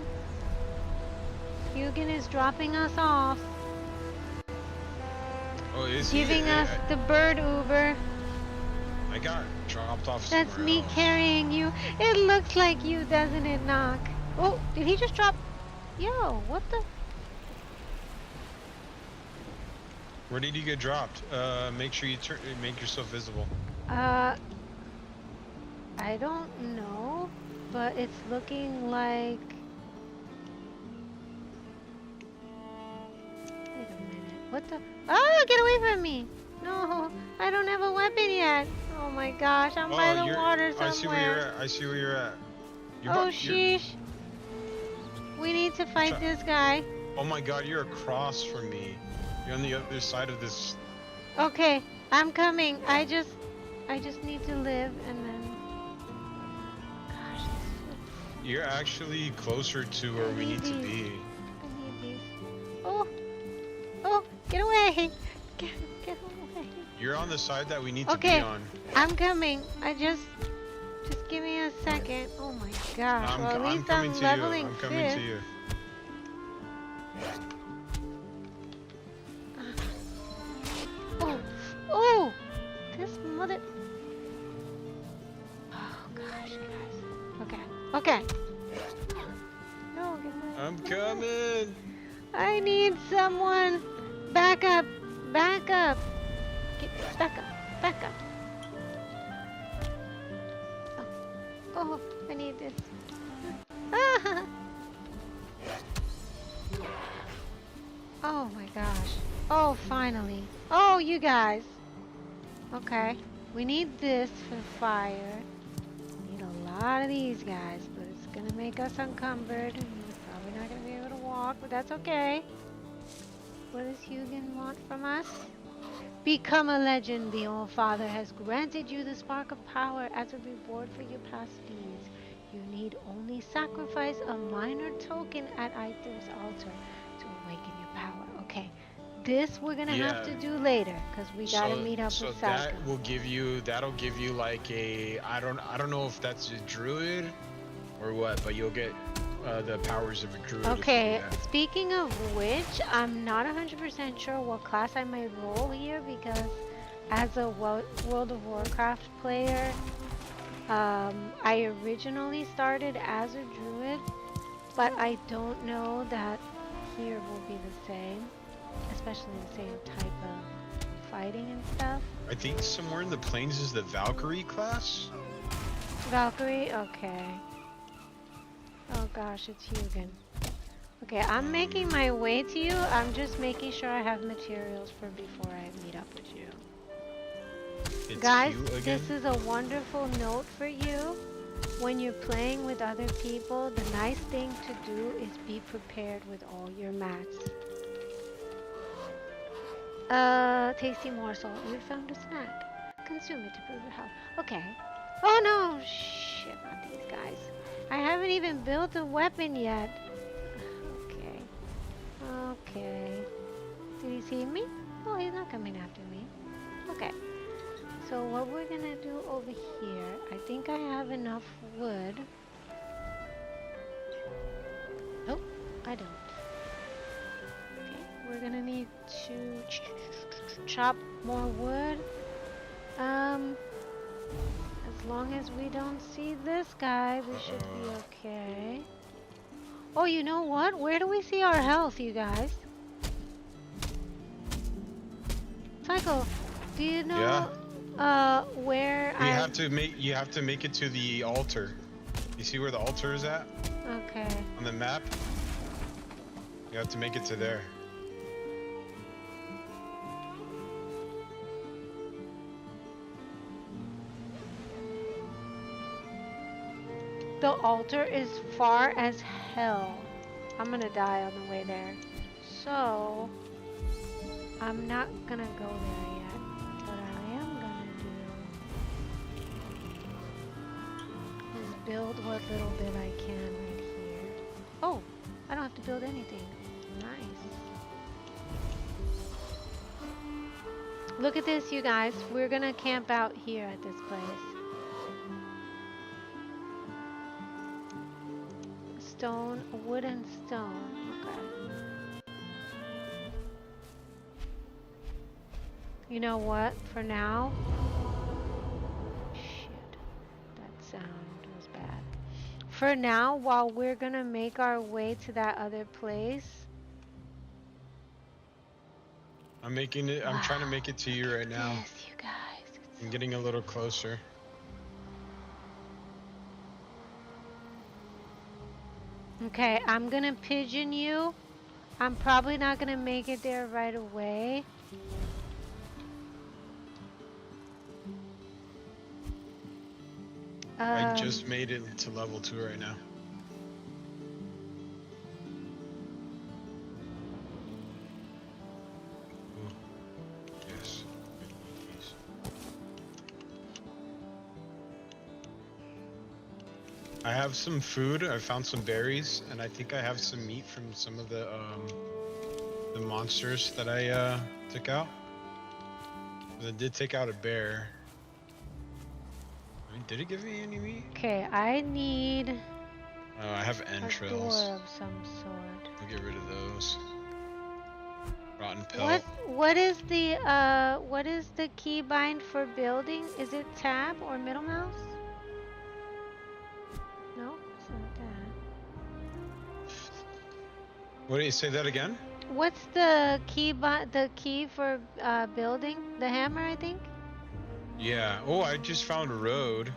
S1: Hugin is dropping us off,
S5: Oh, is
S1: giving
S5: he?
S1: us the bird Uber.
S5: I got dropped off
S1: That's
S5: somewhere
S1: me
S5: else.
S1: carrying you. It looks like you, doesn't it, Knock? Oh, did he just drop? Yo, what the?
S5: Where did you get dropped? Make sure you make yourself visible.
S1: I don't know, but it's looking like. Wait a minute. What the? Oh, get away from me! No, I don't have a weapon yet. Oh my gosh, I'm by the water somewhere.
S5: I see where you're at. I see where you're at.
S1: Oh, sheesh. We need to fight this guy.
S5: Oh my god, you're across from me. You're on the other side of this.
S1: Okay, I'm coming. I just need to live and then. Gosh,
S5: You're actually closer to where we need to be.
S1: I need these. Oh, get away! Get away!
S5: You're on the side that we need to
S1: Okay,
S5: be on.
S1: I'm coming. Just give me a second. Oh my gosh. Well, at
S5: I'm
S1: least
S5: coming
S1: I'm
S5: to
S1: leveling
S5: you. I'm coming to you.
S1: Oh, this mother. Oh gosh, guys. Okay. No, get away.
S5: I'm coming.
S1: I need someone. Back up. Get back up. Oh, I need this. Ah. Oh my gosh. Oh, finally. Oh, you guys. Okay. We need this for fire. Need a lot of these guys, but it's gonna make us encumbered. And we're probably not gonna be able to walk, but that's okay. What does Hugin want from us? Become a legend. The All-Father has granted you the spark of power as a reward for your past deeds. You need only sacrifice a minor token at Aether's altar to awaken your power. Okay. This we're gonna have to do later because we gotta meet up with Salka.
S5: That'll give you like a I don't know if that's a druid or what, but you'll get the powers of a druid.
S1: Okay, speaking of which, I'm not 100% sure what class I might roll here because as a World of Warcraft player, I originally started as a druid, but I don't know that here will be the same, especially the same type of fighting and stuff.
S5: I think somewhere in the plains is the Valkyrie class.
S1: Valkyrie? Okay. Oh gosh, it's Hugin. Okay, I'm making my way to you. I'm just making sure I have materials for before I meet up with you.
S5: It's
S1: Guys,
S5: you again?
S1: this is a wonderful note for you. When you're playing with other people, the nice thing to do is be prepared with all your mats. Tasty morsel. You found a snack. Consume it to prove your health. Okay. Oh no! Shit, not these guys. I haven't even built a weapon yet. Okay. Did he see me? Oh, he's not coming after me. Okay. So what we're gonna do over here, I think I have enough wood. Oh, I don't. Okay, we're gonna need to chop more wood. As long as we don't see this guy, we should be okay. Oh, you know what? Where do we see our health, you guys? Psycho, do you know where
S5: you have to make it to the altar. You see where the altar is at
S1: Okay.
S5: on the map? You have to make it to there.
S1: The altar is far as hell. I'm gonna die on the way there. So, I'm not gonna go there yet. What I am gonna do is build what little bit I can right here. Oh, I don't have to build anything. Nice. Look at this, you guys. We're gonna camp out here at this place. Stone, wood and stone. Okay. You know what? For now. Shit. That sound was bad. For now, while we're gonna make our way to that other place.
S5: I'm making it. I'm trying to make it to you right now.
S1: Yes, you guys.
S5: I'm getting a little closer.
S1: Okay, I'm gonna pigeon you. I'm probably not gonna make it there right away.
S5: I just made it to level 2 right now. Ooh. Yes. Yes. I have some food. I found some berries, and I think I have some meat from some of the monsters that I took out. I did take out a bear. Did it give me any meat?
S1: Okay, I need
S5: Oh, I have
S1: a
S5: entrails.
S1: door of some sort.
S5: I'll get rid of those. Rotten pelt.
S1: What is the keybind for building? Is it tab or middle mouse? No, it's not that.
S5: What do you say that again?
S1: What's the key for building? The hammer, I think.
S5: Yeah. Oh, I just found a road.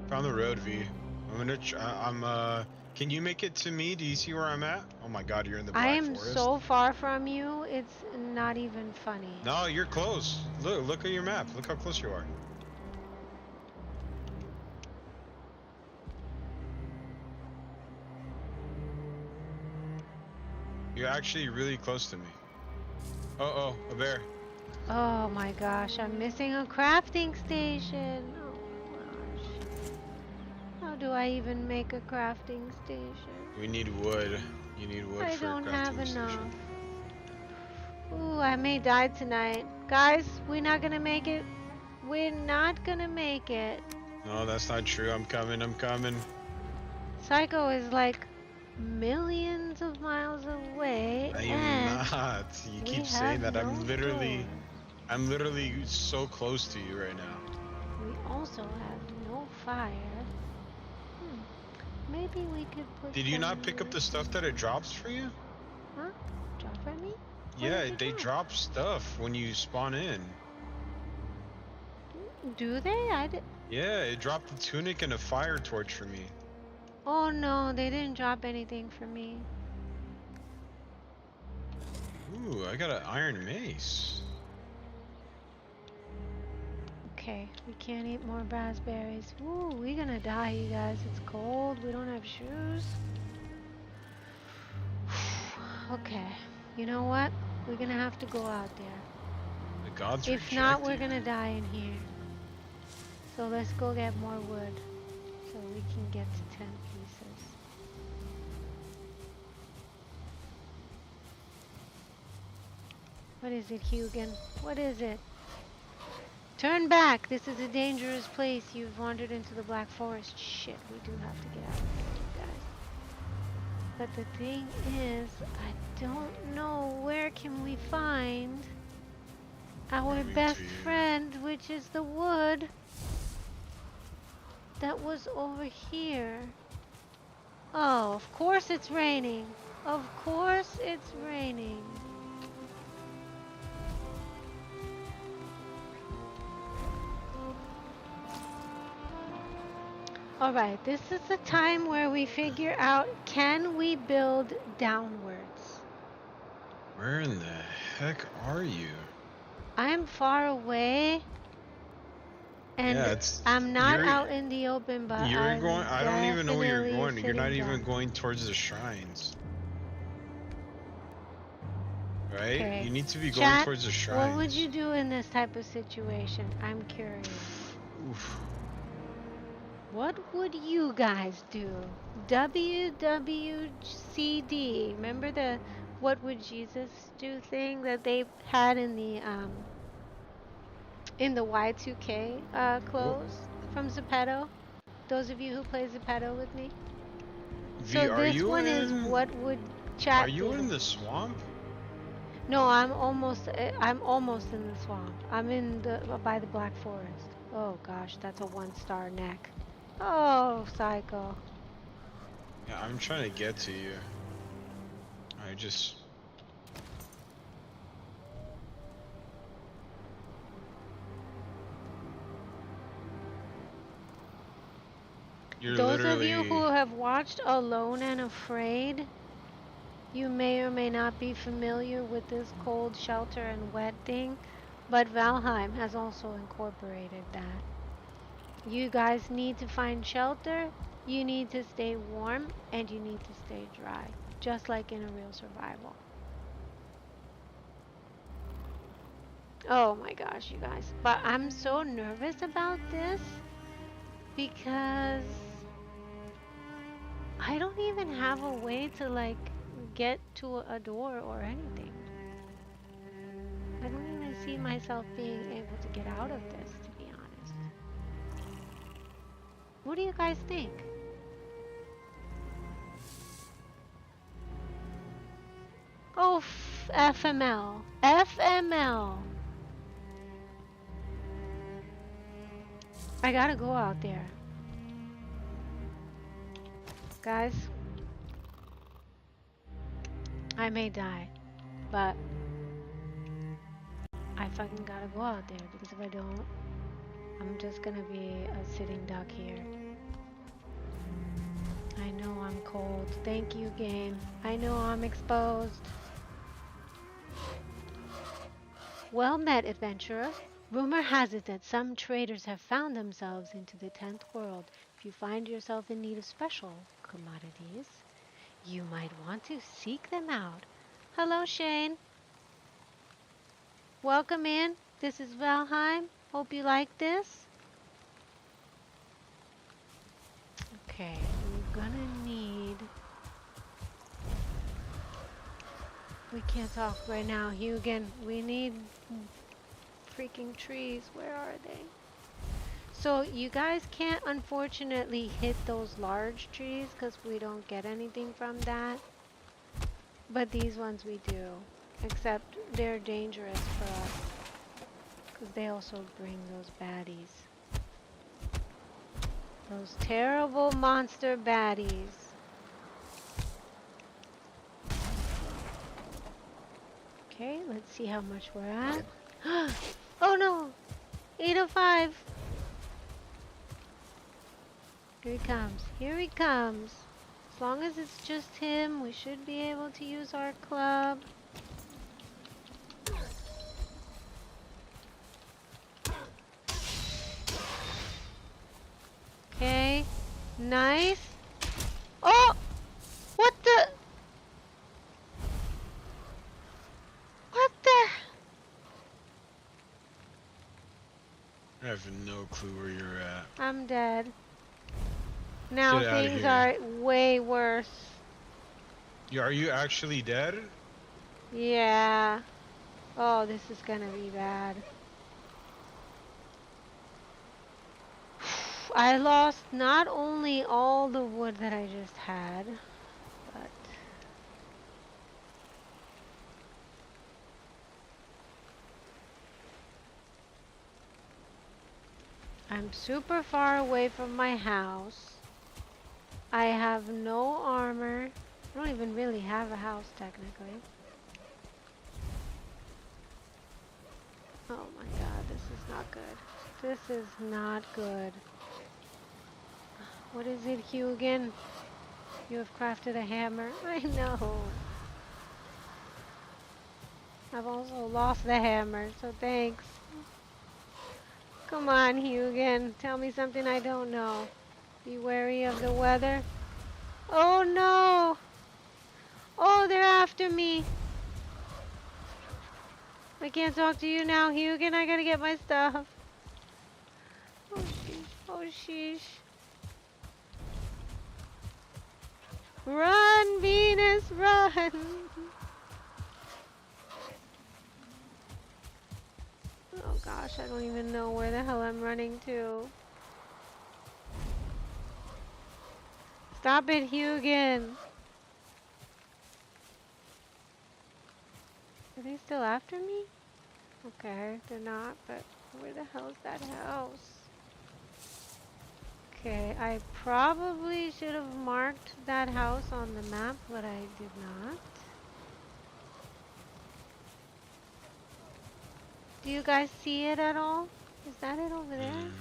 S5: Found the road, V. I'm gonna. Can you make it to me? Do you see where I'm at? Oh my God, you're in the Black
S1: I am
S5: Forest.
S1: so far from you. It's not even funny.
S5: No, you're close. Look at your map. Look how close you are. You're actually really close to me. Uh-oh, a bear.
S1: Oh my gosh, I'm missing a crafting station. Oh gosh. How do I even make a crafting station?
S5: We need wood. You need wood
S1: I
S5: for a
S1: don't have
S5: crafting
S1: enough.
S5: station.
S1: Ooh, I may die tonight. Guys, we're not gonna make it. We're not gonna make it.
S5: No, that's not true. I'm coming. I'm coming.
S1: Psycho is like millions of miles away.
S5: I
S1: and
S5: am not. You
S1: we
S5: keep saying
S1: have
S5: that.
S1: no door.
S5: I'm literally so close to you right now.
S1: We also have no fire. Maybe we could put.
S5: Did you not pick up
S1: wood-
S5: the stuff that it drops for you?
S1: Huh? Drop at me? What
S5: Yeah,
S1: does it
S5: they drop stuff when you spawn in.
S1: Do they? I did.
S5: Yeah, it dropped a tunic and a fire torch for me.
S1: Oh no, they didn't drop anything for me.
S5: Ooh, I got an iron mace.
S1: Okay, we can't eat more raspberries. Ooh, we're gonna die, you guys. It's cold. We don't have shoes. Okay, you know what? We're gonna have to go out there.
S5: The gods
S1: If not,
S5: reject
S1: we're
S5: you.
S1: gonna die in here. So let's go get more wood so we can get to 10 pieces. What is it, Hugin? What is it? Turn back! This is a dangerous place. You've wandered into the Black Forest. Shit, we do have to get out of here, you guys. But the thing is, I don't know where can we find our
S5: Coming
S1: best
S5: to you.
S1: friend, which is the wood that was over here. Oh, of course it's raining. Of course it's raining. All right, this is the time where we figure out, can we build downwards?
S5: Where in the heck are you?
S1: I'm far away
S5: Yeah,
S1: and
S5: it's
S1: I'm not
S5: you're
S1: out in the open, but
S5: you're going.
S1: I'm
S5: I don't even know where you're
S1: definitely a
S5: going. You're not
S1: sitting
S5: even
S1: duck.
S5: going towards the shrines, right?
S1: Okay.
S5: You need to be going
S1: Chat,
S5: towards the
S1: what would
S5: shrines.
S1: you do in this type of situation? I'm curious.
S5: Oof.
S1: What would you guys do? WWCD. Remember the what would Jesus do thing that they had in the Y2K
S5: What?
S1: clothes from Zepeto? Those of you who play Zepeto with me.
S5: V,
S1: So this one is what would
S5: are
S1: chat
S5: you
S1: do?
S5: in the swamp?
S1: No, I'm almost in the swamp. I'm in the by the Black Forest. Oh gosh, that's a 1-star neck. Oh, psycho.
S5: Yeah, I'm trying to get to you. I just you're
S1: Those of you
S5: literally.
S1: who have watched Alone and Afraid, you may or may not be familiar with this cold shelter and wet thing, but Valheim has also incorporated that. You guys need to find shelter, you need to stay warm, and you need to stay dry, just like in a real survival. Oh my gosh, you guys. But I'm so nervous about this because I don't even have a way to like get to a door or anything. I don't even see myself being able to get out of this, to be honest. What do you guys think? Oh, FML. FML. I gotta go out there. Guys, I may die, but I fucking gotta go out there because if I don't, I'm just gonna be a sitting duck here. I know I'm cold. Thank you, game. I know I'm exposed. Well met, adventurer. Rumor has it that some traders have found themselves into the 10th world. If you find yourself in need of special commodities, you might want to seek them out. Hello, Shane. Welcome in. This is Valheim. Hope you like this. Okay, we're gonna need... We can't talk right now, Hugin. We need freaking trees. Where are they? So you guys can't unfortunately hit those large trees because we don't get anything from that. But these ones we do. Except they're dangerous for us because they also bring those baddies. Those terrible monster baddies. Okay, let's see how much we're at. Oh no! 805! Here he comes. Here he comes. As long as it's just him, we should be able to use our club. Okay. Nice. Oh! What the? What the?
S5: I have no clue where you're at.
S1: I'm dead. Now
S5: Get out of
S1: things
S5: here.
S1: are way worse.
S5: Are you actually dead?
S1: Yeah. Oh, this is gonna be bad. I lost not only all the wood that I just had, but I'm super far away from my house. I have no armor. I don't even really have a house technically. Oh my god, this is not good. This is not good. What is it, Hugan? You have crafted a hammer. I know. I've also lost the hammer, so thanks. Come on, Hugan. Tell me something I don't know. Be wary of the weather. Oh no! Oh, they're after me. I can't talk to you now, Hugan. I gotta get my stuff. Oh sheesh. Oh sheesh. Run, Venus, run! Oh gosh, I don't even know where the hell I'm running to. Stop it, Hugan! Are they still after me? Okay, they're not, but where the hell is that house? Okay, I probably should have marked that house on the map, but I did not. Do you guys see it at all? Is that it over there?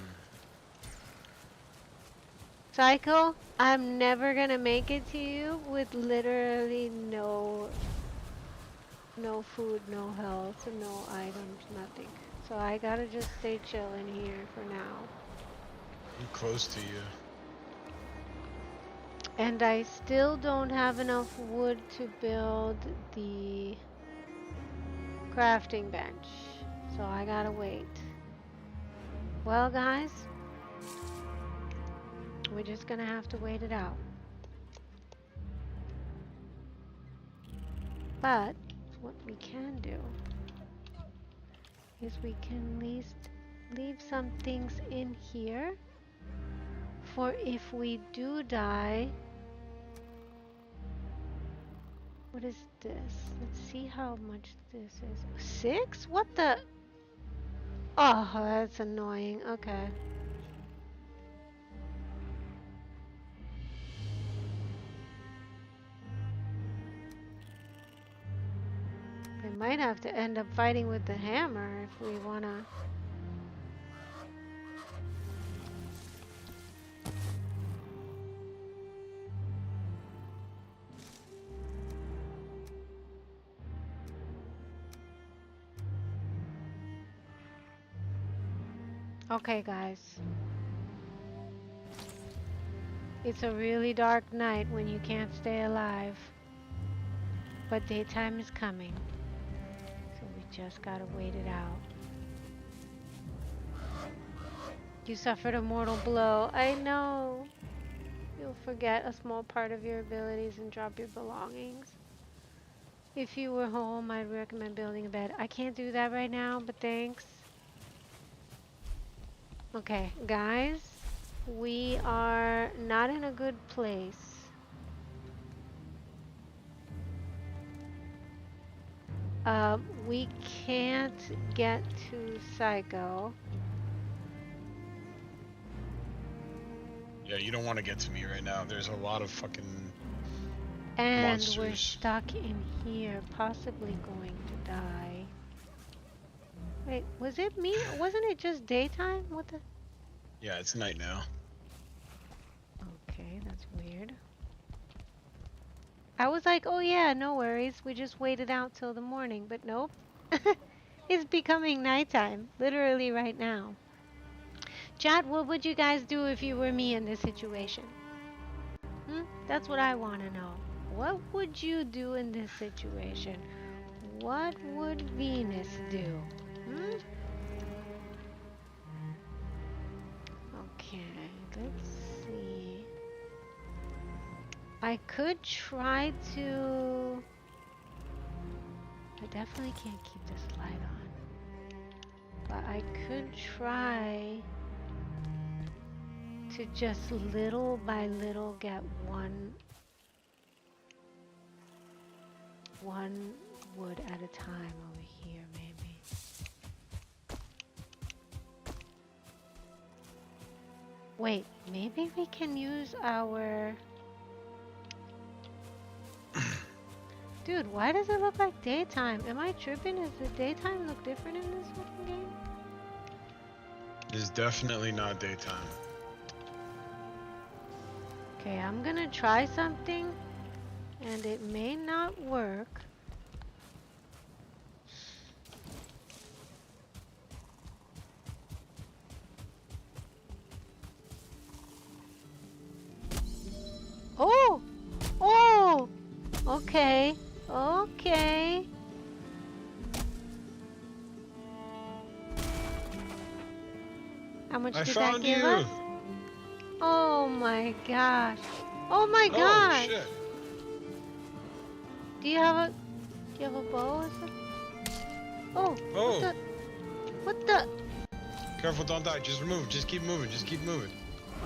S1: Psycho, I'm never gonna make it to you with literally no food, no health, no items, nothing. So I gotta just stay chilling here for now.
S5: I'm close to you.
S1: And I still don't have enough wood to build the crafting bench. So I gotta wait. Well, guys, we're just gonna have to wait it out. But what we can do is we can at least leave some things in here for if we do die. What is this? Let's see how much this is. 6? What the? Oh, that's annoying. Okay. We might have to end up fighting with the hammer if we wanna. Okay, guys. It's a really dark night when you can't stay alive. But daytime is coming. So we just gotta wait it out. You suffered a mortal blow. I know. You'll forget a small part of your abilities and drop your belongings. If you were home, I'd recommend building a bed. I can't do that right now, but thanks. Okay, guys. We are not in a good place. We can't get to Psycho.
S5: Yeah, you don't want to get to me right now. There's a lot of fucking
S1: And
S5: monsters.
S1: we're stuck in here, possibly going to die. Wait, was it me? Wasn't it just daytime? What the?
S5: Yeah, it's night now.
S1: Okay, that's weird. I was like, oh yeah, no worries. We just waited out till the morning, but nope. It's becoming nighttime, literally right now. Chat, what would you guys do if you were me in this situation? That's what I want to know. What would you do in this situation? What would Venus do? Okay, let's see. I could try to... I definitely can't keep this light on. But I could try to just little by little get one wood at a time over here, maybe. Wait, maybe we can use our... Dude, why does it look like daytime? Am I tripping? Does the daytime look different in this fucking game?
S5: It's definitely not daytime.
S1: Okay, I'm gonna try something, and it may not work. Oh! Oh! Okay. Okay. How much
S5: I
S1: did that
S5: found
S1: give
S5: you.
S1: us? Oh my gosh. Oh my
S5: Oh
S1: gosh.
S5: shit.
S1: Do you have a bow or something? Oh, what
S5: Oh,
S1: the what the
S5: careful, don't die. Just move. Just keep moving. Just keep moving.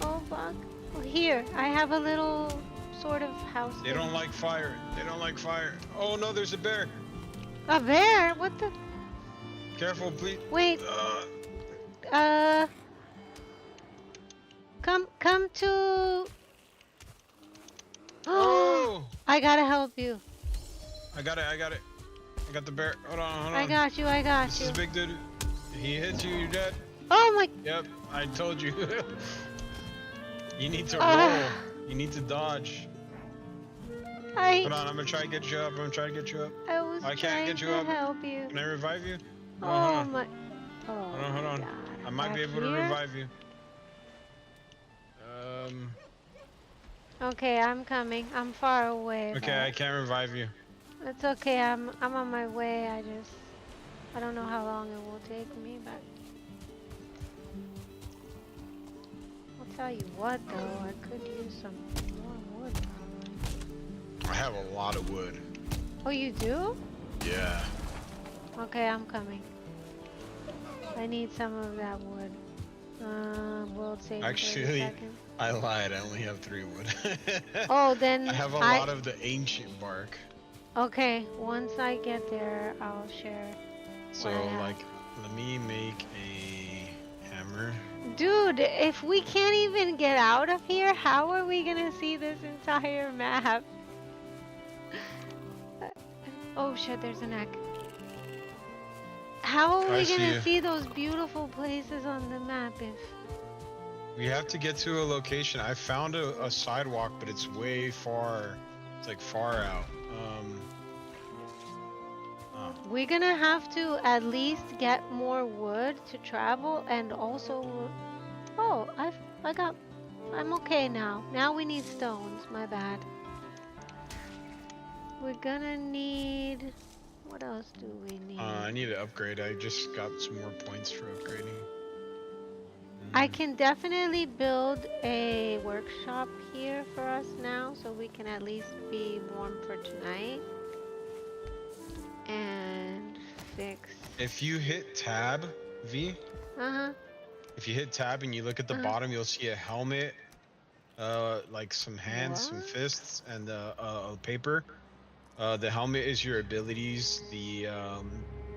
S1: oh fuck. Oh, here, I have a little sort of house
S5: They
S1: thing.
S5: don't like fire. They don't like fire. Oh no, there's a bear.
S1: A bear? What the
S5: Careful, please.
S1: wait,
S5: Uh,
S1: uh come to Oh,
S5: oh,
S1: I gotta help you.
S5: I got it. I got it. I got the bear. Hold on, hold
S1: I
S5: on.
S1: got you, I got
S5: This
S1: you.
S5: is a big dude. He hits you, you're dead.
S1: Oh my
S5: Yep, I told you. You need to
S1: uh,
S5: roll. You need to dodge.
S1: I
S5: Hold on, I'm gonna try to get you up. I'm gonna try to get you up.
S1: I was
S5: I can't
S1: trying
S5: get you
S1: to
S5: up.
S1: help you.
S5: Can I revive you? Hold
S1: Oh
S5: on,
S1: my oh
S5: hold on, hold
S1: my
S5: on.
S1: god.
S5: I might be
S1: Back
S5: able to
S1: here?
S5: revive you.
S1: Okay, I'm coming. I'm far away.
S5: Okay, I
S1: But
S5: can't revive you.
S1: it's okay. I'm on my way. I don't know how long it will take me, but I'll tell you what though, I could use some more wood probably.
S5: I have a lot of wood.
S1: Oh, you do?
S5: Yeah.
S1: Okay, I'm coming. I need some of that wood. World save in 30
S5: Actually,
S1: seconds.
S5: I lied. I only have 3 wood.
S1: Oh,
S5: I
S1: then
S5: have a lot of the ancient bark.
S1: okay, once I get there, I'll share
S5: So,
S1: what I have.
S5: like, let me make a hammer.
S1: Dude, if we can't even get out of here, how are we gonna see this entire map? Oh shit, there's an egg. How are
S5: I
S1: we
S5: see
S1: gonna
S5: you.
S1: see those beautiful places on the map if...
S5: We have to get to a location. I found a sidewalk, but it's way far. It's like far out. Oh.
S1: We're gonna have to at least get more wood to travel and also... Oh, I'm okay now. Now we need stones, my bad. We're gonna need... What else do we need?
S5: I need to upgrade. I just got some more points for upgrading.
S1: I can definitely build a workshop here for us now so we can at least be warm for tonight. And fix...
S5: If you hit tab, V,
S1: Uh-huh.
S5: if you hit tab and you look at the bottom, you'll see a helmet, like some hands, some
S1: What?
S5: fists, and a paper. The helmet is your abilities. The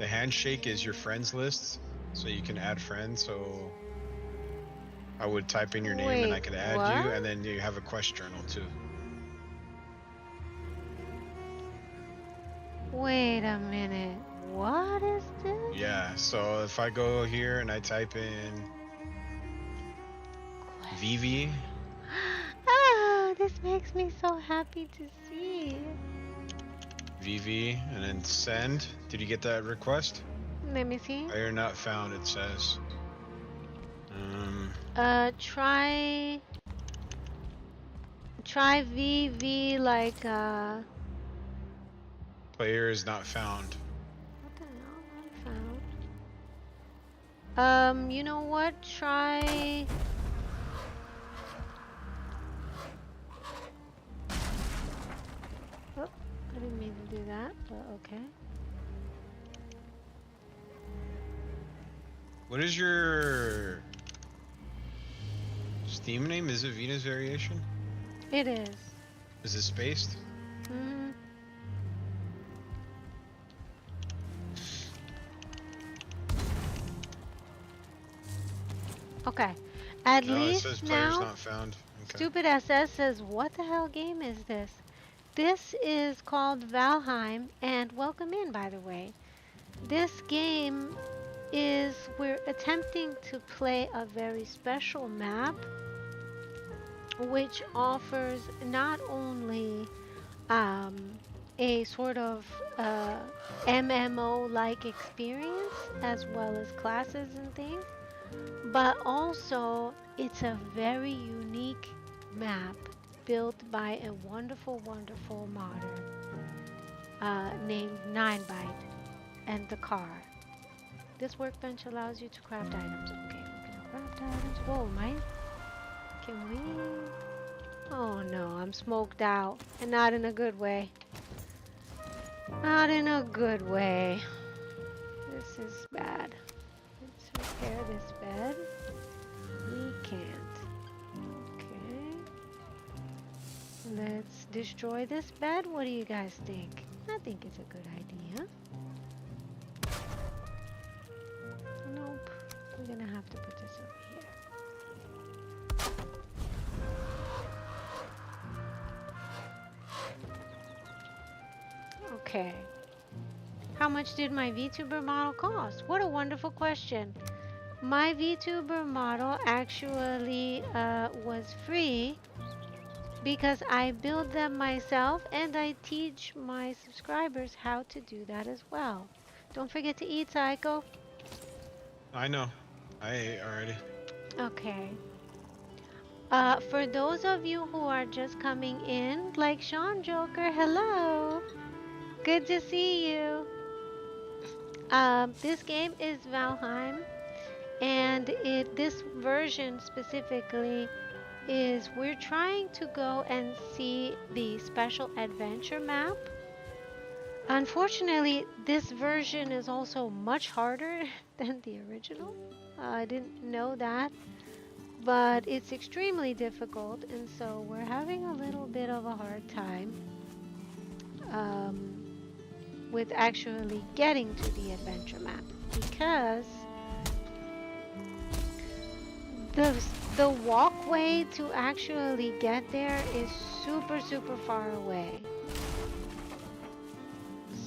S5: handshake is your friends list, so you can add friends. So I would type in your name and I
S1: Wait,
S5: could add you,
S1: what?
S5: and then you have a quest journal too.
S1: Wait a minute. What is this?
S5: Yeah, so if I go here and I type in VV,
S1: Ah, this makes me so happy to see.
S5: VV, and then send. Did you get that request?
S1: Let me see.
S5: Player not found, it says.
S1: Try VV like,
S5: Player is not found.
S1: what the hell? Not found. You know what? Try... Oh, I didn't mean to do that, but okay.
S5: What is your Steam name? Is it Venus Variation?
S1: It is.
S5: Is it spaced?
S1: Mm-hmm. Okay. At
S5: No, it
S1: least
S5: says players
S1: now,
S5: not found. Okay.
S1: Stupid SS says, what the hell game is this? This is called Valheim, and welcome in, by the way. This game is, we're attempting to play a very special map which offers not only um, a sort of MMO-like experience as well as classes and things, but also it's a very unique map built by a wonderful, wonderful modder named Ninebite and the car. This workbench allows you to craft items. Okay, we're gonna craft items. Whoa, mine. Can we? Oh no, I'm smoked out. And not in a good way. Not in a good way. This is bad. Let's repair this bed. We can't. Okay. Let's destroy this bed. What do you guys think? I think it's a good idea. Nope. We're gonna have to put this over here. Okay. How much did my VTuber model cost? What a wonderful question. My VTuber model actually was free because I build them myself and I teach my subscribers how to do that as well. Don't forget to eat, Psycho.
S5: I know. I ate already.
S1: Okay. For those of you who are just coming in, like Sean Joker, hello. Good to see you. This game is Valheim, and this version specifically is we're trying to go and see the special adventure map. Unfortunately, this version is also much harder than the original. I didn't know that, but it's extremely difficult, and so we're having a little bit of a hard time with actually getting to the adventure map because the walkway to actually get there is super, super far away.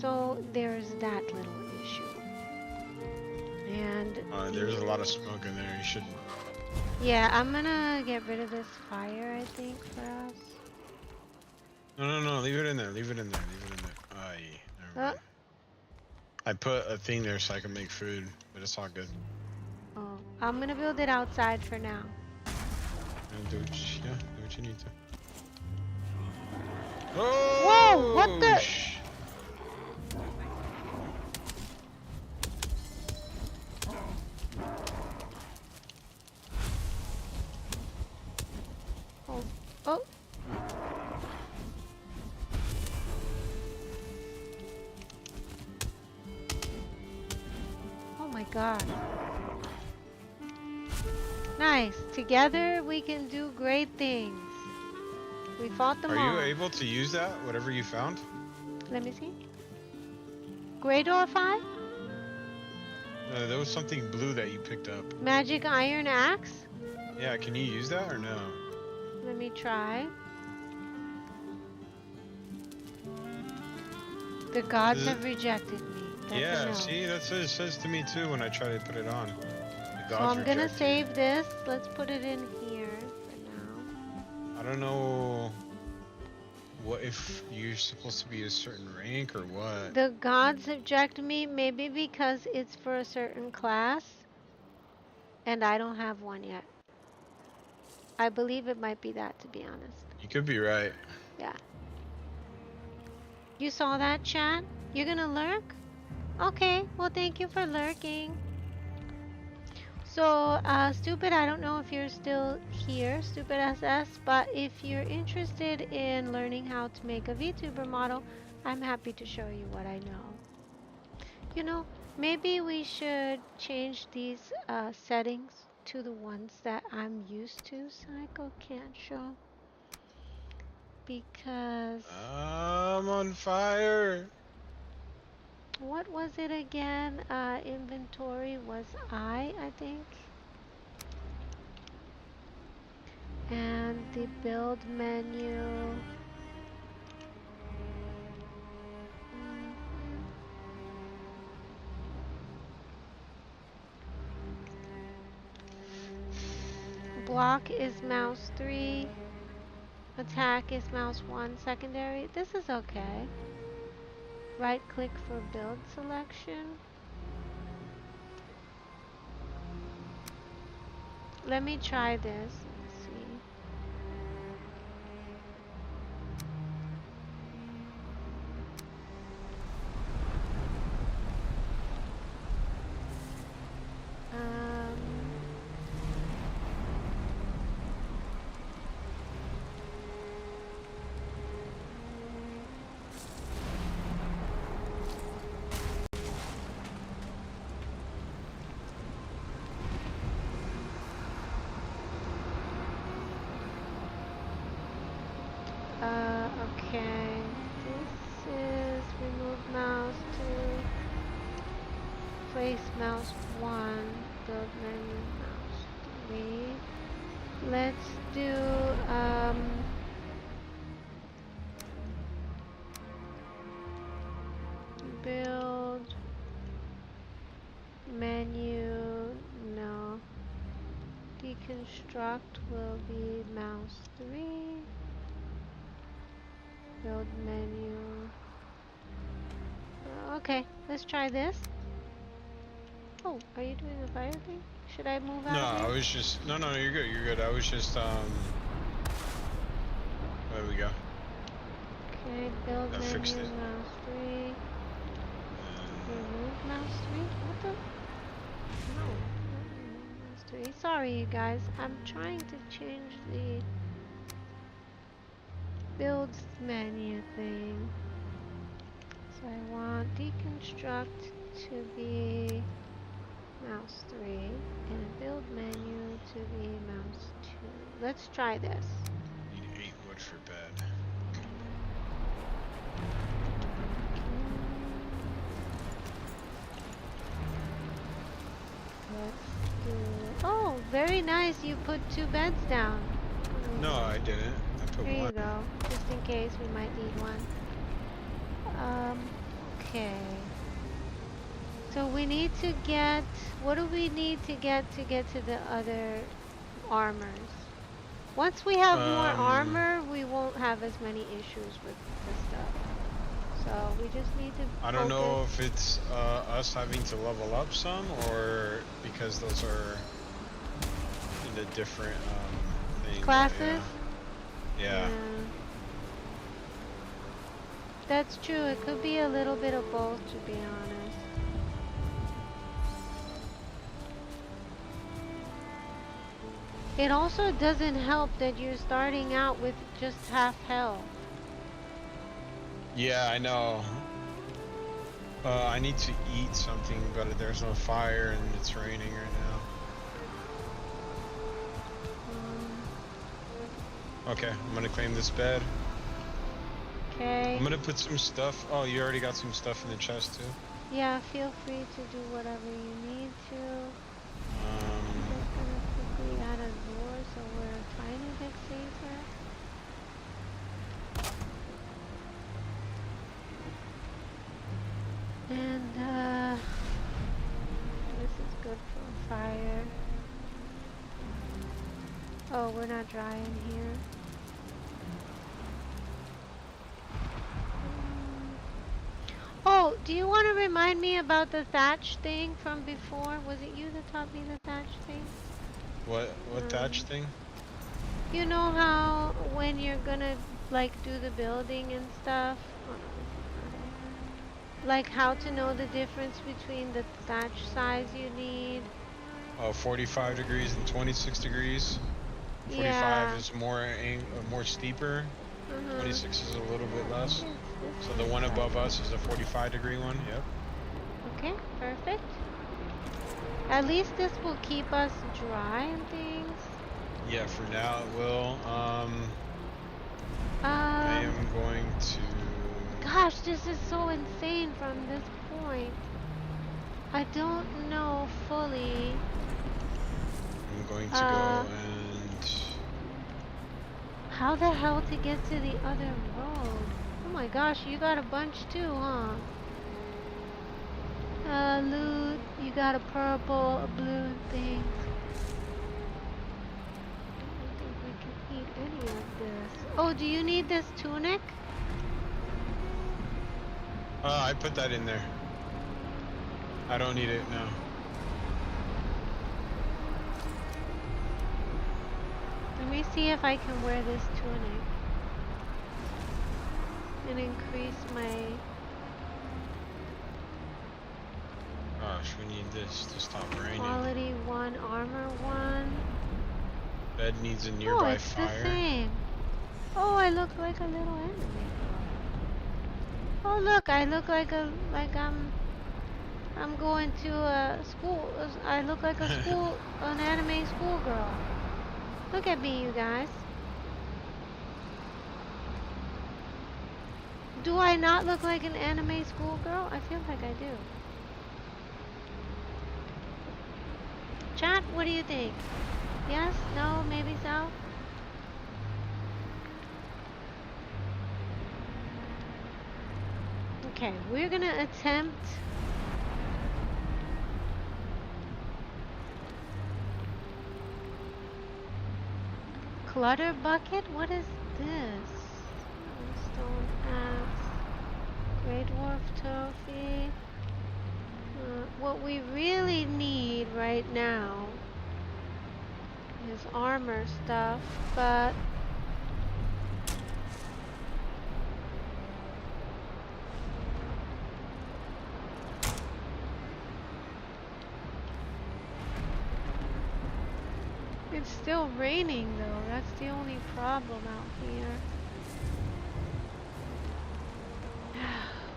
S1: So there's that little issue. And
S5: There's a lot of smoke in there. You should.
S1: yeah, I'm gonna get rid of this fire, I think, for us.
S5: No. Leave it in there. Leave it in there. Leave it in there. Aye. Never mind. I put a thing there so I can make food, but it's all good.
S1: Oh, I'm gonna build it outside for now.
S5: And do what you need to.
S1: Whoa! What the? Oh. Oh my god. Nice. Together we can do great things. We fought them all.
S5: Are you able to use that, whatever you found?
S1: Let me see. Greydor 5?
S5: There was something blue that you picked up.
S1: Magic Iron Axe?
S5: Yeah, can you use that or no?
S1: Let me try. The gods have rejected me. That's a
S5: Yeah,
S1: no.
S5: see, that's what it says to me too when I try to put it on. The
S1: So
S5: gods
S1: I'm gonna
S5: reject
S1: save this. Let's put it in here for now.
S5: I don't know what if you're supposed to be a certain rank or what.
S1: The gods reject me, maybe because it's for a certain class, and I don't have one yet. I believe it might be that, to be honest.
S5: You could be right.
S1: Yeah. You saw that, chat? You're gonna lurk? Okay, well thank you for lurking. So, Stupid, I don't know if you're still here, Stupid SS, but if you're interested in learning how to make a VTuber model, I'm happy to show you what I know. You know, maybe we should change these settings to the ones that I'm used to. Psycho can't show. Because...
S5: I'm on fire.
S1: what was it again? Inventory was I think. And the build menu. Block is mouse 3. Attack is mouse 1, secondary. This is okay. Right click for build selection. Let me try this. Let's see. Okay. This is remove mouse 2, place mouse 1, build menu mouse 3. Let's do build menu, no. Deconstruct will be mouse 3. Build menu. Okay, let's try this. Oh, are you doing the fire thing? Should I move
S5: No,
S1: out
S5: I
S1: here?
S5: was just no, you're good. You're good. I was just There we go.
S1: Okay, build
S5: That
S1: menu,
S5: fixed it.
S1: mouse 3. Remove mouse 3? What the? No, not remove mouse 3. Sorry, you guys. I'm trying to change the builds menu thing. So I want deconstruct to be mouse 3 and build menu to be mouse 2. Let's try this.
S5: Need 8 wood for bed.
S1: Let's do. Oh, very nice. You put 2 beds down.
S5: No, I didn't. I put
S1: Here
S5: one.
S1: you go. Just in case we might need one. Okay. So we need to get. What do we need to get to the other armors? Once we have more armor, we won't have as many issues with this stuff. So we just need to
S5: I don't know if it's us having to level up some or because those are in the different thing.
S1: Classes?
S5: Yeah.
S1: That's true. It could be a little bit of both, to be honest. It also doesn't help that you're starting out with just half health.
S5: Yeah, I know. I need to eat something, but there's no fire and it's raining right now. Okay, I'm gonna claim this bed.
S1: Okay.
S5: I'm gonna put some stuff. Oh, you already got some stuff in the chest too?
S1: Yeah, feel free to do whatever you need to.
S5: Um,
S1: I'm just gonna quickly add a door so we're a tiny bit safer. And this is good for fire. Oh, we're not dry in here. Oh, do you want to remind me about the thatch thing from before? Was it you that taught me the thatch thing?
S5: what thatch thing?
S1: You know how when you're gonna like do the building and stuff, like how to know the difference between the thatch size you need?
S5: Oh, 45 degrees and 26 degrees. 45
S1: Yeah.
S5: is more steeper. 26 is a little bit less. So the one above us is a 45-degree one. Yep.
S1: Okay, perfect. At least this will keep us dry and things.
S5: Yeah, for now it will. I am going to.
S1: Gosh, this is so insane from this point. I don't know fully.
S5: I'm going to go and.
S1: How the hell to get to the other road? Oh my gosh, you got a bunch too, huh? Loot, you got a purple, a blue thing. I don't think we can eat any of this. Oh, do you need this tunic?
S5: I put that in there. I don't need it now.
S1: Let me see if I can wear this tunic and increase my...
S5: Gosh, we need this to stop raining.
S1: Quality 1, armor 1.
S5: Bed needs a
S1: Oh,
S5: nearby
S1: it's
S5: fire.
S1: the same. Oh, I look like a little enemy. Oh, look, I look like I'm going to a school. I look like a school, an anime schoolgirl. Look at me, you guys. Do I not look like an anime schoolgirl? I feel like I do. Chat, what do you think? Yes? No? Maybe so? Okay, we're gonna attempt... Clutter bucket? What is this? Stone axe. Grey dwarf trophy. What we really need right now is armor stuff, but it's still raining though. That's the only problem out here.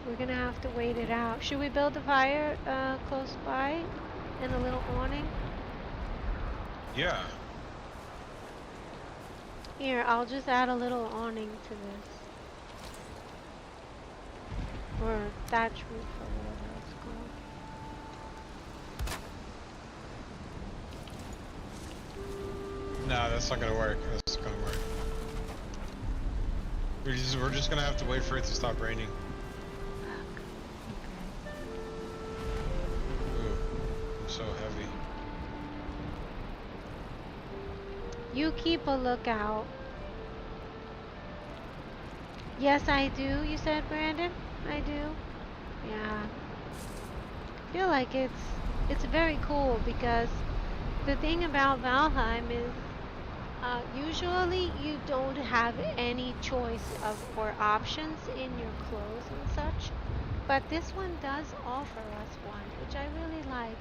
S1: We're gonna have to wait it out. Should we build a fire close by and a little awning?
S5: Yeah.
S1: Here, I'll just add a little awning to this. Or thatch roof or whatever it's called.
S5: No, that's not gonna work. That's not gonna work. We're just gonna have to wait for it to stop raining. Ooh, I'm so heavy.
S1: You keep a lookout. Yes, I do, you said, Brandon? I do. Yeah. I feel like it's very cool because the thing about Valheim is usually you don't have any choice of or options in your clothes and such, but this one does offer us one, which I really like.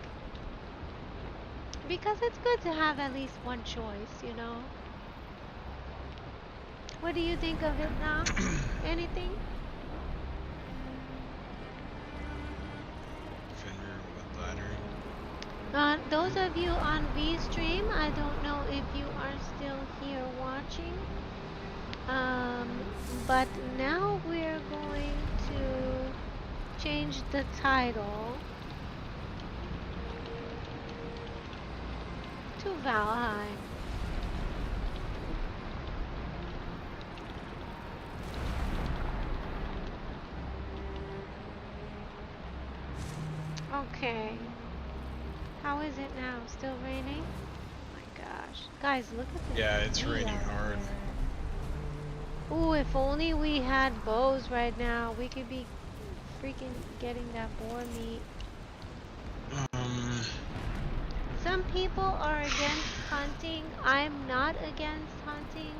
S1: Because it's good to have at least one choice, you know? What do you think of it now? Anything?
S5: Finger with ladder.
S1: Those of you on VStream, I don't know if you are still here watching. But now we're going to change the title to Valheim. Okay. How is it now? Still raining? Oh my gosh. Guys, look at this.
S5: Yeah, it's raining hard.
S1: Ooh, if only we had bows right now. We could be freaking getting that boar meat. Some people are against hunting. I'm not against hunting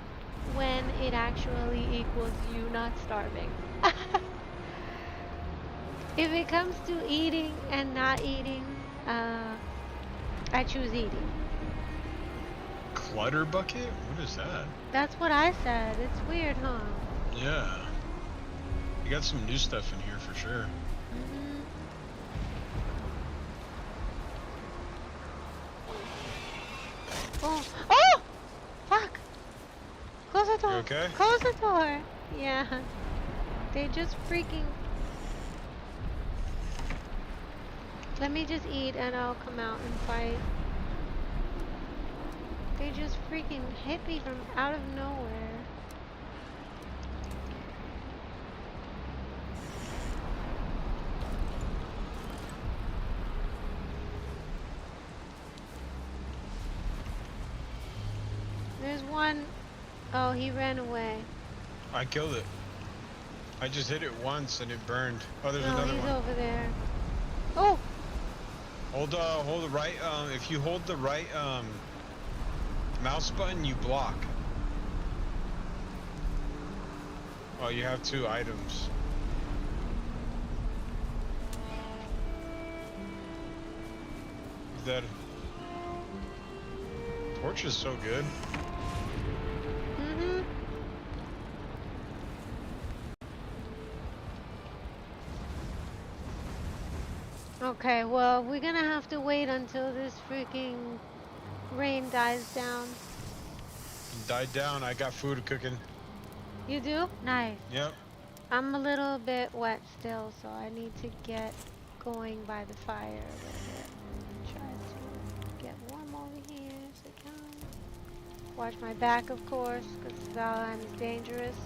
S1: when it actually equals you not starving. If it comes to eating and not eating, I choose eating.
S5: Clutter bucket? What is that?
S1: That's what I said. It's weird, huh?
S5: Yeah. You got some new stuff in here for sure.
S1: Oh! Oh! Fuck! Close the door.
S5: You okay?
S1: Close the door. Yeah. They just freaking... Let me just eat and I'll come out and fight. They just freaking hit me from out of nowhere. There's one Oh, he ran away.
S5: I killed it. I just hit it once and it burned. Oh, there's
S1: No,
S5: another
S1: he's
S5: one.
S1: over there. Oh,
S5: Hold the right, if you hold the right, mouse button, you block. Oh, you have 2 items. That torch is so good.
S1: mm-hmm. Okay, well, we're gonna have to wait until this freaking rain dies down.
S5: Died down. I got food cooking.
S1: You do? Nice.
S5: Yep.
S1: I'm a little bit wet still, so I need to get going by the fire a little bit. Try to get warm over here as I can. Watch my back, of course, because Valheim is dangerous.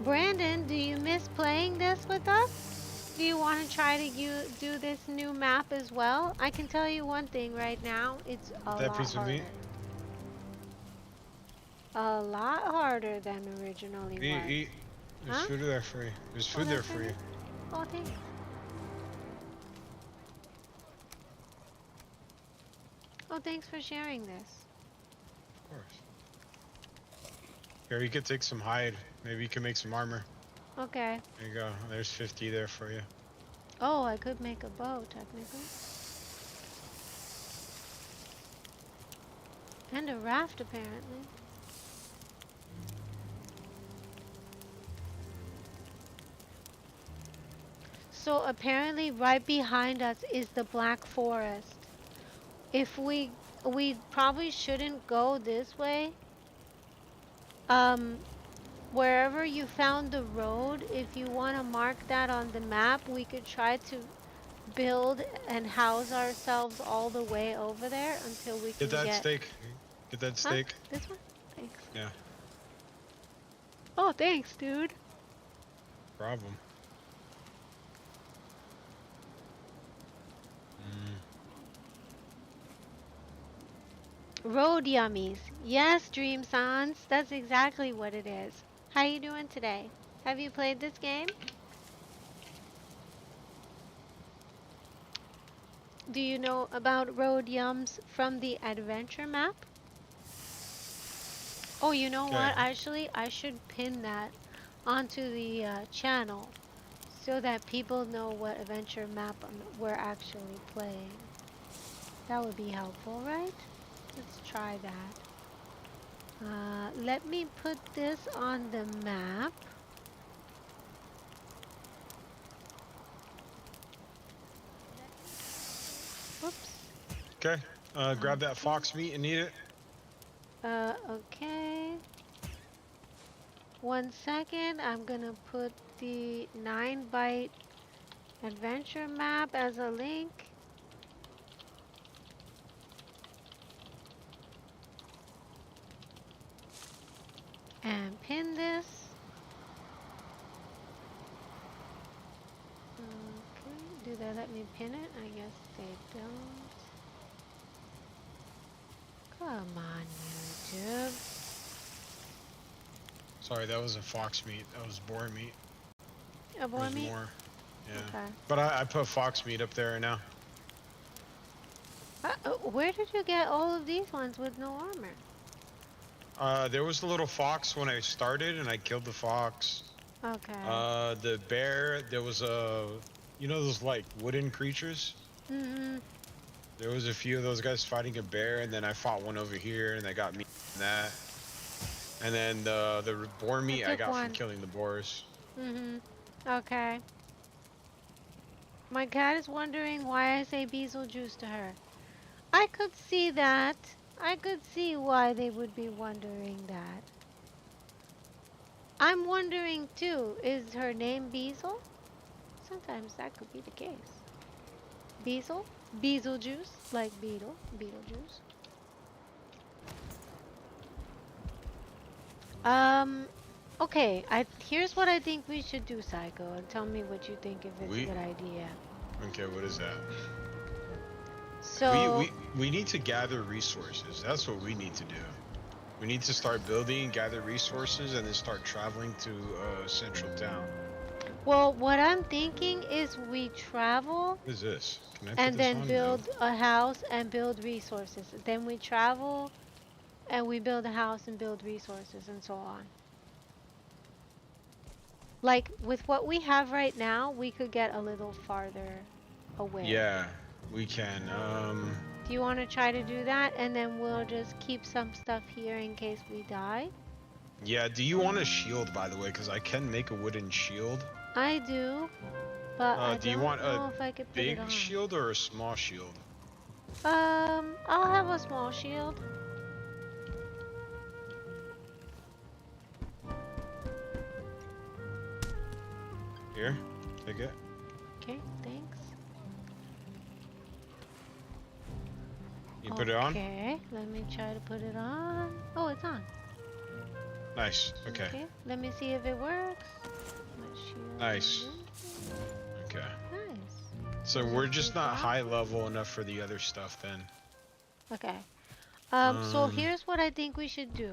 S1: Brandon, do you miss playing this with us? Do you want to try to do this new map as well? I can tell you one thing right now, it's a
S5: That
S1: lot
S5: piece of meat.
S1: harder. A lot harder than originally
S5: Eat,
S1: was.
S5: eat. There's
S1: Huh?
S5: food there for you. There's
S1: Oh,
S5: food there
S1: that's
S5: for
S1: in
S5: you.
S1: it? Oh, thanks. Oh, thanks for sharing this.
S5: Of course. Here, you could take some hide. Maybe you can make some armor.
S1: Okay.
S5: There you go. There's 50 there for you.
S1: Oh, I could make a bow, technically. And a raft, apparently. So apparently right behind us is the Black Forest. If we probably shouldn't go this way. Wherever you found the road, if you want to mark that on the map, we could try to build and house ourselves all the way over there until we
S5: Get
S1: can
S5: that
S1: get...
S5: steak. Get that
S1: Huh?
S5: steak.
S1: This one? Thanks.
S5: Yeah.
S1: Oh, thanks, dude.
S5: Problem. Mm.
S1: Road yummies. Yes, Dream Sans. That's exactly what it is. How you doing today? Have you played this game? Do you know about road yums from the adventure map? Oh, you know
S5: Okay.
S1: what? Actually, I should pin that onto the channel so that people know what adventure map we're actually playing. That would be helpful, right? Let's try that. Let me put this on the map. Oops.
S5: Okay. Grab that fox meat and eat it.
S1: Okay. 1 second. I'm gonna put the 9-byte adventure map as a link. And pin this. Okay, do they let me pin it? I guess they don't. Come on, YouTube.
S5: Sorry, that was a fox meat. That was boar meat.
S1: A boy
S5: There's
S1: meat?
S5: more. Yeah.
S1: Okay.
S5: But I put fox meat up there now.
S1: Where did you get all of these ones with no armor?
S5: There was a little fox when I started, and I killed the fox.
S1: Okay.
S5: The bear, there was a, you know those like wooden creatures?
S1: Mm-hmm.
S5: There was a few of those guys fighting a bear, and then I fought one over here, and they got me in that. And then the boar meat I
S1: took
S5: got
S1: one.
S5: from killing the boars.
S1: Mm-hmm. Okay. My cat is wondering why I say Beetlejuice to her. I could see that. I could see why they would be wondering that. I'm wondering too, is her name Beezle? Sometimes that could be the case. Beezle? Beetlejuice? Like beetle. Beetlejuice. Okay. Here's what I think we should do, Psycho, and tell me what you think if it's a good idea.
S5: Okay, what is that? We
S1: So,
S5: we we need to gather resources. That's what we need to do. We need to start building, gather resources, and then start traveling to central town.
S1: well, what I'm thinking is we travel
S5: What is this? Can I put
S1: and
S5: this
S1: then
S5: on? No.
S1: build a house and build resources. Then we travel and we build a house and build resources and so on. Like with what we have right now, we could get a little farther away.
S5: Yeah, we can.
S1: Do you want to try to do that? And then we'll just keep some stuff here in case we die.
S5: Yeah. Do you want a shield, by the way? Because I can make a wooden shield.
S1: I do, but I
S5: Do you
S1: don't
S5: want a
S1: know if I could put it
S5: big
S1: on.
S5: shield or a small shield?
S1: I'll have a small shield.
S5: Here, take it.
S1: Okay, thanks.
S5: You put it on?
S1: Okay, let me try to put it on. Oh, it's on.
S5: Nice. Okay.
S1: Okay, let me see if it works. My shield
S5: Nice.
S1: is
S5: Okay.
S1: nice.
S5: So
S1: Does
S5: we're
S1: it
S5: just
S1: take
S5: not
S1: off?
S5: high level enough for the other stuff then.
S1: Okay. So here's what I think we should do.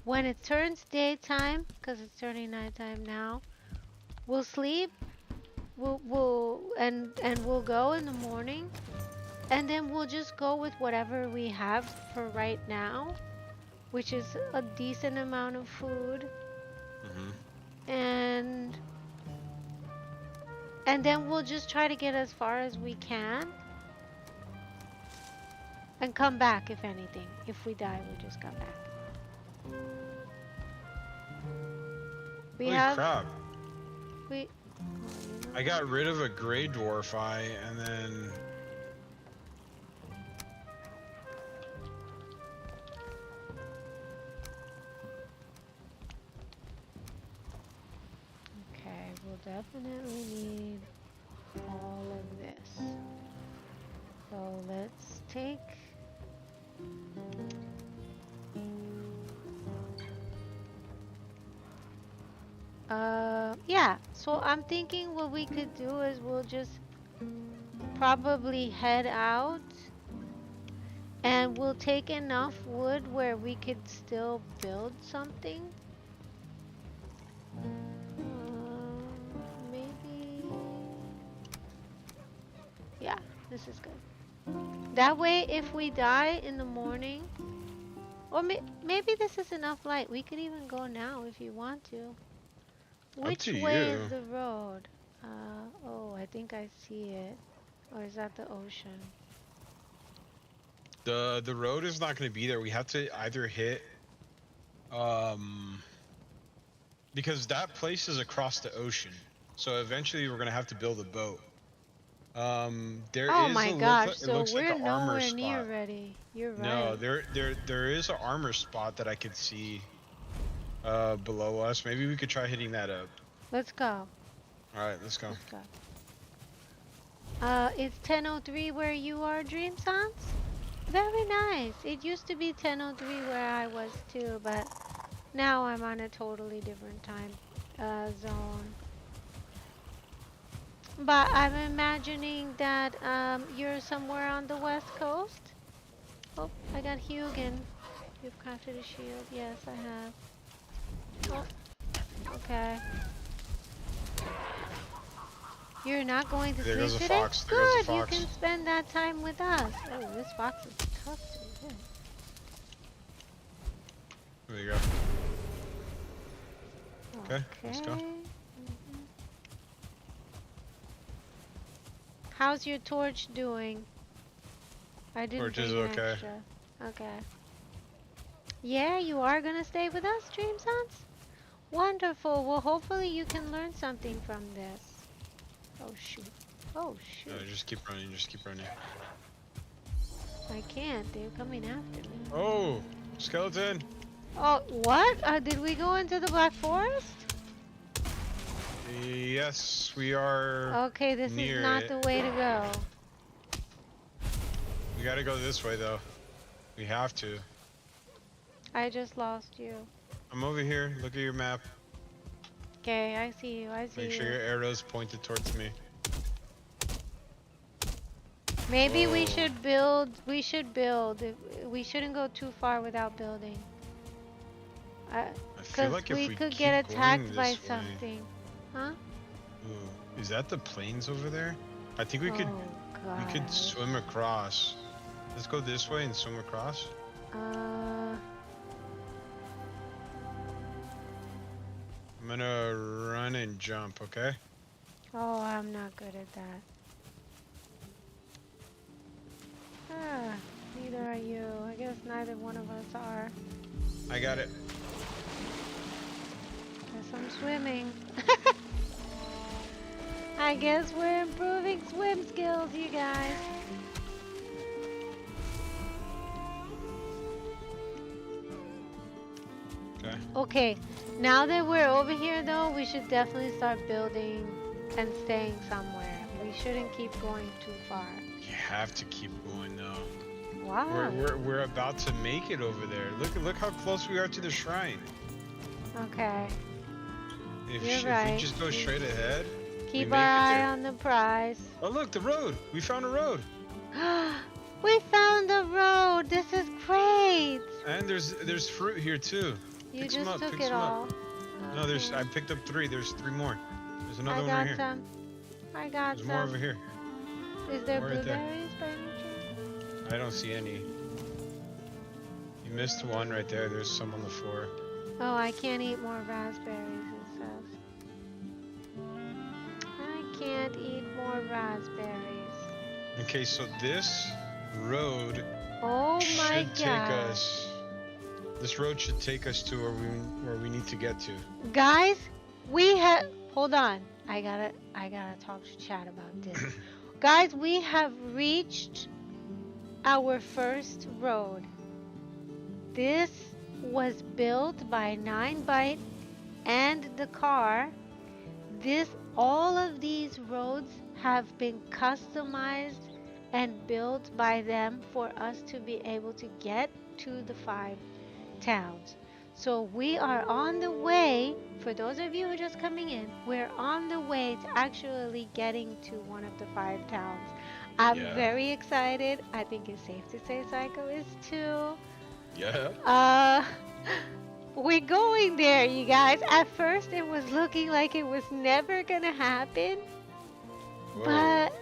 S1: When it turns daytime, because it's turning nighttime now, we'll sleep. And we'll go in the morning, and then we'll just go with whatever we have for right now, which is a decent amount of food,
S5: Mm-hmm.
S1: and and then we'll just try to get as far as we can and come back if anything. If we die, we'll just come back. We
S5: Holy
S1: have
S5: crap.
S1: we
S5: I got rid of a gray dwarf eye and then
S1: Okay, we'll definitely need all of this. So let's take yeah, so I'm thinking what we could do is we'll just probably head out and we'll take enough wood where we could still build something. Maybe. Yeah, this is good. That way, if we die in the morning, or maybe this is enough light. We could even go now if you want to.
S5: up to
S1: Which way
S5: you.
S1: is the road? Oh, I think I see it. Or is that the ocean?
S5: The road is not going to be there. We have to either hit because that place is across the ocean. So eventually we're going to have to build a boat. There
S1: Oh
S5: is
S1: my
S5: a
S1: gosh,
S5: it
S1: so
S5: looks like
S1: we're
S5: an armor
S1: nowhere near
S5: spot.
S1: ready. You're
S5: No,
S1: right.
S5: there is an armor spot that I could see below us. Maybe we could try hitting that up.
S1: Let's go.
S5: All right, let's go.
S1: Let's go. It's 10:03 where you are, Dream Sans? Very nice. It used to be 10:03 where I was too, but now I'm on a totally different time zone. But I'm imagining that you're somewhere on the west coast. Oh, I got Hugin. You've crafted a shield. Yes, I have. Oh, okay. You're not going to
S5: There
S1: sleep
S5: goes a
S1: today?
S5: fox. There goes a
S1: Good, you
S5: fox.
S1: can spend that time with us. Oh, this fox is tough to hit.
S5: There you go. Okay, let's go.
S1: How's your torch doing? I didn't
S5: Torch is
S1: bring an
S5: okay.
S1: extra. Okay. Yeah, you are gonna stay with us, Dream Sons? Wonderful. Well, hopefully you can learn something from this. Oh shoot. Oh shoot.
S5: No, just keep running. Just keep running.
S1: I can't. They're coming after me.
S5: Oh, skeleton.
S1: Oh, what? Did we go into the Black Forest?
S5: Yes, we are.
S1: Okay, this
S5: near
S1: is not
S5: it.
S1: the way to go.
S5: We gotta go this way though. We have to.
S1: I just lost you.
S5: I'm over here. Look at your map.
S1: Okay, I see you. I see
S5: Make
S1: you.
S5: sure your arrow's pointed towards me.
S1: Maybe we
S5: Whoa.
S1: should build. We should build. We shouldn't go too far without building.
S5: I feel
S1: Cause
S5: like if
S1: we
S5: we
S1: could
S5: keep
S1: get
S5: going
S1: attacked by
S5: this way.
S1: something. Huh?
S5: Ooh, is that the plains over there? I think
S1: Oh
S5: we could
S1: gosh.
S5: swim across. Let's go this way and swim across.
S1: Uh.
S5: I'm gonna run and jump, okay?
S1: Oh, I'm not good at that. Ah, neither are you. I guess neither one of us are.
S5: I got it.
S1: Guess I'm swimming. I guess we're improving swim skills, you guys.
S5: Okay.
S1: Okay, now that we're over here though, we should definitely start building and staying somewhere. We shouldn't keep going too far.
S5: You have to keep going now.
S1: Wow.
S5: We're about to make it over there. Look how close we are to the shrine.
S1: Okay.
S5: If
S1: You're
S5: if
S1: right.
S5: we just go straight ahead, we
S1: Keep
S5: make
S1: our
S5: it
S1: eye
S5: there.
S1: on the prize.
S5: Oh look, the road. We found a road.
S1: We found the road. This is great.
S5: And there's fruit here too.
S1: You
S5: Pick some
S1: just
S5: up,
S1: took
S5: pick
S1: it
S5: some up.
S1: all.
S5: No, I
S1: Okay.
S5: picked up 3. There's 3 more. There's another
S1: I
S5: one right
S1: got
S5: here.
S1: some. I got
S5: There's more
S1: some.
S5: over here.
S1: Is there
S5: More right there.
S1: blueberries by any chance?
S5: I don't see any. You missed one right there. There's some on the floor.
S1: Oh, I can't eat more raspberries, it says. I can't eat more raspberries.
S5: Okay, so this road
S1: Oh my
S5: should take
S1: god.
S5: us. This road should take us to where we need to get to.
S1: Guys, we have hold on. I gotta talk to chat about this. Guys, we have reached our first road. This was built by 9byte and the car. All of these roads have been customized and built by them for us to be able to get to the 5 towns. So we are on the way, for those of you who are just coming in, we're on the way to actually getting to one of the 5 towns. I'm
S5: Yeah.
S1: very excited. I think it's safe to say Psycho is too.
S5: Yeah.
S1: We're going there, you guys. At first it was looking like it was never gonna happen,
S5: Whoa.
S1: but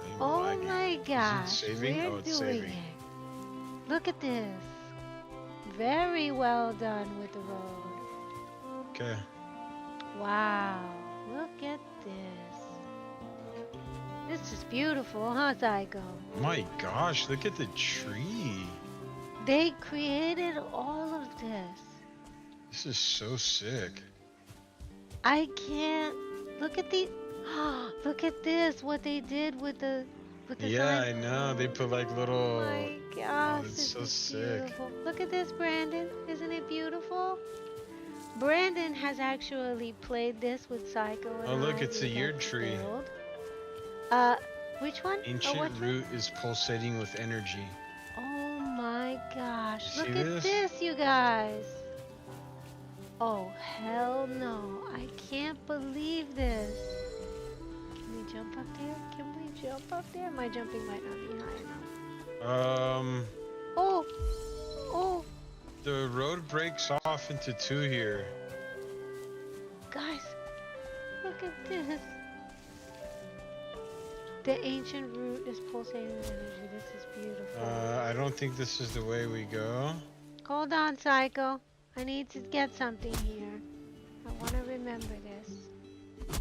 S5: I'm
S1: oh
S5: lagging.
S1: my gosh,
S5: saving?
S1: we're
S5: Oh, it's
S1: doing
S5: saving.
S1: it. Look at this. Very well done with the road.
S5: Okay.
S1: Wow, look at this. This is beautiful, huh, Psycho?
S5: My gosh, look at the tree.
S1: They created all of this.
S5: This is so sick.
S1: I can't look at the look at this, what they did with the
S5: Yeah,
S1: sign.
S5: I know. They put like
S1: Oh
S5: little.
S1: my gosh,
S5: that's
S1: this
S5: so
S1: is
S5: sick.
S1: beautiful. Look at this, Brandon. Isn't it beautiful? Brandon has actually played this with Psycho and
S5: Oh, look,
S1: I.
S5: it's a
S1: We
S5: year
S1: have
S5: tree.
S1: built. Which one?
S5: Ancient
S1: which one?
S5: root is pulsating with energy.
S1: Oh my gosh.
S5: See
S1: Look at
S5: this?
S1: this, you guys. Oh, hell no. I can't believe this. Can we jump up there? Can we jump up there? My jumping might not be high enough. Oh, oh,
S5: The road breaks off into 2 here.
S1: guys, look at this. The ancient root is pulsating with energy. This is beautiful.
S5: I don't think this is the way we go.
S1: Hold on, Psycho. I need to get something here. I want to remember this.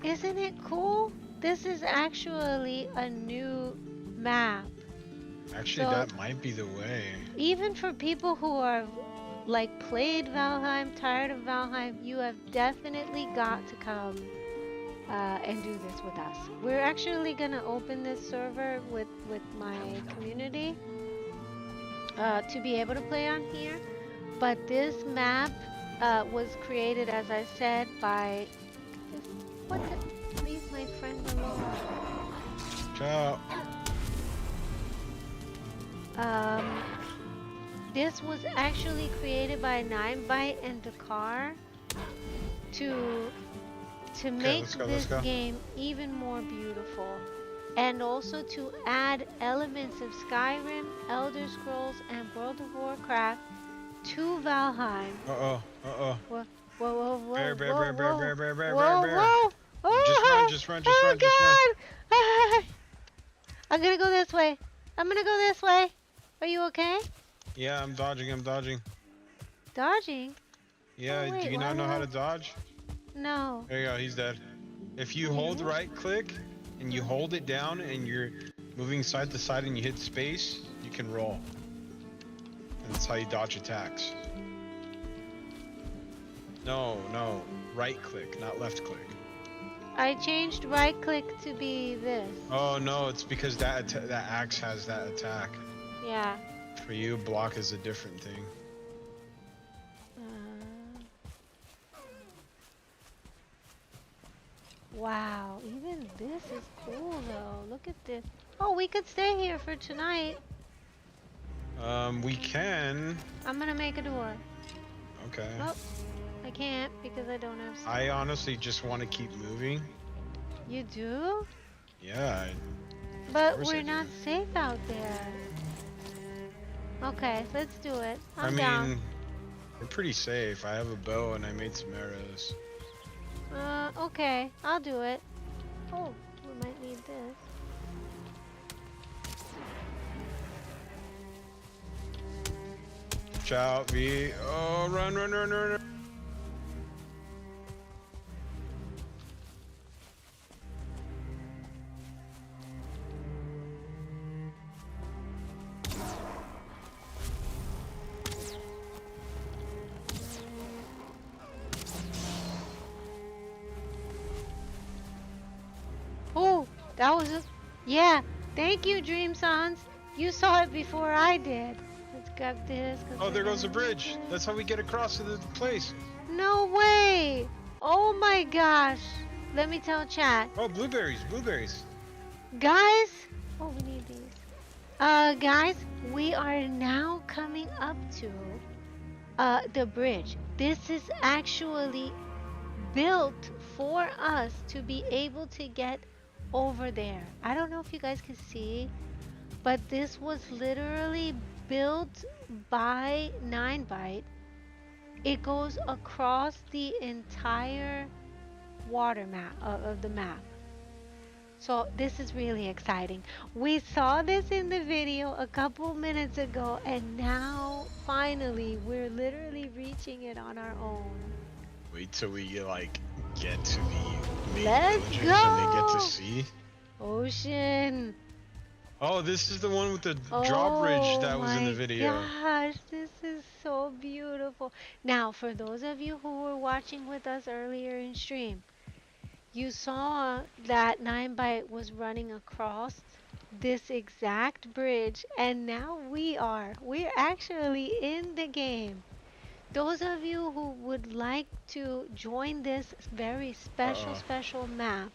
S1: Isn't it cool? This is actually a new map.
S5: Actually,
S1: So-
S5: that might be the way.
S1: Even for people who are like played Valheim, tired of Valheim, you have definitely got to come and do this with us. We're actually gonna open this server with my community to be able to play on here. But this map was created, as I said, by what the leave my friend alone.
S5: Ciao.
S1: This was actually created by 9byte and Dakar to make
S5: let's go,
S1: this
S5: let's go.
S1: game even more beautiful. and also to add elements of Skyrim, Elder Scrolls, and World of Warcraft to Valheim.
S5: Uh-oh. Uh-oh.
S1: Whoa, whoa, whoa,
S5: Bear,
S1: whoa,
S5: bear,
S1: whoa,
S5: bear, bear,
S1: whoa,
S5: bear, bear, bear, bear,
S1: whoa,
S5: bear.
S1: whoa!
S5: Just run,
S1: Oh,
S5: just run, just run, just run.
S1: oh God! I'm gonna go this way. I'm gonna go this way. Are you okay?
S5: Yeah, I'm dodging, I'm dodging.
S1: Dodging?
S5: Yeah,
S1: Oh
S5: do
S1: wait,
S5: you
S1: why
S5: not
S1: the
S5: know how
S1: hell?
S5: to dodge?
S1: No.
S5: There you go, he's dead. If you hold
S1: Really?
S5: right click and you hold it down and you're moving side to side and you hit space, you can roll. And that's how you dodge attacks. No, no, right click, not left click.
S1: I changed right click to be this.
S5: Oh no, it's because that axe has that attack.
S1: Yeah.
S5: For you, block is a different thing.
S1: Wow, even this is cool though. Look at this. Oh, we could stay here for tonight.
S5: We can.
S1: I'm gonna make a door.
S5: Okay.
S1: Oh, I can't because I don't have.
S5: I honestly just want to keep moving.
S1: You do?
S5: Yeah.
S1: But
S5: course I
S1: we're
S5: do.
S1: not safe out there. Okay, let's do it.
S5: I
S1: I'm
S5: mean,
S1: down.
S5: we're pretty safe. I have a bow and I made some arrows.
S1: Okay, I'll do it. Oh, we might need this.
S5: Watch out, V. Oh, run, run, run, run, run.
S1: Oh, that was a... Yeah, thank you, Dream Sons. You saw it before I did. Let's grab this. 'Cause
S5: Oh,
S1: we're
S5: there goes the
S1: gonna
S5: bridge.
S1: need
S5: That's
S1: this.
S5: how we get across to the place.
S1: No way! Oh my gosh! Let me tell chat.
S5: Oh, blueberries, blueberries.
S1: Guys! Oh, we need these. Guys, we are now coming up to, the bridge. This is actually built for us to be able to get over there. I don't know if you guys can see, but this was literally built by 9byte. It goes across the entire water map of the map. So this is really exciting. We saw this in the video a couple minutes ago, and now finally we're literally reaching it on our own.
S5: Wait till we like get to the main
S1: Let's
S5: villages and they get
S1: go!
S5: to see.
S1: Ocean.
S5: Oh, this is the one with the
S1: Oh
S5: drawbridge that was in the
S1: my
S5: video.
S1: gosh, this is so beautiful. Now, for those of you who were watching with us earlier in stream, you saw that 9byte was running across this exact bridge, and now we're actually in the game. Those of you who would like to join this very
S5: Uh-oh.
S1: special map,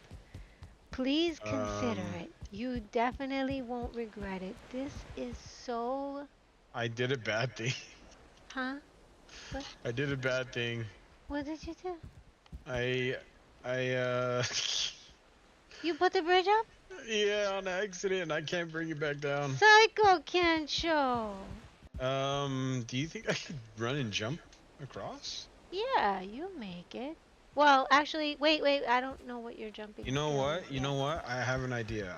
S1: please consider
S5: Um,
S1: it. You definitely won't regret it. This is so...
S5: I did a bad thing.
S1: Huh? What?
S5: I did a bad thing.
S1: What did you do?
S5: I
S1: You put the bridge up?
S5: yeah, on accident. I can't bring it back down.
S1: Psycho Kensho!
S5: Do you think I could run and jump across?
S1: Yeah, you make it. Well, actually, wait, I don't know what you're jumping.
S5: You know
S1: skills
S5: what? You
S1: yet.
S5: know what? I have an idea.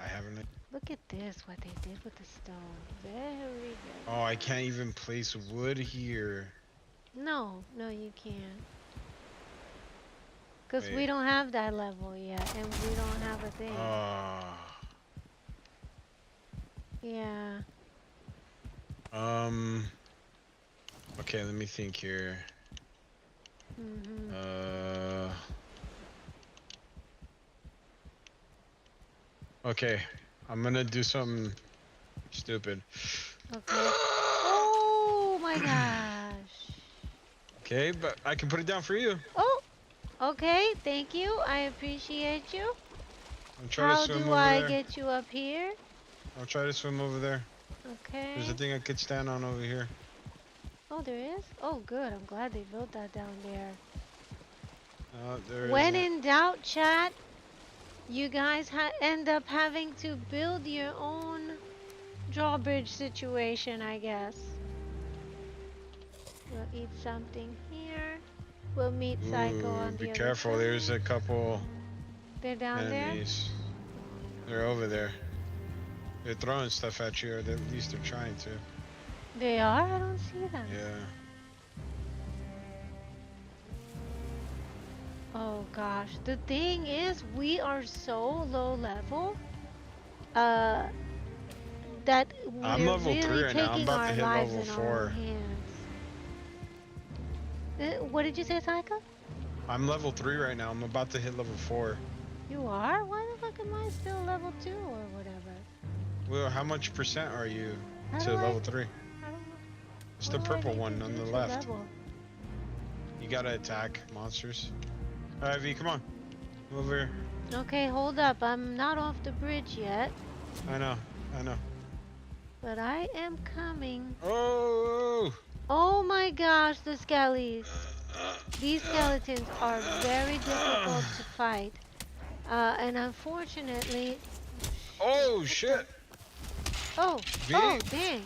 S1: Look at this, what they did with the stone. Very good.
S5: Oh, I can't even place wood here.
S1: No, you can't. Because we
S5: Wait.
S1: don't have that level yet, and we don't have a thing. Yeah.
S5: Okay, let me think here. Okay, I'm gonna do something stupid.
S1: Okay. Oh my gosh.
S5: Okay, but I can put it down for you.
S1: Oh, okay, thank you. I appreciate you.
S5: I'm trying
S1: How
S5: to swim
S1: do
S5: over
S1: I
S5: there.
S1: get you up here?
S5: I'll try to swim over there.
S1: Okay.
S5: There's a thing I could stand on over here.
S1: Oh, there is? Oh, good. I'm glad they built that down there.
S5: There
S1: When
S5: isn't.
S1: in doubt, chat, you guys end up having to build your own drawbridge situation, I guess. We'll eat something here. We'll meet Psycho
S5: Ooh,
S1: on
S5: be
S1: the other
S5: careful. There's
S1: side.
S5: a couple
S1: They're down there?
S5: enemies. They're over there. They're throwing stuff at you, or at least they're trying to.
S1: They are? I don't see them.
S5: Yeah.
S1: Oh gosh. The thing is, we are so low level uh, that
S5: I'm
S1: we're
S5: level 3
S1: really
S5: right now. I'm
S1: taking
S5: about to
S1: our
S5: hit
S1: lives
S5: level
S1: in our own
S5: 4.
S1: hands. What did you say, Psycho?
S5: I'm level 3 right now. I'm about to hit level 4.
S1: You are? Why the fuck am I still level 2 or whatever?
S5: Well, how much percent are you
S1: How do
S5: to
S1: I
S5: level 3?
S1: I don't know.
S5: It's
S1: What
S5: the
S1: do I
S5: purple
S1: need to
S5: one on
S1: do
S5: the
S1: to
S5: left.
S1: level?
S5: You gotta attack monsters. Alright, V, come on. Over here.
S1: Okay, hold up. I'm not off the bridge yet,
S5: I know.
S1: but I am coming.
S5: Oh!
S1: Oh my gosh, the skellies. These skeletons are very difficult to fight. And unfortunately...
S5: Oh, shit!
S1: Oh,
S5: V?
S1: oh, dang.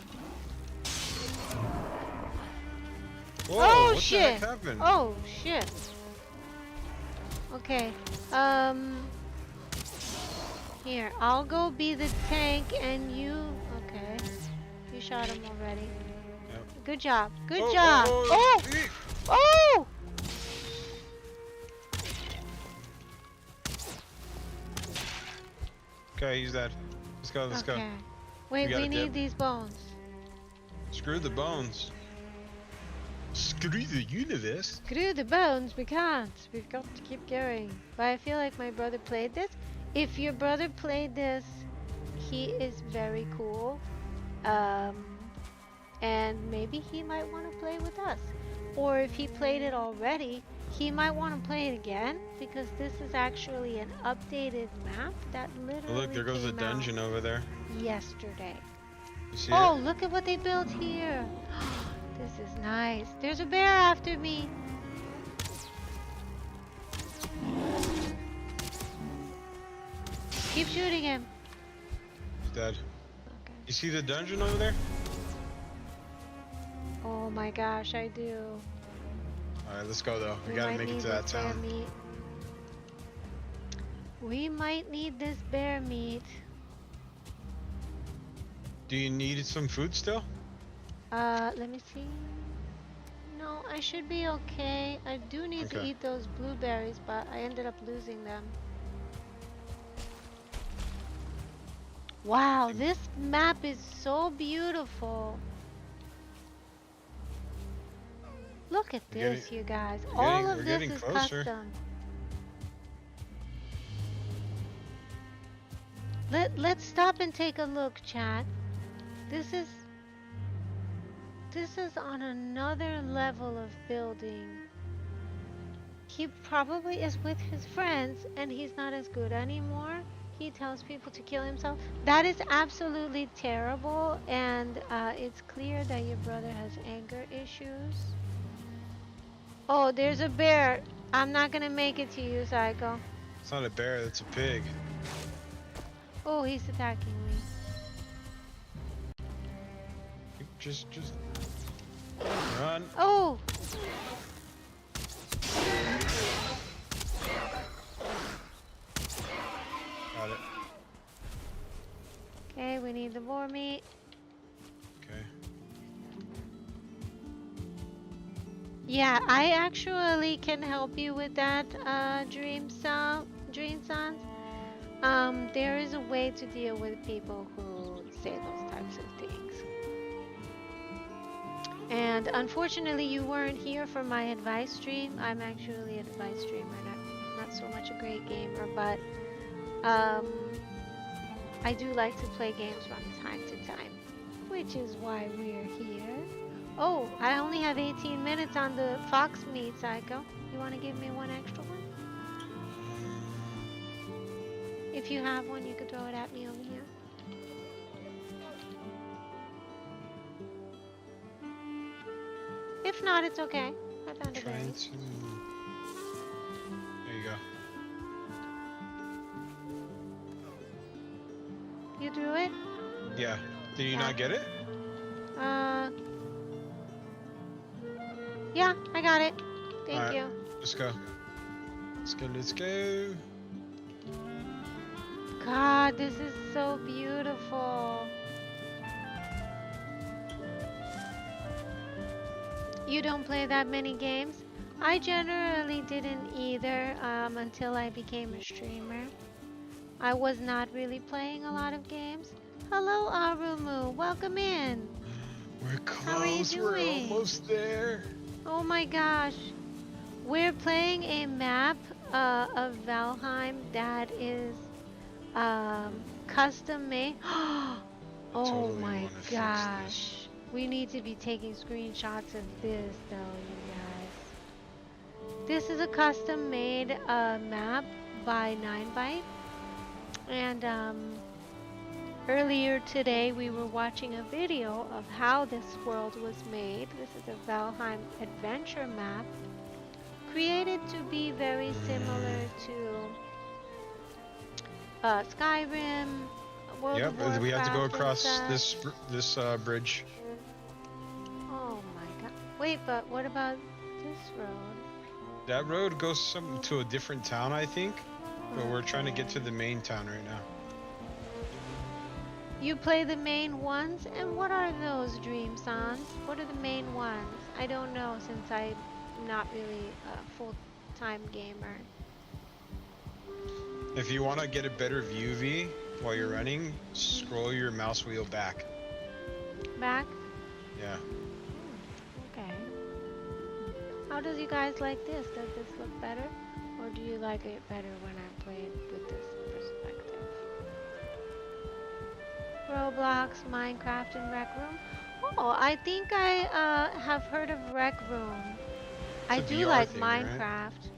S5: Whoa,
S1: Oh,
S5: what the
S1: shit.
S5: heck happened?
S1: Oh, shit. Okay, here, I'll go be the tank and you... Okay, you shot him already.
S5: Yep.
S1: Good job, good
S5: Oh,
S1: job.
S5: oh,
S1: Oh!
S5: V!
S1: Oh!
S5: Okay, he's dead. Let's go.
S1: Okay. Wait,
S5: gotta
S1: we need
S5: dip.
S1: these bones.
S5: Screw the bones. Screw the universe.
S1: Screw the bones, we can't. We've got to keep going. But I feel like my brother played this. If your brother played this, he is very cool. And maybe he might want to play with us. Or if he played it already, he might want to play it again because this is actually an updated map that literally
S5: Oh, look, there goes the
S1: came
S5: dungeon over there.
S1: out yesterday.
S5: You see
S1: Oh,
S5: it?
S1: look at what they built here. This is nice. There's a bear after me. Keep shooting him.
S5: He's dead.
S1: Okay.
S5: You see the dungeon over there?
S1: Oh my gosh, I do.
S5: Alright, let's go though. We gotta
S1: might
S5: make it
S1: need
S5: to that
S1: this bear
S5: town.
S1: meat. We might need this bear meat.
S5: Do you need some food still?
S1: Let me see. No, I should be okay. I do need to
S5: Okay.
S1: eat those blueberries, but I ended up losing them. Wow, this map is so beautiful. Look at
S5: We're
S1: this,
S5: getting-
S1: you guys.
S5: we're
S1: All
S5: getting-
S1: of
S5: we're
S1: this
S5: getting
S1: is
S5: closer.
S1: custom. Let's stop and take a look, chat. This is on another level of building. He probably is with his friends and he's not as good anymore. He tells people to kill himself. That is absolutely terrible, and it's clear that your brother has anger issues. Oh, there's a bear. I'm not gonna make it to you, Psycho.
S5: It's not a bear, that's a pig.
S1: Oh, he's attacking me.
S5: Just run.
S1: Oh!
S5: Got it.
S1: Okay, we need the boar meat.
S5: Okay.
S1: Yeah, I actually can help you with that, Dream Sons. There is a way to deal with people who say those types of things. And unfortunately, you weren't here for my advice stream. I'm actually an advice streamer, not so much a great gamer, but I do like to play games from time to time, which is why we're here. Oh, I only have 18 minutes on the fox meat, Psycho. You want to give me one extra one? If you have one, you could throw it at me over here. If not, it's okay. I found a berry.
S5: Trying to. There you go.
S1: You drew it?
S5: Yeah. Did you
S1: Yeah.
S5: not get it?
S1: Uh, yeah, I got it.
S5: All
S1: Thank
S5: right.
S1: you.
S5: Let's go. Let's go. Let's go.
S1: God, this is so beautiful. You don't play that many games? I generally didn't either until I became a streamer. I was not really playing a lot of games. Hello, Arumu. Welcome in.
S5: We're
S1: How are you
S5: close. We're
S1: doing?
S5: almost there.
S1: Oh my gosh. We're playing a map of Valheim that is custom made.
S5: I
S1: Oh
S5: totally
S1: my
S5: want to fix this.
S1: gosh. We need to be taking screenshots of this though, you guys. This is a custom made map by 9byte. And earlier today we were watching a video of how this world was made. This is a Valheim adventure map created to be very similar to Skyrim, World of
S5: Yep. We have to go
S1: Warcraft and
S5: across
S1: such.
S5: this bridge.
S1: Oh my god. Wait, but what about this road?
S5: That road goes to a different town, I think. But we're trying to get to
S1: Okay.
S5: the main town right now.
S1: You play the main ones? And what are those, Dream Sons? What are the main ones? I don't know since I'm not really a full-time gamer.
S5: If you want to get a better view, V, while you're running, scroll your mouse wheel back.
S1: Back?
S5: Yeah.
S1: Okay. How does you guys like this? Does this look better? Or do you like it better when I play it with this perspective? Roblox, Minecraft, and Rec Room? Oh, I think I have heard of Rec Room.
S5: It's
S1: I
S5: a
S1: do
S5: VR
S1: like
S5: thing, right?
S1: Minecraft,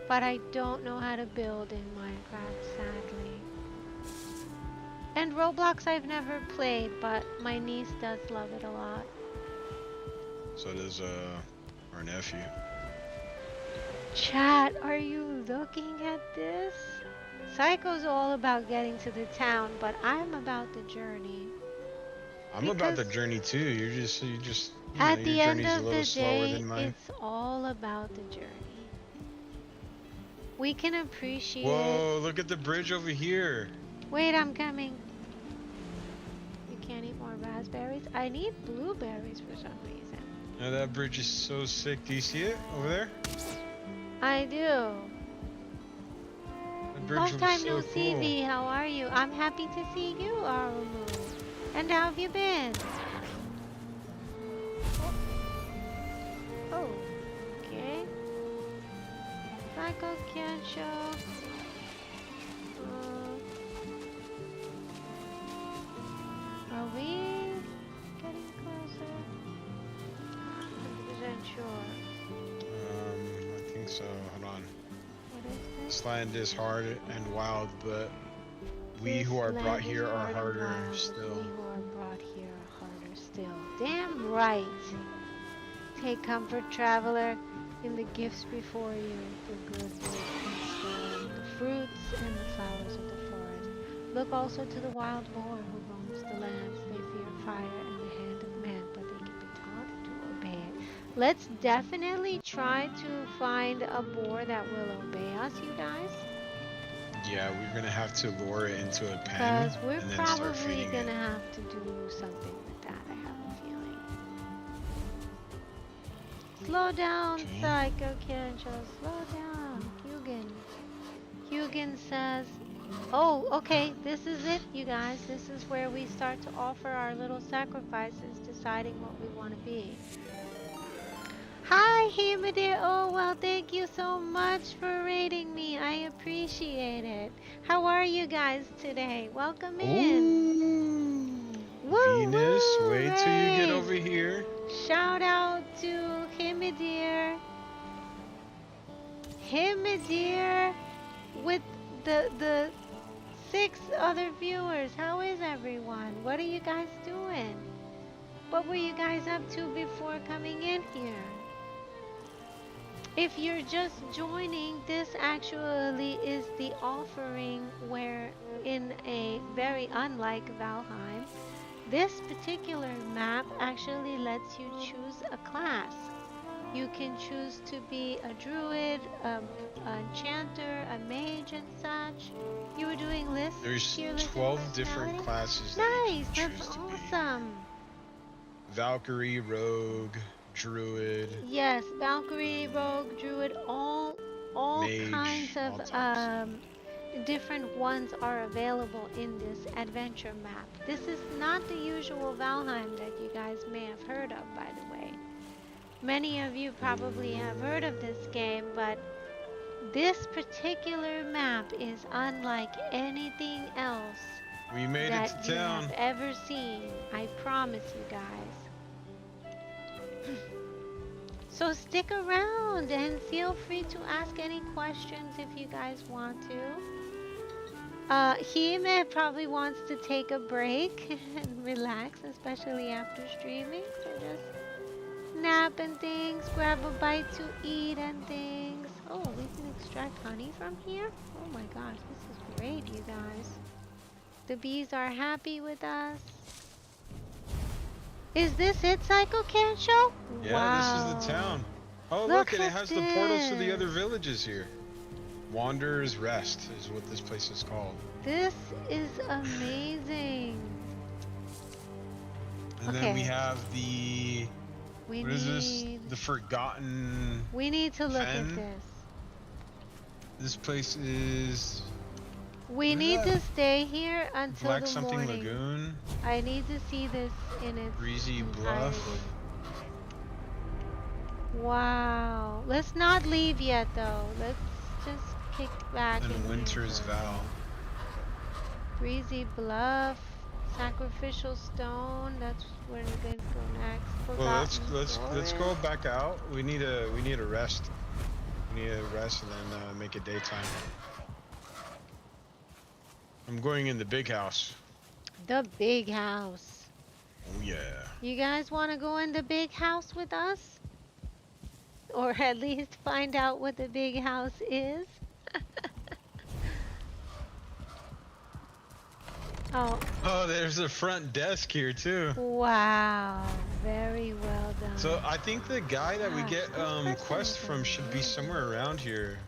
S1: but I don't know how to build in Minecraft, sadly. And Roblox I've never played, but my niece does love it a lot.
S5: So does our nephew.
S1: Chat, are you looking at this? Psycho's all about getting to the town, but I'm about the journey.
S5: I'm about the
S1: Because
S5: journey too. You just
S1: at
S5: your
S1: the end
S5: journey's a
S1: of
S5: little
S1: the
S5: slower
S1: day,
S5: than mine.
S1: it's all about the journey. We can appreciate...
S5: Whoa, look at the bridge over here.
S1: Wait, I'm coming. You can't eat more raspberries? I need blueberries for some reason.
S5: Now that bridge is so sick. Do you see it over there?
S1: I do.
S5: That bridge
S1: Long
S5: looks
S1: time
S5: so
S1: no see,
S5: cool.
S1: V. How are you? I'm happy to see you, Arumu. And how have you been? Oh, okay. Psycho can't show. Are we getting closer? 100% sure.
S5: I think so. Hold on.
S1: What is this?
S5: This land is hard and wild, but we
S1: This
S5: who are brought
S1: land is
S5: here are
S1: hard and
S5: harder
S1: wild,
S5: still.
S1: We who are brought here are harder still. Damn right. Take comfort, traveler, in the gifts before you, the good, wood, and stone, the fruits and the flowers of the forest. Look also to the wild boar who roams the lands. They fear fire and the hand of man, but they can be taught to obey it. Let's definitely try to find a boar that will obey us, you guys.
S5: Yeah, we're gonna have to lure it into a pen
S1: Because we're
S5: and then start
S1: probably
S5: feeding
S1: gonna
S5: it.
S1: have to do something with that, I have a feeling. Slow down,
S5: Okay.
S1: Psycho Kencho, slow down. Hugin says, oh, okay, this is it, you guys. This is where we start to offer our little sacrifices, deciding what we want to be. Hi, Hemadir. Oh, well, thank you so much for rating me. I appreciate it. How are you guys today? Welcome in.
S5: Ooh,
S1: Woo,
S5: Venus,
S1: woo,
S5: wait till you get
S1: raid.
S5: over here.
S1: Shout out to Hemadir. Hemadir with the 6 other viewers. How is everyone? What are you guys doing? What were you guys up to before coming in here? If you're just joining, this actually is the offering where, in a very unlike Valheim, this particular map actually lets you choose a class. You can choose to be a druid, an enchanter, a mage, and such. You were doing lists,
S5: There's
S1: tier list, and
S5: 12 different
S1: personality?
S5: classes that you
S1: Nice,
S5: can
S1: that's
S5: choose to be.
S1: awesome.
S5: Valkyrie, Rogue, Druid,
S1: Yes, Valkyrie, Rogue, Druid, all kinds
S5: Mage,
S1: of
S5: all types.
S1: different ones are available in this adventure map. This is not the usual Valheim that you guys may have heard of, by the way. Many of you probably have heard of this game, but this particular map is unlike anything else
S5: We made it
S1: that
S5: to
S1: you have
S5: town.
S1: ever seen. I promise you guys. So stick around and feel free to ask any questions if you guys want to. He probably wants to take a break and relax, especially after streaming. So just nap and things, grab a bite to eat and things. Oh, we can extract honey from here? Oh my gosh, this is great, you guys. The bees are happy with us. Is this it, Psycho Cat Show?
S5: Yeah, this is the
S1: Wow.
S5: town. Oh, look,
S1: Look
S5: and it
S1: at
S5: has the portals to the other
S1: this.
S5: villages here. Wanderer's Rest is what this place is called.
S1: This is amazing.
S5: And then we
S1: Okay,
S5: have the,
S1: we
S5: what is this?
S1: need
S5: The Forgotten
S1: to look at
S5: Fen.
S1: this.
S5: This place is
S1: We
S5: What is
S1: need
S5: that?
S1: to stay here until
S5: Black
S1: the
S5: something
S1: morning.
S5: Lagoon,
S1: I need to see this in its
S5: Breezy
S1: entirety.
S5: Bluff,
S1: Wow. Let's not leave yet though. Let's just kick back
S5: and
S1: in
S5: Winter's
S1: here for a
S5: Vow.
S1: minute. Breezy Bluff, Sacrificial Stone. That's where we're going to go next.
S5: Well,
S1: Forgotten
S5: let's go
S1: Forest.
S5: back out. We need a rest. We need a rest and then make it daytime. I'm going in the big house.
S1: The big house.
S5: Oh yeah.
S1: You guys want to go in the big house with us? Or at least find out what the big house is? Oh,
S5: Oh, there's a front desk here too.
S1: wow. Very well done.
S5: So I think the guy that we
S1: Gosh,
S5: get
S1: this person
S5: quest
S1: is
S5: from should be
S1: amazing.
S5: somewhere around here.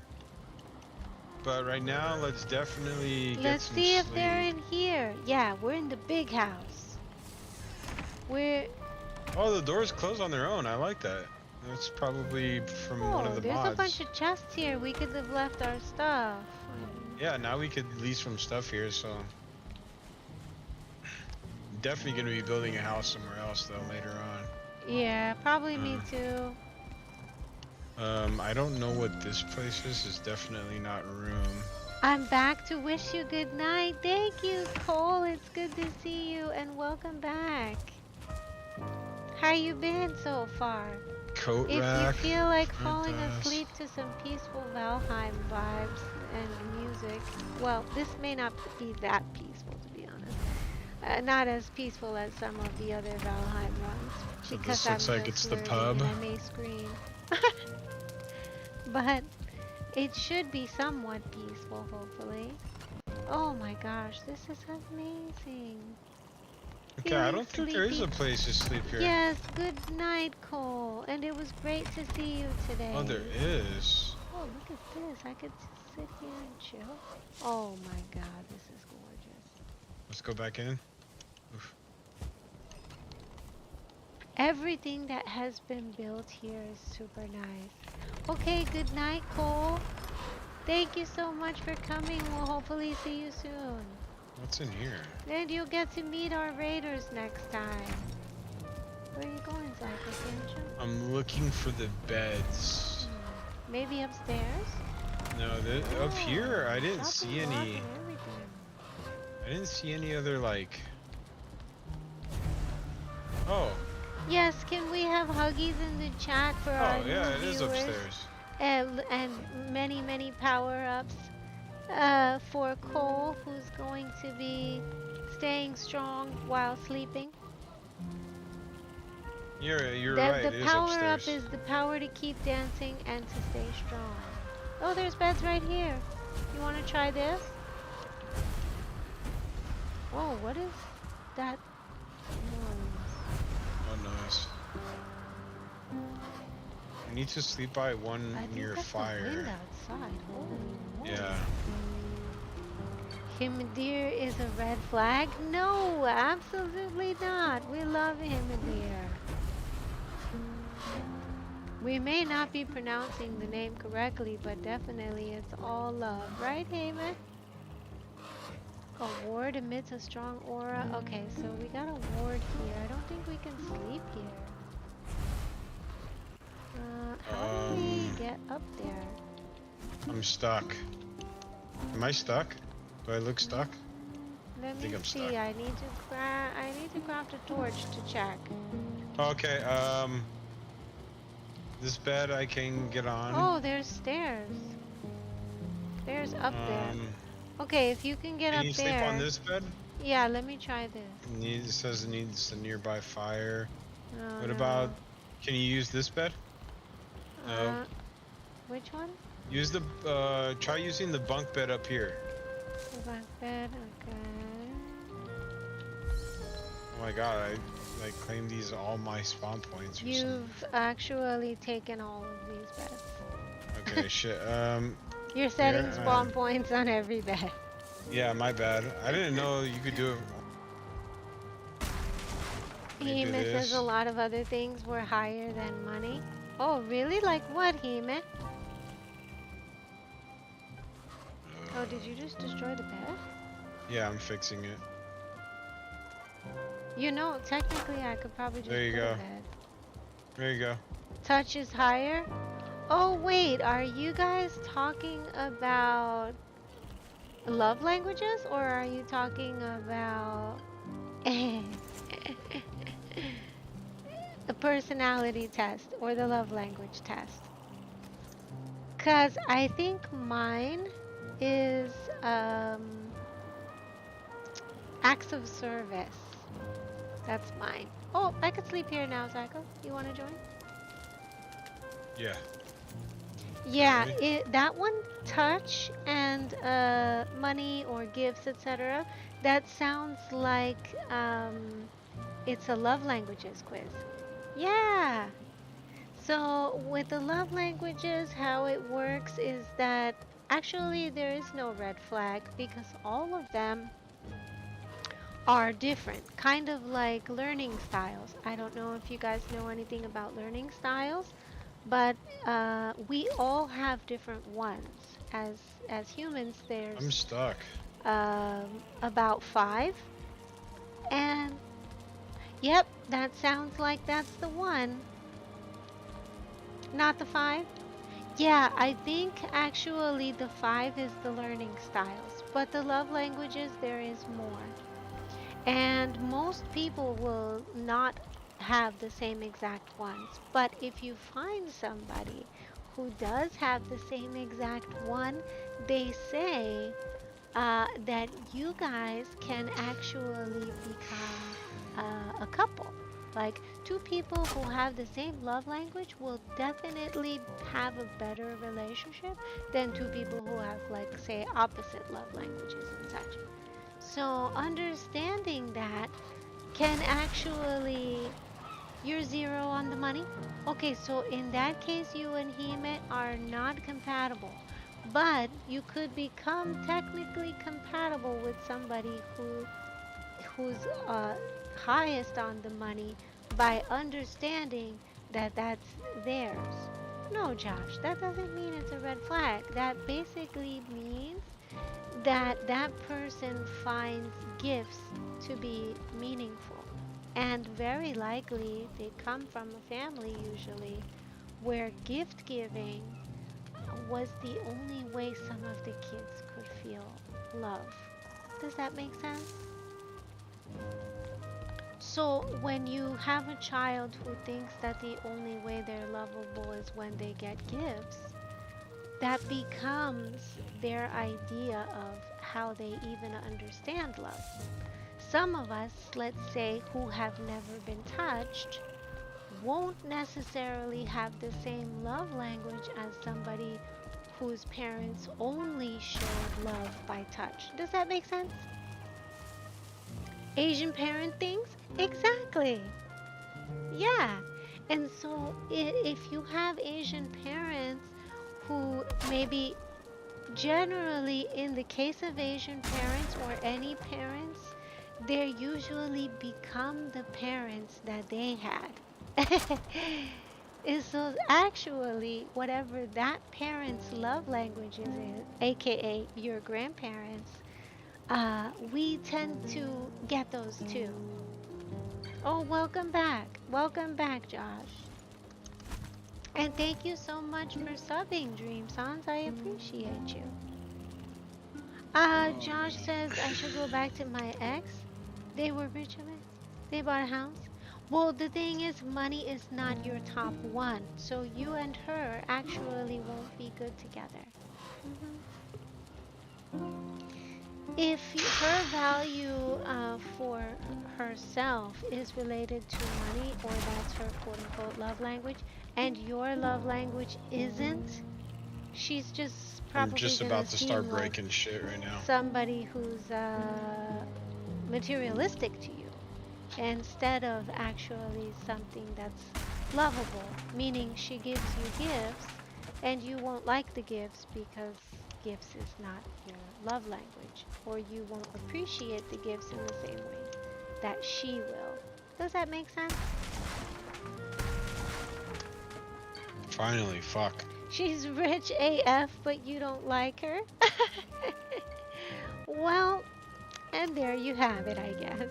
S5: But right now, let's definitely get
S1: Let's
S5: some
S1: see if
S5: sleep.
S1: they're in here. Yeah, we're in the big house. We're...
S5: Oh, the doors close on their own. I like that. That's probably from one of
S1: Oh,
S5: the
S1: there's
S5: mods.
S1: a bunch of chests here. We could have left our stuff.
S5: Yeah, now we could leave some stuff here, so... Definitely gonna be building a house somewhere else, though, later on.
S1: Yeah, probably me too.
S5: I don't know what this place is. It's definitely not room.
S1: I'm back to wish you good night. Thank you, Cole. It's good to see you and welcome back. How you been so far?
S5: Coat
S1: If you
S5: rack.
S1: feel like
S5: front
S1: falling
S5: desk.
S1: asleep to some peaceful Valheim vibes and music, well, this may not be that peaceful to be honest. Not as peaceful as some of the other Valheim ones.
S5: So
S1: Because
S5: this looks
S1: I'm
S5: like
S1: just
S5: it's the
S1: learning
S5: pub.
S1: and I may scream. But it should be somewhat peaceful, hopefully. Oh my gosh, this is amazing.
S5: Okay, I
S1: Feeling
S5: don't think there is a
S1: sleepy.
S5: place to sleep here.
S1: Yes, good night, Cole. And it was great to see you today.
S5: Oh, there is.
S1: Oh, look at this. I could just sit here and chill. Oh my god, this is gorgeous.
S5: Let's go back in. Oof.
S1: Everything that has been built here is super nice. Okay, good night, Cole. Thank you so much for coming. We'll hopefully see you soon.
S5: What's in here?
S1: And you'll get to meet our raiders next time. Where are you going, Psycho?
S5: I'm looking for the beds.
S1: Maybe upstairs?
S5: No, up here I didn't
S1: Chopping
S5: see
S1: block
S5: any.
S1: and everything.
S5: I didn't see any other like. Oh,
S1: Yes, can we have huggies in the chat for our
S5: oh yeah,
S1: new
S5: it is
S1: viewers?
S5: upstairs.
S1: And many power-ups for Cole, who's going to be staying strong while sleeping.
S5: You're
S1: The
S5: right.
S1: the
S5: It is
S1: power up
S5: upstairs.
S1: is the power to keep dancing and to stay strong. Oh, there's beds right here. You want to try this? Whoa, what is that noise?
S5: Oh, nice. You need to sleep by one
S1: I think
S5: near
S1: that's the wind
S5: fire.
S1: outside. Holy moly.
S5: Yeah.
S1: Himidir is a red flag? No, absolutely not. We love Himidir. We may not be pronouncing the name correctly, but definitely it's all love. Right, Heyman? A ward emits a strong aura. Okay, so we got a ward here. I don't think we can sleep here. How do we get up there?
S5: I'm stuck. Am I stuck? Do I look stuck?
S1: Let
S5: think
S1: me
S5: I'm
S1: see.
S5: stuck.
S1: I need to craft a torch to check.
S5: Okay, this bed I can get on.
S1: Oh, there's stairs. Stairs up there.
S5: Um,
S1: Okay, if you can get
S5: can
S1: up
S5: you sleep on
S1: there.
S5: this bed?
S1: Yeah, let me try this.
S5: It says it needs a nearby fire.
S1: Oh,
S5: What
S1: no.
S5: about, can you use this bed? No.
S1: Which one?
S5: Use the, try using the bunk bed up here.
S1: The bunk bed, okay.
S5: Oh my god, I claim these all my spawn points or something.
S1: You've actually taken all of these beds.
S5: Okay, shit,
S1: You're setting
S5: here,
S1: spawn points on every bed.
S5: yeah, my bad. I didn't know you could do it.
S1: Hema says a lot of other things were higher than money. Oh, really? Like what, Hema? Oh, did you just destroy the bed?
S5: Yeah, I'm fixing it.
S1: You know, technically I could probably just
S5: There you
S1: put
S5: go.
S1: a bed.
S5: There you go.
S1: Touch is higher? Oh, wait, are you guys talking about love languages or are you talking about the personality test or the love language test? Because I think mine is acts of service. That's mine. Oh, I could sleep here now, Zyko. You want to join?
S5: Yeah.
S1: Yeah,
S5: Really?
S1: that one, touch and money or gifts, etc. That sounds like it's a love languages quiz. Yeah. So with the love languages, how it works is that actually there is no red flag because all of them are different, kind of like learning styles. I don't know if you guys know anything about learning styles, but we all have different ones. As humans,
S5: I'm
S1: there's
S5: stuck.
S1: about 5, and yep, that sounds like that's the one. Not the 5? Yeah, I think actually the 5 is the learning styles, but the love languages, there is more. And most people will not have the same exact ones. But if you find somebody who does have the same exact one, they say that you guys can actually become a couple. Like 2 people who have the same love language will definitely have a better relationship than 2 people who have, like, say, opposite love languages and such. So understanding that can actually, you're 0 on the money. Okay, so in that case, you and Hemet are not compatible. But you could become technically compatible with somebody who's highest on the money by understanding that that's theirs. No, Josh, that doesn't mean it's a red flag. That basically means that that person finds gifts to be meaningful. And very likely they come from a family usually where gift giving was the only way some of the kids could feel love. Does that make sense? So when you have a child who thinks that the only way they're lovable is when they get gifts, that becomes their idea of how they even understand love. Some of us, let's say, who have never been touched, won't necessarily have the same love language as somebody whose parents only showed love by touch. Does that make sense? Asian parent things? Exactly. Yeah. And so if you have Asian parents who maybe generally in the case of Asian parents or any parents, they usually become the parents that they had. And so actually whatever that parent's love languages is, aka your grandparents, we tend to get those too. Oh, welcome back. Welcome back, Josh. And thank you so much for subbing, Dream Sons. I appreciate you.
S2: Oh
S1: Josh
S2: man.
S1: says I should go back to my ex. They were rich of it. They bought a house. Well, the thing is, money is not your top one. So you and her actually won't be good together. Mhm. If her value for herself is related to money, or that's her quote unquote love language, and your love language isn't, she's just
S5: I'm
S1: probably
S5: just
S1: gonna
S5: about to
S1: seem
S5: start
S1: like
S5: breaking shit right now.
S1: somebody who's materialistic to you instead of actually something that's lovable, meaning she gives you gifts and you won't like the gifts because gifts is not your love language, or you won't appreciate the gifts in the same way that she will. Does that make sense?
S5: Finally, fuck.
S1: She's rich AF, but you don't like her? Well, and there you have it, I guess.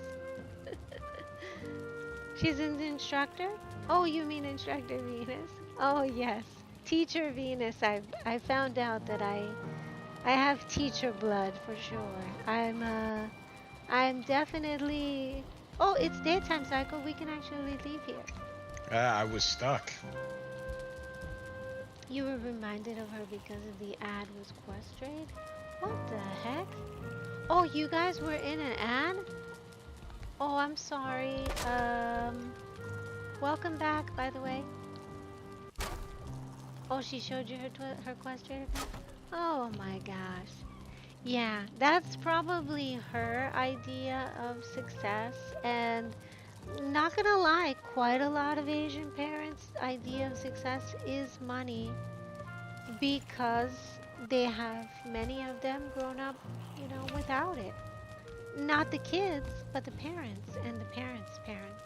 S1: She's an instructor? Oh, you mean Instructor Venus? Oh, yes. Teacher Venus. I found out that I have teacher blood for sure. I'm definitely. Oh, it's daytime cycle. We can actually leave here.
S5: I was stuck.
S1: You were reminded of her because of the ad was Questrade? What the heck? Oh, you guys were in an ad? Oh, I'm sorry. Welcome back, by the way. Oh, she showed you her Questrade account? Oh my gosh. Yeah, that's probably her idea of success, and not gonna lie, quite a lot of Asian parents' idea of success is money because they have, many of them, grown up, without it. Not the kids, but the parents and the parents' parents.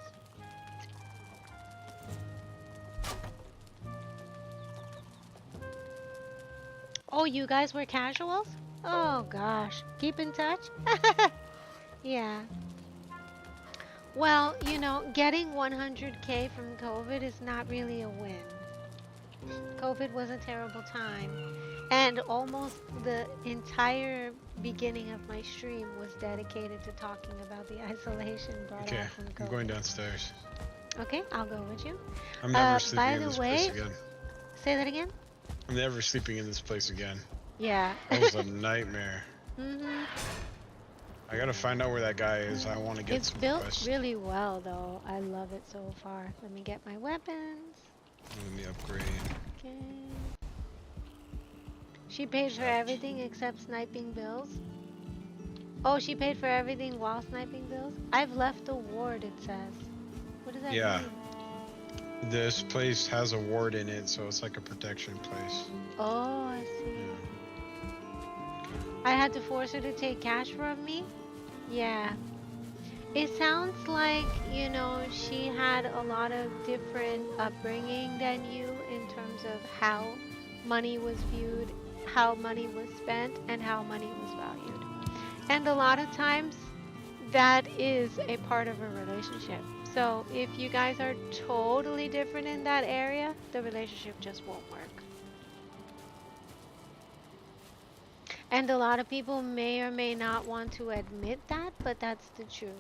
S1: Oh, you guys were casuals? Oh gosh, keep in touch? Yeah. Well, getting 100K from COVID is not really a win. COVID was a terrible time. And almost the entire beginning of my stream was dedicated to talking about the isolation brought
S5: Okay,
S1: on from
S5: I'm going
S1: COVID.
S5: downstairs.
S1: Okay, I'll go with you.
S5: I'm never
S1: By
S5: sleeping in
S1: the
S5: this place
S1: way,
S5: again.
S1: say that again?
S5: I'm never sleeping in this place again.
S1: Yeah.
S5: That was a nightmare.
S1: Mhm.
S5: I gotta find out where that guy is. I want to get
S1: It's
S5: some
S1: built
S5: quests.
S1: really well, though. I love it so far. Let me get my weapons.
S5: Let me upgrade.
S1: Okay. She paid for everything except sniping bills. Oh, she paid for everything while sniping bills? I've left a ward, it says. What does that
S5: Yeah.
S1: mean?
S5: This place has a ward in it, so it's like a protection place.
S1: Oh, I see. I had to force her to take cash from me? Yeah. It sounds like, she had a lot of different upbringing than you in terms of how money was viewed, how money was spent, and how money was valued. And a lot of times, that is a part of a relationship. So if you guys are totally different in that area, the relationship just won't work. And a lot of people may or may not want to admit that, but that's the truth.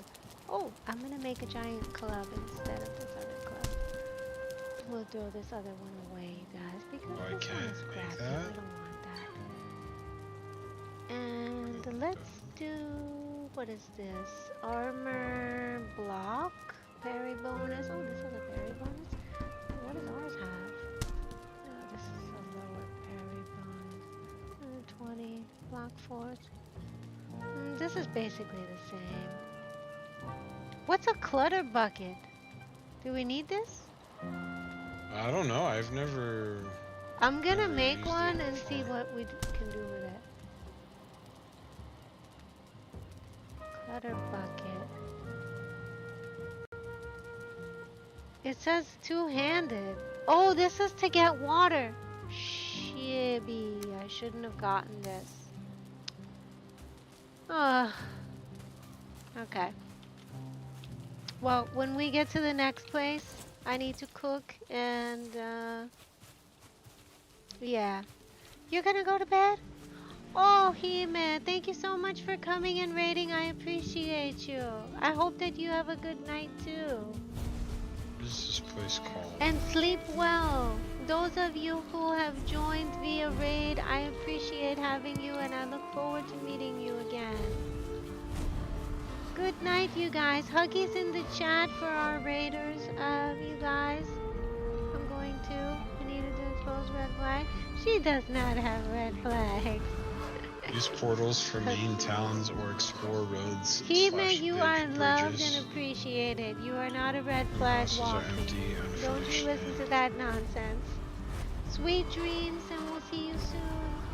S1: Oh, I'm gonna make a giant club instead of this other club. We'll throw this other one away, you guys, because
S5: Oh, I
S1: this one
S5: can't
S1: is
S5: make
S1: crappy.
S5: that.
S1: We don't want that. And let's do, what is this? Armor block, parry bonus. Oh, this is a parry bonus. What does ours have? No, this is a lower parry bond. 20 block force. This is basically the same. What's a clutter bucket? Do we need this?
S5: I don't know. I've never.
S1: I'm gonna
S5: Never
S1: make
S5: used it
S1: one and see
S5: before.
S1: what we can do with it. Clutter bucket. It says two-handed. Oh, this is to get water. Shibby, I shouldn't have gotten this. Ugh. Okay. Well, when we get to the next place, I need to cook and, yeah. You're gonna go to bed? Oh, Hime, thank you so much for coming and raiding. I appreciate you. I hope that you have a good night too.
S5: What is this place called?
S1: And sleep well. Those of you who have joined via raid, I appreciate having you and I look forward to meeting you again. Good night, you guys. Huggies in the chat for our raiders. You guys, I'm going to. I needed to expose red flag. She does not have red flags.
S5: Use portals for main towns or explore roads
S1: Hime,
S5: /
S1: you
S5: big
S1: are loved
S5: bridges.
S1: and appreciated. You are not a red
S5: When
S1: flag
S5: houses are
S1: walking.
S5: empty,
S1: Don't
S5: unfinished
S1: you listen to
S5: land.
S1: that nonsense. Sweet dreams, and we'll see you soon.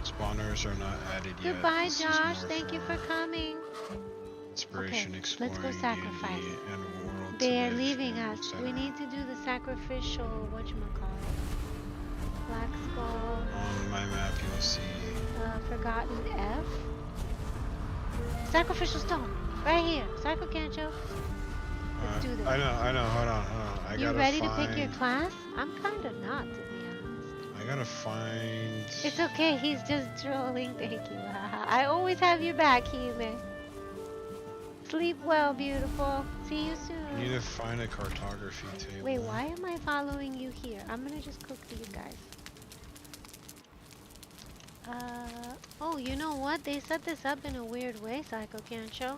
S5: Spawners are not added yet.
S1: Goodbye,
S5: This is
S1: Josh.
S5: more
S1: Thank you for coming.
S5: Inspiration,
S1: Okay,
S5: exploring
S1: let's go sacrifice.
S5: DMV and world
S1: They
S5: to
S1: are
S5: live
S1: leaving
S5: in,
S1: us. We
S5: etc.
S1: need to do the sacrificial, whatchamacallit. Black Skull,
S5: On my map, you'll see.
S1: Forgotten F. Sacrificial stone, right here. Psycho Cancho. Let's do this.
S5: I know. Hold on. I
S1: You
S5: gotta
S1: ready
S5: find.
S1: to pick your class? I'm kind of not, to be honest.
S5: I gotta find.
S1: It's okay, he's just trolling. Thank you. Haha. I always have your back, Hime. Sleep well, beautiful. See you
S5: I need
S1: soon.
S5: to find a cartography table.
S1: Wait, why am I following you here? I'm gonna just cook for you guys. Oh, you know what? They set this up in a weird way, Psycho Cancho.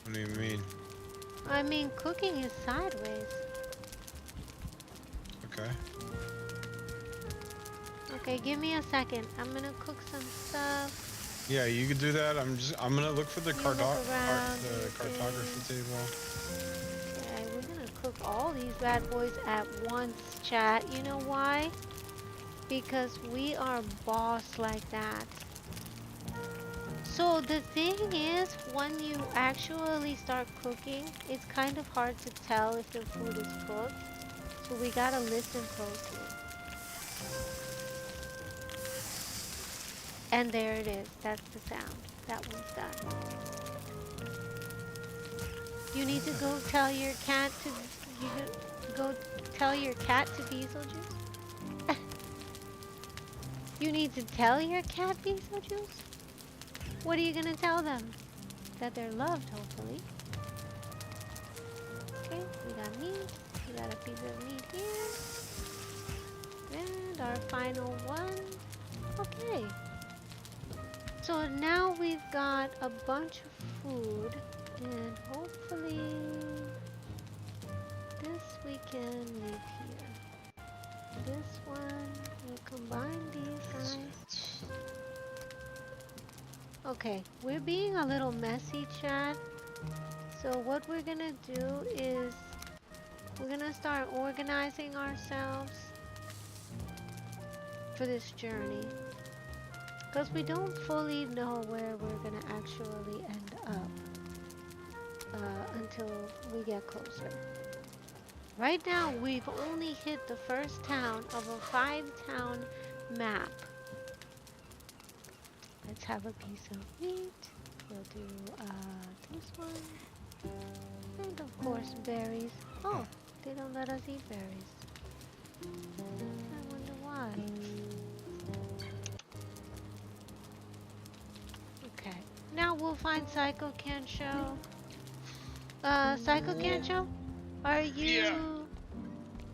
S5: What do you mean?
S1: I mean, cooking is sideways.
S5: Okay.
S1: Okay, give me a second. I'm gonna cook some stuff.
S5: Yeah, you could do that. I'm gonna look for the
S1: You look around,
S5: the
S1: you
S5: cartography table.
S1: Okay, we're gonna cook all these bad boys at once, chat. You know why? Because we are boss like that. So the thing is, when you actually start cooking, it's kind of hard to tell if the food is cooked. So we gotta listen closely. And there it is. That's the sound. That one's done. You need to go tell your cat to. Go tell your cat to Beetlejuice. You need to tell your cat Beetlejuice. What are you gonna tell them? That they're loved, hopefully. Okay, we got meat. We got a piece of meat here. And our final one. Okay. So now we've got a bunch of food. And hopefully this we can leave here. This one, we'll combine these guys. Okay, we're being a little messy, chat. So what we're gonna do is we're gonna start organizing ourselves for this journey. Because we don't fully know where we're gonna actually end up until we get closer. Right now, we've only hit the first town of a 5-town map. Let's have a piece of meat. We'll do this one. And of course, berries. Oh, they don't let us eat berries. I wonder why. Okay. Now we'll find Psycho Cancho. Psycho Cancho? Are you...
S5: Yeah.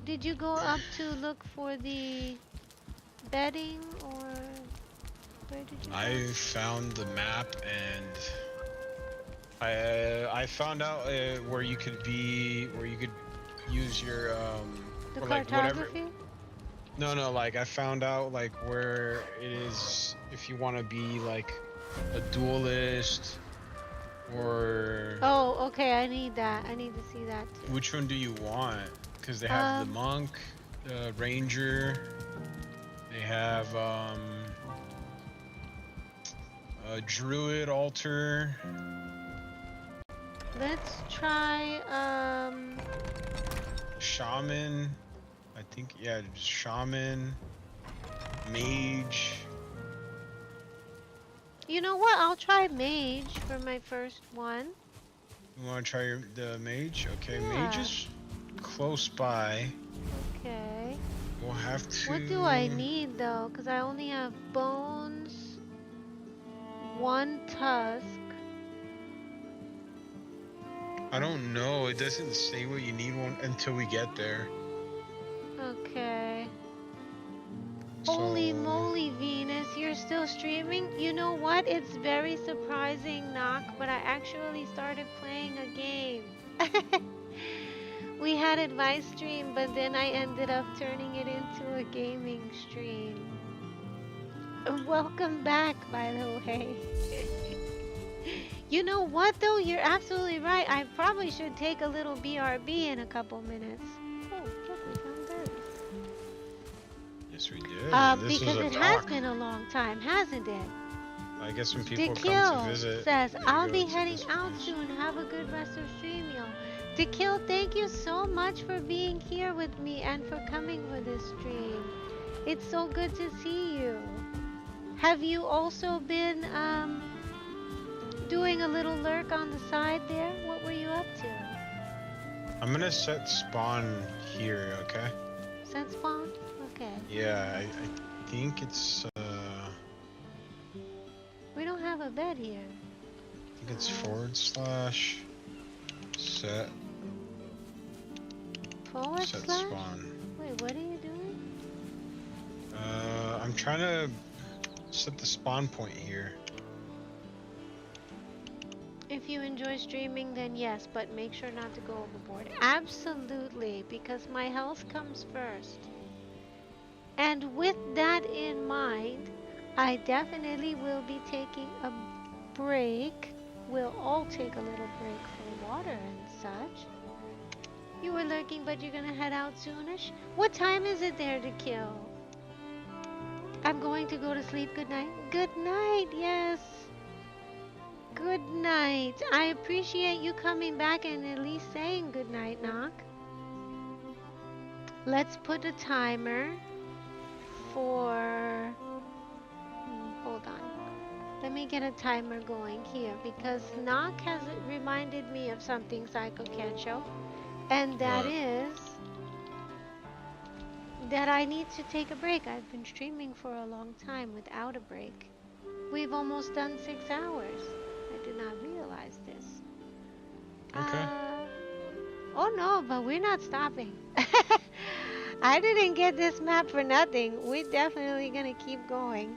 S1: Did you go up to look for the bedding or... Where did you go?
S5: I found the map and I found out where you could use your
S1: The
S5: or like whatever.
S1: cartography?
S5: No, no, like I found out like where it is if you want to be like a duelist or
S1: Oh, okay, I need that. I need to see that too.
S5: which one do you want? Because they have the
S1: Um,
S5: monk, the ranger, they have a druid altar.
S1: let's try,
S5: Shaman, I think, yeah, shaman, mage.
S1: you know what? I'll try mage for my first one.
S5: You want to try the mage? Okay, mage
S1: Yeah.
S5: is close by.
S1: Okay.
S5: We'll have to.
S1: What do I need though? Because I only have bones, one tusk.
S5: I don't know. It doesn't say what you need one until we get there.
S1: Okay.
S5: So
S1: Holy moly, Venus, you're still streaming? You know what? It's very surprising, Knock, but I actually started playing a game. We had advice stream, but then I ended up turning it into a gaming stream. Welcome back, by the way. You know what, though? You're absolutely right. I probably should take a little BRB in a couple minutes. Oh, look, we found berries.
S5: yes, we did. And this
S1: Because
S5: was a
S1: it has
S5: dock.
S1: been a long time, hasn't it?
S5: I guess when people come to
S1: Tequil
S5: visit,
S1: says,
S5: they
S1: I'll
S5: go
S1: be
S5: to
S1: heading
S5: this
S1: out
S5: place.
S1: soon. Have a good rest of stream, y'all. Tequil, thank you so much for being here with me and for coming for this stream. It's so good to see you. Have you also been doing a little lurk on the side there? What were you up to?
S5: I'm gonna set spawn here, okay?
S1: Set spawn? Okay.
S5: Yeah, I think it's
S1: We don't have a bed here.
S5: I think it's / set
S1: Forward
S5: set
S1: slash?
S5: spawn.
S1: Wait, what are you doing?
S5: I'm trying to set the spawn point here.
S1: If you enjoy streaming, then yes, but make sure not to go overboard. Absolutely, because my health comes first. And with that in mind, I definitely will be taking a break. We'll all take a little break for water and such. You were lurking, but you're gonna head out soonish? What time is it there to kill? I'm going to go to sleep. Good night. Good night, yes. Good night. I appreciate you coming back and at least saying good night, Knock. Let's put a timer for... hold on. Let me get a timer going here because Knock has reminded me of something, Psycho Kencho, and that
S5: What?
S1: is that I need to take a break. I've been streaming for a long time without a break. We've almost done 6 hours. I did not realize this.
S5: Okay.
S1: Oh no, but we're not stopping. I didn't get this map for nothing. We're definitely gonna keep going.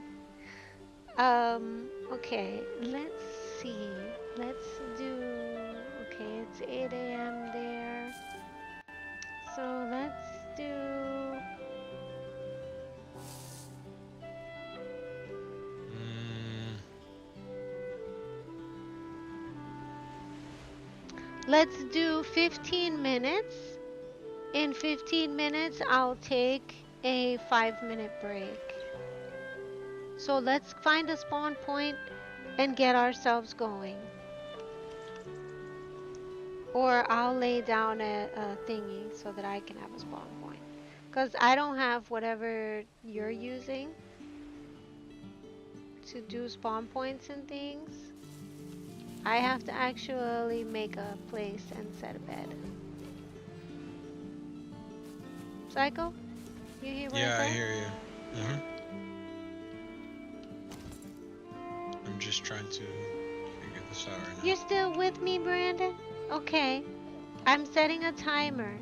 S1: Okay, let's see. Let's do, okay, it's 8 a.m. there. So let's do, let's do 15 minutes. In 15 minutes, I'll take a 5-minute break. So let's find a spawn point and get ourselves going. Or I'll lay down a thingy so that I can have a spawn point. Because I don't have whatever you're using to do spawn points and things. I have to actually make a place and set a bed. Psycho? You hear what
S5: Yeah,
S1: I
S5: I
S1: said?
S5: hear you. I'm just trying to figure this out right now.
S1: You're still with me, Brandon? Okay. I'm setting a timer.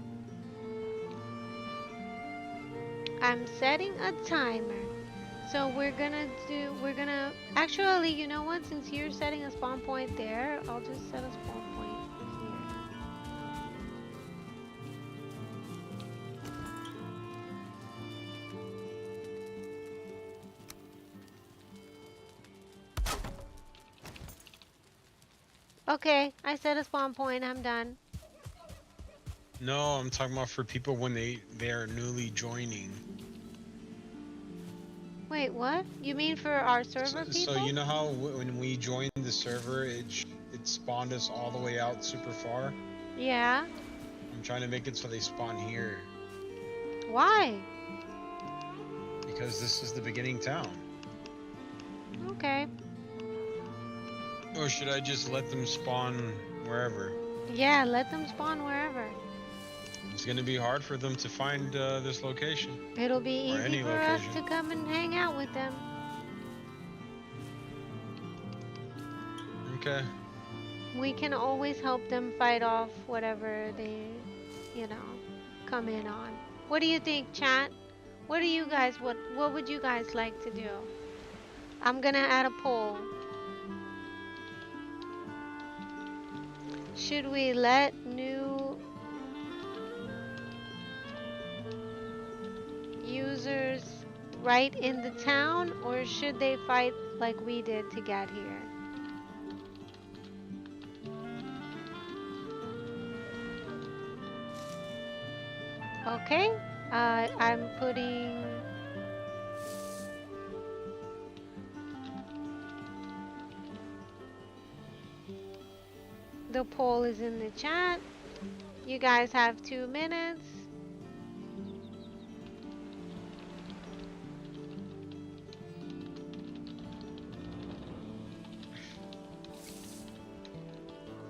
S1: I'm setting a timer. So we're gonna actually, you know what? Since you're setting a spawn point there, I'll just set a spawn point here. Okay, I set a spawn point. I'm done.
S5: No, I'm talking about for people when they are newly joining.
S1: Wait, what? You mean for our
S5: So,
S1: server
S5: so
S1: people?
S5: you know how when we joined the server, it spawned us all the way out super far.
S1: Yeah.
S5: I'm trying to make it so they spawn here
S1: Why?
S5: because this is the beginning town.
S1: Okay.
S5: Or should I just let them spawn wherever?
S1: Yeah, let them spawn wherever.
S5: It's gonna be hard for them to find this location
S1: It'll be
S5: or
S1: easy
S5: any
S1: for us
S5: location.
S1: to come and hang out with them.
S5: Okay.
S1: We can always help them fight off whatever they, you know, come in on. What do you think, chat? What do you guys what would you guys like to do? I'm gonna add a poll. Should we let new users right in the town, or should they fight like we did to get here? Okay, I'm putting the poll is in the chat. You guys have 2 minutes.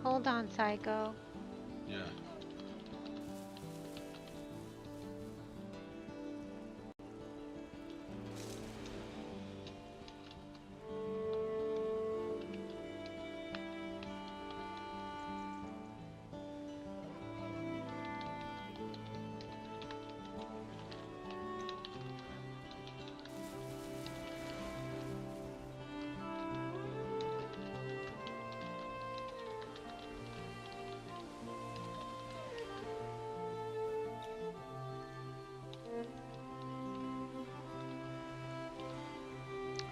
S1: Hold on, Psycho.
S5: Yeah.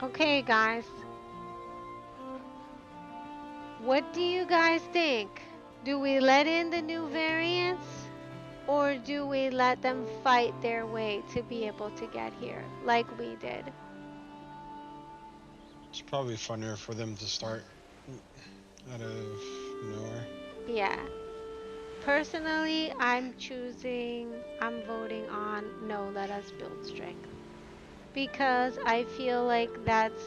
S1: Okay, guys. What do you guys think? Do we let in the new variants, or do we let them fight their way to be able to get here like we did?
S5: It's probably funnier for them to start out of nowhere.
S1: Yeah. Personally, I'm voting on no, let us build strength. Because I feel like that's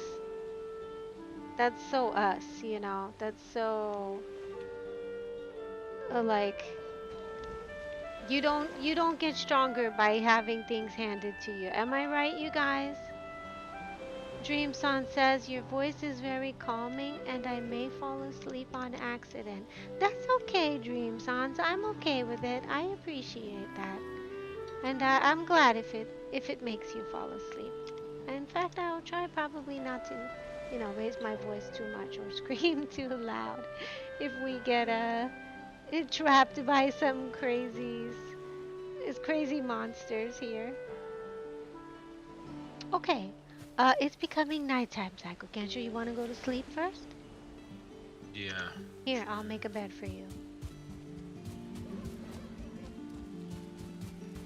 S1: so us, you know? That's so like you don't get stronger by having things handed to you. Am I right, you guys? Dream Son says your voice is very calming and I may fall asleep on accident. That's okay, Dream Sons. I'm okay with it. I appreciate that. And I'm glad if it makes you fall asleep. In fact, I'll try probably not to, raise my voice too much or scream too loud if we get trapped by some crazy monsters here. Okay. It's becoming nighttime, Psycho. Can't you want to go to sleep first?
S5: Yeah.
S1: Here, I'll make a bed for you.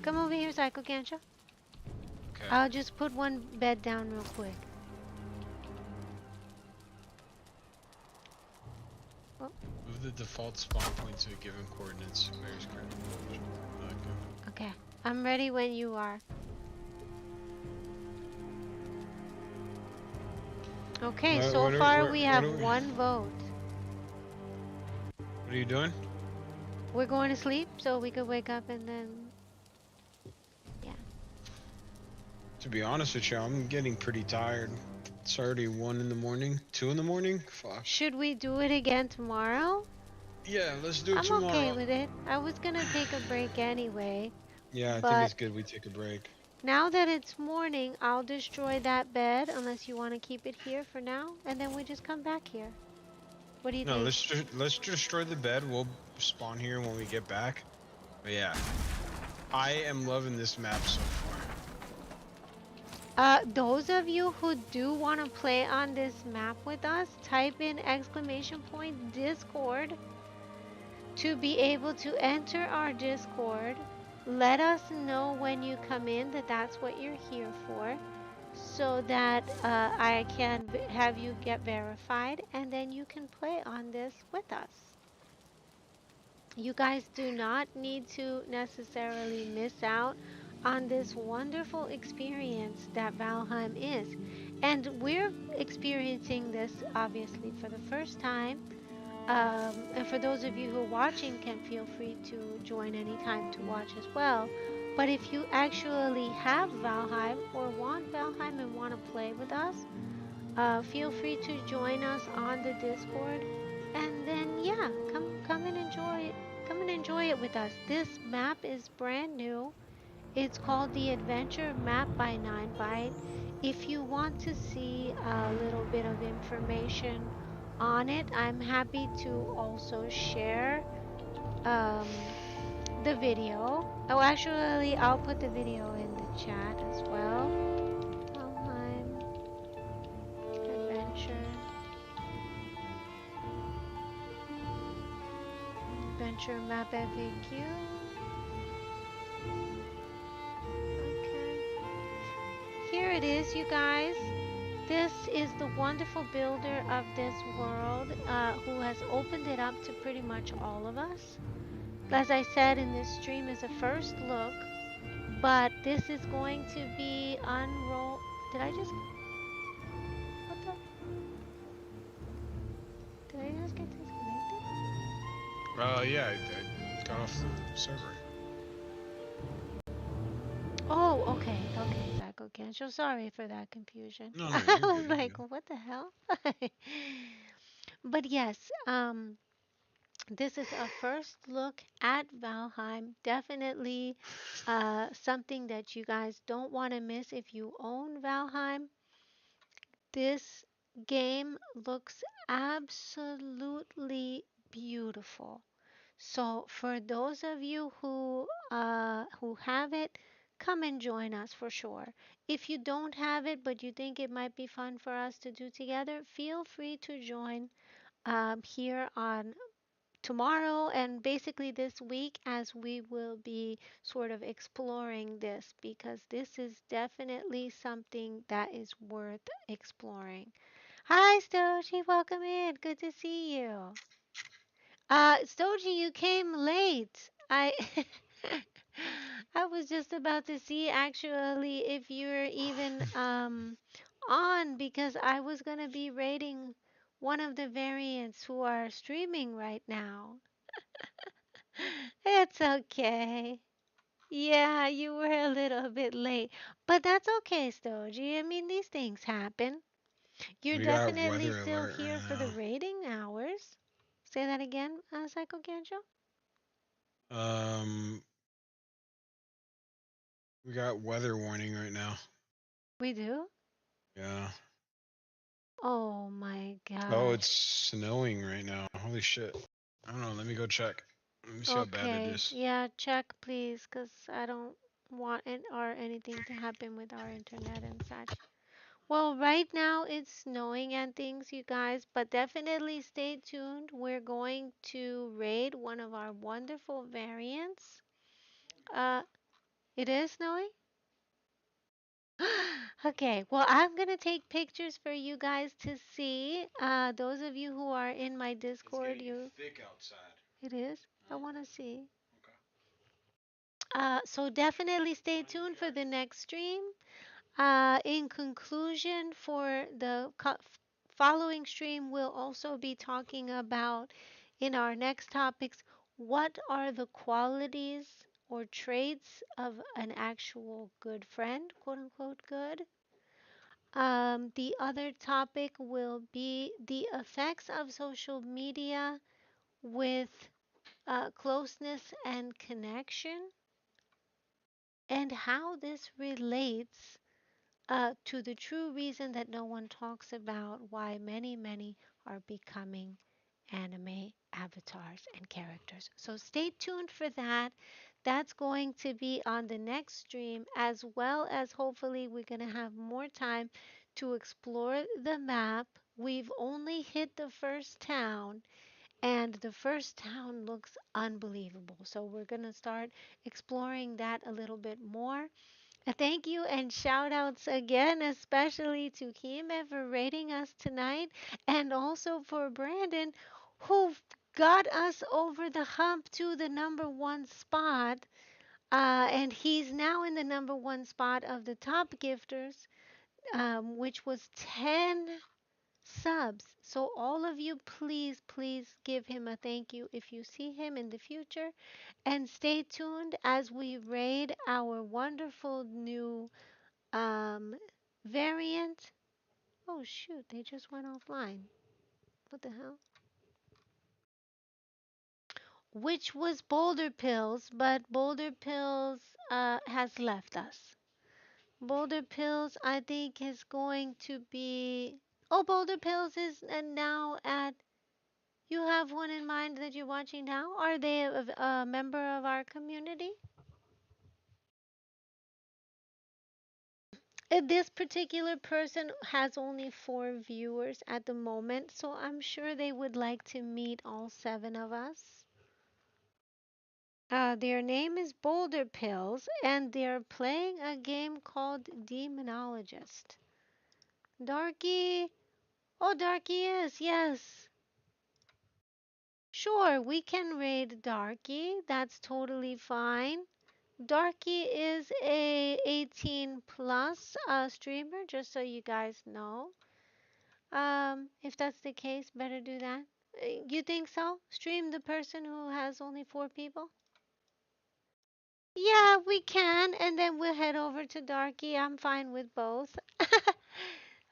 S1: Come over here, Psycho, can't you?
S5: Okay.
S1: I'll just put one bed down real quick. Oh,
S5: Move the default spawn point to a given coordinates. Where's correct?
S1: okay. I'm ready when you are. Okay, so far we have one vote.
S5: What are you doing?
S1: We're going to sleep so we could wake up and then... Yeah.
S5: To be honest with you, I'm getting pretty tired. It's already 1 in the morning, 2 in the morning. Fuck.
S1: Should we do it again tomorrow?
S5: Yeah, let's do it
S1: I'm
S5: tomorrow.
S1: okay with it. I was gonna take a break anyway.
S5: Yeah, I think
S1: but
S5: it's good we take a break.
S1: now that it's morning, I'll destroy that bed unless you want to keep it here for now, and then we just come back here. What do you
S5: No,
S1: think?
S5: let's destroy the bed. We'll spawn here when we get back. But yeah, I am loving this map so far.
S1: Those of you who do want to play on this map with us, type in exclamation point Discord to be able to enter our Discord. Let us know when you come in that that's what you're here for, so that I can have you get verified and then you can play on this with us. You guys do not need to necessarily miss out on this wonderful experience that Valheim is. And we're experiencing this obviously for the first time. And for those of you who are watching, can feel free to join anytime to watch as well. But if you actually have Valheim or want Valheim and want to play with us, feel free to join us on the Discord, and then yeah, come and enjoy it. Come and enjoy it with us. This map is brand new. It's called the Adventure Map by 9byte. If you want to see a little bit of information on it, I'm happy to also share um, the video. Oh, actually, I'll put the video in the chat as well. Valheim Adventure. Adventure map FAQ. Okay. Here it is, you guys. This is the wonderful builder of this world who has opened it up to pretty much all of us. As I said, in this stream is a first look, but this is going to be unroll. Did I just? What the? Did I just get disconnected?
S5: Yeah, I got off the server.
S1: Oh, okay, okay, Zach. Okay, I'm so sorry for that confusion.
S5: No, no,
S1: I
S5: you're good.
S1: was
S5: You're
S1: like,
S5: good.
S1: what the hell? But yes, this is a first look at Valheim. Definitely something that you guys don't want to miss if you own Valheim. This game looks absolutely beautiful. So for those of you who have it, come and join us for sure. If you don't have it but you think it might be fun for us to do together, feel free to join here on tomorrow and basically this week, as we will be sort of exploring this, because this is definitely something that is worth exploring. Hi Stoji, welcome in. Good to see you. Stoji, you came late. I was just about to see actually if you're even on, because I was gonna be rating one of the variants who are streaming right now. It's okay. Yeah, you were a little bit late, but that's okay, Stoji. I mean, these things happen. You're
S5: We got
S1: definitely
S5: weather
S1: still
S5: alert
S1: here for the
S5: right
S1: rating hours. Say that again, Psycho Ganjo.
S5: now. We got weather warning right now.
S1: We do?
S5: Yeah.
S1: Oh my
S5: Oh, it's
S1: gosh.
S5: snowing right now. Holy shit. I don't know. Let me go check. Let me see how bad it
S1: Okay,
S5: is.
S1: yeah, check please, because I don't want it or anything to happen with our internet and such. Well, right now it's snowing and things, you guys, but definitely stay tuned. We're going to raid one of our wonderful variants. Uh, it is snowing? Okay, well, I'm gonna take pictures for you guys to see. Those of you who are in my
S5: It's
S1: Discord,
S5: getting
S1: you
S5: thick outside.
S1: it is. I want to see.
S5: Okay.
S1: So definitely stay tuned for the next stream. In conclusion, for the following stream, we'll also be talking about in our next topics what are the qualities or traits of an actual good friend, quote unquote good. The other topic will be the effects of social media with closeness and connection, and how this relates to the true reason that no one talks about, why many, many are becoming anime avatars and characters. So stay tuned for that. That's going to be on the next stream, as well as hopefully we're going to have more time to explore the map. We've only hit the first town, and the first town looks unbelievable. So we're going to start exploring that a little bit more. Thank you and shout outs again, especially to Kime for rating us tonight, and also for Brandon, who got us over the hump to the number one spot. And he's now in the number one spot of the top gifters, which was 10 subs. So, all of you, please, please give him a thank you if you see him in the future. And stay tuned as we raid our wonderful new um, variant. Oh, shoot, they just went offline. What the hell? Which was Boulder Pills, but Boulder Pills has left us. Boulder Pills, I think, is going to be. Oh, Boulder Pills is now at. You have one in mind that you're watching now? Are they a member of our community? This particular person has only 4 viewers at the moment, so I'm sure they would like to meet all 7 of us. Their name is Boulder Pills, and they're playing a game called Demonologist. Darky. Oh, Darky is, yes. Sure, we can raid Darky. That's totally fine. Darky is a 18 plus streamer, just so you guys know. If that's the case, better do that. You think so? Stream the person who has only 4 people? Yeah, we can, and then we'll head over to Darky. I'm fine with both.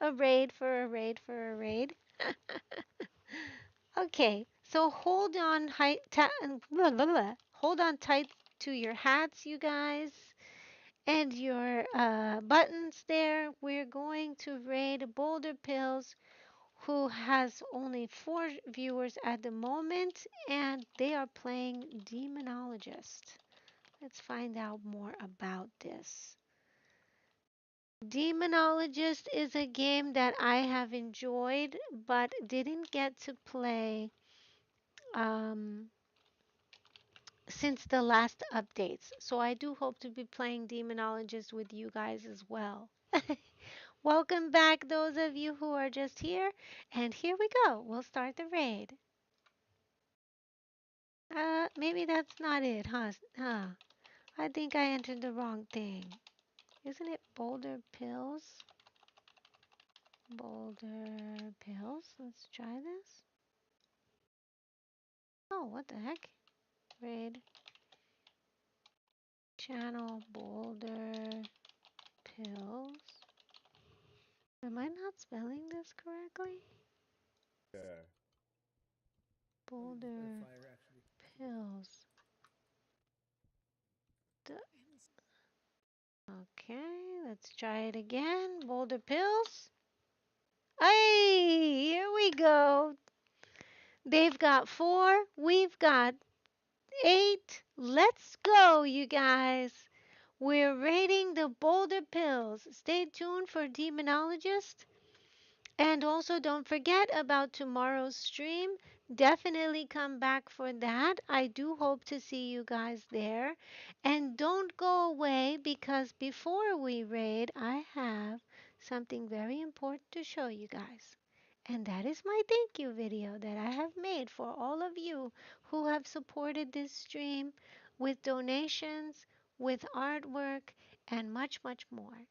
S1: A raid for a raid for a raid. Okay, so blah, blah, blah. Hold on tight to your hats, you guys, and your buttons there. We're going to raid Boulder Pills, who has only 4 viewers at the moment, and they are playing Demonologist. Let's find out more about this. Demonologist is a game that I have enjoyed but didn't get to play um, since the last updates. So I do hope to be playing Demonologist with you guys as well. Welcome back, those of you who are just here. And here we go. We'll start the raid. Maybe that's not it, huh? I think I entered the wrong thing. Isn't it Boulder Pills? Boulder Pills. Let's try this. Oh, what the heck? Raid channel Boulder Pills. Am I not spelling this correctly?
S6: Yeah.
S1: Boulder Pills. Okay, let's try it again. Boulder Pills. Hey, here we go. They've got 4. We've got 8. Let's go, you guys. We're rating the Boulder Pills. Stay tuned for Demonologist. And also, don't forget about tomorrow's stream. Definitely come back for that. I do hope to see you guys there. And don't go away because before we raid, I have something very important to show you guys. And that is my thank you video that I have made for all of you who have supported this stream with donations, with artwork, and much, much more.